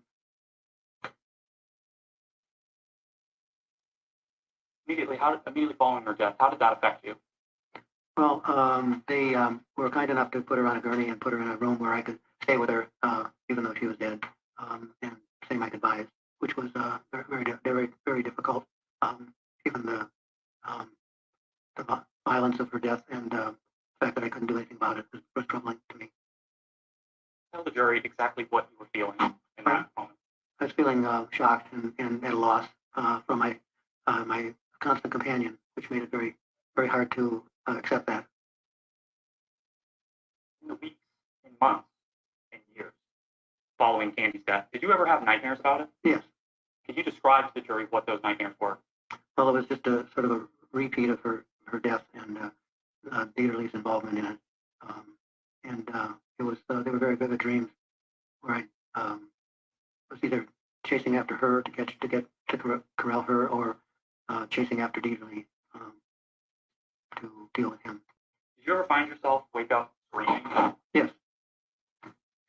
[SPEAKER 4] Immediately following her death, how did that affect you?
[SPEAKER 6] Well, they were kind enough to put her on a gurney and put her in a room where I could stay with her, even though she was dead, and say my goodbyes, which was very, very difficult. Given the violence of her death and the fact that I couldn't do anything about it was troubling to me.
[SPEAKER 4] tell the jury exactly what you were feeling in that moment.
[SPEAKER 6] I was feeling shocked and at a loss from my constant companion, which made it very, very hard to accept that.
[SPEAKER 4] In the weeks, in months, and years following Candy's death, did you ever have nightmares about it?
[SPEAKER 6] Yes.
[SPEAKER 4] Could you describe to the jury what those nightmares were?
[SPEAKER 6] Well, it was just a sort of a repeat of her death and Deaterly's involvement in it. It was they were very vivid dreams where I was either chasing after her to corral her, or chasing after Deaterly to deal with him.
[SPEAKER 4] Did you ever find yourself wake up screaming?
[SPEAKER 6] Yes.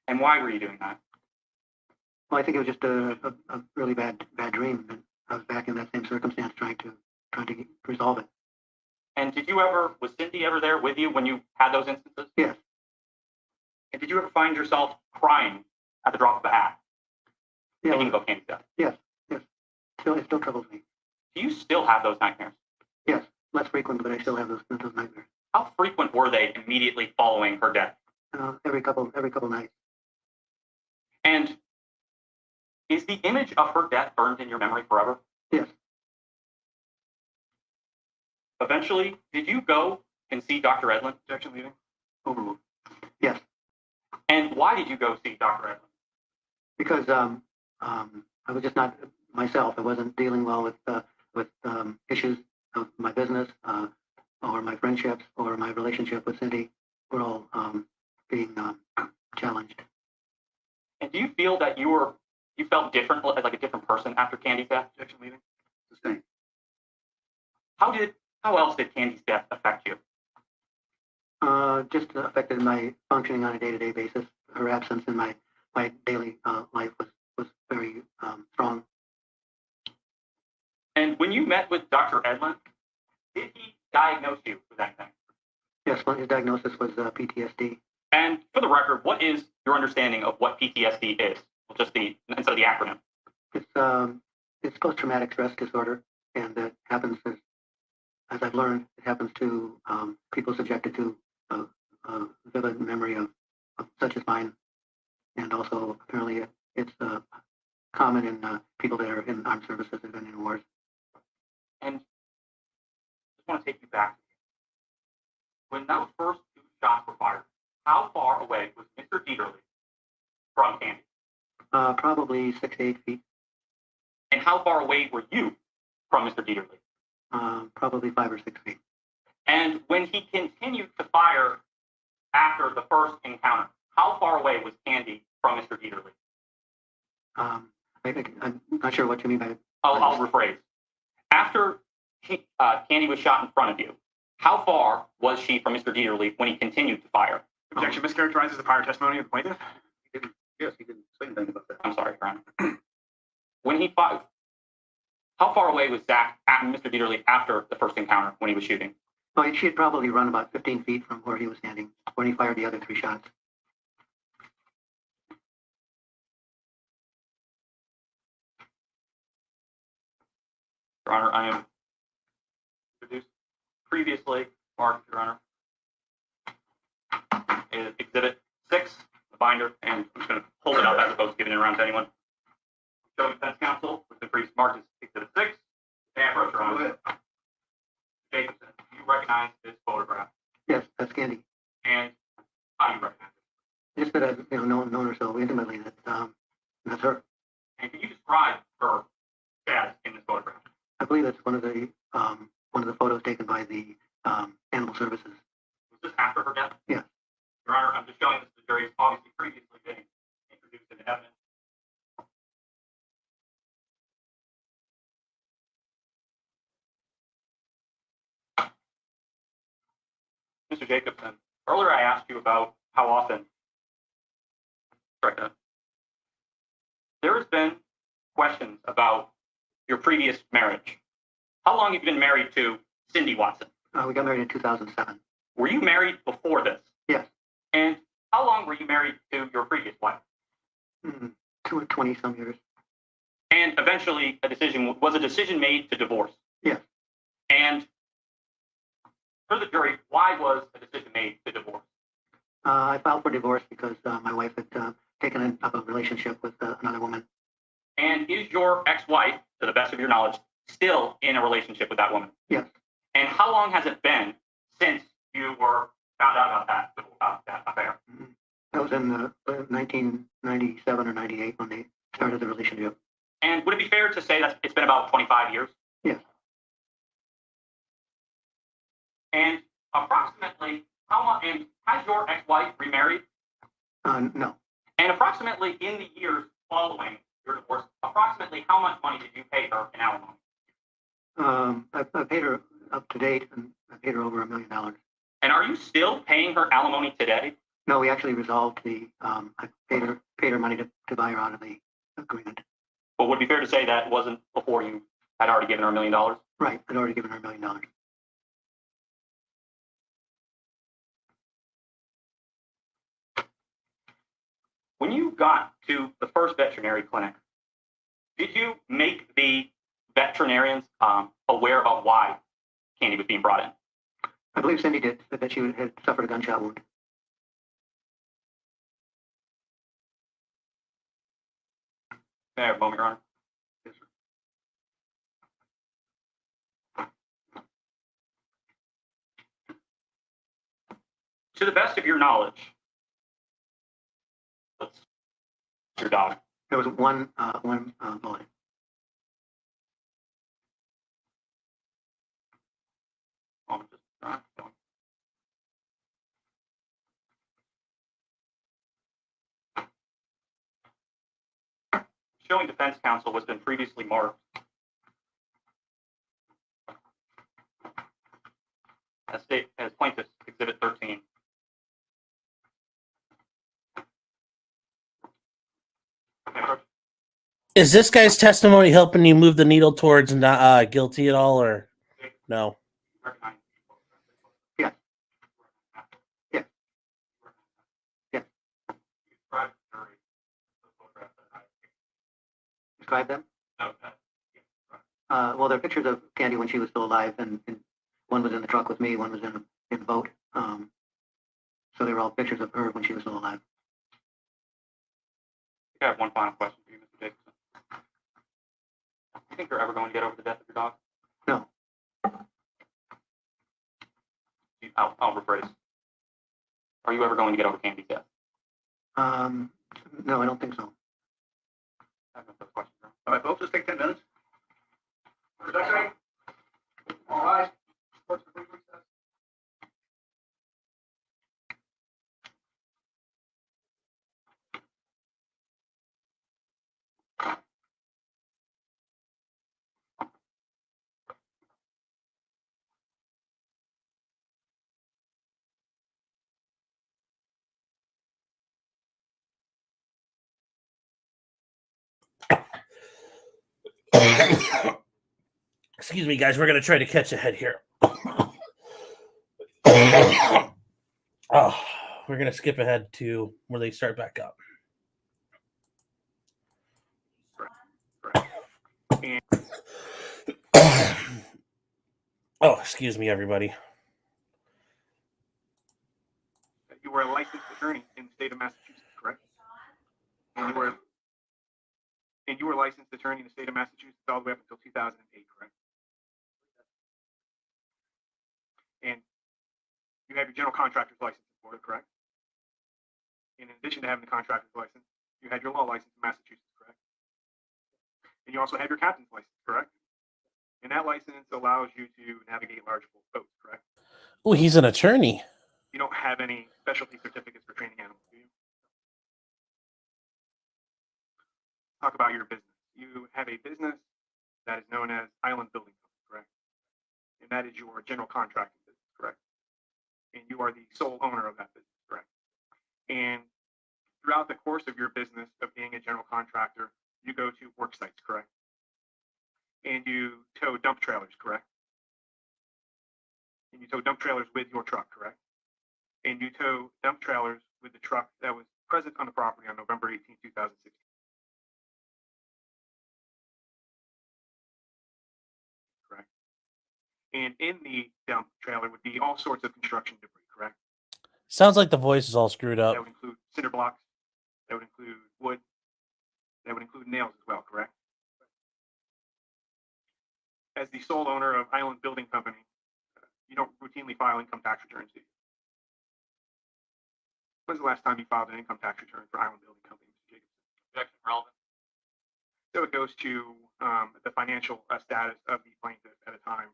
[SPEAKER 4] And why were you doing that?
[SPEAKER 6] Well, I think it was just a really bad dream, and I was back in that same circumstance trying to resolve it.
[SPEAKER 4] And was Cindy ever there with you when you had those instances?
[SPEAKER 6] Yes.
[SPEAKER 4] And did you ever find yourself crying at the drop of a hat?
[SPEAKER 6] Yeah.
[SPEAKER 4] Thinking about Candy's death?
[SPEAKER 6] Yes. It still troubles me.
[SPEAKER 4] Do you still have those nightmares?
[SPEAKER 6] Yes. Less frequent, but I still have those nightmares.
[SPEAKER 4] How frequent were they immediately following her death?
[SPEAKER 6] Every couple nights.
[SPEAKER 4] And is the image of her death burned in your memory forever?
[SPEAKER 6] Yes.
[SPEAKER 4] Eventually, did you go and see Dr. Edlin?
[SPEAKER 9] Objection leading.
[SPEAKER 6] Overruled. Yes.
[SPEAKER 4] And why did you go see Dr. Edlin?
[SPEAKER 6] Because I was just not myself. I wasn't dealing well with issues of my business or my friendships or my relationship with Cindy. We're all being challenged.
[SPEAKER 4] And do you feel that you felt different, like a different person after Candy's death?
[SPEAKER 9] Objection leading.
[SPEAKER 6] Sustained.
[SPEAKER 4] How else did Candy's death affect you?
[SPEAKER 6] Just affected my functioning on a day-to-day basis. Her absence in my daily life was very strong.
[SPEAKER 4] And when you met with Dr. Edlin, did he diagnose you with anything?
[SPEAKER 6] Yes, his diagnosis was PTSD.
[SPEAKER 4] And for the record, what is your understanding of what PTSD is? Well, just instead of the acronym.
[SPEAKER 6] It's post-traumatic stress disorder, and it happens as I've learned, it happens to people subjected to a vivid memory of such as mine, and also apparently it's common in people that are in armed services and in wars.
[SPEAKER 4] And I just want to take you back. When those first two shots were fired, how far away was Mr. Deaterly from Candy?
[SPEAKER 6] Probably 6 to 8 feet.
[SPEAKER 4] And how far away were you from Mr. Deaterly?
[SPEAKER 6] Probably 5 or 6 feet.
[SPEAKER 4] And when he continued to fire after the first encounter, how far away was Candy from Mr. Deaterly?
[SPEAKER 6] I'm not sure what you mean by.
[SPEAKER 4] I'll rephrase. After Candy was shot in front of you, how far was she from Mr. Deaterly when he continued to fire?
[SPEAKER 9] Objection mischaracterizes the prior testimony of the plaintiff.
[SPEAKER 6] Yes, he didn't say anything about that.
[SPEAKER 4] I'm sorry, Your Honor. When he fired, how far away was Mr. Deaterly after the first encounter when he was shooting?
[SPEAKER 6] Well, she had probably run about 15 feet from where he was standing when he fired the other 3 shots.
[SPEAKER 4] Your Honor, I am introduced previously marked, Your Honor, is Exhibit 6, the binder, and I'm just going to hold it up as opposed to giving it around to anyone. Showing defense counsel with the briefs marked as Exhibit 6. And approach, Your Honor. Jacobson, do you recognize this photograph?
[SPEAKER 6] Yes, that's Candy.
[SPEAKER 4] And how do you recognize it?
[SPEAKER 6] Just that I've known her so intimately that that's her.
[SPEAKER 4] And can you describe her status in this photograph?
[SPEAKER 6] I believe it's one of the photos taken by the animal services.
[SPEAKER 4] Was this after her death?
[SPEAKER 6] Yes.
[SPEAKER 4] Your Honor, I'm just showing this to the jury. It's obviously previously been introduced into evidence. Mr. Jacobson, earlier I asked you about how often, there has been questions about your previous marriage. How long have you been married to Cindy Watson?
[SPEAKER 6] We got married in 2007.
[SPEAKER 4] Were you married before this?
[SPEAKER 6] Yes.
[SPEAKER 4] And how long were you married to your previous wife?
[SPEAKER 6] 20 some years.
[SPEAKER 4] And eventually a decision made to divorce?
[SPEAKER 6] Yes.
[SPEAKER 4] And for the jury, why was a decision made to divorce?
[SPEAKER 6] I filed for divorce because my wife had taken up a relationship with another woman.
[SPEAKER 4] And is your ex-wife, to the best of your knowledge, still in a relationship with that woman?
[SPEAKER 6] Yes.
[SPEAKER 4] And how long has it been since you were found out about that affair?
[SPEAKER 6] That was in 1997 or 98 when they started the relationship.
[SPEAKER 4] And would it be fair to say that it's been about 25 years?
[SPEAKER 6] Yes.
[SPEAKER 4] And approximately how much, and has your ex-wife remarried?
[SPEAKER 6] No.
[SPEAKER 4] And approximately in the years following your divorce, approximately how much money did you pay her in alimony?
[SPEAKER 6] I paid her up to date, and I paid her over $1 million.
[SPEAKER 4] And are you still paying her alimony today?
[SPEAKER 6] No, we actually resolved the. I paid her money to buy her out of the agreement.
[SPEAKER 4] But would it be fair to say that wasn't before you had already given her $1 million?
[SPEAKER 6] Right, I'd already given her $1 million.
[SPEAKER 4] When you got to the first veterinary clinic, did you make the veterinarians aware of why Candy was being brought in?
[SPEAKER 6] I believe Cindy did, that she had suffered a gunshot wound.
[SPEAKER 4] May I have a moment, Your Honor?
[SPEAKER 6] Yes, sir.
[SPEAKER 4] To the best of your knowledge, your dog.
[SPEAKER 6] There was one bullet.
[SPEAKER 4] Showing defense counsel was been previously marked as plaintiff's exhibit 13.
[SPEAKER 3] Is this guy's testimony helping you move the needle towards not guilty at all, or no?
[SPEAKER 6] Yeah. Yeah. Yeah. Describe them? Well, they're pictures of Candy when she was still alive, and one was in the truck with me, one was in the boat. So they were all pictures of her when she was still alive.
[SPEAKER 4] I have one final question for you, Mr. Jacobson. Do you think you're ever going to get over the death of your dog?
[SPEAKER 6] No.
[SPEAKER 4] I'll rephrase. Are you ever going to get over Candy's death?
[SPEAKER 6] No, I don't think so.
[SPEAKER 4] I have no further questions.
[SPEAKER 6] All right, folks, let's take 10 minutes. All right.
[SPEAKER 3] Excuse me, guys. We're gonna try to catch ahead here. Oh, we're gonna skip ahead to where they start back up. Oh, excuse me, everybody.
[SPEAKER 9] You were a licensed attorney in the state of Massachusetts, correct? And you were a licensed attorney in the state of Massachusetts all the way up until 2008, correct? And you have your general contractor's license in Florida, correct? And in addition to having the contractor's license, you had your law license in Massachusetts, correct? And you also have your captain's license, correct? And that license allows you to navigate large boats, correct?
[SPEAKER 3] Oh, he's an attorney.
[SPEAKER 9] You don't have any specialty certificates for training animals, do you? Talk about your business. You have a business that is known as Island Building Company, correct? And that is your general contracting business, correct? And you are the sole owner of that business, correct? And throughout the course of your business of being a general contractor, you go to work sites, correct? And you tow dump trailers, correct? And you tow dump trailers with your truck, correct? And you tow dump trailers with the truck that was present on the property on November 18, 2016. And in the dump trailer would be all sorts of construction debris, correct?
[SPEAKER 3] Sounds like the voice is all screwed
[SPEAKER 9] That
[SPEAKER 3] up.
[SPEAKER 9] would include cinder blocks. That would include wood. That would include nails as well, correct? As the sole owner of Island Building Company, you don't routinely file income tax returns, do you? When's the last time you filed an income tax return for Island Building Company, Mr. Jacobson? Objection relevant. So it goes to the financial status of the plaintiff at a time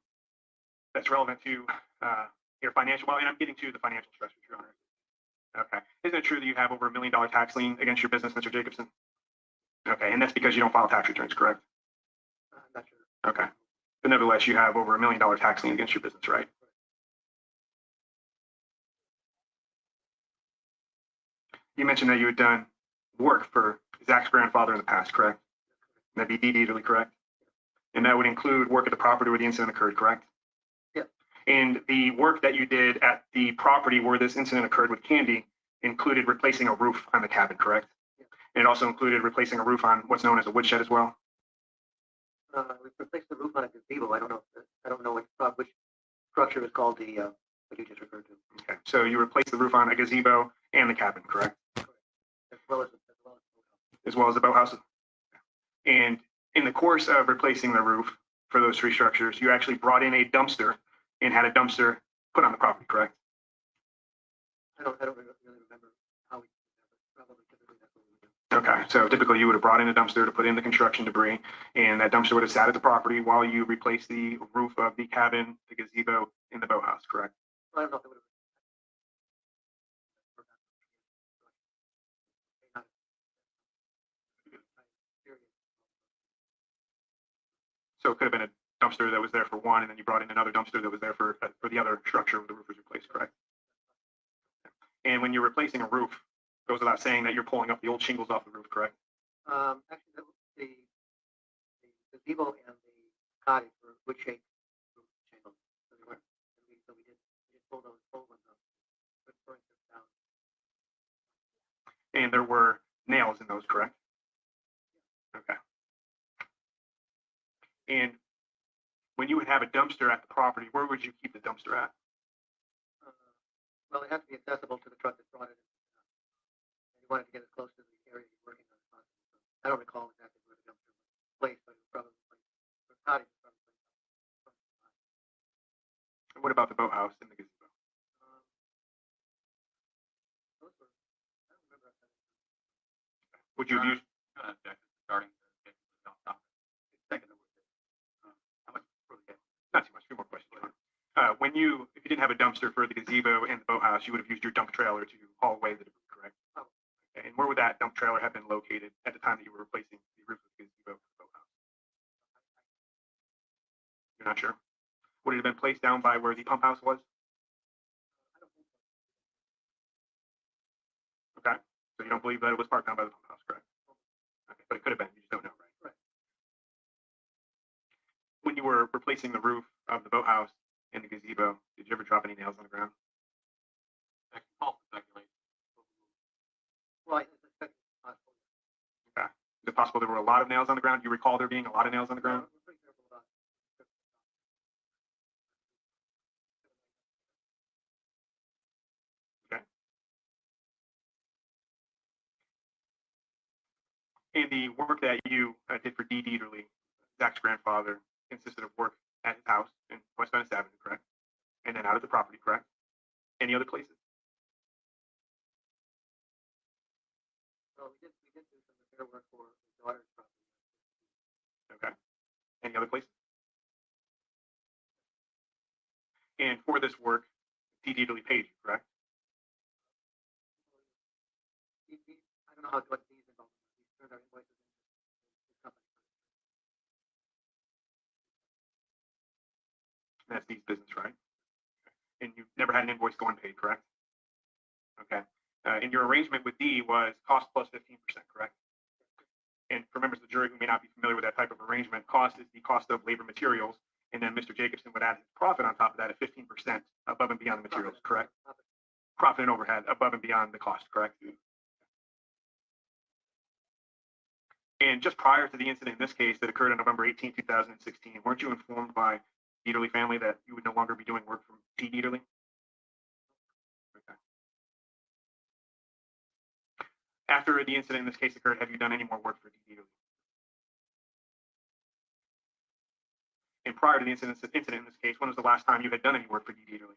[SPEAKER 9] that's relevant to your financial, well, and I'm getting to the financial stressors, Your Honor. Okay. Isn't it true that you have over $1 million tax lien against your business, Mr. Jacobson? Okay, and that's because you don't file tax returns, correct?
[SPEAKER 6] Not sure.
[SPEAKER 9] Okay. But nevertheless, you have over $1 million tax lien against your business, right? You mentioned that you had done work for Zach's grandfather in the past, correct? And that'd be deedly correct? And that would include work at the property where the incident occurred, correct?
[SPEAKER 6] Yep.
[SPEAKER 9] And the work that you did at the property where this incident occurred with Candy included replacing a roof on the cabin, correct?
[SPEAKER 6] Yep.
[SPEAKER 9] And it also included replacing a roof on what's known as a woodshed as well?
[SPEAKER 6] We replaced the roof on a gazebo. I don't know which structure is called what you just referred to.
[SPEAKER 9] Okay, so you replaced the roof on a gazebo and the cabin, correct?
[SPEAKER 6] As well as
[SPEAKER 9] the boathouse. And in the course of replacing the roof for those three structures, you actually brought in a dumpster and had a dumpster put on the property, correct?
[SPEAKER 6] I don't really remember how we probably typically that's what we do.
[SPEAKER 9] Okay, so typically you would have brought in a dumpster to put in the construction debris, and that dumpster would have sat at the property while you replaced the roof of the cabin, the gazebo, and the boathouse, correct?
[SPEAKER 6] I don't know if it would have.
[SPEAKER 9] So it could have been a dumpster that was there for one, and then you brought in another dumpster that was there for the other structure where the roof was replaced, correct? And when you're replacing a roof, it goes without saying that you're pulling up the old shingles off the roof, correct?
[SPEAKER 6] Actually, the gazebo and the cottage were wood shake roof shingles. So we did pull those old ones up, put furniture down.
[SPEAKER 9] And there were nails in those, correct? Okay. And when you would have a dumpster at the property, where would you keep the dumpster at?
[SPEAKER 6] Well, it has to be accessible to the truck that brought it in. And you wanted to get as close to the area you're working on as possible. So I don't recall exactly where the dumpster was placed, but it was probably placed. The cottage was probably placed.
[SPEAKER 9] And what about the boathouse and the gazebo?
[SPEAKER 6] Those were, I don't remember.
[SPEAKER 9] Would you have used? Not too much. Few more questions. If you didn't have a dumpster for the gazebo and the boathouse, you would have used your dump trailer to haul away the debris, correct?
[SPEAKER 6] Oh.
[SPEAKER 9] Okay. And where would that dump trailer have been located at the time that you were replacing the roof of the gazebo and the boathouse? You're not sure? Would it have been placed down by where the pump house was? Okay. So you don't believe that it was parked down by the pump house, correct? Okay. But it could have been. You just don't know, right?
[SPEAKER 6] Right.
[SPEAKER 9] When you were replacing the roof of the boathouse and the gazebo, did you ever drop any nails on the ground?
[SPEAKER 6] Well, I suspect it's possible.
[SPEAKER 9] Okay. Is it possible there were a lot of nails on the ground? Do you recall there being a lot of nails on the ground?
[SPEAKER 6] We're pretty careful about it.
[SPEAKER 9] Okay. And the work that you did for Deaterly, Zach's grandfather, consisted of work at his house in West Venice Avenue, correct? And then out of the property, correct? Any other places?
[SPEAKER 6] Well, we did do some repair work for his daughter's property.
[SPEAKER 9] Okay. Any other places? And for this work, Deaterly paid you, correct?
[SPEAKER 6] I don't know what these involved. These turned our invoices in his company.
[SPEAKER 9] That's Dee's business, right? And you've never had an invoice go unpaid, correct? Okay. And your arrangement with Dee was cost plus 15%, correct? And for members of the jury who may not be familiar with that type of arrangement, cost is the cost of labor materials, and then Mr. Jacobson would add his profit on top of that at 15% above and beyond the materials, correct? Profit and overhead above and beyond the cost, correct? And just prior to the incident in this case that occurred on November 18, 2016, weren't you informed by Deaterly family that you would no longer be doing work from Deaterly? Okay. After the incident in this case occurred, have you done any more work for Deaterly? And prior to the incident in this case, when was the last time you had done any work for Deaterly?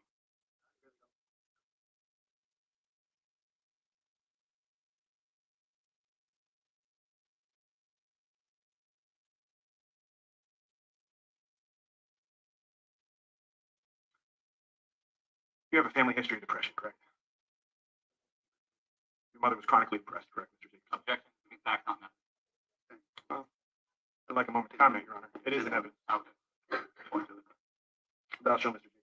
[SPEAKER 9] You have a family history of depression, correct? Your mother was chronically depressed, correct, Mr. Jacobson?
[SPEAKER 4] Objection to be back on that.
[SPEAKER 9] Well, I'd like a moment to comment, Your Honor. It is in evidence.
[SPEAKER 4] Okay.
[SPEAKER 9] Thou shalt, Mr. Jacobson.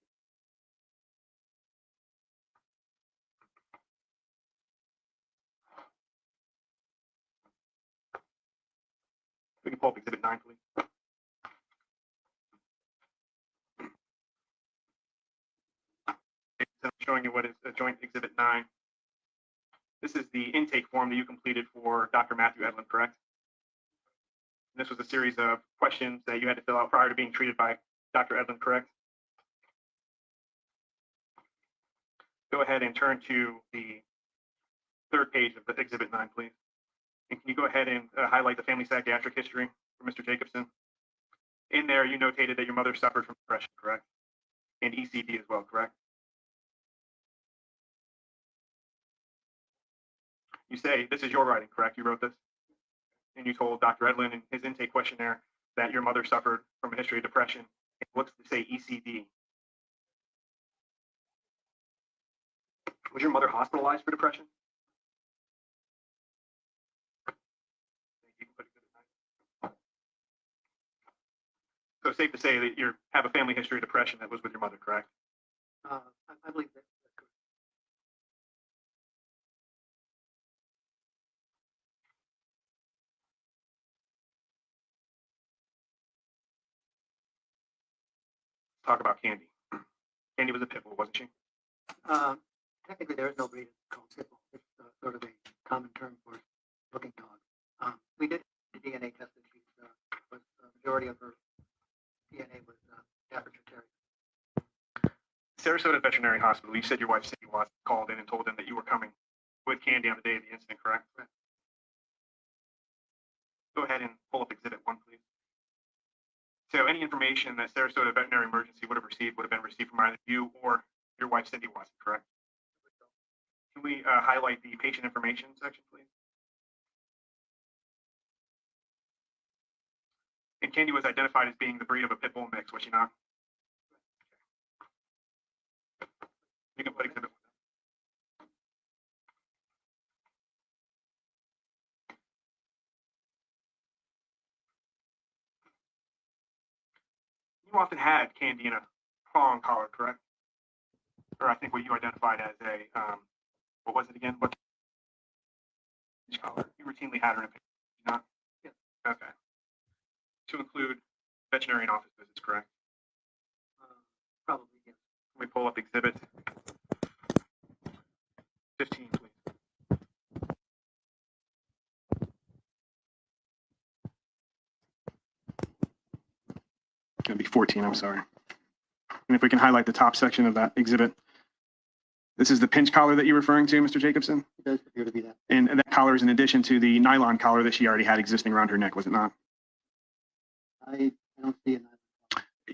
[SPEAKER 9] We can pull up Exhibit 9, please. I'm showing you what is Joint Exhibit 9. This is the intake form that you completed for Dr. Matthew Edlin, correct? And this was a series of questions that you had to fill out prior to being treated by Dr. Edlin, correct? Go ahead and turn to the third page of the Exhibit 9, please. And can you go ahead and highlight the family psychiatric history for Mr. Jacobson? In there, you notated that your mother suffered from depression, correct? And ECD as well, correct? You say, this is your writing, correct? You wrote this? And you told Dr. Edlin in his intake questionnaire that your mother suffered from a history of depression. What does it say ECD? Was your mother hospitalized for depression? So it's safe to say that you have a family history of depression that was with your mother, correct?
[SPEAKER 6] I believe that.
[SPEAKER 9] Talk about Candy. Candy was a pit bull, wasn't she?
[SPEAKER 6] Technically, there is no breed called pit bull. It's sort of a common term for looking dog. We did the DNA test that she was the majority of her DNA was Staffordshire Terrier.
[SPEAKER 9] Sarasota Veterinary Hospital, you said your wife Cindy Watson called in and told them that you were coming with Candy on the day of the incident, correct?
[SPEAKER 6] Correct.
[SPEAKER 9] Go ahead and pull up Exhibit 1, please. So any information that Sarasota Veterinary Emergency would have been received from either you or your wife Cindy Watson, correct? Can we highlight the patient information section, please? And Candy was identified as being the breed of a pit bull mix, was she not? You can put Exhibit 1. You often had Candy in a prong collar, correct? Or I think what you identified as a, what was it again? What collar? You routinely had her in a picture, not?
[SPEAKER 6] Yeah.
[SPEAKER 9] Okay. To include veterinarian office visits, correct?
[SPEAKER 6] Probably, yes.
[SPEAKER 9] Can we pull up Exhibit 15, please? It'll be 14, I'm sorry. And if we can highlight the top section of that exhibit. This is the pinch collar that you're referring to, Mr. Jacobson?
[SPEAKER 6] It does appear to be that.
[SPEAKER 9] And that collar is in addition to the nylon collar that she already had existing around her neck, was it not?
[SPEAKER 6] I don't see it.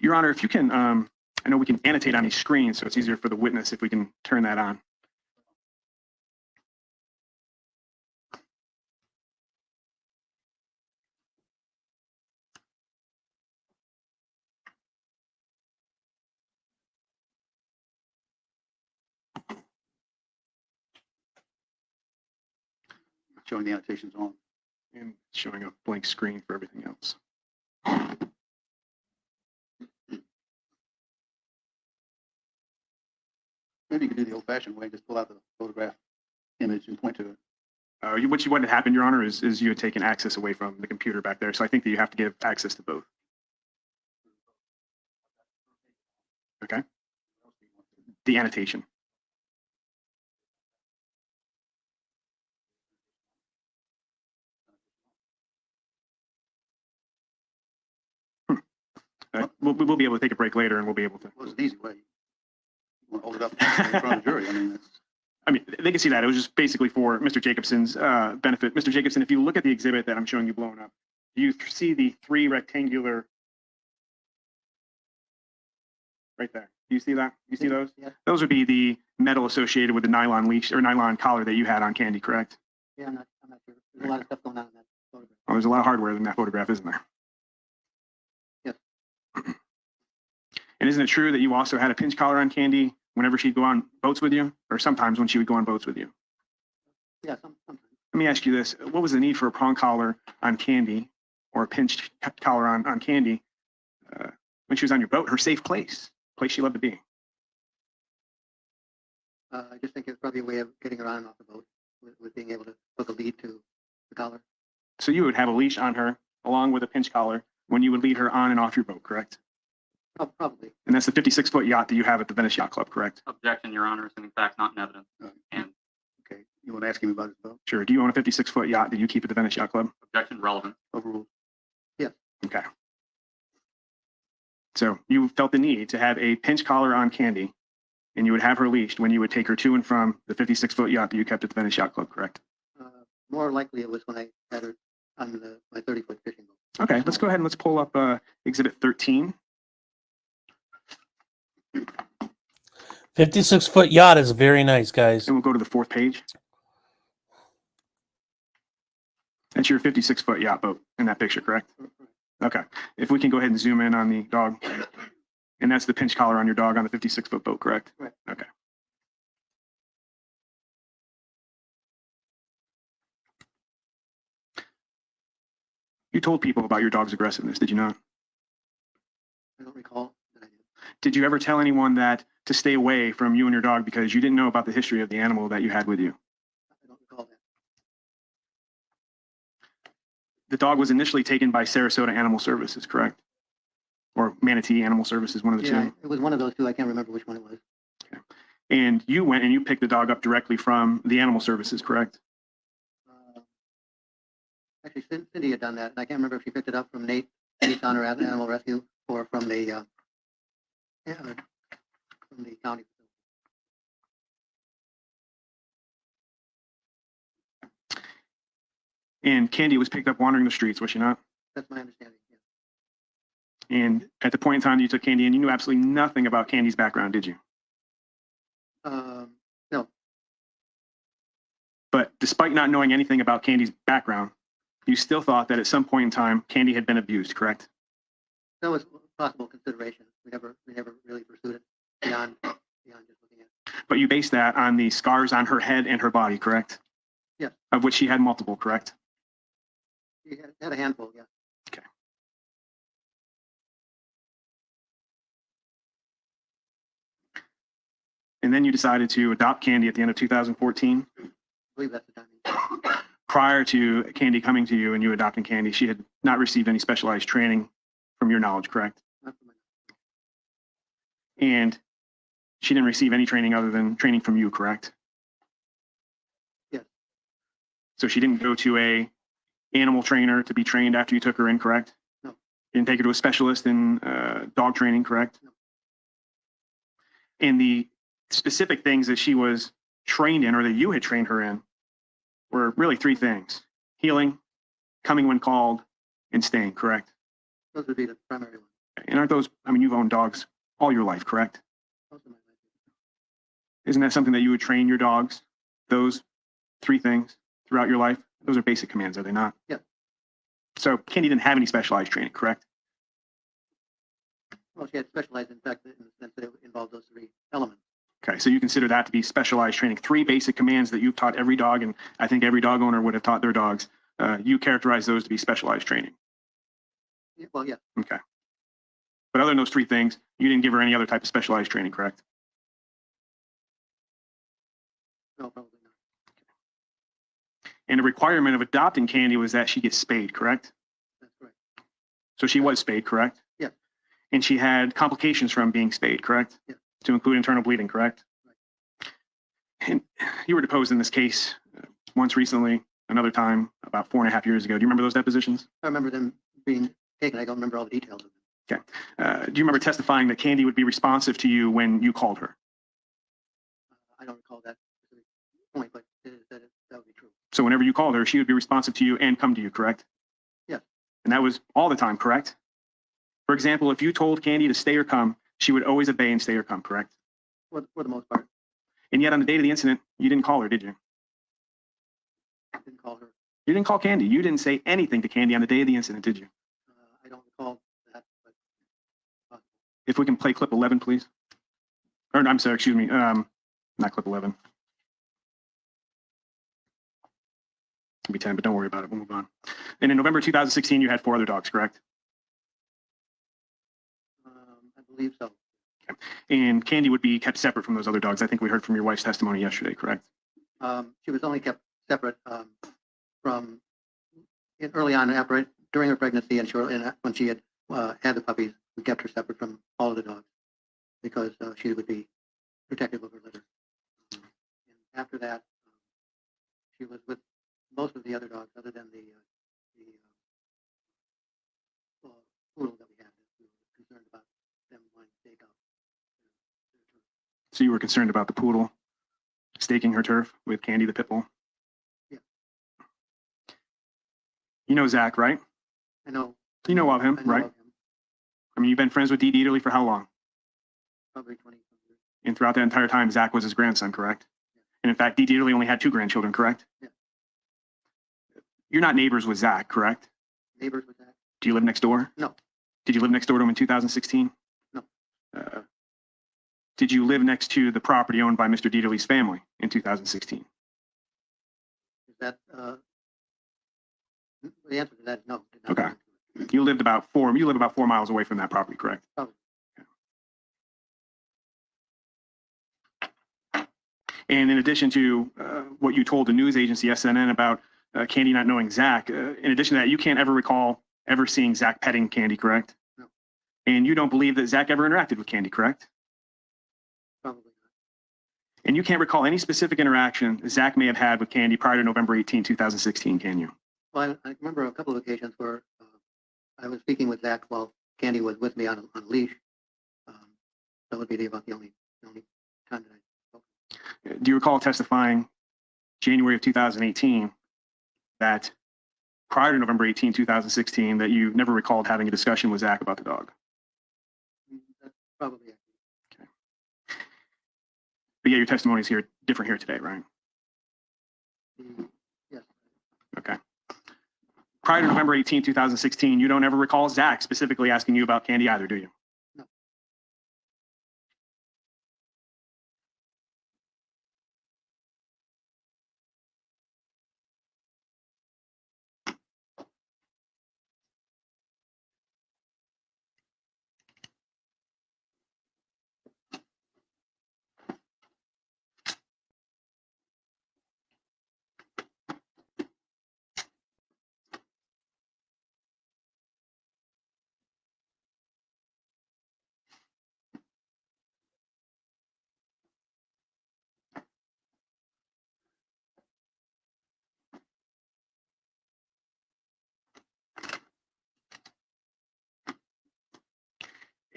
[SPEAKER 9] Your Honor, if you can, I know we can annotate on these screens, so it's easier for the witness if we can turn that on.
[SPEAKER 6] Showing the annotations on.
[SPEAKER 9] And showing a blank screen for everything else.
[SPEAKER 6] Maybe you could do the old-fashioned way, just pull out the photograph image and point to it.
[SPEAKER 9] What had happened, Your Honor, is you had taken access away from the computer back there, so I think that you have to give access to both. Okay. The annotation. We'll be able to take a break later, and we'll be able to.
[SPEAKER 6] Well, it's an easy way. You want to hold it up in front of the jury. I mean,
[SPEAKER 9] I mean, they can see that. It was just basically for Mr. Jacobson's benefit. Mr. Jacobson, if you look at the exhibit that I'm showing you blown up, do you see the 3 rectangular right there? Do you see that? You see those?
[SPEAKER 2] Yeah.
[SPEAKER 9] Those would be the metal associated with the nylon leash or nylon collar that you had on Candy, correct?
[SPEAKER 2] Yeah, I'm not sure. There's a lot of stuff going on in that photograph.
[SPEAKER 9] Oh, there's a lot of hardware in that photograph, isn't there?
[SPEAKER 2] Yes.
[SPEAKER 9] And isn't it true that you also had a pinch collar on Candy whenever she'd go on boats with you, or sometimes when she would go on boats with you?
[SPEAKER 2] Yeah, sometimes.
[SPEAKER 9] Let me ask you this. What was the need for a prong collar on Candy or a pinch collar on Candy when she was on your boat, her safe place she loved to be?
[SPEAKER 2] I just think it's probably a way of getting her on and off the boat with being able to hook a lead to the collar.
[SPEAKER 9] So you would have a leash on her along with a pinch collar when you would lead her on and off your boat, correct?
[SPEAKER 2] Oh, probably.
[SPEAKER 9] And that's the 56-foot yacht that you have at the Venice Yacht Club, correct?
[SPEAKER 4] Objection, Your Honor, is in fact not in evidence.
[SPEAKER 2] Okay, you want to ask him about his boat?
[SPEAKER 9] Sure. Do you own a 56-foot yacht that you keep at the Venice Yacht Club?
[SPEAKER 4] Objection, relevant.
[SPEAKER 2] Overruled.
[SPEAKER 9] Okay. So you felt the need to have a pinch collar on Candy, and you would have her leashed when you would take her to and from the 56-foot yacht that you kept at the Venice Yacht Club, correct?
[SPEAKER 2] More likely it was when I had her on my 30-foot fishing boat.
[SPEAKER 9] Okay, let's go ahead and let's pull up Exhibit 13.
[SPEAKER 3] 56-foot yacht is very nice, guys.
[SPEAKER 9] And we'll go to the 4th page. That's your 56-foot yacht boat in that picture, correct? Okay. If we can go ahead and zoom in on the dog. And that's the pinch collar on your dog on the 56-foot boat, correct?
[SPEAKER 2] Right.
[SPEAKER 9] Okay. You told people about your dog's aggressiveness, did you not?
[SPEAKER 2] I don't recall that I did.
[SPEAKER 9] Did you ever tell anyone that to stay away from you and your dog because you didn't know about the history of the animal that you had with you?
[SPEAKER 2] I don't recall that.
[SPEAKER 9] The dog was initially taken by Sarasota Animal Services, correct? Or Manatee Animal Services, one of the
[SPEAKER 2] Yeah,
[SPEAKER 9] two.
[SPEAKER 2] it was one of those two. I can't remember which one it was.
[SPEAKER 9] Okay. And you went and you picked the dog up directly from the Animal Services, correct?
[SPEAKER 2] Actually, Cindy had done that, and I can't remember if she picked it up from Nate on her animal rescue or from the county.
[SPEAKER 9] And Candy was picked up wandering the streets, was she not?
[SPEAKER 2] That's my understanding. Yeah.
[SPEAKER 9] And at the point in time that you took Candy in, you knew absolutely nothing about Candy's background, did you?
[SPEAKER 2] No.
[SPEAKER 9] But despite not knowing anything about Candy's background, you still thought that at some point in time, Candy had been abused, correct?
[SPEAKER 2] That was a possible consideration. We never really pursued it beyond just looking at it.
[SPEAKER 9] But you based that on the scars on her head and her body, correct?
[SPEAKER 2] Yeah.
[SPEAKER 9] Of which she had multiple, correct?
[SPEAKER 2] She had a handful, yeah.
[SPEAKER 9] Okay. And then you decided to adopt Candy at the end of 2014.
[SPEAKER 2] I believe that's the timing.
[SPEAKER 9] Prior to Candy coming to you and you adopting Candy, she had not received any specialized training from your knowledge, correct?
[SPEAKER 2] Not for my-
[SPEAKER 9] And she didn't receive any training other than training from you, correct?
[SPEAKER 2] Yes.
[SPEAKER 9] So she didn't go to a animal trainer to be trained after you took her in, correct?
[SPEAKER 2] No.
[SPEAKER 9] You didn't take her to a specialist in dog training, correct?
[SPEAKER 2] No.
[SPEAKER 9] And the specific things that she was trained in or that you had trained her in were really 3 things: healing, coming when called, and staying, correct?
[SPEAKER 2] Those would be the primary ones.
[SPEAKER 9] And aren't those, I mean, you've owned dogs all your life, correct?
[SPEAKER 2] Most of my life.
[SPEAKER 9] Isn't that something that you would train your dogs, those 3 things throughout your life? Those are basic commands, are they not?
[SPEAKER 2] Yeah.
[SPEAKER 9] So Candy didn't have any specialized training, correct?
[SPEAKER 2] Well, she had specialized in fact in the sense that it involved those 3 elements.
[SPEAKER 9] Okay, so you consider that to be specialized training. 3 basic commands that you've taught every dog, and I think every dog owner would have taught their dogs. You characterize those to be specialized training.
[SPEAKER 2] Yeah, well, yeah.
[SPEAKER 9] Okay. But other than those 3 things, you didn't give her any other type of specialized training, correct?
[SPEAKER 2] No, probably not.
[SPEAKER 9] And the requirement of adopting Candy was that she get spayed, correct?
[SPEAKER 2] That's correct.
[SPEAKER 9] So she was spayed, correct?
[SPEAKER 2] Yeah.
[SPEAKER 9] And she had complications from being spayed, correct?
[SPEAKER 2] Yeah.
[SPEAKER 9] To include internal bleeding, correct?
[SPEAKER 2] Right.
[SPEAKER 9] And you were deposed in this case once recently, another time about 4.5 years ago. Do you remember those depositions?
[SPEAKER 2] I remember them being taken. I don't remember all the details of them.
[SPEAKER 9] Okay. Do you remember testifying that Candy would be responsive to you when you called her?
[SPEAKER 2] I don't recall that.
[SPEAKER 6] that would be true.
[SPEAKER 9] So whenever you called her, she would be responsive to you and come to you, correct?
[SPEAKER 6] Yeah.
[SPEAKER 9] And that was all the time, correct? For example, if you told Candy to stay or come, she would always obey and stay or come, correct?
[SPEAKER 6] For the most part.
[SPEAKER 9] And yet on the date of the incident, you didn't call her, did you?
[SPEAKER 6] I didn't call her.
[SPEAKER 9] You didn't call Candy. You didn't say anything to Candy on the day of the incident, did you?
[SPEAKER 6] I don't recall that, but
[SPEAKER 9] If we can play clip 11, please. Or I'm sorry, excuse me, not clip 11. It'll be 10, but don't worry about it. We'll move on. And in November 2016, you had 4 other dogs, correct?
[SPEAKER 6] I believe so.
[SPEAKER 9] And Candy would be kept separate from those other dogs. I think we heard from your wife's testimony yesterday, correct?
[SPEAKER 6] She was only kept separate from early on during her pregnancy and when she had had the puppies. We kept her separate from all of the dogs because she would be protective of her litter. And after that, she was with most of the other dogs other than the poodle that we had. We were concerned about them wanting to take out.
[SPEAKER 9] So you were concerned about the poodle staking her turf with Candy the pit bull?
[SPEAKER 6] Yeah.
[SPEAKER 9] You know Zach, right?
[SPEAKER 6] I know.
[SPEAKER 9] You know of him, right?
[SPEAKER 6] Of him.
[SPEAKER 9] I mean, you've been friends with Deaterly for how long?
[SPEAKER 6] Probably 20 years.
[SPEAKER 9] And throughout that entire time, Zach was his grandson, correct? Yeah. And in fact, Deaterly only had 2 grandchildren, correct?
[SPEAKER 6] Yeah.
[SPEAKER 9] You're not neighbors with Zach, correct?
[SPEAKER 6] Neighbors with Zach?
[SPEAKER 9] Do you live next door?
[SPEAKER 6] No.
[SPEAKER 9] Did you live next door to him in 2016?
[SPEAKER 6] No.
[SPEAKER 9] Did you live next to the property owned by Mr. Deaterly's family in 2016?
[SPEAKER 6] Is that, the answer to that is no. Did not
[SPEAKER 9] Okay. You live about 4 miles away from that property, correct?
[SPEAKER 6] Probably.
[SPEAKER 9] Okay. And in addition to what you told the news agency SNN about Candy not knowing Zach, in addition to that, you can't ever recall ever seeing Zach petting Candy, correct?
[SPEAKER 6] No.
[SPEAKER 9] And you don't believe that Zach ever interacted with Candy, correct?
[SPEAKER 6] Probably not.
[SPEAKER 9] And you can't recall any specific interaction Zach may have had with Candy prior to November 18, 2016, can you?
[SPEAKER 6] Well, I remember a couple of occasions where I was speaking with Zach while Candy was with me on a leash. That would be about the only time that I spoke.
[SPEAKER 9] Do you recall testifying January of 2018 that prior to November 18, 2016, that you never recalled having a discussion with Zach about the dog?
[SPEAKER 6] That's probably it.
[SPEAKER 9] Okay. But yeah, your testimony is different here today, right?
[SPEAKER 6] Yes.
[SPEAKER 9] Okay. Prior to November 18, 2016, you don't ever recall Zach specifically asking you about Candy either, do you?
[SPEAKER 6] No.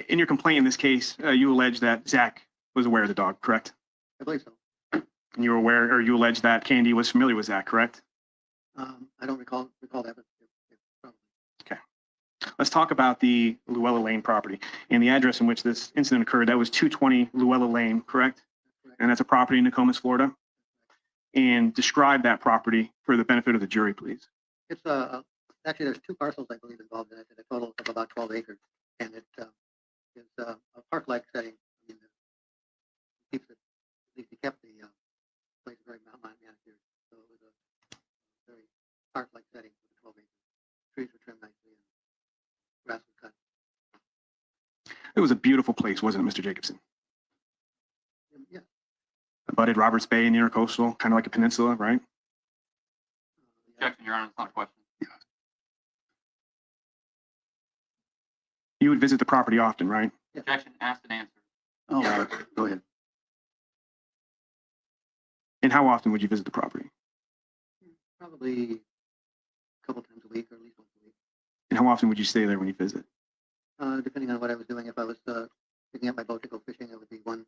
[SPEAKER 9] In your complaint in this case, you allege that Zach was aware of the dog, correct?
[SPEAKER 6] I believe so.
[SPEAKER 9] And you were aware, or you allege that Candy was familiar with Zach, correct?
[SPEAKER 6] I don't recall that, but probably.
[SPEAKER 9] Okay. Let's talk about the Luella Lane property and the address in which this incident occurred. That was 220 Luella Lane, correct?
[SPEAKER 6] Correct.
[SPEAKER 9] And that's a property in Nokomis, Florida. And describe that property for the benefit of the jury, please.
[SPEAKER 6] It's actually there's 2 parcels I believe involved in it, and a total of about 12 acres, and it is a park-like setting. I mean, keeps it. At least he kept the place very manicured, so it was a very park-like setting with 12 acres. Trees were trimmed nicely and grass was cut.
[SPEAKER 9] It was a beautiful place, wasn't it, Mr. Jacobson?
[SPEAKER 6] Yeah.
[SPEAKER 9] Abutted Roberts Bay and Intercoastal, kind of like a peninsula, right?
[SPEAKER 6] Yeah.
[SPEAKER 14] Objection, Your Honor, it's not a question.
[SPEAKER 9] You would visit the property often, right?
[SPEAKER 14] Objection, asked and answered.
[SPEAKER 6] Oh, go ahead.
[SPEAKER 9] And how often would you visit the property?
[SPEAKER 6] Probably a couple times a week, or at least once a week,
[SPEAKER 9] And how often would you stay there when you visit?
[SPEAKER 6] depending on what I was doing. If I was picking up my boat to go fishing, it would be one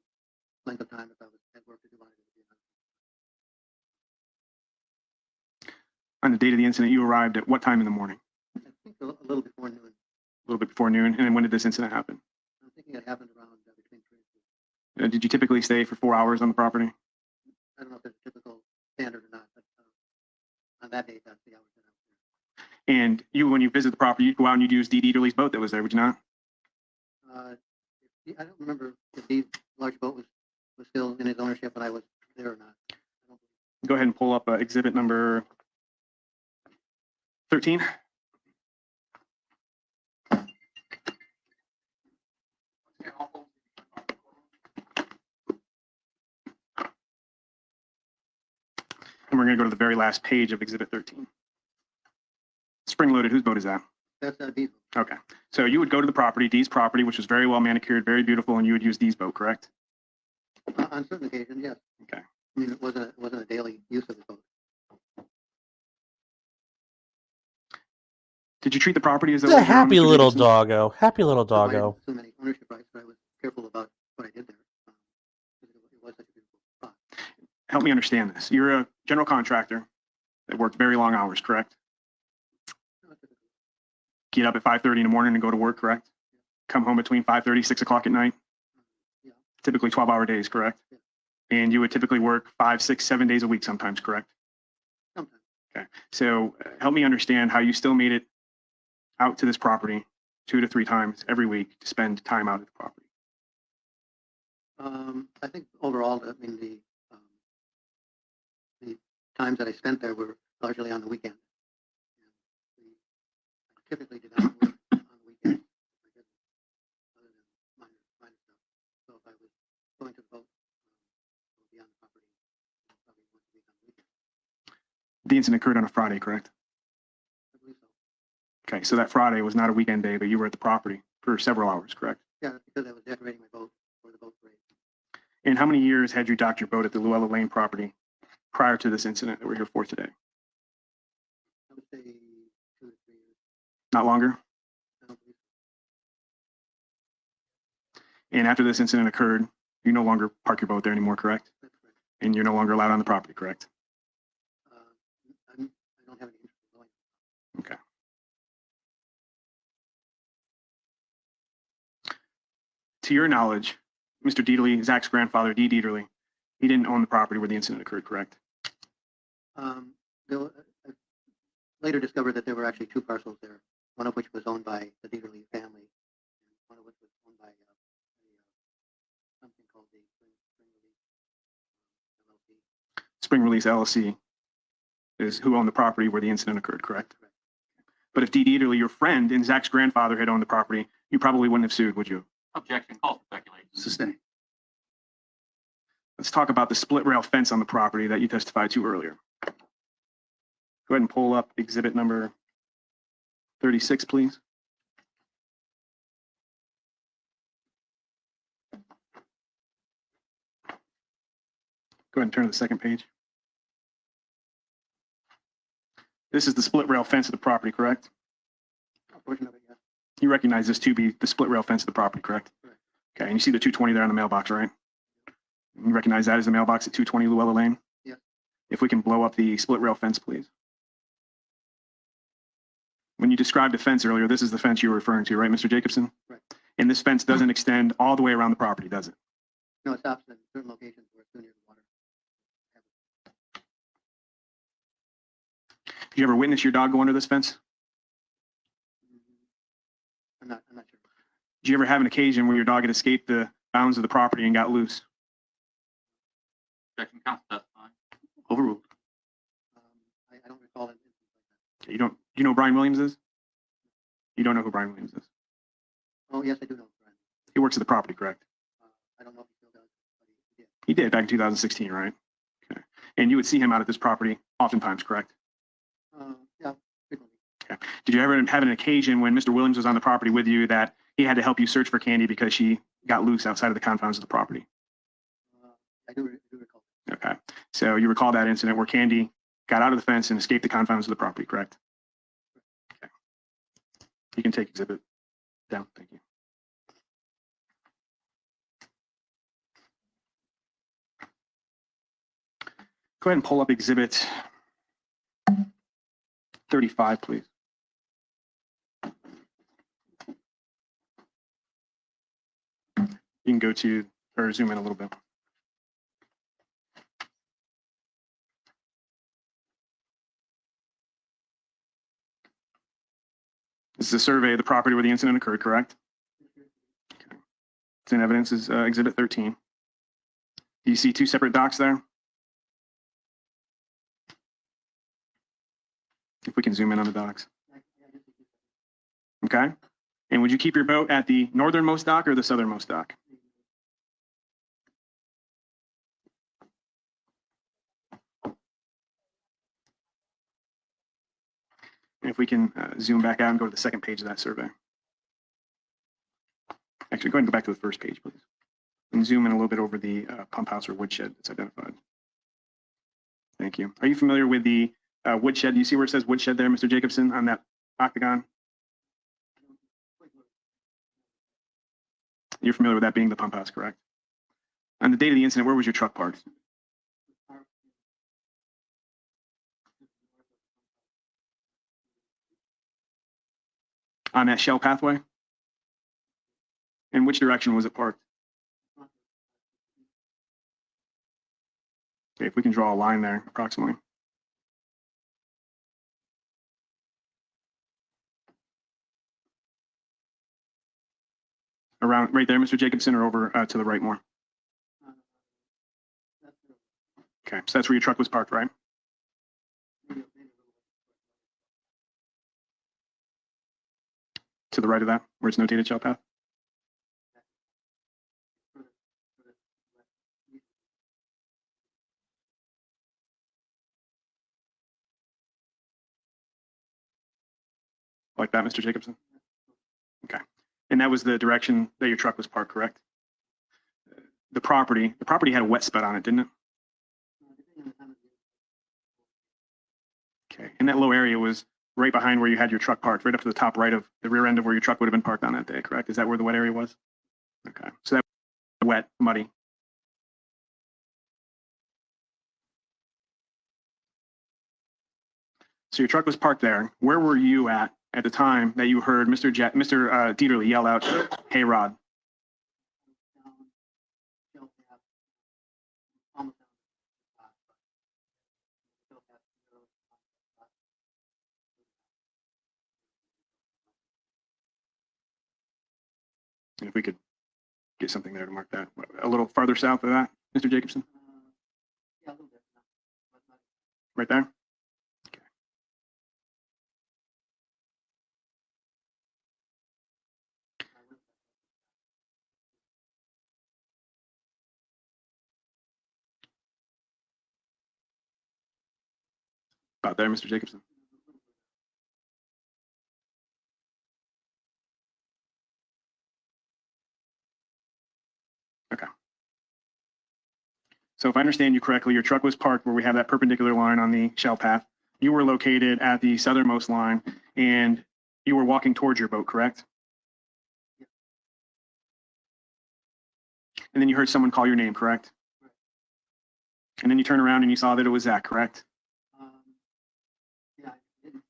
[SPEAKER 6] length of time. If I was at work to do mine, it would be another.
[SPEAKER 9] On the date of the incident, you arrived at what time in the morning?
[SPEAKER 6] I think a little before noon.
[SPEAKER 9] A little bit before noon. And then when did this incident happen?
[SPEAKER 6] I'm thinking it happened around between 3 and 4.
[SPEAKER 9] Did you typically stay for 4 hours on the property?
[SPEAKER 6] I don't know if it's a typical standard or not, but on that date, that's the hours that I was there.
[SPEAKER 9] And you, when you visit the property, you'd go out and you'd use Deaterly's boat that was there, would you not?
[SPEAKER 6] I don't remember if the large boat was still in his ownership when I was there or not.
[SPEAKER 9] Go ahead and pull up exhibit number 13. And we're going to go to the very last page of exhibit 13. Spring loaded, whose boat is that?
[SPEAKER 6] That's Diesel.
[SPEAKER 9] Okay. So you would go to the property, Dee's property, which was very well manicured, very beautiful, and you would use Dee's boat, correct?
[SPEAKER 6] On certain occasions, yes.
[SPEAKER 9] Okay.
[SPEAKER 6] I mean, it wasn't a daily use of the boat.
[SPEAKER 9] Did you treat the property as though
[SPEAKER 3] He's
[SPEAKER 9] it
[SPEAKER 3] a
[SPEAKER 9] was your own,
[SPEAKER 3] happy
[SPEAKER 9] Mr.
[SPEAKER 3] little
[SPEAKER 9] Jacobson?
[SPEAKER 3] doggo. Happy little
[SPEAKER 6] So I
[SPEAKER 3] doggo.
[SPEAKER 6] didn't assume any ownership rights, but I was careful about what I did there. It was such a beautiful spot.
[SPEAKER 9] Help me understand this. You're a general contractor that worked very long hours, correct? Get up at 5:30 in the morning and go to work, correct? Come home between 5:30, 6 o'clock at night?
[SPEAKER 6] Yeah.
[SPEAKER 9] Typically 12-hour days, correct?
[SPEAKER 6] Yeah.
[SPEAKER 9] And you would typically work 5, 6, 7 days a week sometimes, correct?
[SPEAKER 6] Sometimes.
[SPEAKER 9] Okay. So help me understand how you still made it out to this property 2 to 3 times every week to spend time out at the property.
[SPEAKER 6] I think overall, I mean, the times that I spent there were largely on the weekend. I typically did not work on the weekends. Other than minor stuff. So if I was going to the boat, I would be on the property probably once a week on the weekend.
[SPEAKER 9] The incident occurred on a Friday, correct?
[SPEAKER 6] I believe so.
[SPEAKER 9] Okay, so that Friday was not a weekend day, but you were at the property for several hours, correct?
[SPEAKER 6] Yeah, because I was decorating my boat for the boat parade.
[SPEAKER 9] And how many years had you docked your boat at the Llewellyn Lane property prior to this incident that we're here for today?
[SPEAKER 6] I would say 2 to 3 years.
[SPEAKER 9] Not longer?
[SPEAKER 6] I don't believe so.
[SPEAKER 9] And after this incident occurred, you no longer park your boat there anymore, correct?
[SPEAKER 6] That's correct.
[SPEAKER 9] And you're no longer allowed on the property, correct?
[SPEAKER 6] I don't have any interest in going.
[SPEAKER 9] Okay. To your knowledge, Mr. Deaterly, Zach's grandfather, D. Deaterly, he didn't own the property where the incident occurred, correct?
[SPEAKER 6] I later discovered that there were actually 2 parcels there, one of which was owned by the Deaterly family, and one of which was owned by something called the Spring Release LLC.
[SPEAKER 9] Spring Release LLC is who owned the property where the incident occurred, correct? But if D. Deaterly, your friend and Zach's grandfather, had owned the property, you probably wouldn't have sued, would you?
[SPEAKER 14] Objection, call for speculation.
[SPEAKER 6] Sustain.
[SPEAKER 9] Let's talk about the split rail fence on the property that you testified to earlier. Go ahead and pull up exhibit number 36, please. Go ahead and turn to the second page. This is the split rail fence of the property, correct?
[SPEAKER 6] A portion of it, yeah.
[SPEAKER 9] You recognize this to be the split rail fence of the property, correct?
[SPEAKER 6] Correct.
[SPEAKER 9] Okay, and you see the 220 there on the mailbox, right? You recognize that as the mailbox at 220 Llewellyn Lane?
[SPEAKER 6] Yeah.
[SPEAKER 9] If we can blow up the split rail fence, please. When you described the fence earlier, this is the fence you were referring to, right, Mr. Jacobson?
[SPEAKER 6] Right.
[SPEAKER 9] And this fence doesn't extend all the way around the property, does it?
[SPEAKER 6] No, it stops at certain locations where it's too near the water.
[SPEAKER 9] Did you ever witness your dog go under this fence?
[SPEAKER 6] I'm not sure.
[SPEAKER 9] Did you ever have an occasion where your dog had escaped the bounds of the property and got loose?
[SPEAKER 14] Objection, counsel testifying.
[SPEAKER 9] Overruled.
[SPEAKER 6] I don't recall it.
[SPEAKER 9] Okay, do you know who Brian Williams is? You don't know who Brian Williams is?
[SPEAKER 6] Oh, yes, I do know. Brian.
[SPEAKER 9] He works at the property, correct?
[SPEAKER 6] I don't know if he still does, but he did.
[SPEAKER 9] He did back in 2016, right? Okay. And you would see him out at this property oftentimes, correct?
[SPEAKER 6] Yeah, frequently.
[SPEAKER 9] Okay. Did you ever have an occasion when Mr. Williams was on the property with you that he had to help you search for Candy because she got loose outside of the confines of the property?
[SPEAKER 6] I do recall.
[SPEAKER 9] Okay. So you recall that incident where Candy got out of the fence and escaped the confines of the property, correct? Okay. You can take exhibit down. Thank you. Go ahead and pull up exhibit 35, please. You can go to, or zoom in a little bit. This is a survey of the property where the incident occurred, correct? Okay. It's in evidence is Exhibit 13. Do you see two separate docs there? If we can zoom in on the docs. Okay. And would you keep your boat at the northernmost dock or the southernmost dock? And if we can zoom back out and go to the second page of that survey. Actually, go ahead and go back to the first page, please. And zoom in a little bit over the pump house or woodshed that's identified. Thank you. Are you familiar with the woodshed? Do you see where it says woodshed there, Mr. Jacobson, on that octagon? You're familiar with that being the pump house, correct? On the date of the incident, where was your truck parked? On that shell pathway? In which direction was it parked? Okay, if we can draw a line there, approximately. Around right there, Mr. Jacobson, or over to the right more? Okay, so that's where your truck was parked, right? To the right of that, where it's notated shell path? Like that, Mr. Jacobson? Okay. And that was the direction that your truck was parked, correct? The property had a wet spot on it, didn't it? Okay. And that low area was right behind where you had your truck parked, right up to the top right of the rear end of where your truck would have been parked on that day, correct? Is that where the wet area was? Okay. So that was wet, muddy. So your truck was parked there. Where were you at the time that you heard Mr. Deaterly yell out, "Hey, Rod"? And if we could get something there to mark that. A little farther south of that, Mr. Jacobson?
[SPEAKER 12] Yeah, a little bit.
[SPEAKER 9] Right there? Okay. About there, Mr. Jacobson? Okay. So if I understand you correctly, your truck was parked where we have that perpendicular line on the shell path. You were located at the southernmost line and you were walking towards your boat, correct? And then you heard someone call your name, correct? And then you turn around and you saw that it was Zach, correct?
[SPEAKER 12] Yeah, I didn't.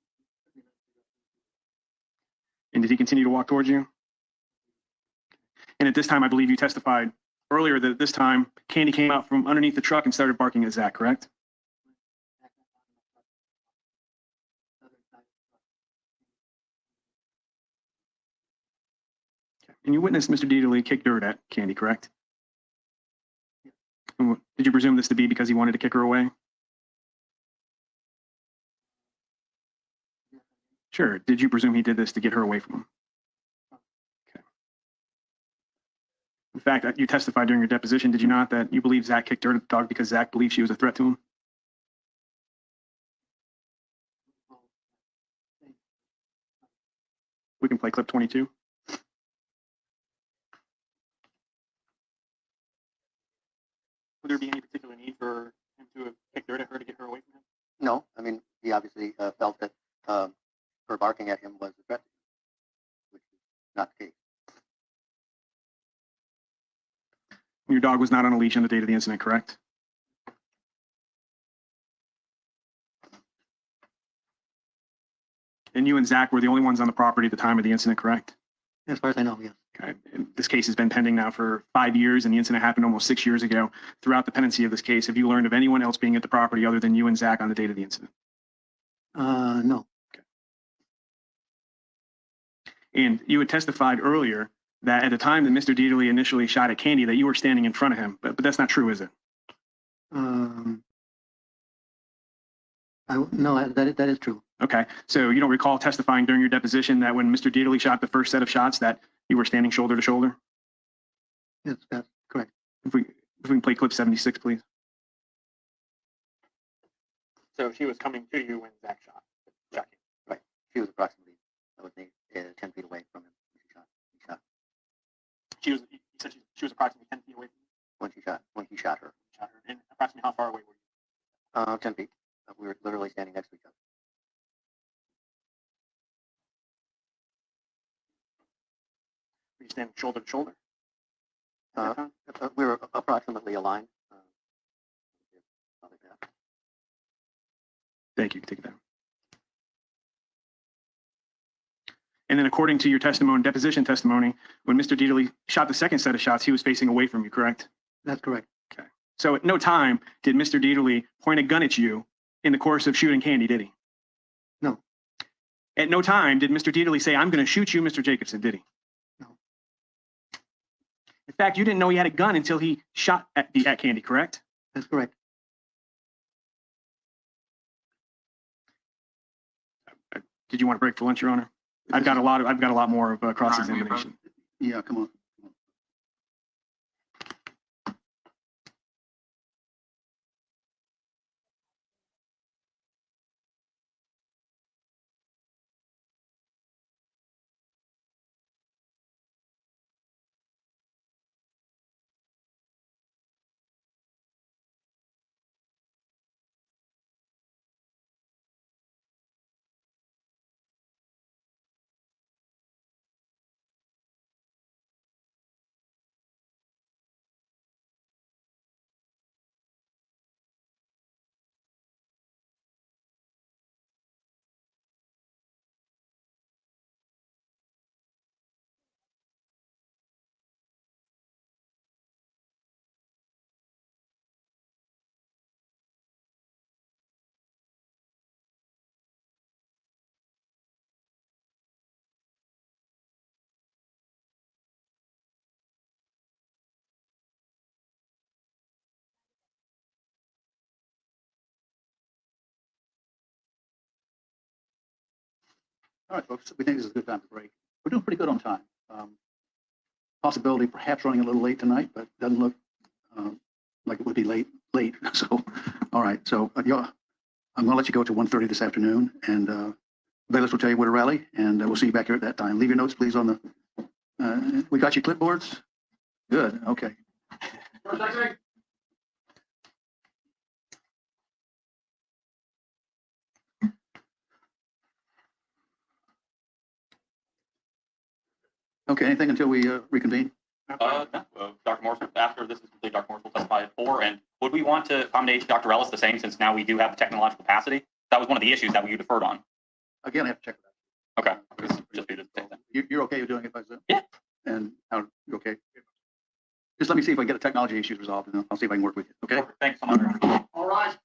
[SPEAKER 9] And did he continue to walk towards you? And at this time, I believe you testified earlier that at this time, Candy came out from underneath the truck and started barking at Zach, correct? And you witnessed Mr. Deaterly kick dirt at Candy, correct? And did you presume this to be because he wanted to kick her away? Sure. Did you presume he did this to get her away from him? Okay. In fact, you testified during your deposition, did you not, that you believe Zach kicked dirt at the dog because Zach believed she was a threat to him? We can play clip 22. Would there be any particular need for him to have kicked dirt at her to get her away from him?
[SPEAKER 15] No, I mean, he obviously felt that her barking at him was a threat, which is not the case.
[SPEAKER 9] Your dog was not on a leash on the date of the incident, correct? And you and Zach were the only ones on the property at the time of the incident, correct?
[SPEAKER 15] As far as I know, yes.
[SPEAKER 9] Okay. And this case has been pending now for 5 years, and the incident happened almost 6 years ago. Throughout the pendency of this case, have you learned of anyone else being at the property other than you and Zach on the date of the incident?
[SPEAKER 15] No.
[SPEAKER 9] And you had testified earlier that at the time that Mr. Deaterly initially shot at Candy, that you were standing in front of him, but that's not true, is it?
[SPEAKER 15] No, that is true.
[SPEAKER 9] Okay. So you don't recall testifying during your deposition that when Mr. Deaterly shot the first set of shots that you were standing shoulder to shoulder?
[SPEAKER 15] Yes, that's correct.
[SPEAKER 9] If we can play clip 76, please.
[SPEAKER 10] So she was coming to you when Zach shot.
[SPEAKER 15] Right. She was approximately, I would think, 10 feet away from him when she shot.
[SPEAKER 10] You said she was approximately 10 feet away from you?
[SPEAKER 15] When he shot her.
[SPEAKER 10] And approximately how far away were you?
[SPEAKER 15] 10 feet. We were literally standing next to each other.
[SPEAKER 10] Were you standing shoulder to shoulder?
[SPEAKER 15] We were approximately aligned.
[SPEAKER 9] Thank you. Take it down. And then according to your testimony, deposition testimony, when Mr. Deaterly shot the second set of shots, he was facing away from you, correct?
[SPEAKER 15] That's correct.
[SPEAKER 9] Okay. So at no time did Mr. Deaterly point a gun at you in the course of shooting Candy, did he?
[SPEAKER 15] No.
[SPEAKER 9] At no time did Mr. Deaterly say, "I'm going to shoot you, Mr. Jacobson," did he?
[SPEAKER 15] No.
[SPEAKER 9] In fact, you didn't know he had a gun until he shot at Candy, correct?
[SPEAKER 15] That's correct.
[SPEAKER 9] Did you want to break for lunch, Your Honor? I've got a lot more of cross-examination.
[SPEAKER 6] Yeah, come on. All right, folks, we think this is a good time to break. We're doing pretty good on time. Possibility perhaps running a little late tonight, but doesn't look like it would be late. So, all right. So I'm going to let you go to 1:30 this afternoon, and Bailiffs will tell you where to rally, and we'll see you back here at that time. Leave your notes, please, on the. We got your clipboards. Good. Okay. Okay. Anything until we reconvene?
[SPEAKER 14] No. Dr. Morse, after this is complete, Dr. Morse will testify at 4. And would we want to accommodate Dr. Ellis the same, since now we do have the technological capacity? That was one of the issues that we deferred on.
[SPEAKER 15] Again, I have to check that.
[SPEAKER 14] Okay. Just be the same thing.
[SPEAKER 15] You're okay with doing it by Zoom?
[SPEAKER 14] Yeah.
[SPEAKER 15] And how, you okay? Just let me see if I get the technology issues resolved, and I'll see if I can work with you. Okay?
[SPEAKER 14] Perfect. Thanks so much.
[SPEAKER 10] All right.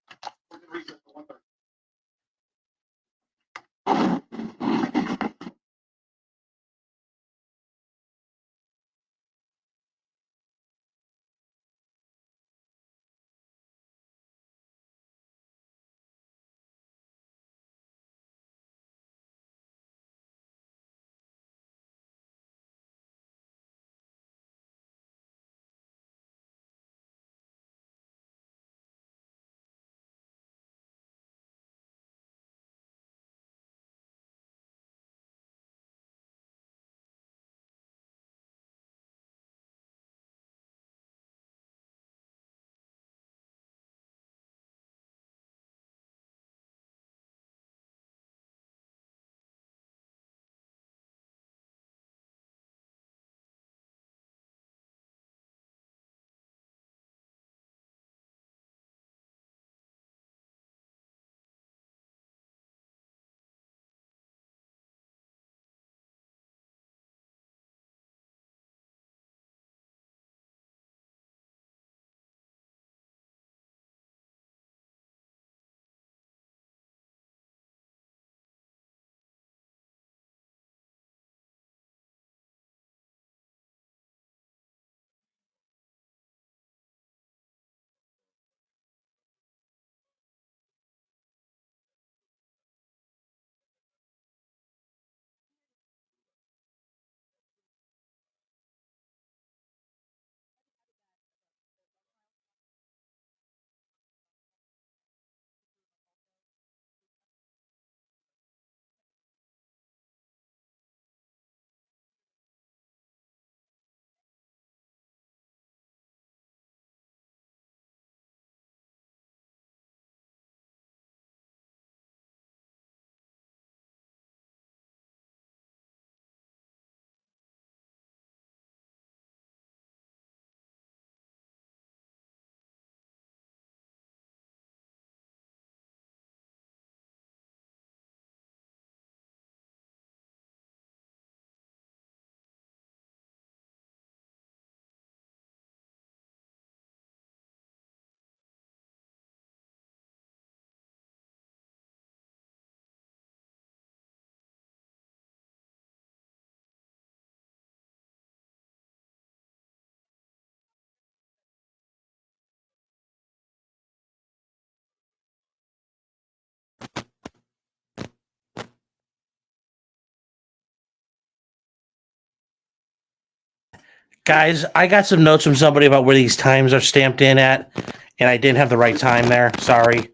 [SPEAKER 3] Guys, I got some notes from somebody about where these times are stamped in at, and I didn't have the right time there. Sorry.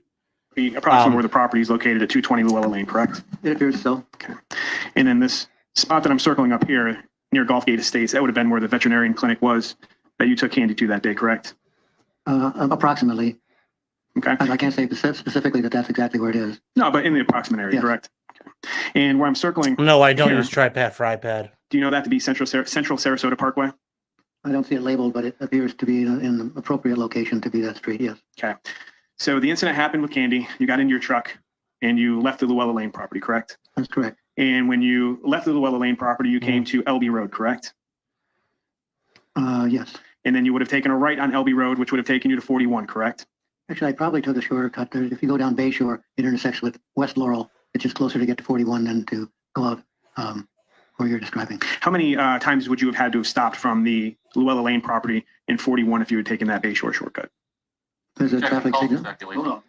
[SPEAKER 9] The approximate where the property is located at 220 Llewellyn Lane, correct?
[SPEAKER 6] It appears so.
[SPEAKER 9] Okay. And then this spot that I'm circling up here near Gulfgate Estates, that would have been where the veterinarian clinic was that you took Candy to that day, correct?
[SPEAKER 6] Approximately.
[SPEAKER 9] Okay.
[SPEAKER 6] I can't say specifically that that's exactly where it is.
[SPEAKER 9] No, but in the approximate area,
[SPEAKER 6] Yes.
[SPEAKER 9] correct? Okay. And where I'm circling.
[SPEAKER 3] No, I don't
[SPEAKER 9] here,
[SPEAKER 3] use TriPad for iPad.
[SPEAKER 9] Do you know that to be Central Sarasota Parkway?
[SPEAKER 6] I don't see it labeled, but it appears to be in the appropriate location to be that street, yes.
[SPEAKER 9] Okay. So the incident happened with Candy. You got into your truck and you left the Llewellyn Lane property, correct?
[SPEAKER 6] That's correct.
[SPEAKER 9] And when you left the Llewellyn Lane property, you came to LB Road, correct?
[SPEAKER 6] Yes.
[SPEAKER 9] And then you would have taken a right on LB Road, which would have taken you to 41, correct?
[SPEAKER 6] Actually, I probably took a shorter cut there. If you go down Bayshore, it intersects with West Laurel. It's just closer to get to 41 than to go out where you're describing.
[SPEAKER 9] How many times would you have had to have stopped from the Llewellyn Lane property in 41 if you had taken that Bayshore shortcut?
[SPEAKER 6] There's a traffic signal.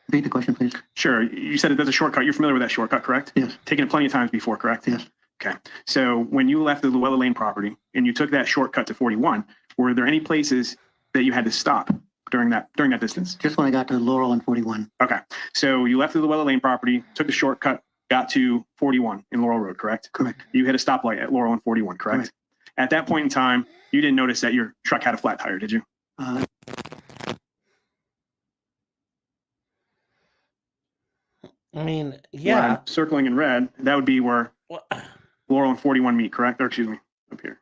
[SPEAKER 6] Repeat the question, please.
[SPEAKER 9] Sure. You said it does a shortcut. You're familiar with that shortcut, correct?
[SPEAKER 6] Yes.
[SPEAKER 9] Taken it plenty of times before, correct?
[SPEAKER 6] Yes.
[SPEAKER 9] Okay. So when you left the Llewellyn Lane property and you took that shortcut to 41, were there any places that you had to stop during that distance?
[SPEAKER 6] Just when I got to Laurel and 41.
[SPEAKER 9] Okay. So you left the Llewellyn Lane property, took the shortcut, got to 41 in Laurel Road, correct?
[SPEAKER 6] Correct.
[SPEAKER 9] You hit a stoplight at Laurel and 41, correct?
[SPEAKER 6] Correct.
[SPEAKER 9] At that point in time, you didn't notice that your truck had a flat tire, did you?
[SPEAKER 3] I mean,
[SPEAKER 9] Where
[SPEAKER 3] yeah.
[SPEAKER 9] I'm circling in red, that would be where
[SPEAKER 3] What?
[SPEAKER 9] Laurel and 41 meet, correct? Or excuse me, up here.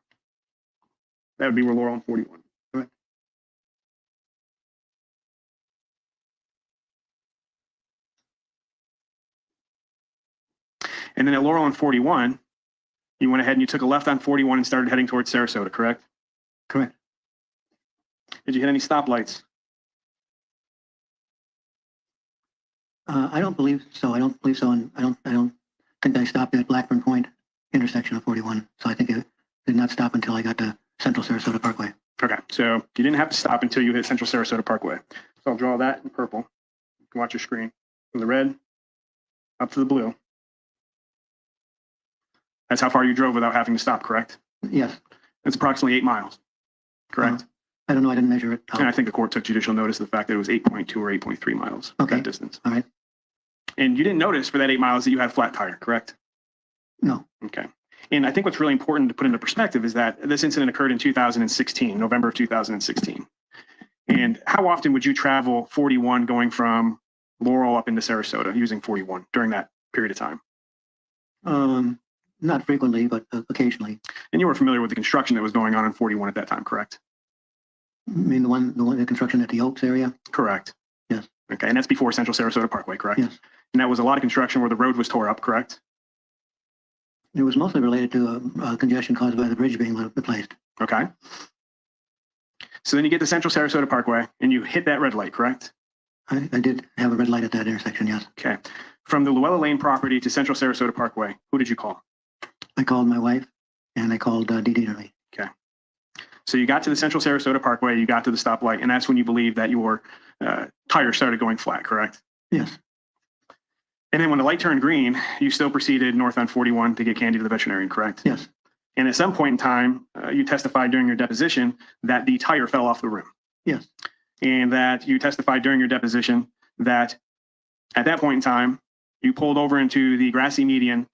[SPEAKER 9] That would be where Laurel and 41.
[SPEAKER 6] Correct.
[SPEAKER 9] And then at Laurel and 41, you went ahead and you took a left on 41 and started heading towards Sarasota, correct?
[SPEAKER 6] Correct.
[SPEAKER 9] Did you hit any stoplights?
[SPEAKER 6] I don't believe so. I don't believe so. And I don't think I stopped at Blackburn Point intersection of 41. So I think it did not stop until I got to Central Sarasota Parkway.
[SPEAKER 9] Okay, so you didn't have to stop until you hit Central Sarasota Parkway. So I'll draw that in purple. You can watch your screen. From the red up to the blue. That's how far you drove without having to stop, correct?
[SPEAKER 6] Yes.
[SPEAKER 9] It's approximately 8 miles, correct?
[SPEAKER 6] I don't know. I didn't measure it.
[SPEAKER 9] And I think the court took judicial notice of the fact that it was 8.2 or 8.3 miles,
[SPEAKER 6] Okay.
[SPEAKER 9] that distance.
[SPEAKER 6] All right.
[SPEAKER 9] And you didn't notice for that 8 miles that you had a flat tire, correct?
[SPEAKER 6] No.
[SPEAKER 9] Okay. And I think what's really important to put into perspective is that this incident occurred in 2016, November of 2016. And how often would you travel 41 going from Laurel up into Sarasota using 41 during that period of time?
[SPEAKER 6] Not frequently, but occasionally.
[SPEAKER 9] And you were familiar with the construction that was going on 41 at that time, correct?
[SPEAKER 6] I mean, the construction at the Oaks area?
[SPEAKER 9] Correct.
[SPEAKER 6] Yes.
[SPEAKER 9] Okay. And that's before Central Sarasota Parkway, correct?
[SPEAKER 6] Yes.
[SPEAKER 9] And that was a lot of construction where the road was tore up, correct?
[SPEAKER 6] It was mostly related to congestion caused by the bridge being replaced.
[SPEAKER 9] Okay. So then you get to Central Sarasota Parkway and you hit that red light, correct?
[SPEAKER 6] I did have a red light at that intersection, yes.
[SPEAKER 9] Okay. From the Llewellyn Lane property to Central Sarasota Parkway, who did you call?
[SPEAKER 6] I called my wife and I called Deaterly.
[SPEAKER 9] Okay. So you got to the Central Sarasota Parkway, you got to the stoplight, and that's when you believe that your tire started going flat, correct?
[SPEAKER 6] Yes.
[SPEAKER 9] And then when the light turned green, you still proceeded north on 41 to get Candy to the veterinarian, correct?
[SPEAKER 6] Yes.
[SPEAKER 9] And at some point in time, you testified during your deposition that the tire fell off the rim.
[SPEAKER 6] Yes.
[SPEAKER 9] And that you testified during your deposition that at that point in time, you pulled over into the grassy median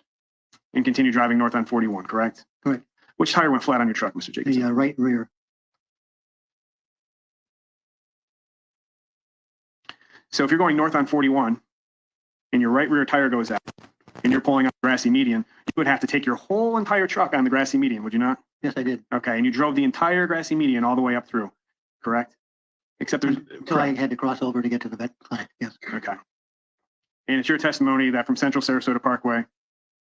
[SPEAKER 9] and continued driving north on 41, correct?
[SPEAKER 6] Correct.
[SPEAKER 9] Which tire went flat on your truck, Mr. Jacobson?
[SPEAKER 6] The right rear.
[SPEAKER 9] So if you're going north on 41 and your right rear tire goes out and you're pulling on the grassy median, you would have to take your whole entire truck on the grassy median, would you not?
[SPEAKER 6] Yes, I did.
[SPEAKER 9] Okay, and you drove the entire grassy median all the way up through, correct? Except there's...
[SPEAKER 6] Until I had to cross over to get to the vet clinic, yes.
[SPEAKER 9] Okay. And it's your testimony that from Central Sarasota Parkway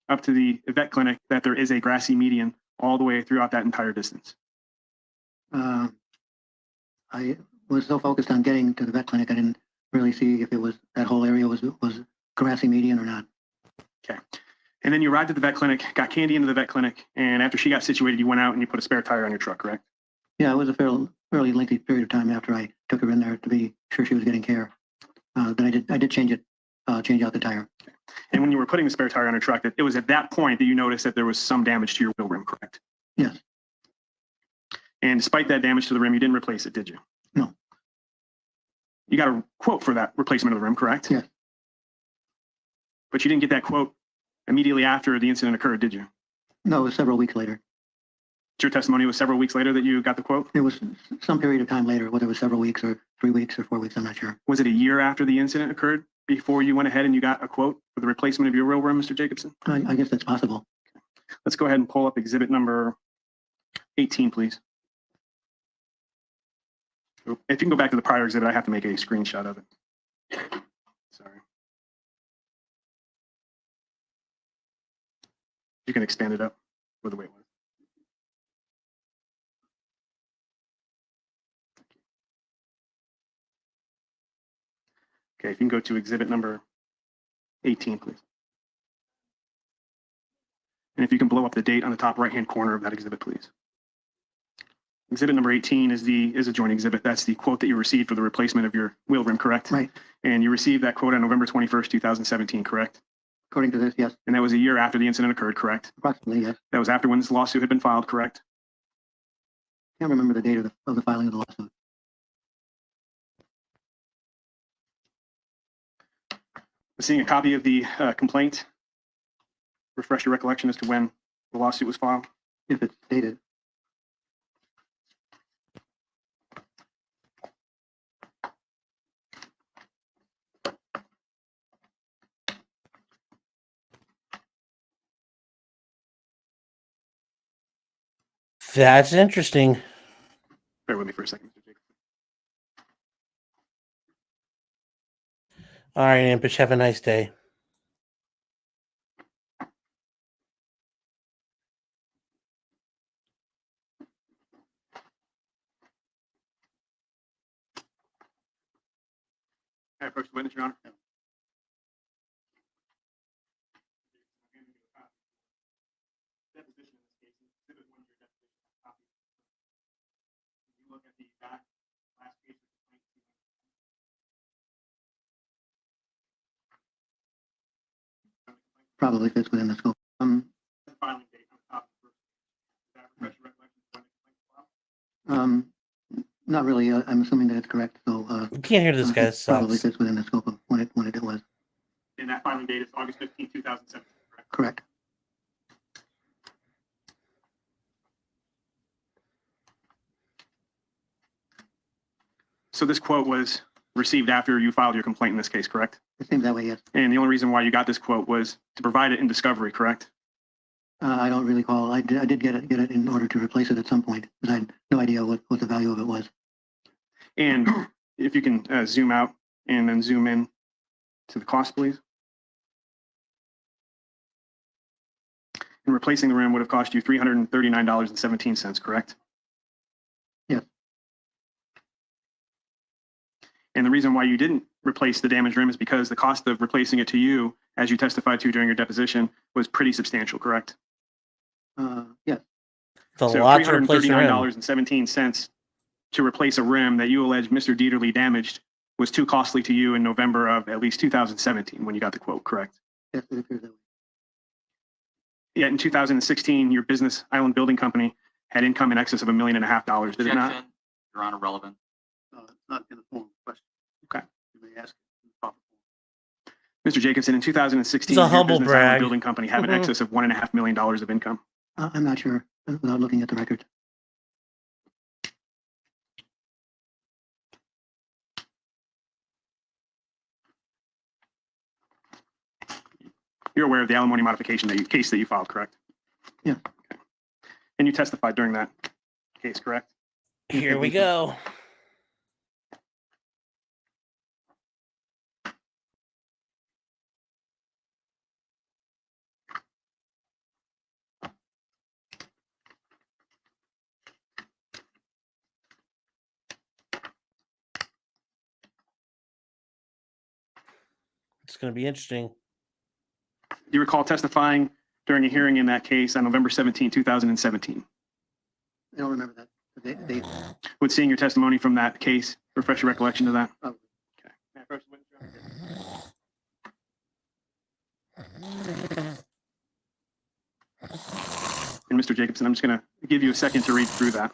[SPEAKER 9] up to the vet clinic that there is a grassy median all the way throughout that entire distance.
[SPEAKER 6] I was so focused on getting to the vet clinic, I didn't really see if it was that whole area was grassy median or not.
[SPEAKER 9] Okay. And then you arrived at the vet clinic, got Candy into the vet clinic, and after she got situated, you went out and you put a spare tire on your truck, correct?
[SPEAKER 6] Yeah, it was a fairly lengthy period of time after I took her in there to be sure she was getting care. Then I did change it
[SPEAKER 15] change out the tire.
[SPEAKER 9] And when you were putting the spare tire on a truck, it was at that point that you noticed that there was some damage to your wheel rim, correct?
[SPEAKER 15] Yes.
[SPEAKER 9] And despite that damage to the rim, you didn't replace it, did you?
[SPEAKER 15] No.
[SPEAKER 9] You got a quote for that replacement of the rim, correct?
[SPEAKER 15] Yes.
[SPEAKER 9] But you didn't get that quote immediately after the incident occurred, did you?
[SPEAKER 15] No, it was several weeks later.
[SPEAKER 9] Your testimony was several weeks later that you got the quote?
[SPEAKER 15] It was some period of time later, whether it was several weeks or 3 weeks or 4 weeks, I'm not sure.
[SPEAKER 9] Was it a year after the incident occurred before you went ahead and you got a quote for the replacement of your wheel rim, Mr. Jacobson?
[SPEAKER 15] I guess that's possible.
[SPEAKER 9] Let's go ahead and pull up exhibit number 18, please. If you can go back to the prior exhibit, I have to make a screenshot of it. Sorry. You can expand it up for the way it was. Okay, if you can go to exhibit number 18, please. And if you can blow up the date on the top right-hand corner of that exhibit, please. Exhibit number 18 is a joint exhibit. That's the quote that you received for the replacement of your wheel rim, correct?
[SPEAKER 15] Right.
[SPEAKER 9] And you received that quote on November 21st, 2017, correct?
[SPEAKER 15] According to this, yes.
[SPEAKER 9] And that was a year after the incident occurred, correct?
[SPEAKER 15] Approximately, yes.
[SPEAKER 9] That was after when this lawsuit had been filed, correct?
[SPEAKER 15] Can't remember the date of the filing of the lawsuit.
[SPEAKER 9] Seeing a copy of the complaint, refresh your recollection as to when the lawsuit was filed.
[SPEAKER 15] If it's dated.
[SPEAKER 3] That's interesting.
[SPEAKER 9] Bear with me for a second, Mr. Jacobson.
[SPEAKER 3] All right, Ampish, have a nice day.
[SPEAKER 9] I approach the witness, Your Honor. Deposition in this case, exhibit 1 of your deposition copy. You look at the back last page of the complaint.
[SPEAKER 15] Probably fits within the scope.
[SPEAKER 9] Filing date on the top of the first page. Does that refresh your recollection of when the complaint was filed?
[SPEAKER 15] Not really. I'm assuming that it's correct. So
[SPEAKER 3] You can't hear this guy.
[SPEAKER 15] it probably fits within the scope of when it was.
[SPEAKER 9] And that filing date is August 15, 2017, correct?
[SPEAKER 15] Correct.
[SPEAKER 9] So this quote was received after you filed your complaint in this case, correct?
[SPEAKER 15] It seems that way, yes.
[SPEAKER 9] And the only reason why you got this quote was to provide it in discovery, correct?
[SPEAKER 15] I don't really recall. I did get it in order to replace it at some point, but I had no idea what the value of it was.
[SPEAKER 9] And if you can zoom out and then zoom in to the cost, please. And replacing the rim would have cost you $339.17, correct?
[SPEAKER 15] Yes.
[SPEAKER 9] And the reason why you didn't replace the damaged rim is because the cost of replacing it to you, as you testified to during your deposition, was pretty substantial, correct?
[SPEAKER 15] Yes.
[SPEAKER 3] It's a lot to replace your rim.
[SPEAKER 9] $339.17 to replace a rim that you allege Mr. Deaterly damaged was too costly to you in November of at least 2017 when you got the quote, correct?
[SPEAKER 15] Yes, it appears that way.
[SPEAKER 9] Yet in 2016, your business, Island Building Company, had income in excess of $1.5 million, did it not?
[SPEAKER 14] Your Honor, relevant.
[SPEAKER 6] It's not in the form of a question.
[SPEAKER 9] Okay.
[SPEAKER 6] You may ask it in the proper form.
[SPEAKER 9] Mr. Jacobson, in 2016,
[SPEAKER 3] It's a
[SPEAKER 9] your
[SPEAKER 3] humble
[SPEAKER 9] business, Island
[SPEAKER 3] brag.
[SPEAKER 9] Building Company, had in excess of $1.5 million of income.
[SPEAKER 15] I'm not sure without looking at the record.
[SPEAKER 9] You're aware of the alimony modification case that you filed, correct?
[SPEAKER 15] Yeah.
[SPEAKER 9] Okay. And you testified during that case, correct?
[SPEAKER 3] Here we go. It's going to be interesting.
[SPEAKER 9] Do you recall testifying during a hearing in that case on November 17, 2017?
[SPEAKER 15] I don't remember that. The date.
[SPEAKER 9] Would seeing your testimony from that case refresh your recollection of that?
[SPEAKER 15] Oh.
[SPEAKER 9] Okay. May I approach the witness, Your Honor? And Mr. Jacobson, I'm just going to give you a second to read through that.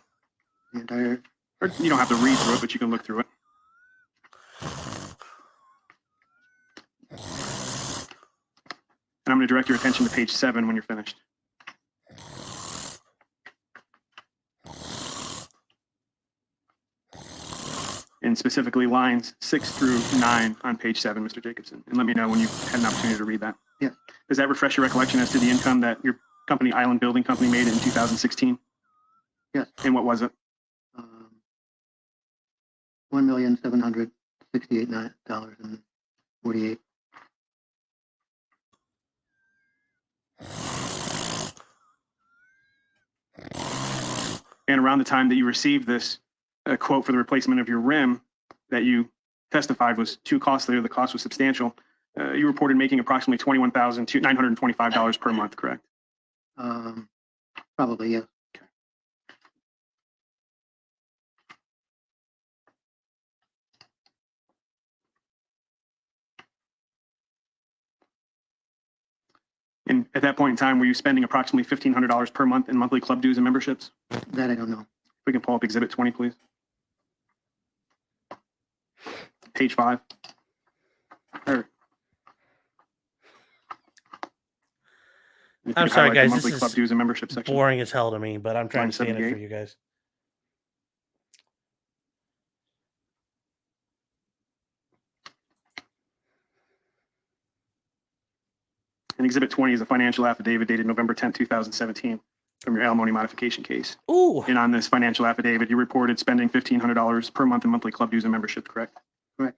[SPEAKER 15] The entire,
[SPEAKER 9] Or you don't have to read through it, but you can look through it. And I'm going to direct your attention to page 7 when you're finished. And specifically lines 6 through 9 on page 7, Mr. Jacobson. And let me know when you've had an opportunity to read that.
[SPEAKER 15] Yes.
[SPEAKER 9] Does that refresh your recollection as to the income that your company, Island Building Company, made in 2016?
[SPEAKER 15] Yes.
[SPEAKER 9] And what was it?
[SPEAKER 15] $1,768.48.
[SPEAKER 9] And around the time that you received this quote for the replacement of your rim that you testified was too costly or the cost was substantial, you reported making approximately $21,925 per month, correct?
[SPEAKER 15] Probably, yes.
[SPEAKER 9] And at that point in time, were you spending approximately $1,500 per month in monthly club dues and memberships?
[SPEAKER 15] That I don't know.
[SPEAKER 9] If we can pull up Exhibit 20, please. Page 5.
[SPEAKER 3] I'm sorry, guys.
[SPEAKER 9] Monthly
[SPEAKER 3] This
[SPEAKER 9] club
[SPEAKER 3] is
[SPEAKER 9] dues and membership section.
[SPEAKER 3] boring as hell to me, but I'm trying
[SPEAKER 9] Line
[SPEAKER 3] to stand it for
[SPEAKER 9] 78.
[SPEAKER 3] you guys.
[SPEAKER 9] And Exhibit 20 is a financial affidavit dated November 10, 2017 from your alimony modification case.
[SPEAKER 3] Ooh.
[SPEAKER 9] And on this financial affidavit, you reported spending $1,500 per month in monthly club dues and membership, correct?
[SPEAKER 15] Correct.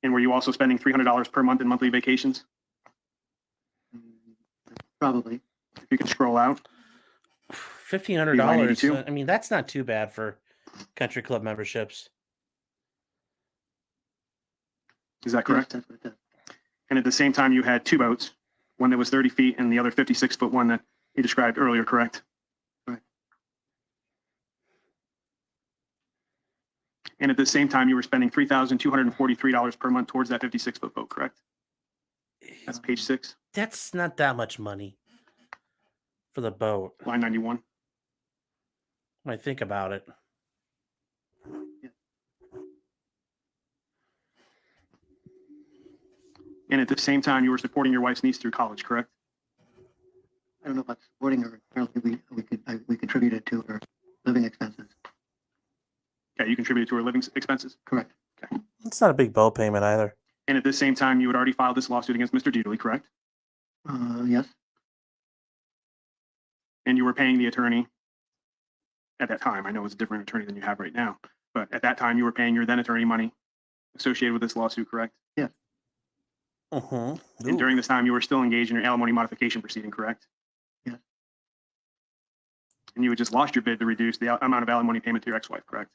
[SPEAKER 9] And were you also spending $300 per month in monthly vacations?
[SPEAKER 15] Probably.
[SPEAKER 9] If you can scroll out.
[SPEAKER 3] $1,500. I mean, that's not too bad for country club memberships.
[SPEAKER 9] Is that correct?
[SPEAKER 15] Yes, that's what it does.
[SPEAKER 9] And at the same time, you had 2 boats, one that was 30 feet and the other 56-foot one that you described earlier, correct?
[SPEAKER 15] Correct.
[SPEAKER 9] And at the same time, you were spending $3,243 per month towards that 56-foot boat, correct? That's page 6.
[SPEAKER 3] That's not that much money for the boat.
[SPEAKER 9] Line 91.
[SPEAKER 3] When I think about it.
[SPEAKER 9] And at the same time, you were supporting your wife's niece through college, correct?
[SPEAKER 15] I don't know about supporting her. Apparently, we contributed to her living expenses.
[SPEAKER 9] Okay, you contributed to her living expenses?
[SPEAKER 15] Correct.
[SPEAKER 9] Okay.
[SPEAKER 3] It's not a big boat payment either.
[SPEAKER 9] And at the same time, you had already filed this lawsuit against Mr. Deaterly, correct?
[SPEAKER 15] Yes.
[SPEAKER 9] And you were paying the attorney at that time. I know it's a different attorney than you have right now, but at that time, you were paying your then attorney money associated with this lawsuit, correct?
[SPEAKER 15] Yes.
[SPEAKER 3] And
[SPEAKER 9] during this time, you were still engaged in your alimony modification proceeding, correct?
[SPEAKER 15] Yes.
[SPEAKER 9] And you had just lost your bid to reduce the amount of alimony payment to your ex-wife, correct?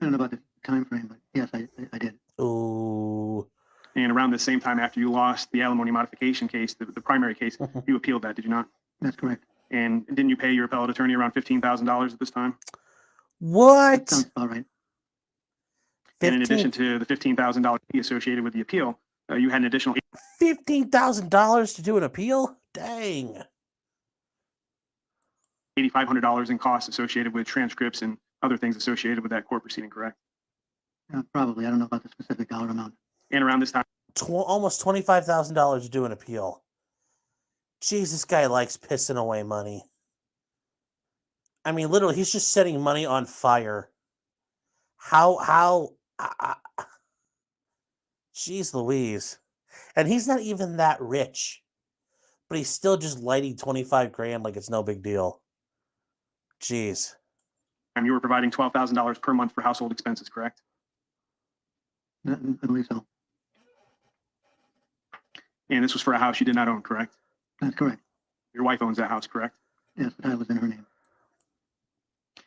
[SPEAKER 15] I don't know about the time frame, but yes, I did.
[SPEAKER 3] Ooh.
[SPEAKER 9] And around the same time after you lost the alimony modification case, the primary case, you appealed that, did you not?
[SPEAKER 15] That's correct.
[SPEAKER 9] And didn't you pay your appellate attorney around $15,000 at this time?
[SPEAKER 3] What?
[SPEAKER 15] That sounds about right.
[SPEAKER 9] And in addition to the $15,000 fee associated with the appeal, you had an additional
[SPEAKER 3] $15,000 to do an appeal? Dang.
[SPEAKER 9] $8,500 in costs associated with transcripts and other things associated with that court proceeding, correct?
[SPEAKER 15] Probably. I don't know about the specific dollar amount.
[SPEAKER 9] And around this time,
[SPEAKER 3] Almost $25,000 to do an appeal. Jeez, this guy likes pissing away money. I mean, literally, he's just setting money on fire. Jeez Louise. And he's not even that rich. But he's still just lighting 25 grand like it's no big deal. Jeez.
[SPEAKER 9] and you were providing $12,000 per month for household expenses, correct?
[SPEAKER 15] I believe so.
[SPEAKER 9] And this was for a house you did not own, correct?
[SPEAKER 15] That's correct.
[SPEAKER 9] Your wife owns that house, correct?
[SPEAKER 15] Yes, the title was in her name.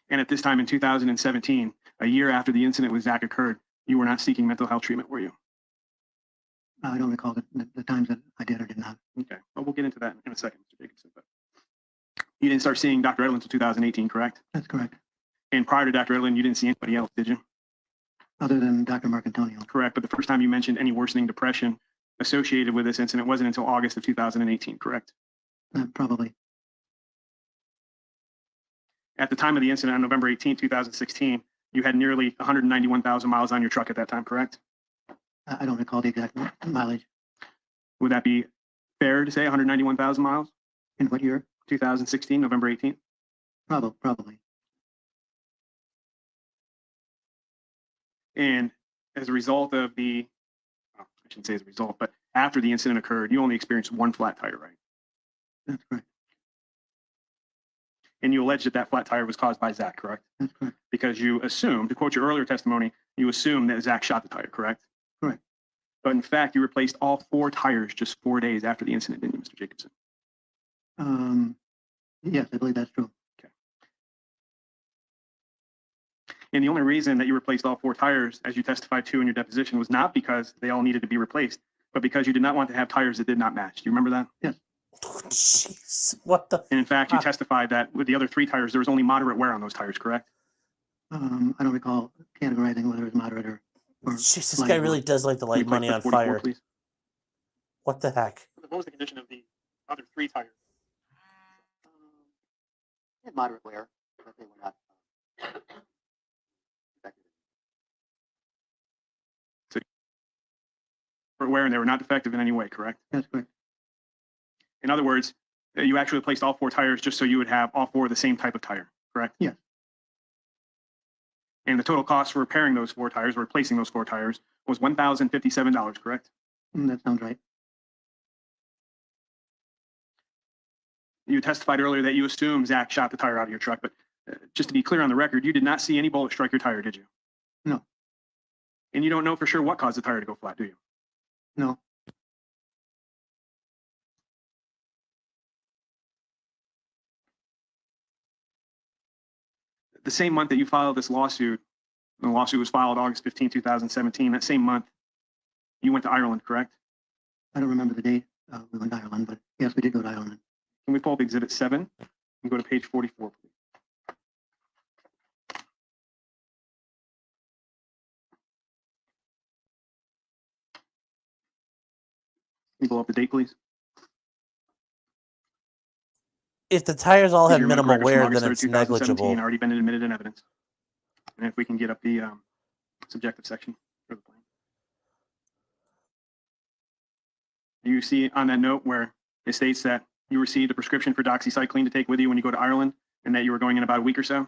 [SPEAKER 9] And at this time in 2017, a year after the incident with Zach occurred, you were not seeking mental health treatment, were you?
[SPEAKER 15] I don't recall the times that I did or did not.
[SPEAKER 9] Okay, well, we'll get into that in a second, Mr. Jacobson. But you didn't start seeing Dr. Edlin until 2018, correct?
[SPEAKER 15] That's correct.
[SPEAKER 9] And prior to Dr. Edlin, you didn't see anybody else, did you?
[SPEAKER 15] Other than Dr. Marcantonio.
[SPEAKER 9] Correct, but the first time you mentioned any worsening depression associated with this incident wasn't until August of 2018, correct?
[SPEAKER 15] Probably.
[SPEAKER 9] At the time of the incident on November 18, 2016, you had nearly 191,000 miles on your truck at that time, correct?
[SPEAKER 15] I don't recall the exact mileage.
[SPEAKER 9] Would that be fair to say 191,000 miles?
[SPEAKER 15] In what year?
[SPEAKER 9] 2016, November 18th?
[SPEAKER 15] Probably.
[SPEAKER 9] And as a result of the, I shouldn't say as a result, but after the incident occurred, you only experienced one flat tire, right?
[SPEAKER 15] That's correct.
[SPEAKER 9] And you allege that that flat tire was caused by Zach, correct?
[SPEAKER 15] That's correct.
[SPEAKER 9] Because you assumed, to quote your earlier testimony, you assumed that Zach shot the tire, correct?
[SPEAKER 15] Correct.
[SPEAKER 9] But in fact, you replaced all 4 tires just 4 days after the incident, didn't you, Mr. Jacobson?
[SPEAKER 15] Yes, I believe that's true.
[SPEAKER 9] Okay. And the only reason that you replaced all 4 tires, as you testified to in your deposition, was not because they all needed to be replaced, but because you did not want to have tires that did not match. Do you remember that?
[SPEAKER 15] Yes.
[SPEAKER 3] Jeez, what the?
[SPEAKER 9] And in fact, you testified that with the other 3 tires, there was only moderate wear on those tires, correct?
[SPEAKER 15] I don't recall categorizing whether it was moderate or
[SPEAKER 3] Jeez, this guy really does like to light money on
[SPEAKER 9] 44,
[SPEAKER 3] fire.
[SPEAKER 9] please.
[SPEAKER 3] What the heck?
[SPEAKER 9] What was the condition of the other 3 tires?
[SPEAKER 15] moderate wear, but they were not effective.
[SPEAKER 9] For wear, and they were not defective in any way, correct?
[SPEAKER 15] That's correct.
[SPEAKER 9] In other words, you actually replaced all 4 tires just so you would have all 4 of the same type of tire, correct?
[SPEAKER 15] Yes.
[SPEAKER 9] And the total cost for repairing those 4 tires, or replacing those 4 tires, was $1,057, correct?
[SPEAKER 15] That sounds right.
[SPEAKER 9] You testified earlier that you assumed Zach shot the tire out of your truck, but just to be clear on the record, you did not see any bullet strike your tire, did you?
[SPEAKER 15] No.
[SPEAKER 9] And you don't know for sure what caused the tire to go flat, do you?
[SPEAKER 15] No.
[SPEAKER 9] The same month that you filed this lawsuit, the lawsuit was filed August 15, 2017, that same month, you went to Ireland, correct?
[SPEAKER 15] I don't remember the date we went to Ireland, but yes, we did go to Ireland.
[SPEAKER 9] Can we pull up Exhibit 7 and go to page 44, please? Can you pull up the date, please?
[SPEAKER 3] If the tires all have
[SPEAKER 9] Your
[SPEAKER 3] minimal
[SPEAKER 9] records from
[SPEAKER 3] wear,
[SPEAKER 9] August
[SPEAKER 3] then
[SPEAKER 9] 3rd,
[SPEAKER 3] it's
[SPEAKER 9] 2017
[SPEAKER 3] negligible.
[SPEAKER 9] already been admitted in evidence. And if we can get up the subjective section for the plan. You see on that note where it states that you received a prescription for doxycycline to take with you when you go to Ireland, and that you were going in about a week or so?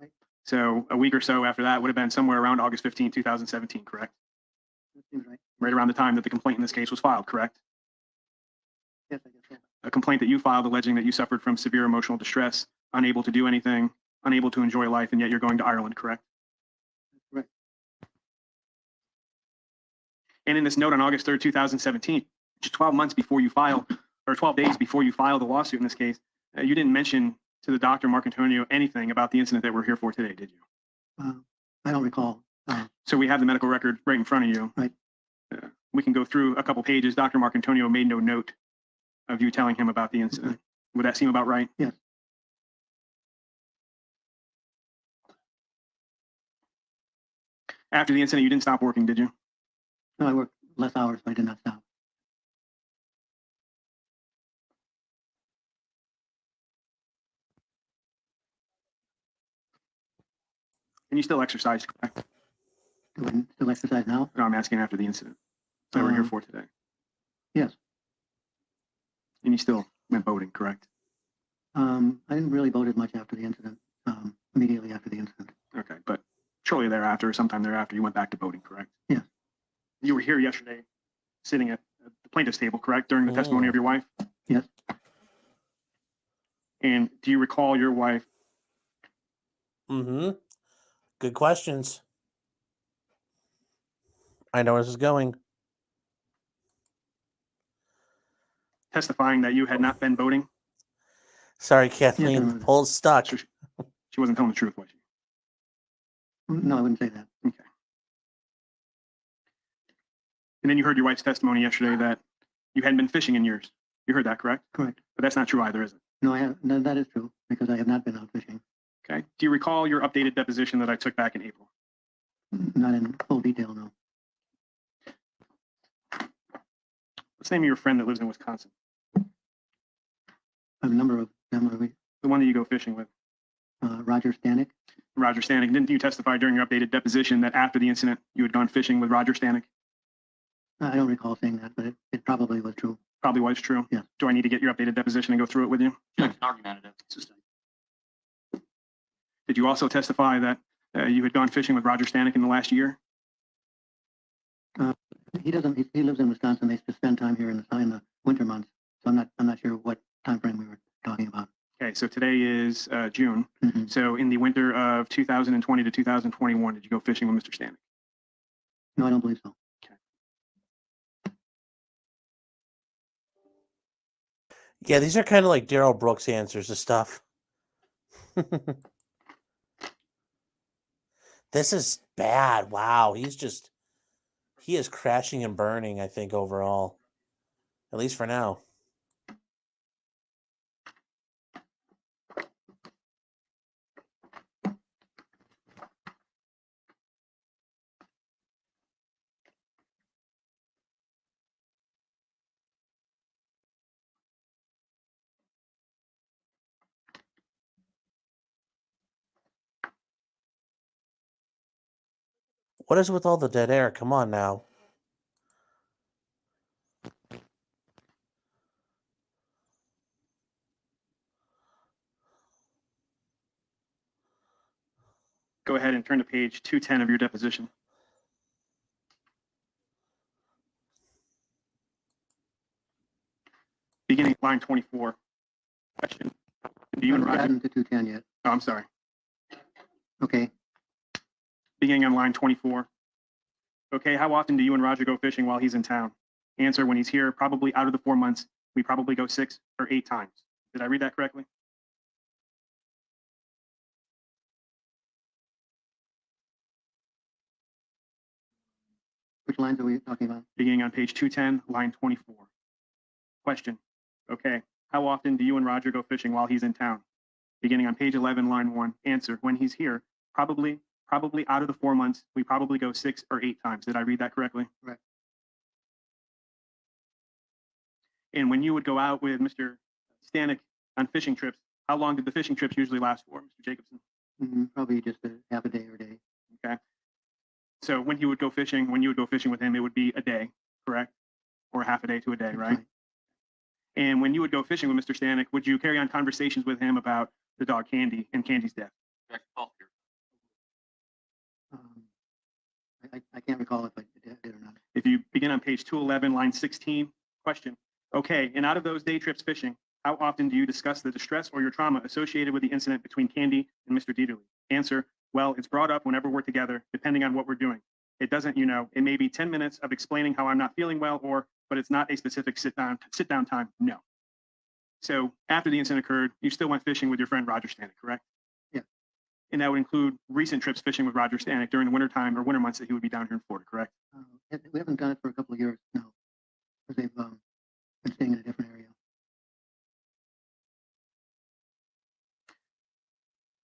[SPEAKER 15] Right.
[SPEAKER 9] So a week or so after that would have been somewhere around August 15, 2017, correct?
[SPEAKER 15] That seems right.
[SPEAKER 9] Right around the time that the complaint in this case was filed, correct?
[SPEAKER 15] Yes, I guess so.
[SPEAKER 9] A complaint that you filed alleging that you suffered from severe emotional distress, unable to do anything, unable to enjoy life, and yet you're going to Ireland, correct?
[SPEAKER 15] Right.
[SPEAKER 9] And in this note on August 3rd, 2017, just 12 months before you file, or 12 days before you file the lawsuit in this case, you didn't mention to the Dr. Marcantonio anything about the incident that we're here for today, did you?
[SPEAKER 15] I don't recall.
[SPEAKER 9] So we have the medical record right in front of you.
[SPEAKER 15] Right.
[SPEAKER 9] We can go through a couple pages. Dr. Marcantonio made no note of you telling him about the incident. Would that seem about right?
[SPEAKER 15] Yes.
[SPEAKER 9] After the incident, you didn't stop working, did you?
[SPEAKER 15] No, I worked less hours, but I did not stop.
[SPEAKER 9] And you still exercise, correct?
[SPEAKER 15] Do I still exercise now?
[SPEAKER 9] No, I'm asking after the incident that we're here for today.
[SPEAKER 15] Yes.
[SPEAKER 9] And you still went boating, correct?
[SPEAKER 15] I didn't really vote as much after the incident, immediately after the incident.
[SPEAKER 9] Okay, but shortly thereafter, or sometime thereafter, you went back to boating, correct?
[SPEAKER 15] Yes.
[SPEAKER 9] You were here yesterday, sitting at the plaintiff's table, correct, during the testimony of your wife?
[SPEAKER 15] Yes.
[SPEAKER 9] And do you recall your wife
[SPEAKER 3] Mm-hmm. Good questions. I know where this is going.
[SPEAKER 9] testifying that you had not been boating?
[SPEAKER 3] Sorry, Kathleen, the poll's stuck.
[SPEAKER 9] She wasn't telling the truth, was she?
[SPEAKER 15] No, I wouldn't say that.
[SPEAKER 9] Okay. And then you heard your wife's testimony yesterday that you hadn't been fishing in years. You heard that, correct?
[SPEAKER 15] Correct.
[SPEAKER 9] But that's not true either, is it?
[SPEAKER 15] No, that is true, because I have not been out fishing.
[SPEAKER 9] Okay. Do you recall your updated deposition that I took back in April?
[SPEAKER 15] Not in full detail, no.
[SPEAKER 9] What's the name of your friend that lives in Wisconsin?
[SPEAKER 15] A number of them,
[SPEAKER 9] The one that you go fishing with?
[SPEAKER 15] Roger Stanek.
[SPEAKER 9] Roger Stanek. Didn't you testify during your updated deposition that after the incident, you had gone fishing with Roger Stanek?
[SPEAKER 15] I don't recall saying that, but it probably was true.
[SPEAKER 9] Probably was true.
[SPEAKER 15] Yeah.
[SPEAKER 9] Do I need to get your updated deposition and go through it with you?
[SPEAKER 14] It's argumentative.
[SPEAKER 9] Did you also testify that you had gone fishing with Roger Stanek in the last year?
[SPEAKER 15] He doesn't. He lives in Wisconsin. They spend time here in the winter months. So I'm not sure what time frame we were talking about.
[SPEAKER 9] Okay, so today is June.
[SPEAKER 15] Mm-hmm.
[SPEAKER 9] So in the winter of 2020 to 2021, did you go fishing with Mr. Stanek?
[SPEAKER 15] No, I don't believe so.
[SPEAKER 3] Yeah, these are kind of like Daryl Brooks answers to stuff. This is bad. Wow, he is crashing and burning, I think, overall. At least for now. What is with all the dead air? Come on now.
[SPEAKER 9] Go ahead and turn to page 210 of your deposition. Beginning at line 24. Question. Do you and
[SPEAKER 15] I haven't
[SPEAKER 9] Roger?
[SPEAKER 15] gotten to 210 yet.
[SPEAKER 9] Oh, I'm sorry.
[SPEAKER 15] Okay.
[SPEAKER 9] Beginning on line 24. Okay, how often do you and Roger go fishing while he's in town? Answer, when he's here, probably out of the 4 months, we probably go 6 or 8 times. Did I read that correctly?
[SPEAKER 15] Which lines are we talking about?
[SPEAKER 9] Beginning on page 210, line 24. Question. Okay, how often do you and Roger go fishing while he's in town? Beginning on page 11, line 1. Answer, when he's here, probably out of the 4 months, we probably go 6 or 8 times. Did I read that correctly?
[SPEAKER 15] Right.
[SPEAKER 9] And when you would go out with Mr. Stanek on fishing trips, how long did the fishing trips usually last for, Mr. Jacobson?
[SPEAKER 15] Probably just a half a day or a day.
[SPEAKER 9] Okay. So when you would go fishing with him, it would be a day, correct? Or half a day to a day, right? And when you would go fishing with Mr. Stanek, would you carry on conversations with him about the dog Candy and Candy's death?
[SPEAKER 15] I can't recall if I did or not.
[SPEAKER 9] If you begin on page 211, line 16, question. Okay, and out of those day trips fishing, how often do you discuss the distress or your trauma associated with the incident between Candy and Mr. Deaterly? Answer, well, it's brought up whenever we're together, depending on what we're doing. It doesn't, it may be 10 minutes of explaining how I'm not feeling well, but it's not a specific sit down time, no. So after the incident occurred, you still went fishing with your friend Roger Stanek, correct?
[SPEAKER 15] Yeah.
[SPEAKER 9] And that would include recent trips fishing with Roger Stanek during the wintertime or winter months that he would be down here in Florida, correct?
[SPEAKER 15] We haven't done it for a couple of years, no. Because they've been staying in a different area.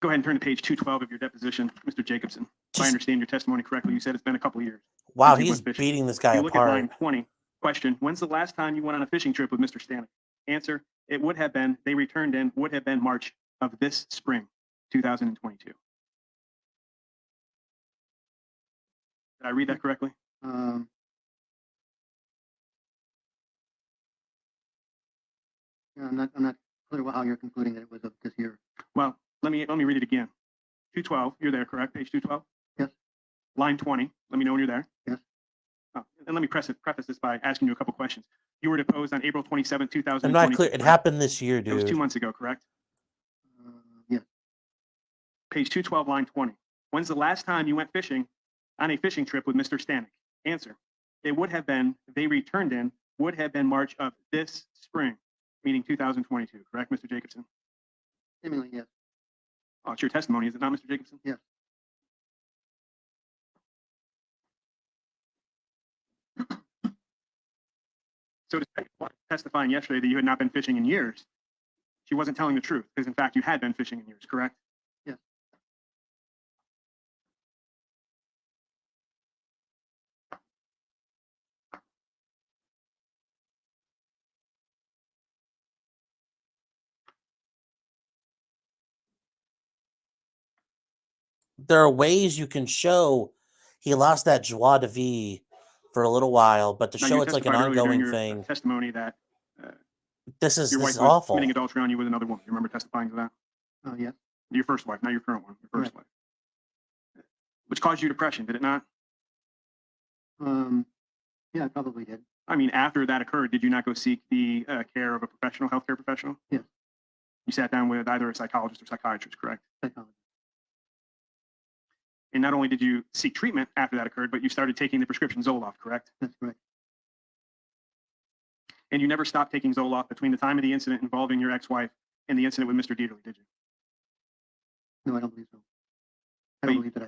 [SPEAKER 9] Go ahead and turn to page 212 of your deposition, Mr. Jacobson. If I understand your testimony correctly, you said it's been a couple of years.
[SPEAKER 3] Wow,
[SPEAKER 9] since you
[SPEAKER 3] he's
[SPEAKER 9] went fishing.
[SPEAKER 3] beating this guy
[SPEAKER 9] If you look at
[SPEAKER 3] apart.
[SPEAKER 9] line 20, question, when's the last time you went on a fishing trip with Mr. Stanek? Answer, it would have been, they returned in, would have been March of this spring, 2022. Did I read that correctly?
[SPEAKER 15] I'm not clear how you're concluding that it was of this year.
[SPEAKER 9] Well, let me read it again. 212, you're there, correct? Page 212?
[SPEAKER 15] Yes.
[SPEAKER 9] Line 20, let me know when you're there.
[SPEAKER 15] Yes.
[SPEAKER 9] Oh, and let me preface this by asking you a couple questions. You were deposed on April 27, 2020.
[SPEAKER 3] I'm not clear. It happened this year,
[SPEAKER 9] It was
[SPEAKER 3] dude.
[SPEAKER 9] 2 months ago, correct?
[SPEAKER 15] Yes.
[SPEAKER 9] Page 212, line 20. When's the last time you went fishing on a fishing trip with Mr. Stanek? Answer, it would have been, they returned in, would have been March of this spring, meaning 2022, correct, Mr. Jacobson?
[SPEAKER 15] Seemingly, yes.
[SPEAKER 9] Oh, it's your testimony, is it not, Mr. Jacobson?
[SPEAKER 15] Yes.
[SPEAKER 9] So despite testifying yesterday that you had not been fishing in years, she wasn't telling the truth, because in fact you had been fishing in years, correct?
[SPEAKER 15] Yes.
[SPEAKER 3] There are ways you can show he lost that joie de vivre for a little while, but to
[SPEAKER 9] Now,
[SPEAKER 3] show
[SPEAKER 9] you
[SPEAKER 3] it's like an
[SPEAKER 9] testified earlier during
[SPEAKER 3] ongoing
[SPEAKER 9] your
[SPEAKER 3] thing.
[SPEAKER 9] testimony that
[SPEAKER 3] This
[SPEAKER 9] your wife
[SPEAKER 3] is
[SPEAKER 9] was
[SPEAKER 3] awful.
[SPEAKER 9] committing adultery on you with another woman. You remember testifying to that?
[SPEAKER 6] Yes.
[SPEAKER 9] Your first wife, not your current one, your first wife. Which caused you depression, did it not?
[SPEAKER 6] Yeah, I probably did.
[SPEAKER 9] I mean, after that occurred, did you not go seek the care of a professional, healthcare professional?
[SPEAKER 6] Yes.
[SPEAKER 9] You sat down with either a psychologist or psychiatrist, correct?
[SPEAKER 6] Psychologist.
[SPEAKER 9] And not only did you seek treatment after that occurred, but you started taking the prescription Zoloft, correct?
[SPEAKER 6] That's correct.
[SPEAKER 9] And you never stopped taking Zoloft between the time of the incident involving your ex-wife and the incident with Mr. Deaterly, did you?
[SPEAKER 6] No, I don't believe so. I don't believe that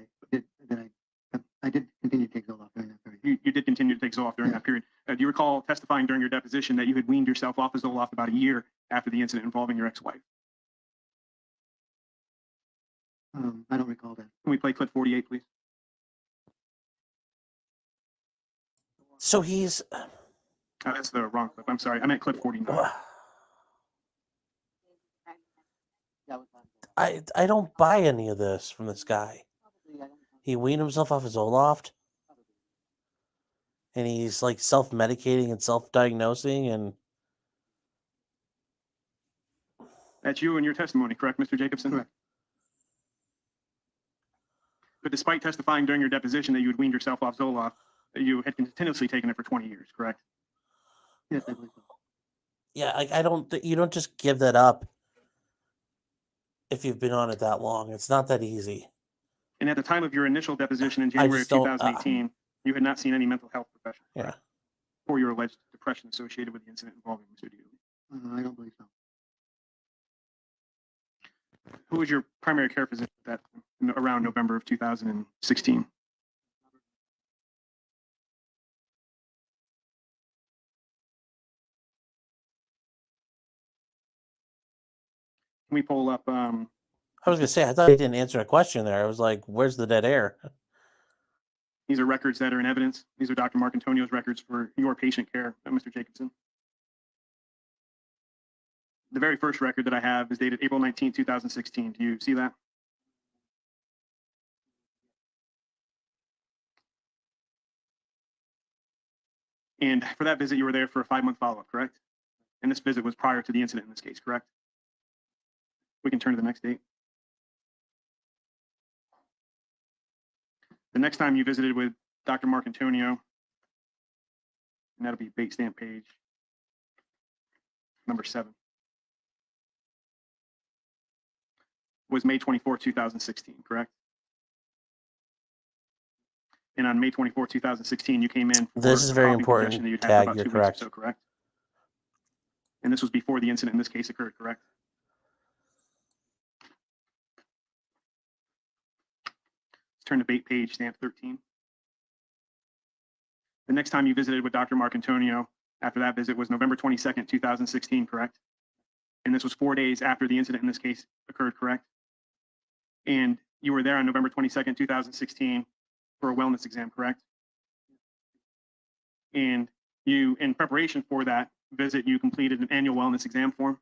[SPEAKER 6] I did continue to take Zoloft during that period.
[SPEAKER 9] You did continue to take Zoloft during that period. Do you recall testifying during your deposition that you had weaned yourself off of Zoloft about a year after the incident involving your ex-wife?
[SPEAKER 6] I don't recall that.
[SPEAKER 9] Can we play clip 48, please?
[SPEAKER 3] So he's...
[SPEAKER 9] that's the wrong clip. I'm sorry. I meant clip 49.
[SPEAKER 3] I don't buy any of this from this guy. He weaned himself off his Zoloft. And he's like self-medicating and self-diagnosing and...
[SPEAKER 9] That's you in your testimony, correct, Mr. Jacobson?
[SPEAKER 6] Correct.
[SPEAKER 9] But despite testifying during your deposition that you had weaned yourself off Zoloft, you had continuously taken it for 20 years, correct?
[SPEAKER 6] Yes, I believe so.
[SPEAKER 3] Yeah, I don't... You don't just give that up if you've been on it that long. It's not that easy.
[SPEAKER 9] And at the time of your initial deposition in January of 2018, you had not seen any mental health professional.
[SPEAKER 3] Yeah.
[SPEAKER 9] For your alleged depression associated with the incident involving Mr. Deaterly.
[SPEAKER 6] I don't believe so.
[SPEAKER 9] Who was your primary care physician around November of 2016? Can we pull up?
[SPEAKER 3] I was going to say, I thought he didn't answer a question there. I was like, where's the dead air?
[SPEAKER 9] These are records that are in evidence. These are Dr. Marcantonio's records for your patient care, Mr. Jacobson. The very first record that I have is dated April 19, 2016. Do you see that? And for that visit, you were there for a 5-month follow-up, correct? And this visit was prior to the incident in this case, correct? We can turn to the next date. The next time you visited with Dr. Marcantonio, and that'll be bait stamp page number 7, was May 24, 2016, correct? And on May 24, 2016, you came in for
[SPEAKER 3] this is very
[SPEAKER 9] coffee
[SPEAKER 3] important.
[SPEAKER 9] possession that you'd had
[SPEAKER 3] Tag,
[SPEAKER 9] for about
[SPEAKER 3] you're
[SPEAKER 9] 2
[SPEAKER 3] correct.
[SPEAKER 9] weeks or so, correct? And this was before the incident in this case occurred, correct? Let's turn to bait page stamp 13. The next time you visited with Dr. Marcantonio after that visit was November 22nd, 2016, correct? And this was 4 days after the incident in this case occurred, correct? And you were there on November 22nd, 2016 for a wellness exam, correct? And you, in preparation for that visit, you completed an annual wellness exam form.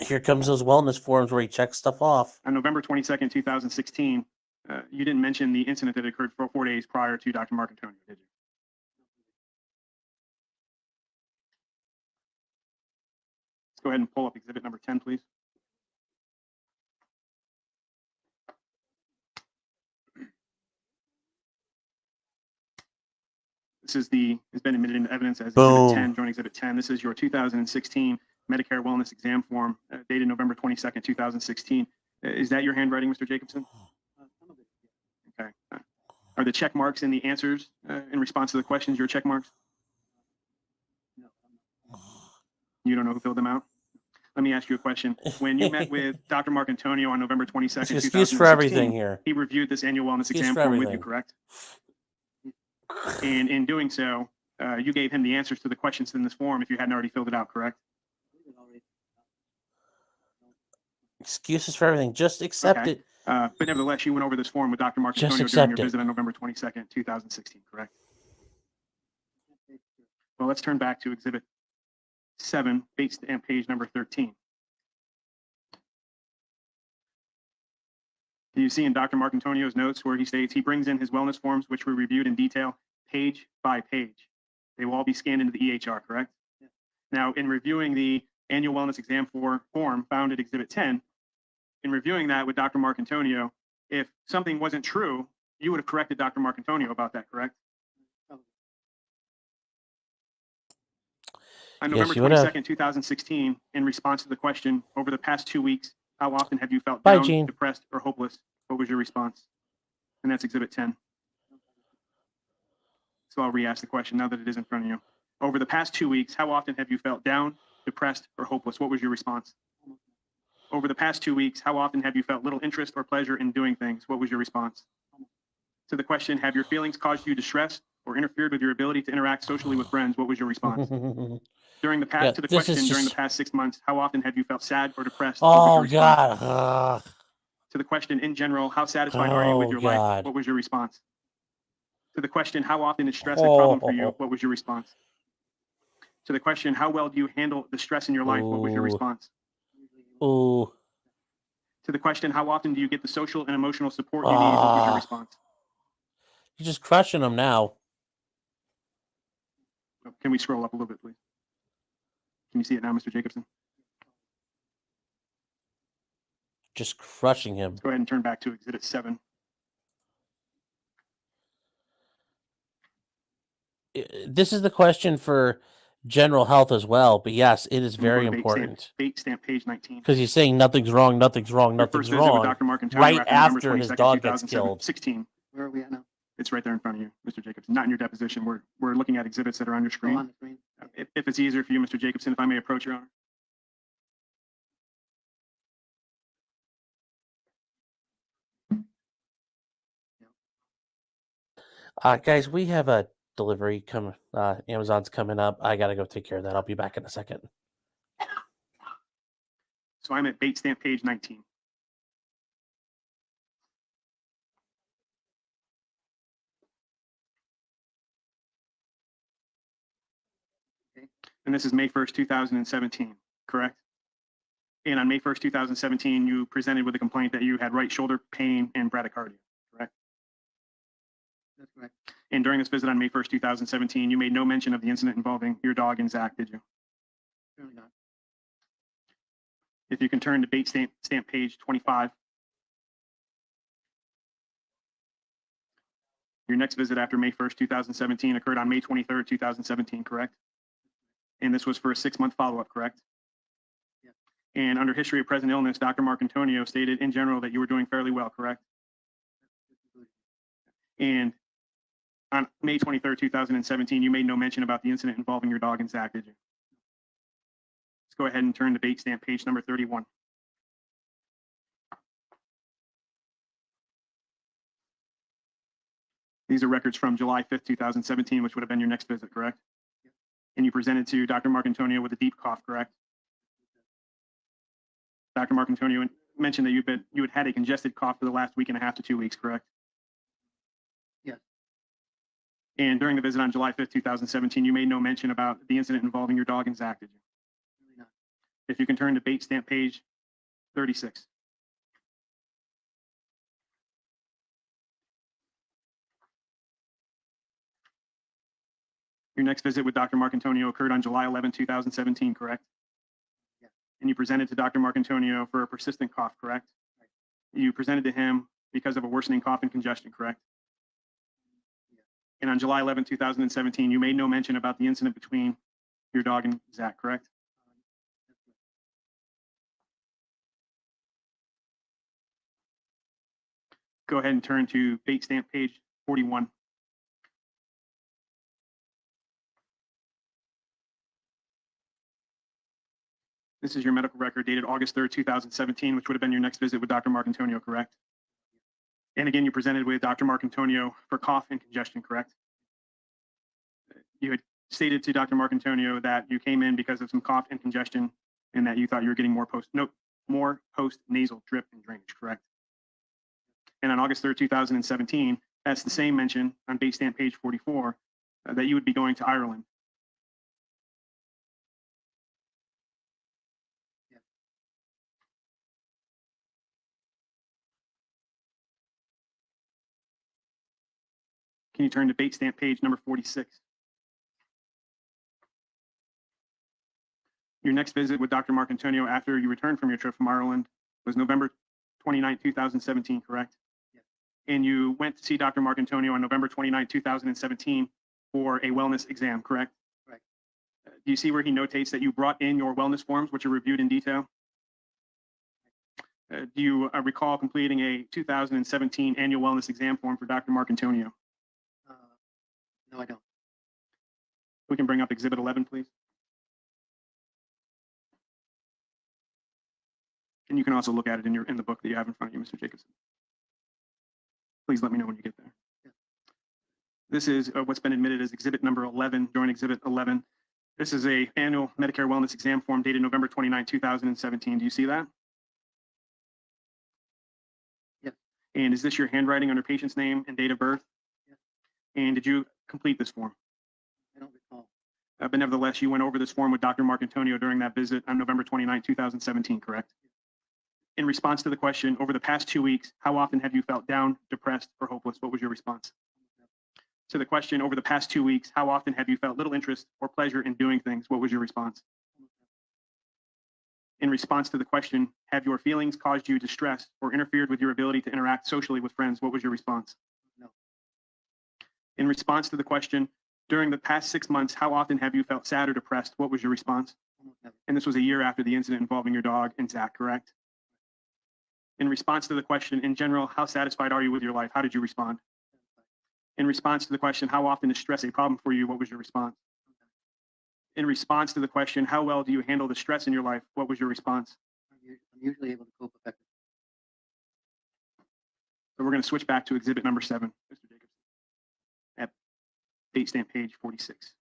[SPEAKER 3] Here comes those wellness forms where he checks stuff off.
[SPEAKER 9] On November 22nd, 2016, you didn't mention the incident that occurred 4 days prior to Dr. Marcantonio, did you? Let's go ahead and pull up exhibit number 10, please. This is has been admitted into evidence as
[SPEAKER 3] Boom.
[SPEAKER 9] Exhibit 10, joint Exhibit 10. This is your 2016 Medicare Wellness Exam form dated November 22nd, 2016. Is that your handwriting, Mr. Jacobson? Okay. Are the check marks in the answers in response to the questions your check marks? You don't know who filled them out? Let me ask you a question. When you met with Dr. Marcantonio on November 22nd,
[SPEAKER 3] It's an
[SPEAKER 9] 2016,
[SPEAKER 3] excuse for everything here.
[SPEAKER 9] he reviewed this annual wellness
[SPEAKER 3] Excuse
[SPEAKER 9] exam
[SPEAKER 3] for
[SPEAKER 9] form with you,
[SPEAKER 3] everything.
[SPEAKER 9] correct? And in doing so, you gave him the answers to the questions in this form if you hadn't already filled it out, correct?
[SPEAKER 3] Excuses for everything. Just accept
[SPEAKER 9] Okay.
[SPEAKER 3] it.
[SPEAKER 9] But nevertheless, you went over this form with Dr.
[SPEAKER 3] Just
[SPEAKER 9] Marcantonio during
[SPEAKER 3] accept
[SPEAKER 9] your
[SPEAKER 3] it.
[SPEAKER 9] visit on November 22nd, 2016, correct? Well, let's turn back to Exhibit 7, bait stamp page number 13. Do you see in Dr. Marcantonio's notes where he states he brings in his wellness forms, which were reviewed in detail, page by page? They will all be scanned into the EHR, correct? Yeah. Now, in reviewing the annual wellness exam form found at Exhibit 10, in reviewing that with Dr. Marcantonio, if something wasn't true, you would have corrected Dr. Marcantonio about that, correct? On November 22nd, 2016, in response to the question, over the past 2 weeks, how often have you felt
[SPEAKER 3] Bye,
[SPEAKER 9] down,
[SPEAKER 3] Gene.
[SPEAKER 9] depressed, or hopeless? What was your response? And that's Exhibit 10. So I'll re-ask the question now that it is in front of you. Over the past 2 weeks, how often have you felt down, depressed, or hopeless? What was your response? Over the past 2 weeks, how often have you felt little interest or pleasure in doing things? What was your response? To the question, have your feelings caused you distress or interfered with your ability to interact socially with friends? What was your response? During the past, during the past 6 months, how often have you felt sad or depressed?
[SPEAKER 3] Oh, God.
[SPEAKER 9] To the question, in general, how satisfied are you with your life? What was your response? To the question, how often is stress a problem for you? What was your response? To the question, how well do you handle the stress in your life? What was your response?
[SPEAKER 3] Ooh.
[SPEAKER 9] To the question, how often do you get the social and emotional support you need? What was your response?
[SPEAKER 3] You're just crushing them now.
[SPEAKER 9] Can we scroll up a little bit, please? Can you see it now, Mr. Jacobson?
[SPEAKER 3] Just crushing him.
[SPEAKER 9] Let's go ahead and turn back to Exhibit 7.
[SPEAKER 3] This is the question for general health as well, but yes, it is very important.
[SPEAKER 9] Bait stamp page 19.
[SPEAKER 3] Because he's saying nothing's wrong, nothing's wrong, nothing's wrong. Right after his dog gets killed.
[SPEAKER 9] 16.
[SPEAKER 15] Where are we at now?
[SPEAKER 9] It's right there in front of you, Mr. Jacobson. Not in your deposition. We're looking at exhibits that are on your screen.
[SPEAKER 15] On the screen.
[SPEAKER 9] If it's easier for you, Mr. Jacobson, if I may approach, Your Honor.
[SPEAKER 3] Guys, we have a delivery Amazon's coming up. I gotta go take care of that. I'll be back in a second.
[SPEAKER 9] So I'm at bait stamp page 19. And this is May 1st, 2017, correct? And on May 1st, 2017, you presented with a complaint that you had right shoulder pain and bradycardia, correct?
[SPEAKER 15] That's correct.
[SPEAKER 9] And during this visit on May 1st, 2017, you made no mention of the incident involving your dog and Zach, did you?
[SPEAKER 15] Certainly not.
[SPEAKER 9] If you can turn to bait stamp page 25. Your next visit after May 1st, 2017 occurred on May 23rd, 2017, correct? And this was for a 6-month follow-up, correct?
[SPEAKER 15] Yeah.
[SPEAKER 9] And under history of present illness, Dr. Marcantonio stated in general that you were doing fairly well, correct? And on May 23rd, 2017, you made no mention about the incident involving your dog and Zach, did you? Let's go ahead and turn to bait stamp page number 31. These are records from July 5th, 2017, which would have been your next visit, correct?
[SPEAKER 15] Yeah.
[SPEAKER 9] And you presented to Dr. Marcantonio with a deep cough, correct? Dr. Marcantonio mentioned that you had had a congested cough for the last week and a half to 2 weeks, correct?
[SPEAKER 15] Yes.
[SPEAKER 9] And during the visit on July 5th, 2017, you made no mention about the incident involving your dog and Zach, did you?
[SPEAKER 15] Certainly not.
[SPEAKER 9] If you can turn to bait stamp page 36. Your next visit with Dr. Marcantonio occurred on July 11, 2017, correct?
[SPEAKER 15] Yeah.
[SPEAKER 9] And you presented to Dr. Marcantonio for a persistent cough, correct?
[SPEAKER 15] Right.
[SPEAKER 9] You presented to him because of a worsening cough and congestion, correct?
[SPEAKER 15] Yeah.
[SPEAKER 9] And on July 11, 2017, you made no mention about the incident between your dog and Zach, correct?
[SPEAKER 15] That's right.
[SPEAKER 9] Go ahead and turn to bait stamp page 41. This is your medical record dated August 3rd, 2017, which would have been your next visit with Dr. Marcantonio, correct? And again, you presented with Dr. Marcantonio for cough and congestion, correct? You had stated to Dr. Marcantonio that you came in because of some cough and congestion and that you thought you were getting more post-nasal drip and drainage, correct? And on August 3rd, 2017, that's the same mention on bait stamp page 44 that you would be going to Ireland. Can you turn to date stamp page number 46? Your next visit with Dr. Marcantonio after you returned from your trip from Ireland was November 29, 2017, correct?
[SPEAKER 15] Yes.
[SPEAKER 9] And you went to see Dr. Marcantonio on November 29, 2017 for a wellness exam, correct?
[SPEAKER 15] Correct.
[SPEAKER 9] Do you see where he notates that you brought in your wellness forms, which are reviewed in detail? Do you recall completing a 2017 annual wellness exam form for Dr. Marcantonio?
[SPEAKER 15] No, I don't.
[SPEAKER 9] We can bring up Exhibit 11, please. And you can also look at it in the book that you have in front of you, Mr. Jacobson. Please let me know when you get there.
[SPEAKER 15] Yeah.
[SPEAKER 9] This is what's been admitted as Exhibit number 11, Joint Exhibit 11. This is a annual Medicare wellness exam form dated November 29, 2017. Do you see that?
[SPEAKER 15] Yes.
[SPEAKER 9] And is this your handwriting under patient's name and date of birth?
[SPEAKER 15] Yes.
[SPEAKER 9] And did you complete this form?
[SPEAKER 15] I don't recall.
[SPEAKER 9] But nevertheless, you went over this form with Dr. Marcantonio during that visit on November 29, 2017, correct? In response to the question, over the past 2 weeks, how often have you felt down, depressed, or hopeless? What was your response? To the question, over the past 2 weeks, how often have you felt little interest or pleasure in doing things? What was your response? In response to the question, have your feelings caused you distress or interfered with your ability to interact socially with friends? What was your response?
[SPEAKER 15] No.
[SPEAKER 9] In response to the question, during the past 6 months, how often have you felt sad or depressed? What was your response?
[SPEAKER 15] Almost never.
[SPEAKER 9] And this was a year after the incident involving your dog and Zach, correct? In response to the question, in general, how satisfied are you with your life? How did you respond? In response to the question, how often is stress a problem for you? What was your response? In response to the question, how well do you handle the stress in your life? What was your response?
[SPEAKER 15] I'm usually able to cope effectively.
[SPEAKER 9] So we're going to switch back to exhibit number 7, Mr. Jacobson, at date stamp page 46.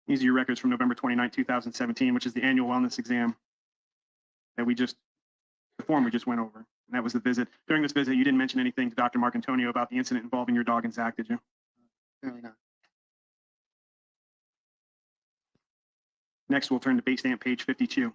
[SPEAKER 9] These are your records from November 29, 2017, which is the annual wellness exam that the form we just went over. And that was the visit. During this visit, you didn't mention anything to Dr. Marcantonio about the incident involving your dog and Zach, did you?
[SPEAKER 15] Apparently not.
[SPEAKER 9] Next, we'll turn to base stamp page 52.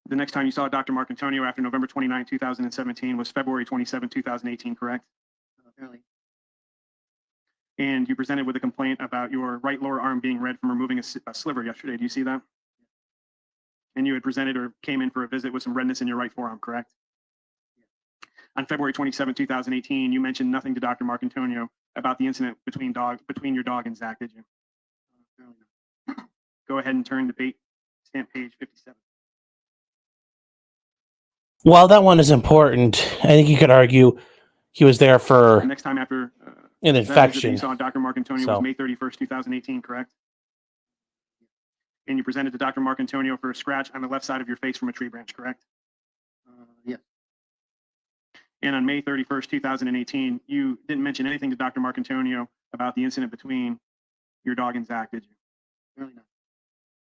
[SPEAKER 9] The next time you saw Dr. Marcantonio after November 29, 2017 was February 27, 2018, correct?
[SPEAKER 15] Apparently.
[SPEAKER 9] And you presented with a complaint about your right lower arm being red from removing a sliver yesterday. Do you see that? And you had presented or came in for a visit with some redness in your right forearm, correct? On February 27, 2018, you mentioned nothing to Dr. Marcantonio about the incident between your dog and Zach, did you?
[SPEAKER 15] Apparently not.
[SPEAKER 9] Go ahead and turn to base stamp page 57.
[SPEAKER 3] While that one is important, I think you could argue he was there
[SPEAKER 9] The
[SPEAKER 3] for
[SPEAKER 9] next time after
[SPEAKER 3] an
[SPEAKER 9] that visit that
[SPEAKER 3] infection.
[SPEAKER 9] you saw Dr. Marcantonio
[SPEAKER 3] So-
[SPEAKER 9] was May 31st, 2018, correct? And you presented to Dr. Marcantonio for a scratch on the left side of your face from a tree branch, correct?
[SPEAKER 15] Yes.
[SPEAKER 9] And on May 31st, 2018, you didn't mention anything to Dr. Marcantonio about the incident between your dog and Zach, did you?
[SPEAKER 15] Apparently not.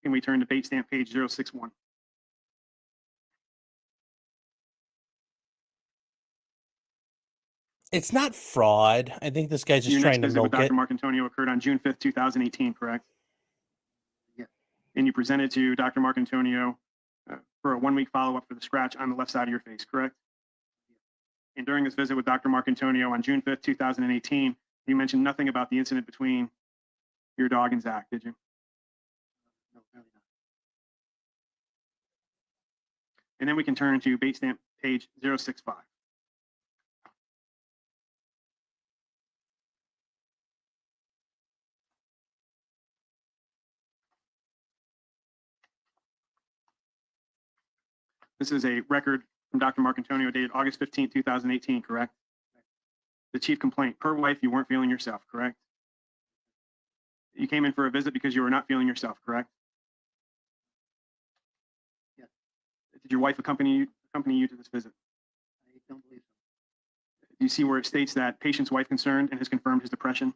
[SPEAKER 9] Can we turn to base stamp page 061?
[SPEAKER 3] It's not fraud. I think this guy's just
[SPEAKER 9] Your next
[SPEAKER 3] trying to
[SPEAKER 9] visit with
[SPEAKER 3] milk it.
[SPEAKER 9] Dr. Marcantonio occurred on June 5th, 2018, correct?
[SPEAKER 15] Yes.
[SPEAKER 9] And you presented to Dr. Marcantonio for a 1-week follow-up for the scratch on the left side of your face, correct? And during this visit with Dr. Marcantonio on June 5th, 2018, you mentioned nothing about the incident between your dog and Zach, did you?
[SPEAKER 15] No, apparently not.
[SPEAKER 9] And then we can turn to base stamp page 065. This is a record from Dr. Marcantonio dated August 15, 2018, correct? The chief complaint, per wife, you weren't feeling yourself, correct? You came in for a visit because you were not feeling yourself, correct?
[SPEAKER 15] Yes.
[SPEAKER 9] Did your wife accompany you to this visit?
[SPEAKER 15] I don't believe so.
[SPEAKER 9] Do you see where it states that patient's wife concerned and has confirmed his depression?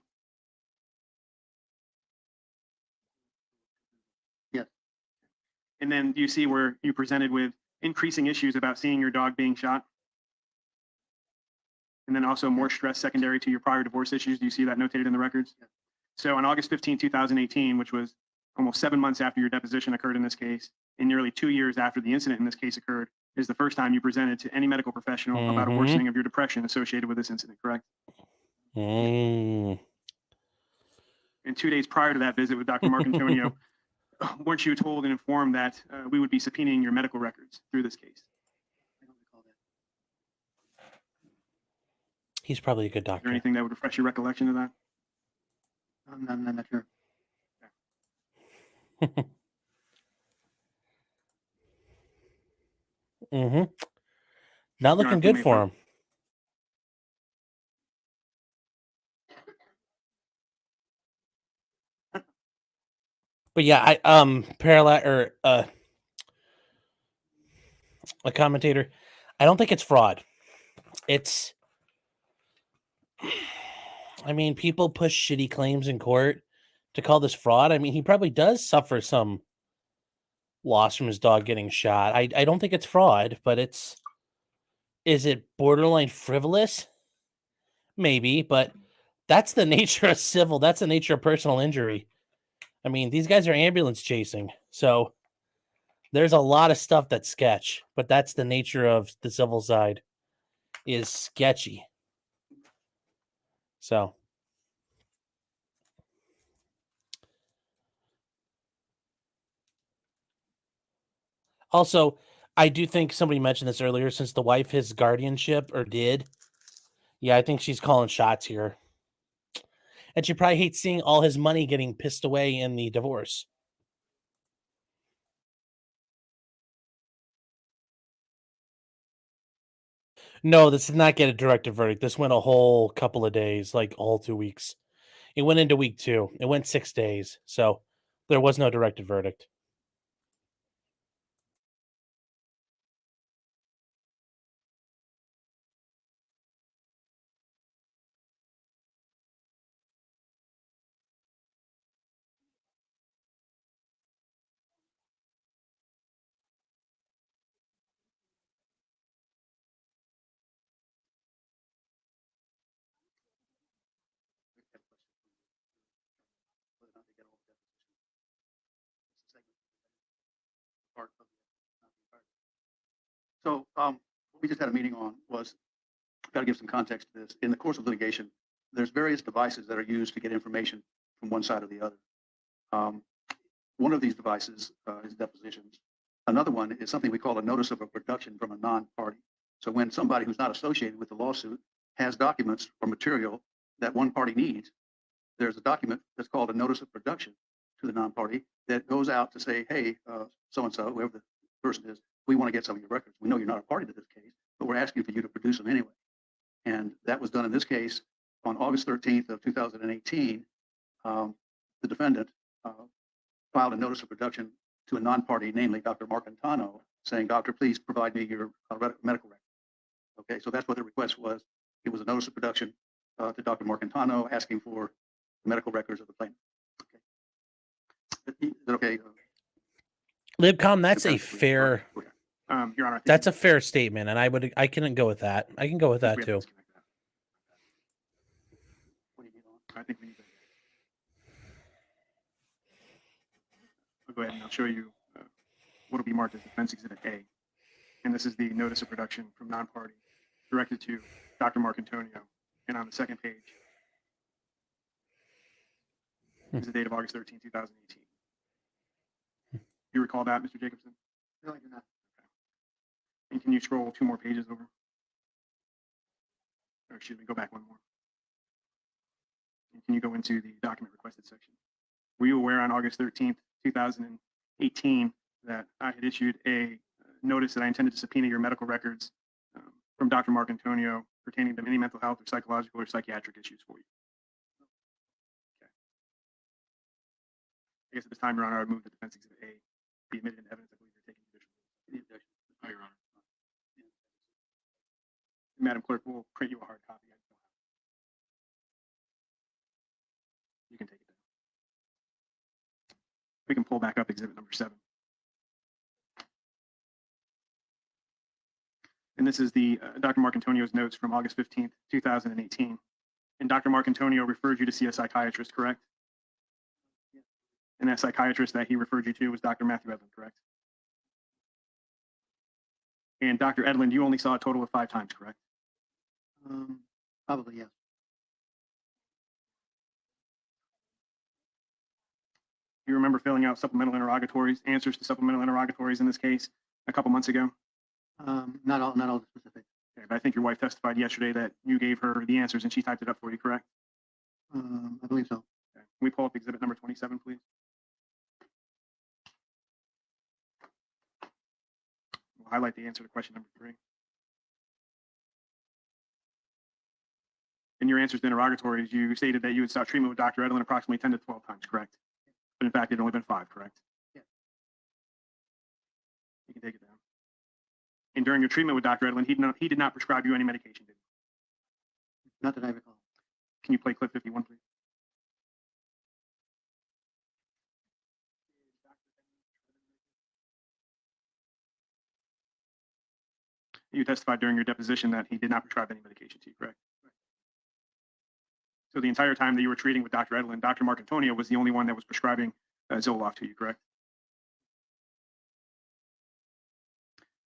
[SPEAKER 15] Yes.
[SPEAKER 9] And then do you see where you presented with increasing issues about seeing your dog being shot? And then also more stress secondary to your prior divorce issues. Do you see that notated in the records? So on August 15, 2018, which was almost 7 months after your deposition occurred in this case, and nearly 2 years after the incident in this case occurred, is the first time you presented to any medical professional about a worsening of your depression associated with this incident, correct?
[SPEAKER 3] Mm.
[SPEAKER 9] And 2 days prior to that visit with Dr. Marcantonio, weren't you told and informed that we would be subpoenaing your medical records through this case?
[SPEAKER 3] He's probably a good
[SPEAKER 9] Is there
[SPEAKER 3] doctor.
[SPEAKER 9] anything that would refresh your recollection of that?
[SPEAKER 15] I'm not sure.
[SPEAKER 3] Mm-hmm. Not looking good for him. But yeah, a commentator, I don't think it's fraud. It's, I mean, people push shitty claims in court to call this fraud. I mean, he probably does suffer some loss from his dog getting shot. I don't think it's fraud, but is it borderline frivolous? Maybe, but that's the nature of civil. That's the nature of personal injury. I mean, these guys are ambulance chasing. So there's a lot of stuff that's sketch, but that's the nature of the civil side, is sketchy. So also, I do think somebody mentioned this earlier, since the wife has guardianship or did. Yeah, I think she's calling shots here. And she probably hates seeing all his money getting pissed away in the divorce. No, this did not get a directed verdict. This went a whole couple of days, like all 2 weeks. It went into week 2. It went 6 days. So there was no directed verdict.
[SPEAKER 6] So what we just had a meeting on was, got to give some context to this. In the course of litigation, there's various devices that are used to get information from one side or the other. One of these devices is depositions. Another one is something we call a notice of a production from a non-party. So when somebody who's not associated with the lawsuit has documents or material that one party needs, there's a document that's called a notice of production to the non-party that goes out to say, hey, so-and-so, whoever the person is, we want to get some of your records. We know you're not a party to this case, but we're asking for you to produce them anyway. And that was done in this case on August 13th of 2018. The defendant filed a notice of production to a non-party, namely Dr. Marcantano, saying, doctor, please provide me your medical record. Okay, so that's what the request was. It was a notice of production to Dr. Marcantano asking for the medical records of the plaintiff. Okay. Is that okay?
[SPEAKER 3] Libcom, that's a fair,
[SPEAKER 9] Your Honor,
[SPEAKER 3] that's a fair statement, and I can go with that. I can go with that too.
[SPEAKER 9] I think we need to. I'll go ahead and I'll show you what will be marked as Defense Exhibit A. And this is the notice of production from non-party directed to Dr. Marcantonio. And on the second page is the date of August 13, 2018. You recall that, Mr. Jacobson?
[SPEAKER 15] No, I do not.
[SPEAKER 9] Okay. And can you scroll 2 more pages over? Or excuse me, go back 1 more. And can you go into the document requested section? Were you aware on August 13th, 2018, that I had issued a notice that I intended to subpoena your medical records from Dr. Marcantonio pertaining to any mental health or psychological or psychiatric issues for you? Okay. I guess at this time, Your Honor, I would move the Defense Exhibit A be admitted into evidence. I believe you're taking judicial. Oh, Your Honor. Madam Clerk, we'll print you a hard copy. You can take it down. We can pull back up exhibit number 7. And this is the Dr. Marcantonio's notes from August 15th, 2018. And Dr. Marcantonio referred you to see a psychiatrist, correct? And that psychiatrist that he referred you to was Dr. Matthew Edlin, correct? And Dr. Edlin, you only saw a total of 5 times, correct?
[SPEAKER 15] Probably, yes.
[SPEAKER 9] You remember filling out supplemental interrogatories, answers to supplemental interrogatories in this case a couple months ago?
[SPEAKER 15] Not all the specifics.
[SPEAKER 9] Okay, but I think your wife testified yesterday that you gave her the answers and she typed it up for you, correct?
[SPEAKER 15] I believe so.
[SPEAKER 9] Okay. Can we pull up exhibit number 27, please? We'll highlight the answer to question number 3. In your answers to interrogatories, you stated that you had sought treatment with Dr. Edlin approximately 10 to 12 times, correct? But in fact, it had only been 5, correct?
[SPEAKER 15] Yeah.
[SPEAKER 9] You can take it down. And during your treatment with Dr. Edlin, he did not prescribe you any medication, did he?
[SPEAKER 15] Not that I recall.
[SPEAKER 9] Can you play clip 51, please? You testified during your deposition that he did not prescribe any medication to you, correct? So the entire time that you were treating with Dr. Edlin, Dr. Marcantonio was the only one that was prescribing Zoloft to you, correct?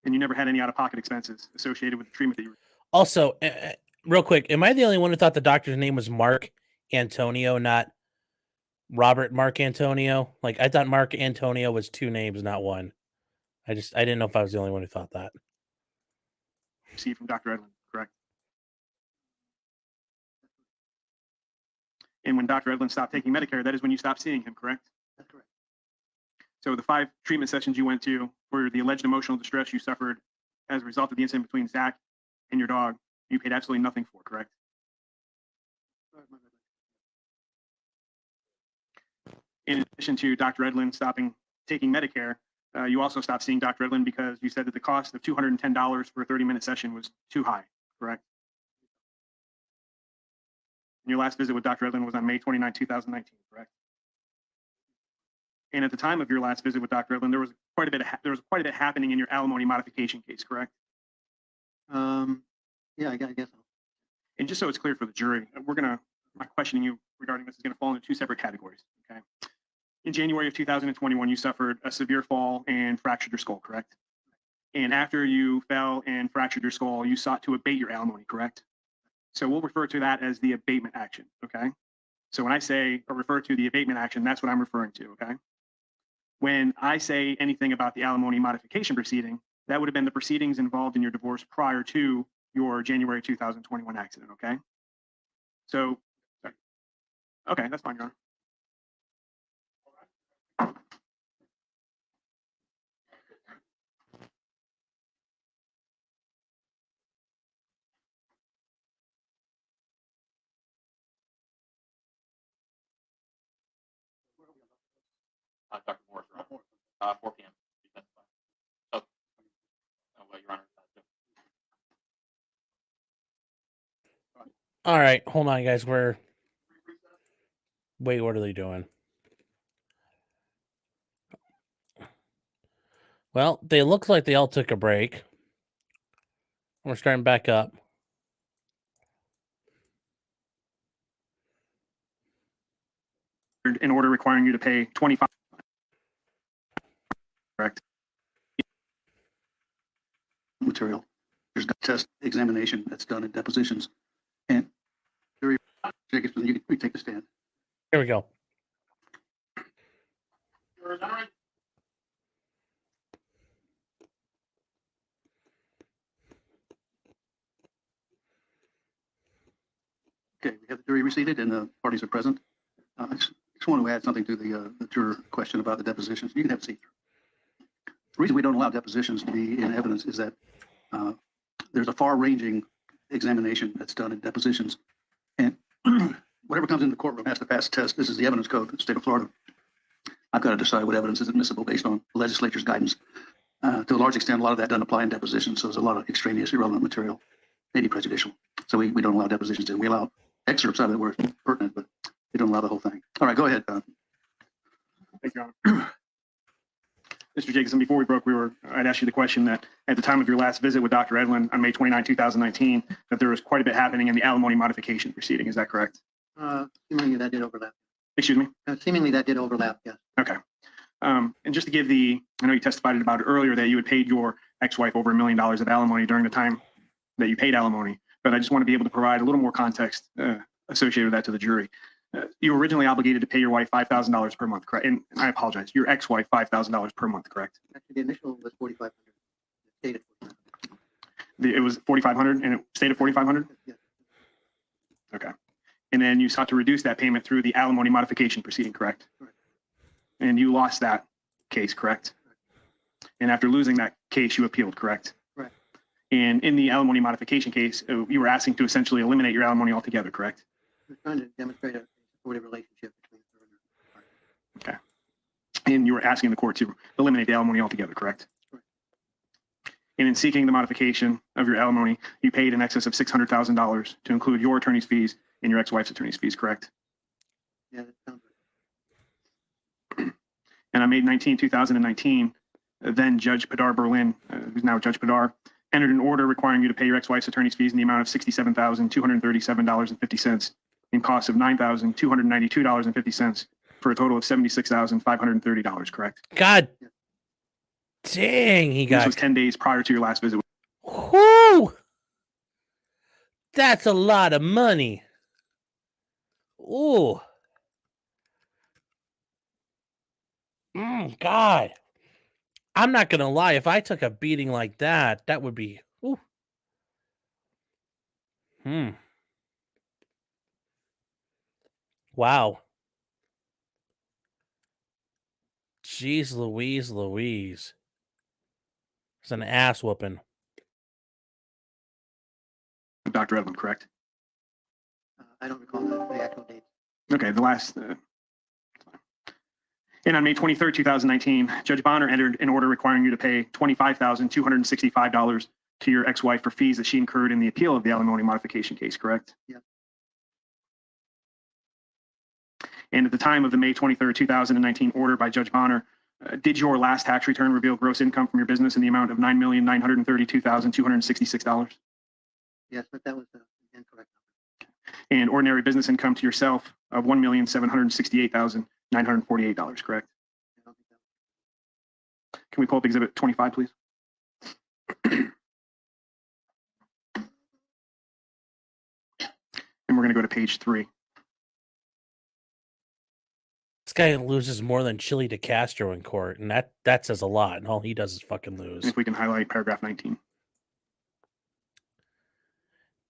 [SPEAKER 9] And you never had any out-of-pocket expenses associated with the treatment that you were.
[SPEAKER 3] Also, real quick, am I the only one who thought the doctor's name was Mark Antonio, not Robert Mark Antonio? Like, I thought Mark Antonio was 2 names, not 1. I didn't know if I was the only one who thought that.
[SPEAKER 9] Received from Dr. Edlin, correct? And when Dr. Edlin stopped taking Medicare, that is when you stopped seeing him, correct?
[SPEAKER 15] That's correct.
[SPEAKER 9] So the 5 treatment sessions you went to for the alleged emotional distress you suffered as a result of the incident between Zach and your dog, you paid absolutely nothing for, correct? In addition to Dr. Edlin stopping taking Medicare, you also stopped seeing Dr. Edlin because you said that the cost of $210 for a 30-minute session was too high, correct? And your last visit with Dr. Edlin was on May 29, 2019, correct? And at the time of your last visit with Dr. Edlin, there was quite a bit happening in your alimony modification case, correct?
[SPEAKER 15] Yeah, I guess so.
[SPEAKER 9] And just so it's clear for the jury, my questioning you regarding this is going to fall into 2 separate categories, okay? In January of 2021, you suffered a severe fall and fractured your skull, correct? And after you fell and fractured your skull, you sought to abate your alimony, correct? So we'll refer to that as the abatement action, okay? So when I say or refer to the abatement action, that's what I'm referring to, okay? When I say anything about the alimony modification proceeding, that would have been the proceedings involved in your divorce prior to your January 2021 accident, okay? So, sorry. Okay, that's fine, Your Honor.
[SPEAKER 14] Dr. Morris, 4 p.m. So, Your Honor.
[SPEAKER 3] All right, hold on, guys. Wait, what are they doing? Well, they look like they all took a break. We're starting back up.
[SPEAKER 9] In order requiring you to pay $25, correct?
[SPEAKER 6] Material. There's a test examination that's done in depositions. And jury, Jacobson, you can take the stand.
[SPEAKER 3] Here we go.
[SPEAKER 6] Okay, we have the jury reseated and the parties are present. I just want to add something to the juror question about the depositions. You can have a seat. The reason we don't allow depositions to be in evidence is that there's a far-ranging examination that's done in depositions. And whatever comes in the courtroom has to pass a test. This is the evidence code of the state of Florida. I've got to decide what evidence is admissible based on the legislature's guidance. To a large extent, a lot of that doesn't apply in depositions, so there's a lot of extraneous, irrelevant material, maybe prejudicial. So we don't allow depositions in. We allow excerpts of it where it's pertinent, but we don't allow the whole thing. All right, go ahead.
[SPEAKER 9] Thank you, Your Honor. Mr. Jacobson, before we broke, I'd asked you the question that at the time of your last visit with Dr. Edlin on May 29, 2019, that there was quite a bit happening in the alimony modification proceeding. Is that correct?
[SPEAKER 15] Seemingly that did overlap.
[SPEAKER 9] Excuse me?
[SPEAKER 15] Seemingly that did overlap, yes.
[SPEAKER 9] Okay. And just to give I know you testified about it earlier that you had paid your ex-wife over $1 million of alimony during the time that you paid alimony, but I just want to be able to provide a little more context associated with that to the jury. You were originally obligated to pay your wife $5,000 per month, correct? And I apologize, your ex-wife $5,000 per month, correct?
[SPEAKER 15] Actually, the initial was $4,500. Stated
[SPEAKER 9] It was $4,500 and it stayed at $4,500?
[SPEAKER 15] Yes.
[SPEAKER 9] Okay. And then you sought to reduce that payment through the alimony modification proceeding, correct?
[SPEAKER 15] Correct.
[SPEAKER 9] And you lost that case, correct? And after losing that case, you appealed, correct?
[SPEAKER 15] Correct.
[SPEAKER 9] And in the alimony modification case, you were asking to essentially eliminate your alimony altogether, correct?
[SPEAKER 15] We're trying to demonstrate a supportive relationship between her and her partner.
[SPEAKER 9] Okay. And you were asking the court to eliminate the alimony altogether, correct?
[SPEAKER 15] Correct.
[SPEAKER 9] And in seeking the modification of your alimony, you paid in excess of $600,000 to include your attorney's fees and your ex-wife's attorney's fees, correct?
[SPEAKER 15] Yeah, that sounds right.
[SPEAKER 9] And on May 19, 2019, then Judge Padar Berlin, who's now Judge Padar, entered an order requiring you to pay your ex-wife's attorney's fees in the amount of $67,237.50 and costs of $9,292.50 for a total of $76,530, correct?
[SPEAKER 3] God dang, he got.
[SPEAKER 9] This was 10 days prior to your last visit.
[SPEAKER 3] Whoo! That's a lot of money. Ooh. God. I'm not going to lie. If I took a beating like that, that would be. Ooh. Wow. Jeez Louise. It's an ass whooping.
[SPEAKER 9] Dr. Edlin, correct?
[SPEAKER 15] I don't recall the actual date.
[SPEAKER 9] Okay, the last. And on May 23rd, 2019, Judge Bonner entered an order requiring you to pay $25,265 to your ex-wife for fees that she incurred in the appeal of the alimony modification case, correct?
[SPEAKER 15] Yeah.
[SPEAKER 9] And at the time of the May 23rd, 2019 order by Judge Bonner, did your last tax return reveal gross income from your business in the amount of $9,932,266?
[SPEAKER 15] Yes, but that was incorrect.
[SPEAKER 9] And ordinary business income to yourself of $1,768,948, correct? Can we pull up Exhibit 25, please? And we're going to go to page 3.
[SPEAKER 3] This guy loses more than Chili DeCastro in court, and that says a lot, and all he does is fucking lose.
[SPEAKER 9] If we can highlight paragraph 19.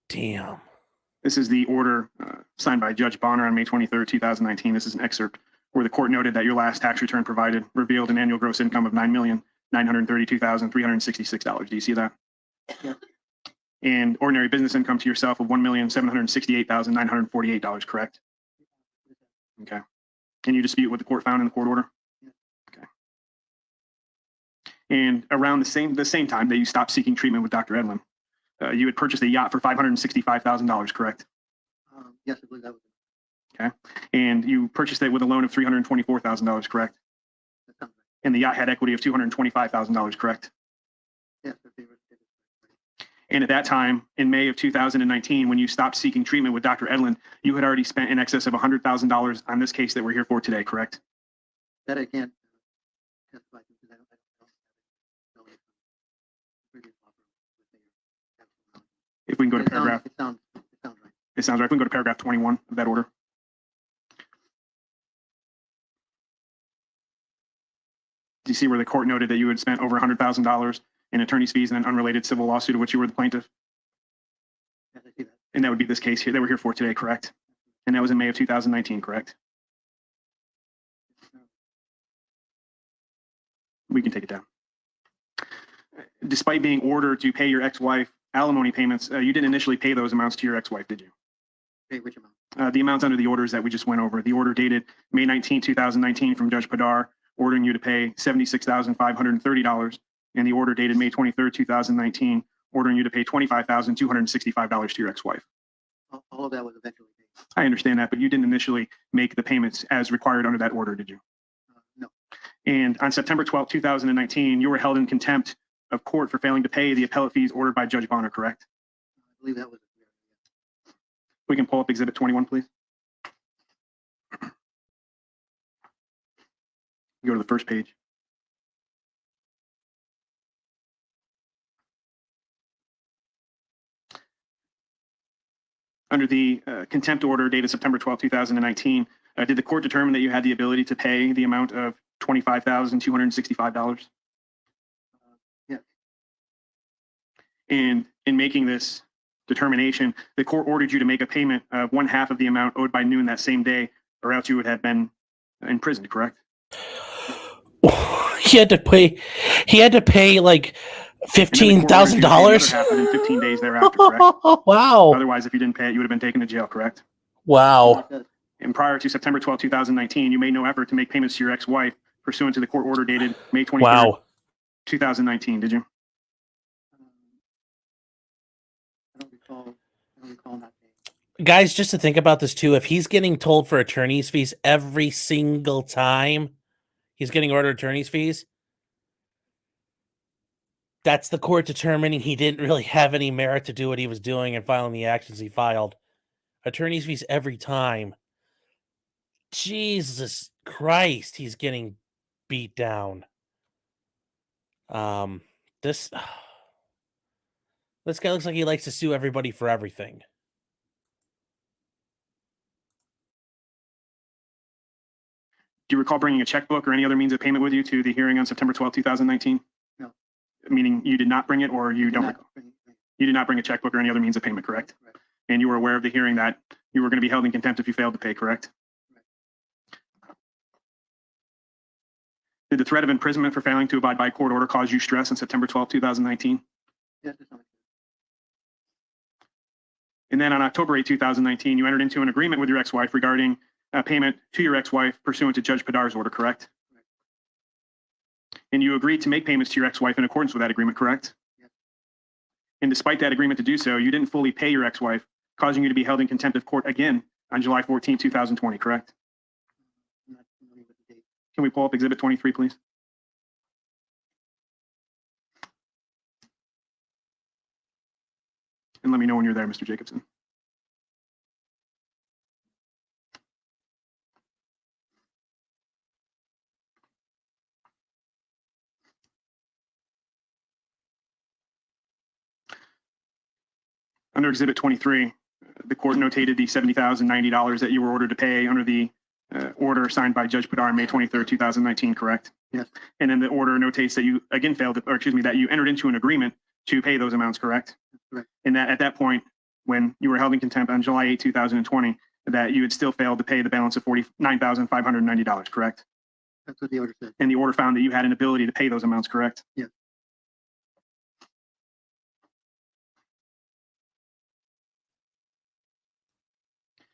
[SPEAKER 3] Damn.
[SPEAKER 9] This is the order signed by Judge Bonner on May 23rd, 2019. This is an excerpt where the court noted that your last tax return provided revealed an annual gross income of $9,932,366. Do you see that?
[SPEAKER 15] Yeah.
[SPEAKER 9] And ordinary business income to yourself of $1,768,948, correct? Okay. Can you dispute what the court found in the court order?
[SPEAKER 15] Yeah.
[SPEAKER 9] Okay. And around the same time that you stopped seeking treatment with Dr. Edlin, you had purchased a yacht for $565,000, correct?
[SPEAKER 15] Yes, I believe that was.
[SPEAKER 9] Okay. And you purchased it with a loan of $324,000, correct?
[SPEAKER 15] That sounds right.
[SPEAKER 9] And the yacht had equity of $225,000, correct?
[SPEAKER 15] Yes,
[SPEAKER 9] And at that time, in May of 2019, when you stopped seeking treatment with Dr. Edlin, you had already spent in excess of $100,000 on this case that we're here for today, correct?
[SPEAKER 15] that I can't testify to because I don't know the previous offer.
[SPEAKER 9] If we can go to paragraph.
[SPEAKER 15] It sounds right.
[SPEAKER 9] It sounds right. If we can go to paragraph 21 of that order. Do you see where the court noted that you had spent over $100,000 in attorney's fees in an unrelated civil lawsuit of which you were the plaintiff?
[SPEAKER 15] Yes, I see that.
[SPEAKER 9] And that would be this case here that we're here for today, correct? And that was in May of 2019, correct? We can take it down. Despite being ordered to pay your ex-wife alimony payments, you didn't initially pay those amounts to your ex-wife, did you?
[SPEAKER 15] Pay which amount?
[SPEAKER 9] The amounts under the orders that we just went over. The order dated May 19, 2019 from Judge Padar, ordering you to pay $76,530, and the order dated May 23, 2019, ordering you to pay $25,265 to your ex-wife.
[SPEAKER 15] All of that was eventually paid.
[SPEAKER 9] I understand that, but you didn't initially make the payments as required under that order, did you?
[SPEAKER 15] No.
[SPEAKER 9] And on September 12, 2019, you were held in contempt of court for failing to pay the appellate fees ordered by Judge Bonner, correct?
[SPEAKER 15] I believe that was.
[SPEAKER 9] We can pull up Exhibit 21, please. Go to the first page. Under the contempt order dated September 12, 2019, did the court determine that you had the ability to pay the amount of $25,265?
[SPEAKER 15] Yes.
[SPEAKER 9] And in making this determination, the court ordered you to make a payment of 1/2 of the amount owed by noon that same day, or else you would have been imprisoned, correct?
[SPEAKER 3] He had to pay like $15,000.
[SPEAKER 9] Within 15 days thereafter, correct?
[SPEAKER 3] Wow.
[SPEAKER 9] Otherwise, if you didn't pay it, you would have been taken to jail, correct?
[SPEAKER 3] Wow.
[SPEAKER 9] And prior to September 12, 2019, you made no effort to make payments to your ex-wife pursuant to the court order dated May 23rd,
[SPEAKER 3] Wow.
[SPEAKER 9] 2019, did you?
[SPEAKER 15] I don't recall not paying.
[SPEAKER 3] Guys, just to think about this too, if he's getting told for attorney's fees every single time he's getting ordered attorney's fees, that's the court determining he didn't really have any merit to do what he was doing and filing the actions he filed. Attorney's fees every time. Jesus Christ, he's getting beat down. This guy looks like he likes to sue everybody for everything.
[SPEAKER 9] Do you recall bringing a checkbook or any other means of payment with you to the hearing on September 12, 2019?
[SPEAKER 15] No.
[SPEAKER 9] Meaning you did not bring it, or you don't recall? You did not bring a checkbook or any other means of payment, correct?
[SPEAKER 15] Correct.
[SPEAKER 9] And you were aware of the hearing that you were going to be held in contempt if you failed to pay, correct? Did the threat of imprisonment for failing to abide by court order cause you stress on September 12, 2019?
[SPEAKER 15] Yes, to some extent.
[SPEAKER 9] And then on October 8, 2019, you entered into an agreement with your ex-wife regarding payment to your ex-wife pursuant to Judge Padar's order, correct? And you agreed to make payments to your ex-wife in accordance with that agreement, correct?
[SPEAKER 15] Yes.
[SPEAKER 9] And despite that agreement to do so, you didn't fully pay your ex-wife, causing you to be held in contempt of court again on July 14, 2020, correct?
[SPEAKER 15] I'm not familiar with the date.
[SPEAKER 9] Can we pull up Exhibit 23, please? And let me know when you're there, Mr. Jacobson. Under Exhibit 23, the court notated the $70,090 that you were ordered to pay under the order signed by Judge Padar on May 23rd, 2019, correct?
[SPEAKER 15] Yes.
[SPEAKER 9] And then the order notates that you again that you entered into an agreement to pay those amounts, correct?
[SPEAKER 15] Correct.
[SPEAKER 9] And that at that point, when you were held in contempt on July 8, 2020, that you had still failed to pay the balance of $49,590, correct?
[SPEAKER 15] That's what the order said.
[SPEAKER 9] And the order found that you had an ability to pay those amounts, correct?
[SPEAKER 15] Yes.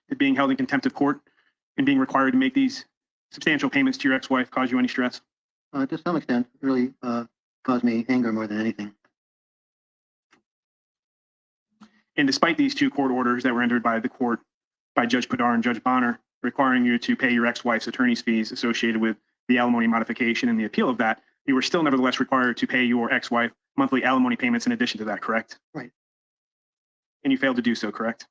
[SPEAKER 9] Did being held in contempt of court and being required to make these substantial payments to your ex-wife cause you any stress?
[SPEAKER 15] To some extent, it really caused me anger more than anything.
[SPEAKER 9] And despite these two court orders that were entered by the court, by Judge Padar and Judge Bonner, requiring you to pay your ex-wife's attorney's fees associated with the alimony modification and the appeal of that, you were still nevertheless required to pay your ex-wife monthly alimony payments in addition to that, correct?
[SPEAKER 15] Right.
[SPEAKER 9] And you failed to do so, correct?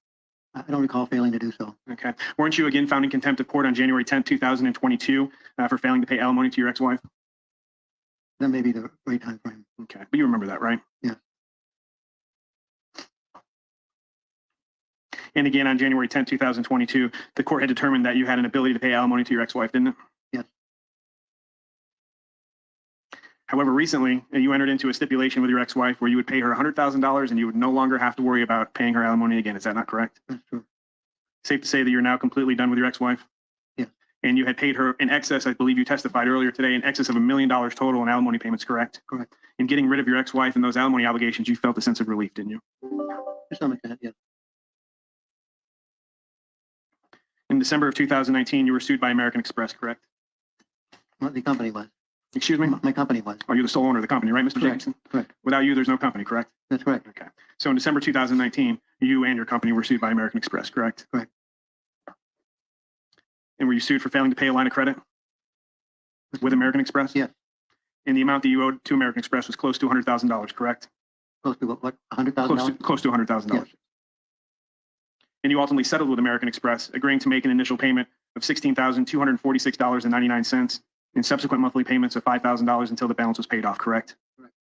[SPEAKER 15] I don't recall failing to do so.
[SPEAKER 9] Okay. Weren't you again found in contempt of court on January 10th, 2022 for failing to pay alimony to your ex-wife?
[SPEAKER 15] That may be the right time frame.
[SPEAKER 9] Okay. But you remember that, right?
[SPEAKER 15] Yeah.
[SPEAKER 9] And again, on January 10th, 2022, the court had determined that you had an ability to pay alimony to your ex-wife, didn't it?
[SPEAKER 15] Yes.
[SPEAKER 9] However, recently, you entered into a stipulation with your ex-wife where you would pay her $100,000 and you would no longer have to worry about paying her alimony again. Is that not correct?
[SPEAKER 15] That's true.
[SPEAKER 9] Safe to say that you're now completely done with your ex-wife?
[SPEAKER 15] Yes.
[SPEAKER 9] And you had paid her in excess, I believe you testified earlier today, in excess of $1 million total in alimony payments, correct?
[SPEAKER 15] Correct.
[SPEAKER 9] In getting rid of your ex-wife and those alimony obligations, you felt a sense of relief, didn't you?
[SPEAKER 15] To some extent, yes.
[SPEAKER 9] In December of 2019, you were sued by American Express, correct?
[SPEAKER 15] Well, the company was.
[SPEAKER 9] Excuse me?
[SPEAKER 15] My company was.
[SPEAKER 9] Oh, you're the sole owner of the company, right, Mr.
[SPEAKER 15] Correct.
[SPEAKER 9] Jacobson?
[SPEAKER 15] Correct.
[SPEAKER 9] Without you, there's no company, correct?
[SPEAKER 15] That's correct.
[SPEAKER 9] Okay. So in December 2019, you and your company were sued by American Express, correct?
[SPEAKER 15] Correct.
[SPEAKER 9] And were you sued for failing to pay a line of credit? with American Express?
[SPEAKER 6] Yes.
[SPEAKER 9] And the amount that you owed to American Express was close to $100,000, correct?
[SPEAKER 6] Close to what, $100,000?
[SPEAKER 9] Close to $100,000.
[SPEAKER 6] Yes.
[SPEAKER 9] And you ultimately settled with American Express, agreeing to make an initial payment of $16,246.99 and subsequent monthly payments of $5,000 until the balance was paid off, correct?
[SPEAKER 6] Correct.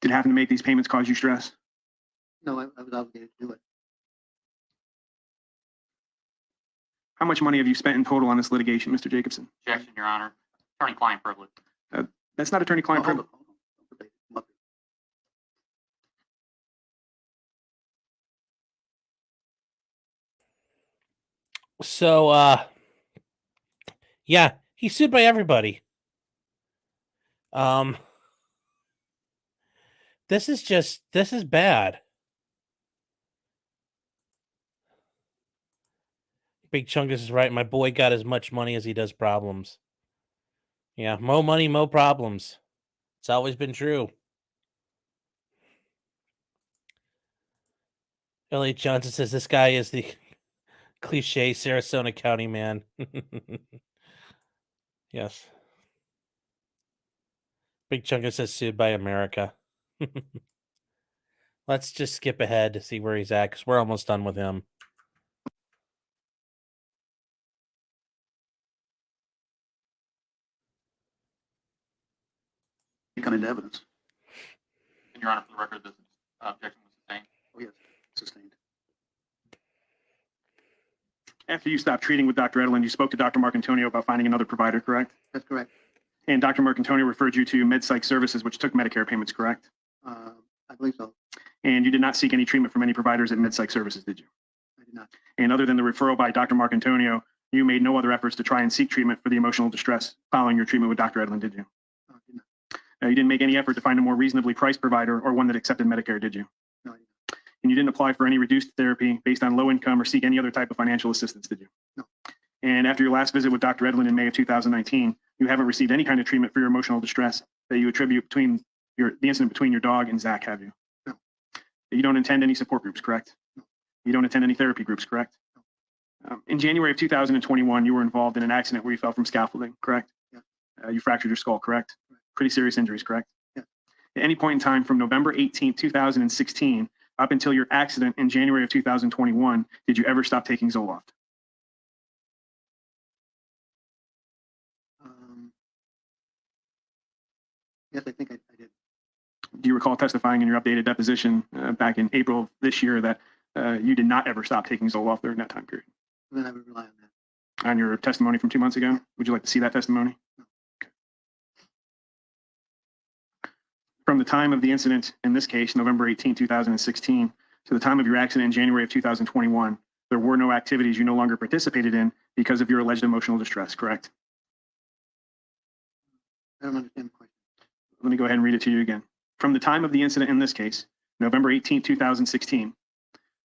[SPEAKER 9] Did having to make these payments cause you stress?
[SPEAKER 6] No, I was obligated to do it.
[SPEAKER 9] How much money have you spent in total on this litigation, Mr. Jacobson?
[SPEAKER 14] Objection, Your Honor. Attorney-client privilege.
[SPEAKER 9] That's not attorney-client privilege.
[SPEAKER 6] Hold on.
[SPEAKER 3] So, yeah, he's sued by everybody. This is bad. Big Chungus is right. My boy got as much money as he does problems. Yeah, mo money, mo problems. It's always been true. Elliot Johnson says this guy is the cliche Sarasota County man. Yes. Big Chungus says sued by America. Let's just skip ahead to see where he's at because we're almost done with him.
[SPEAKER 6] You come into evidence.
[SPEAKER 14] And Your Honor, for the record, this objection was sustained.
[SPEAKER 6] Oh, yes, sustained.
[SPEAKER 9] After you stopped treating with Dr. Edelin, you spoke to Dr. Marcantonio about finding another provider, correct?
[SPEAKER 6] That's correct.
[SPEAKER 9] And Dr. Marcantonio referred you to MedPsych Services, which took Medicare payments, correct?
[SPEAKER 6] I believe so.
[SPEAKER 9] And you did not seek any treatment from any providers at MedPsych Services, did you?
[SPEAKER 6] I did not.
[SPEAKER 9] And other than the referral by Dr. Marcantonio, you made no other efforts to try and seek treatment for the emotional distress following your treatment with Dr. Edelin, did you?
[SPEAKER 6] I did not.
[SPEAKER 9] You didn't make any effort to find a more reasonably priced provider or one that accepted Medicare, did you?
[SPEAKER 6] No, I did not.
[SPEAKER 9] And you didn't apply for any reduced therapy based on low income or seek any other type of financial assistance, did you?
[SPEAKER 6] No.
[SPEAKER 9] And after your last visit with Dr. Edelin in May of 2019, you haven't received any kind of treatment for your emotional distress that you attribute between the incident between your dog and Zach, have you?
[SPEAKER 6] No.
[SPEAKER 9] You don't attend any support groups, correct?
[SPEAKER 6] No.
[SPEAKER 9] You don't attend any therapy groups, correct?
[SPEAKER 6] No.
[SPEAKER 9] In January of 2021, you were involved in an accident where you fell from scaffolding, correct?
[SPEAKER 6] Yeah.
[SPEAKER 9] You fractured your skull, correct? Pretty serious injuries, correct?
[SPEAKER 6] Yeah.
[SPEAKER 9] At any point in time from November 18, 2016, up until your accident in January of 2021, did you ever stop taking Zoloft?
[SPEAKER 6] Yes, I think I did.
[SPEAKER 9] Do you recall testifying in your updated deposition back in April of this year that you did not ever stop taking Zoloft during that time period?
[SPEAKER 6] Then I would rely on that.
[SPEAKER 9] On your testimony from 2 months ago? Would you like to see that testimony?
[SPEAKER 6] No.
[SPEAKER 9] Okay. From the time of the incident, in this case, November 18, 2016, to the time of your accident in January of 2021, there were no activities you no longer participated in because of your alleged emotional distress, correct?
[SPEAKER 6] I don't understand the question.
[SPEAKER 9] Let me go ahead and read it to you again. From the time of the incident in this case, November 18, 2016,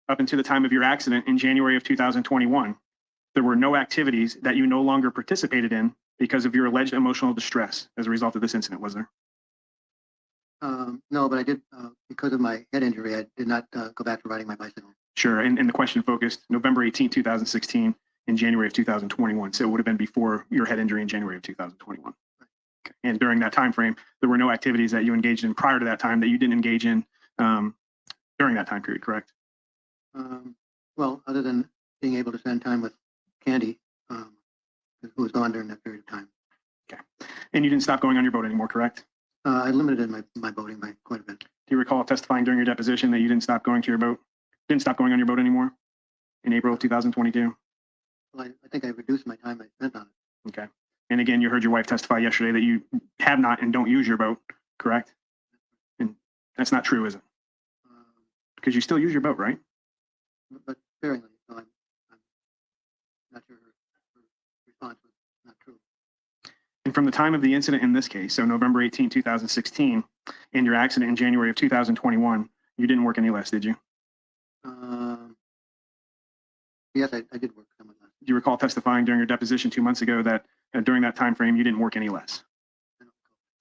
[SPEAKER 9] up until the time of your accident in January of 2021, there were no activities that you no longer participated in because of your alleged emotional distress as a result of this incident, was there?
[SPEAKER 6] No, but I did, because of my head injury, I did not go back to riding my bicycle.
[SPEAKER 9] Sure, and the question focused November 18, 2016 and January of 2021, so it would have been before your head injury in January of 2021. Okay. And during that time frame, there were no activities that you engaged in prior to that time that you didn't engage in during that time period, correct?
[SPEAKER 6] Well, other than being able to spend time with Candy, who was gone during that period of time.
[SPEAKER 9] Okay. And you didn't stop going on your boat anymore, correct?
[SPEAKER 6] I limited my boating by quite a bit.
[SPEAKER 9] Do you recall testifying during your deposition that you didn't stop going to your boat? Didn't stop going on your boat anymore in April of 2022?
[SPEAKER 6] Well, I think I reduced my time I spent on it.
[SPEAKER 9] Okay. And again, you heard your wife testify yesterday that you have not and don't use your boat, correct? And that's not true, is it? Because you still use your boat, right?
[SPEAKER 6] But sparingly, so I'm not sure her response was not true.
[SPEAKER 9] And from the time of the incident in this case, so November 18, 2016, and your accident in January of 2021, you didn't work any less, did you?
[SPEAKER 6] Yes, I did work somewhat less.
[SPEAKER 9] Do you recall testifying during your deposition 2 months ago that during that time frame you didn't work any less?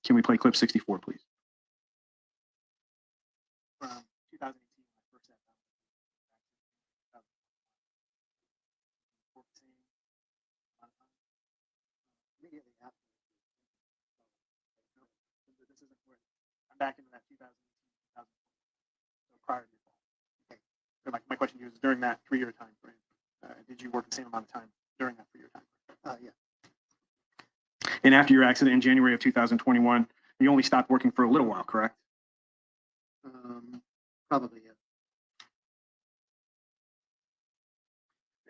[SPEAKER 9] Can we play clip 64, please? 2018,
[SPEAKER 6] Immediately
[SPEAKER 9] I'm back into that 2018, so prior to your fall. Okay. So my question to you is during that 3-year time frame, did you work the same amount of time during that 3-year time frame?
[SPEAKER 15] Yeah.
[SPEAKER 9] And after your accident in January of 2021, you only stopped working for a little while, correct?
[SPEAKER 15] Probably, yeah.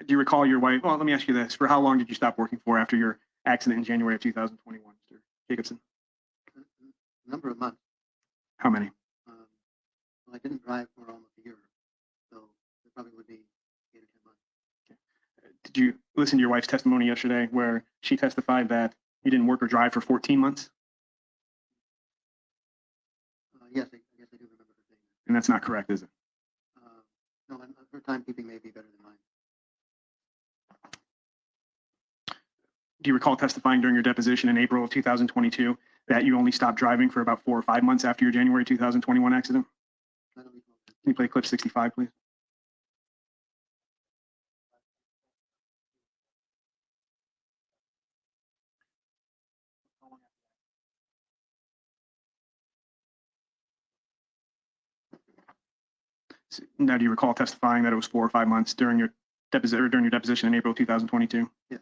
[SPEAKER 9] Do you recall your wife? Well, let me ask you this. For how long did you stop working for after your accident in January of 2021, Mr. Jacobson?
[SPEAKER 15] A number of months.
[SPEAKER 9] How many?
[SPEAKER 15] Well, I didn't drive for almost a year, so it probably would be 8 or 10 months.
[SPEAKER 9] Did you listen to your wife's testimony yesterday where she testified that you didn't work or drive for 14 months?
[SPEAKER 15] Yes, I guess I do remember her saying that.
[SPEAKER 9] And that's not correct, is it?
[SPEAKER 15] No, her timekeeping may be better than mine.
[SPEAKER 9] Do you recall testifying during your deposition in April of 2022 that you only stopped driving for about 4 or 5 months after your January 2021 accident?
[SPEAKER 15] I don't recall that.
[SPEAKER 9] Can you play clip 65, please? Now, do you recall testifying that it was 4 or 5 months during your deposition in April 2022?
[SPEAKER 15] Yeah.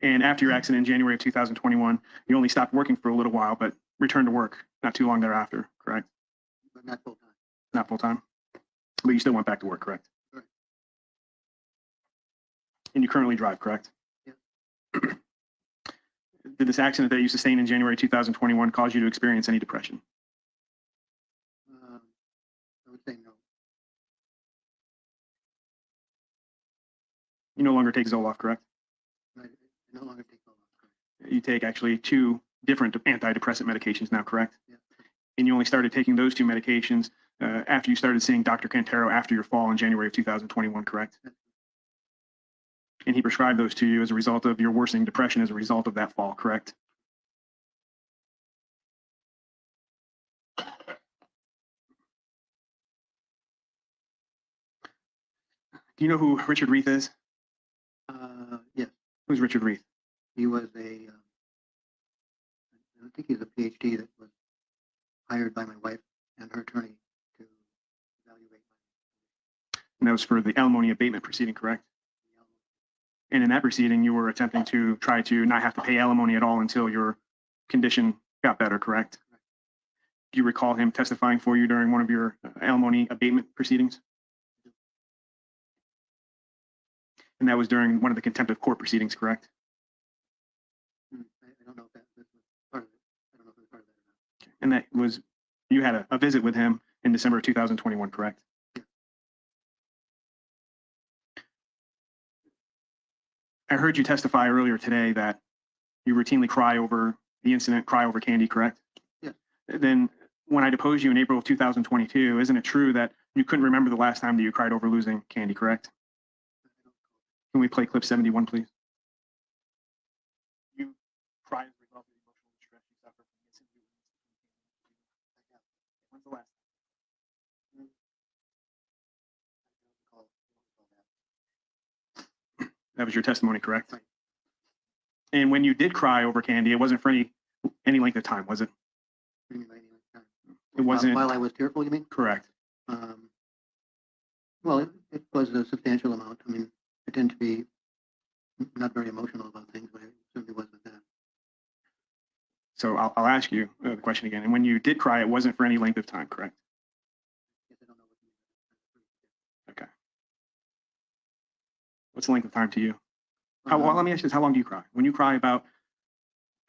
[SPEAKER 9] And after your accident in January of 2021, you only stopped working for a little while, but returned to work not too long thereafter, correct?
[SPEAKER 15] But not full time.
[SPEAKER 9] Not full time, but you still went back to work, correct?
[SPEAKER 15] Correct.
[SPEAKER 9] And you currently drive, correct?
[SPEAKER 15] Yeah.
[SPEAKER 9] Did this accident that you sustained in January 2021 cause you to experience any depression?
[SPEAKER 15] I would say no.
[SPEAKER 9] You no longer take Zoloft, correct?
[SPEAKER 15] I no longer take Zoloft.
[SPEAKER 9] You take actually 2 different antidepressant medications now, correct?
[SPEAKER 15] Yeah.
[SPEAKER 9] And you only started taking those 2 medications after you started seeing Dr. Cantero after your fall in January of 2021, correct?
[SPEAKER 15] Yeah.
[SPEAKER 9] And he prescribed those to you as a result of your worsening depression as a result of that fall, correct? Do you know who Richard Reith is?
[SPEAKER 15] Yes.
[SPEAKER 9] Who's Richard Reith?
[SPEAKER 15] He was I think he's a PhD that was hired by my wife and her attorney to evaluate
[SPEAKER 9] And that was for the alimony abatement proceeding, correct? And in that proceeding, you were attempting to try to not have to pay alimony at all until your condition got better, correct? Do you recall him testifying for you during one of your alimony abatement proceedings? And that was during one of the contempt of court proceedings, correct?
[SPEAKER 15] I don't know if that was part of it. I don't know if it was part of that or not.
[SPEAKER 9] And that was, you had a visit with him in December of 2021, correct?
[SPEAKER 15] Yeah.
[SPEAKER 9] I heard you testify earlier today that you routinely cry over the incident, cry over candy, correct?
[SPEAKER 15] Yeah.
[SPEAKER 9] Then when I deposed you in April of 2022, isn't it true that you couldn't remember the last time that you cried over losing candy, correct? Can we play clip 71, please? You cry as a result of the emotional distress you suffer from the incident. When's the last time? That was your testimony, correct?
[SPEAKER 15] Right.
[SPEAKER 9] And when you did cry over candy, it wasn't for any length of time, was it?
[SPEAKER 15] What do you mean by any length of time?
[SPEAKER 9] It wasn't.
[SPEAKER 15] While I was tearful, you mean?
[SPEAKER 9] Correct.
[SPEAKER 15] Well, it was a substantial amount. I mean, I tend to be not very emotional about things, but I certainly was with that.
[SPEAKER 9] So I'll ask you the question again. And when you did cry, it wasn't for any length of time, correct?
[SPEAKER 15] Yes, I don't know what you mean.
[SPEAKER 9] Okay. What's the length of time to you? Well, let me ask you this. How long do you cry? When you cry about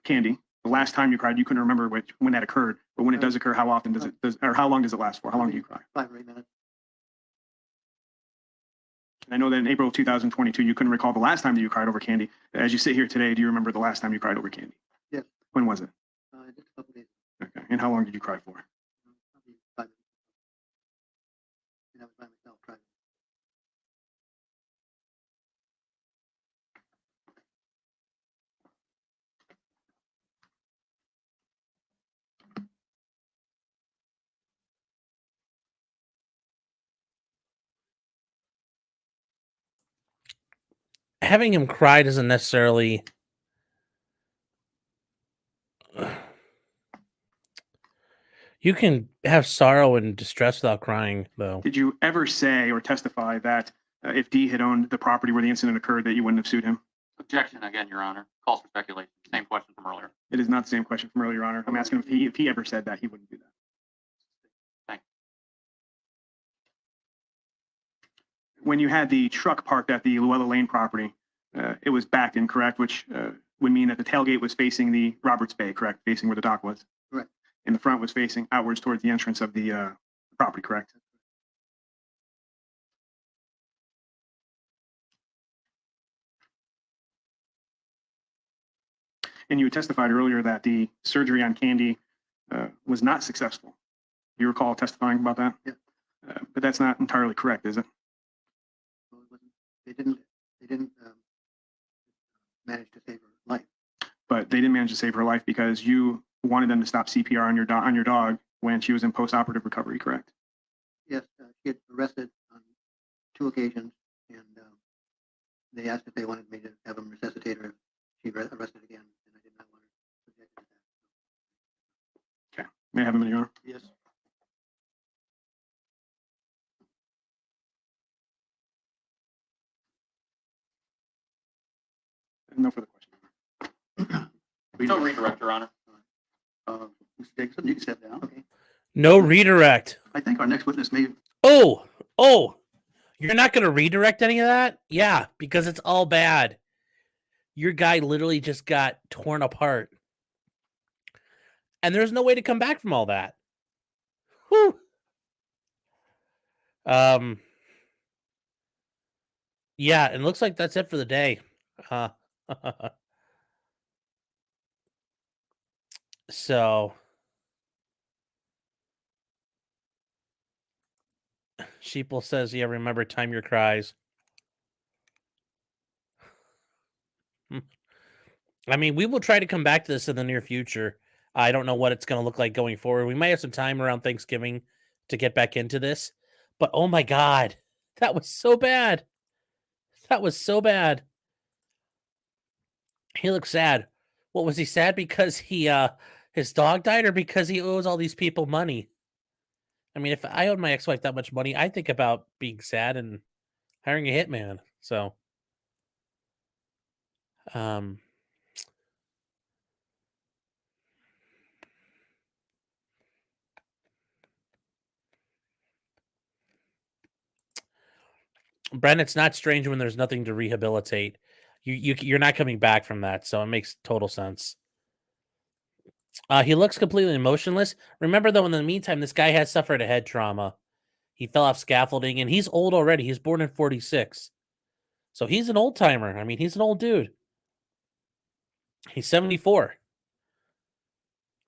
[SPEAKER 9] candy, the last time you cried, you couldn't remember when that occurred, but when it does occur, how often or how long does it last for? How long do you cry?
[SPEAKER 15] 5 or 8 minutes.
[SPEAKER 9] And I know that in April of 2022, you couldn't recall the last time that you cried over candy. As you sit here today, do you remember the last time you cried over candy?
[SPEAKER 15] Yes.
[SPEAKER 9] When was it?
[SPEAKER 15] Just a couple days.
[SPEAKER 9] Okay. And how long did you cry for?
[SPEAKER 15] Probably 5 minutes. And I was by myself driving.
[SPEAKER 3] Having him cry doesn't necessarily You can have sorrow and distress without crying, though.
[SPEAKER 9] Did you ever say or testify that if D had owned the property where the incident occurred, that you wouldn't have sued him?
[SPEAKER 14] Objection again, Your Honor. Calls for speculation. Same question from earlier.
[SPEAKER 9] It is not the same question from earlier, Your Honor. I'm asking if he ever said that he wouldn't do that.
[SPEAKER 14] Thank
[SPEAKER 9] When you had the truck parked at the Llewellyn Lane property, it was backed in, correct? Which would mean that the tailgate was facing the Roberts Bay, correct? Facing where the dock was.
[SPEAKER 15] Correct.
[SPEAKER 9] And the front was facing outwards towards the entrance of the property, correct? And you testified earlier that the surgery on Candy was not successful. Do you recall testifying about that?
[SPEAKER 15] Yeah.
[SPEAKER 9] But that's not entirely correct, is it?
[SPEAKER 15] So it wasn't, they didn't manage to save her life.
[SPEAKER 9] But they didn't manage to save her life because you wanted them to stop CPR on your dog when she was in post-operative recovery, correct?
[SPEAKER 15] Yes, she had arrested on 2 occasions, and they asked if they wanted me to have them resuscitate her. She arrested again, and I did not want her subjected to that.
[SPEAKER 9] Okay. May I have a minute, Your Honor?
[SPEAKER 15] Yes.
[SPEAKER 9] No further questions.
[SPEAKER 14] No redirect, Your Honor.
[SPEAKER 15] Mr. Jacobson, you can step down. Okay.
[SPEAKER 3] No redirect.
[SPEAKER 15] I think our next witness may.
[SPEAKER 3] Oh, you're not going to redirect any of that? Yeah, because it's all bad. Your guy literally just got torn apart. And there's no way to come back from all that. Whew. Yeah, and it looks like that's it for the day. So Sheeple says, yeah, remember, time your cries. I mean, we will try to come back to this in the near future. I don't know what it's going to look like going forward. We might have some time around Thanksgiving to get back into this. But oh my God, that was so bad. That was so bad. He looks sad. What was he sad because his dog died, or because he owes all these people money? I mean, if I owed my ex-wife that much money, I think about being sad and hiring a hitman. So, Brent, it's not strange when there's nothing to rehabilitate. You're not coming back from that, so it makes total sense. He looks completely emotionless. Remember, though, in the meantime, this guy has suffered a head trauma. He fell off scaffolding, and he's old already. He's born in 46. So he's an old-timer. I mean, he's an old dude. He's 74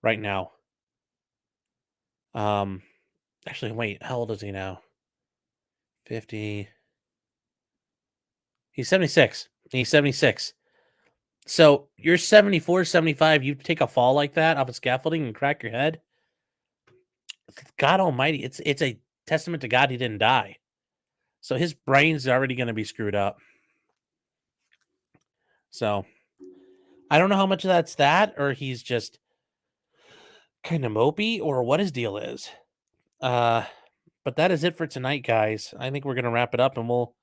[SPEAKER 3] right now. Actually, wait, how old is he now? 50. He's 76. He's 76. So you're 74, 75. You take a fall like that off of scaffolding and crack your head. God almighty. It's a testament to God he didn't die. So his brain's already going to be screwed up. So I don't know how much of that's that, or he's just kind of mopey, or what his deal is. But that is it for tonight, guys. I think we're going to wrap it up, and we'll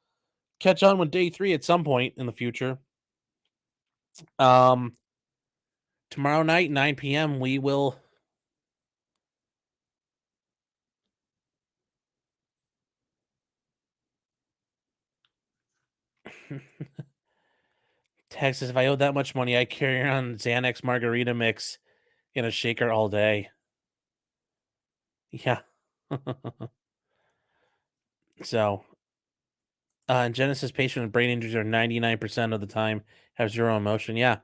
[SPEAKER 3] catch on with day 3 at some point in the future. Tomorrow night, 9 p.m., we will Texas, if I owed that much money, I'd carry around Xanax margarita mix in a shaker all day. Yeah. So, Genesis patients with brain injuries are 99% of the time have zero emotion. Yeah,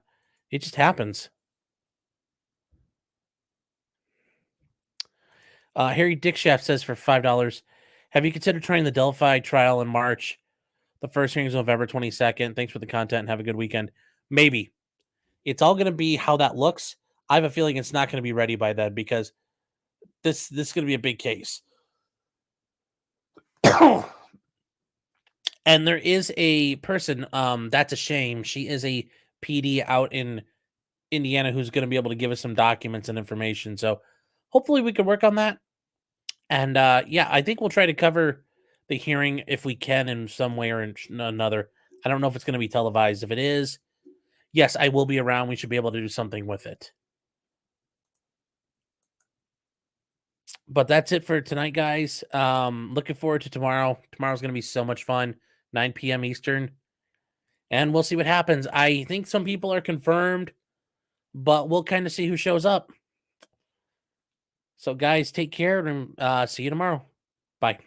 [SPEAKER 3] it just happens. Harry Dickshaft says for $5, have you considered trying the Delphi trial in March? The first hearing is November 22nd. Thanks for the content and have a good weekend. Maybe. It's all going to be how that looks. I have a feeling it's not going to be ready by then because this is going to be a big case. And there is a person, that's a shame. She is a PD out in Indiana who's going to be able to give us some documents and information. So hopefully we can work on that. And yeah, I think we'll try to cover the hearing if we can in some way or another. I don't know if it's going to be televised. If it is, yes, I will be around. We should be able to do something with it. But that's it for tonight, guys. Looking forward to tomorrow. Tomorrow's going to be so much fun. 9 p.m. Eastern. And we'll see what happens. I think some people are confirmed, but we'll kind of see who shows up. So, guys, take care and see you tomorrow. Bye.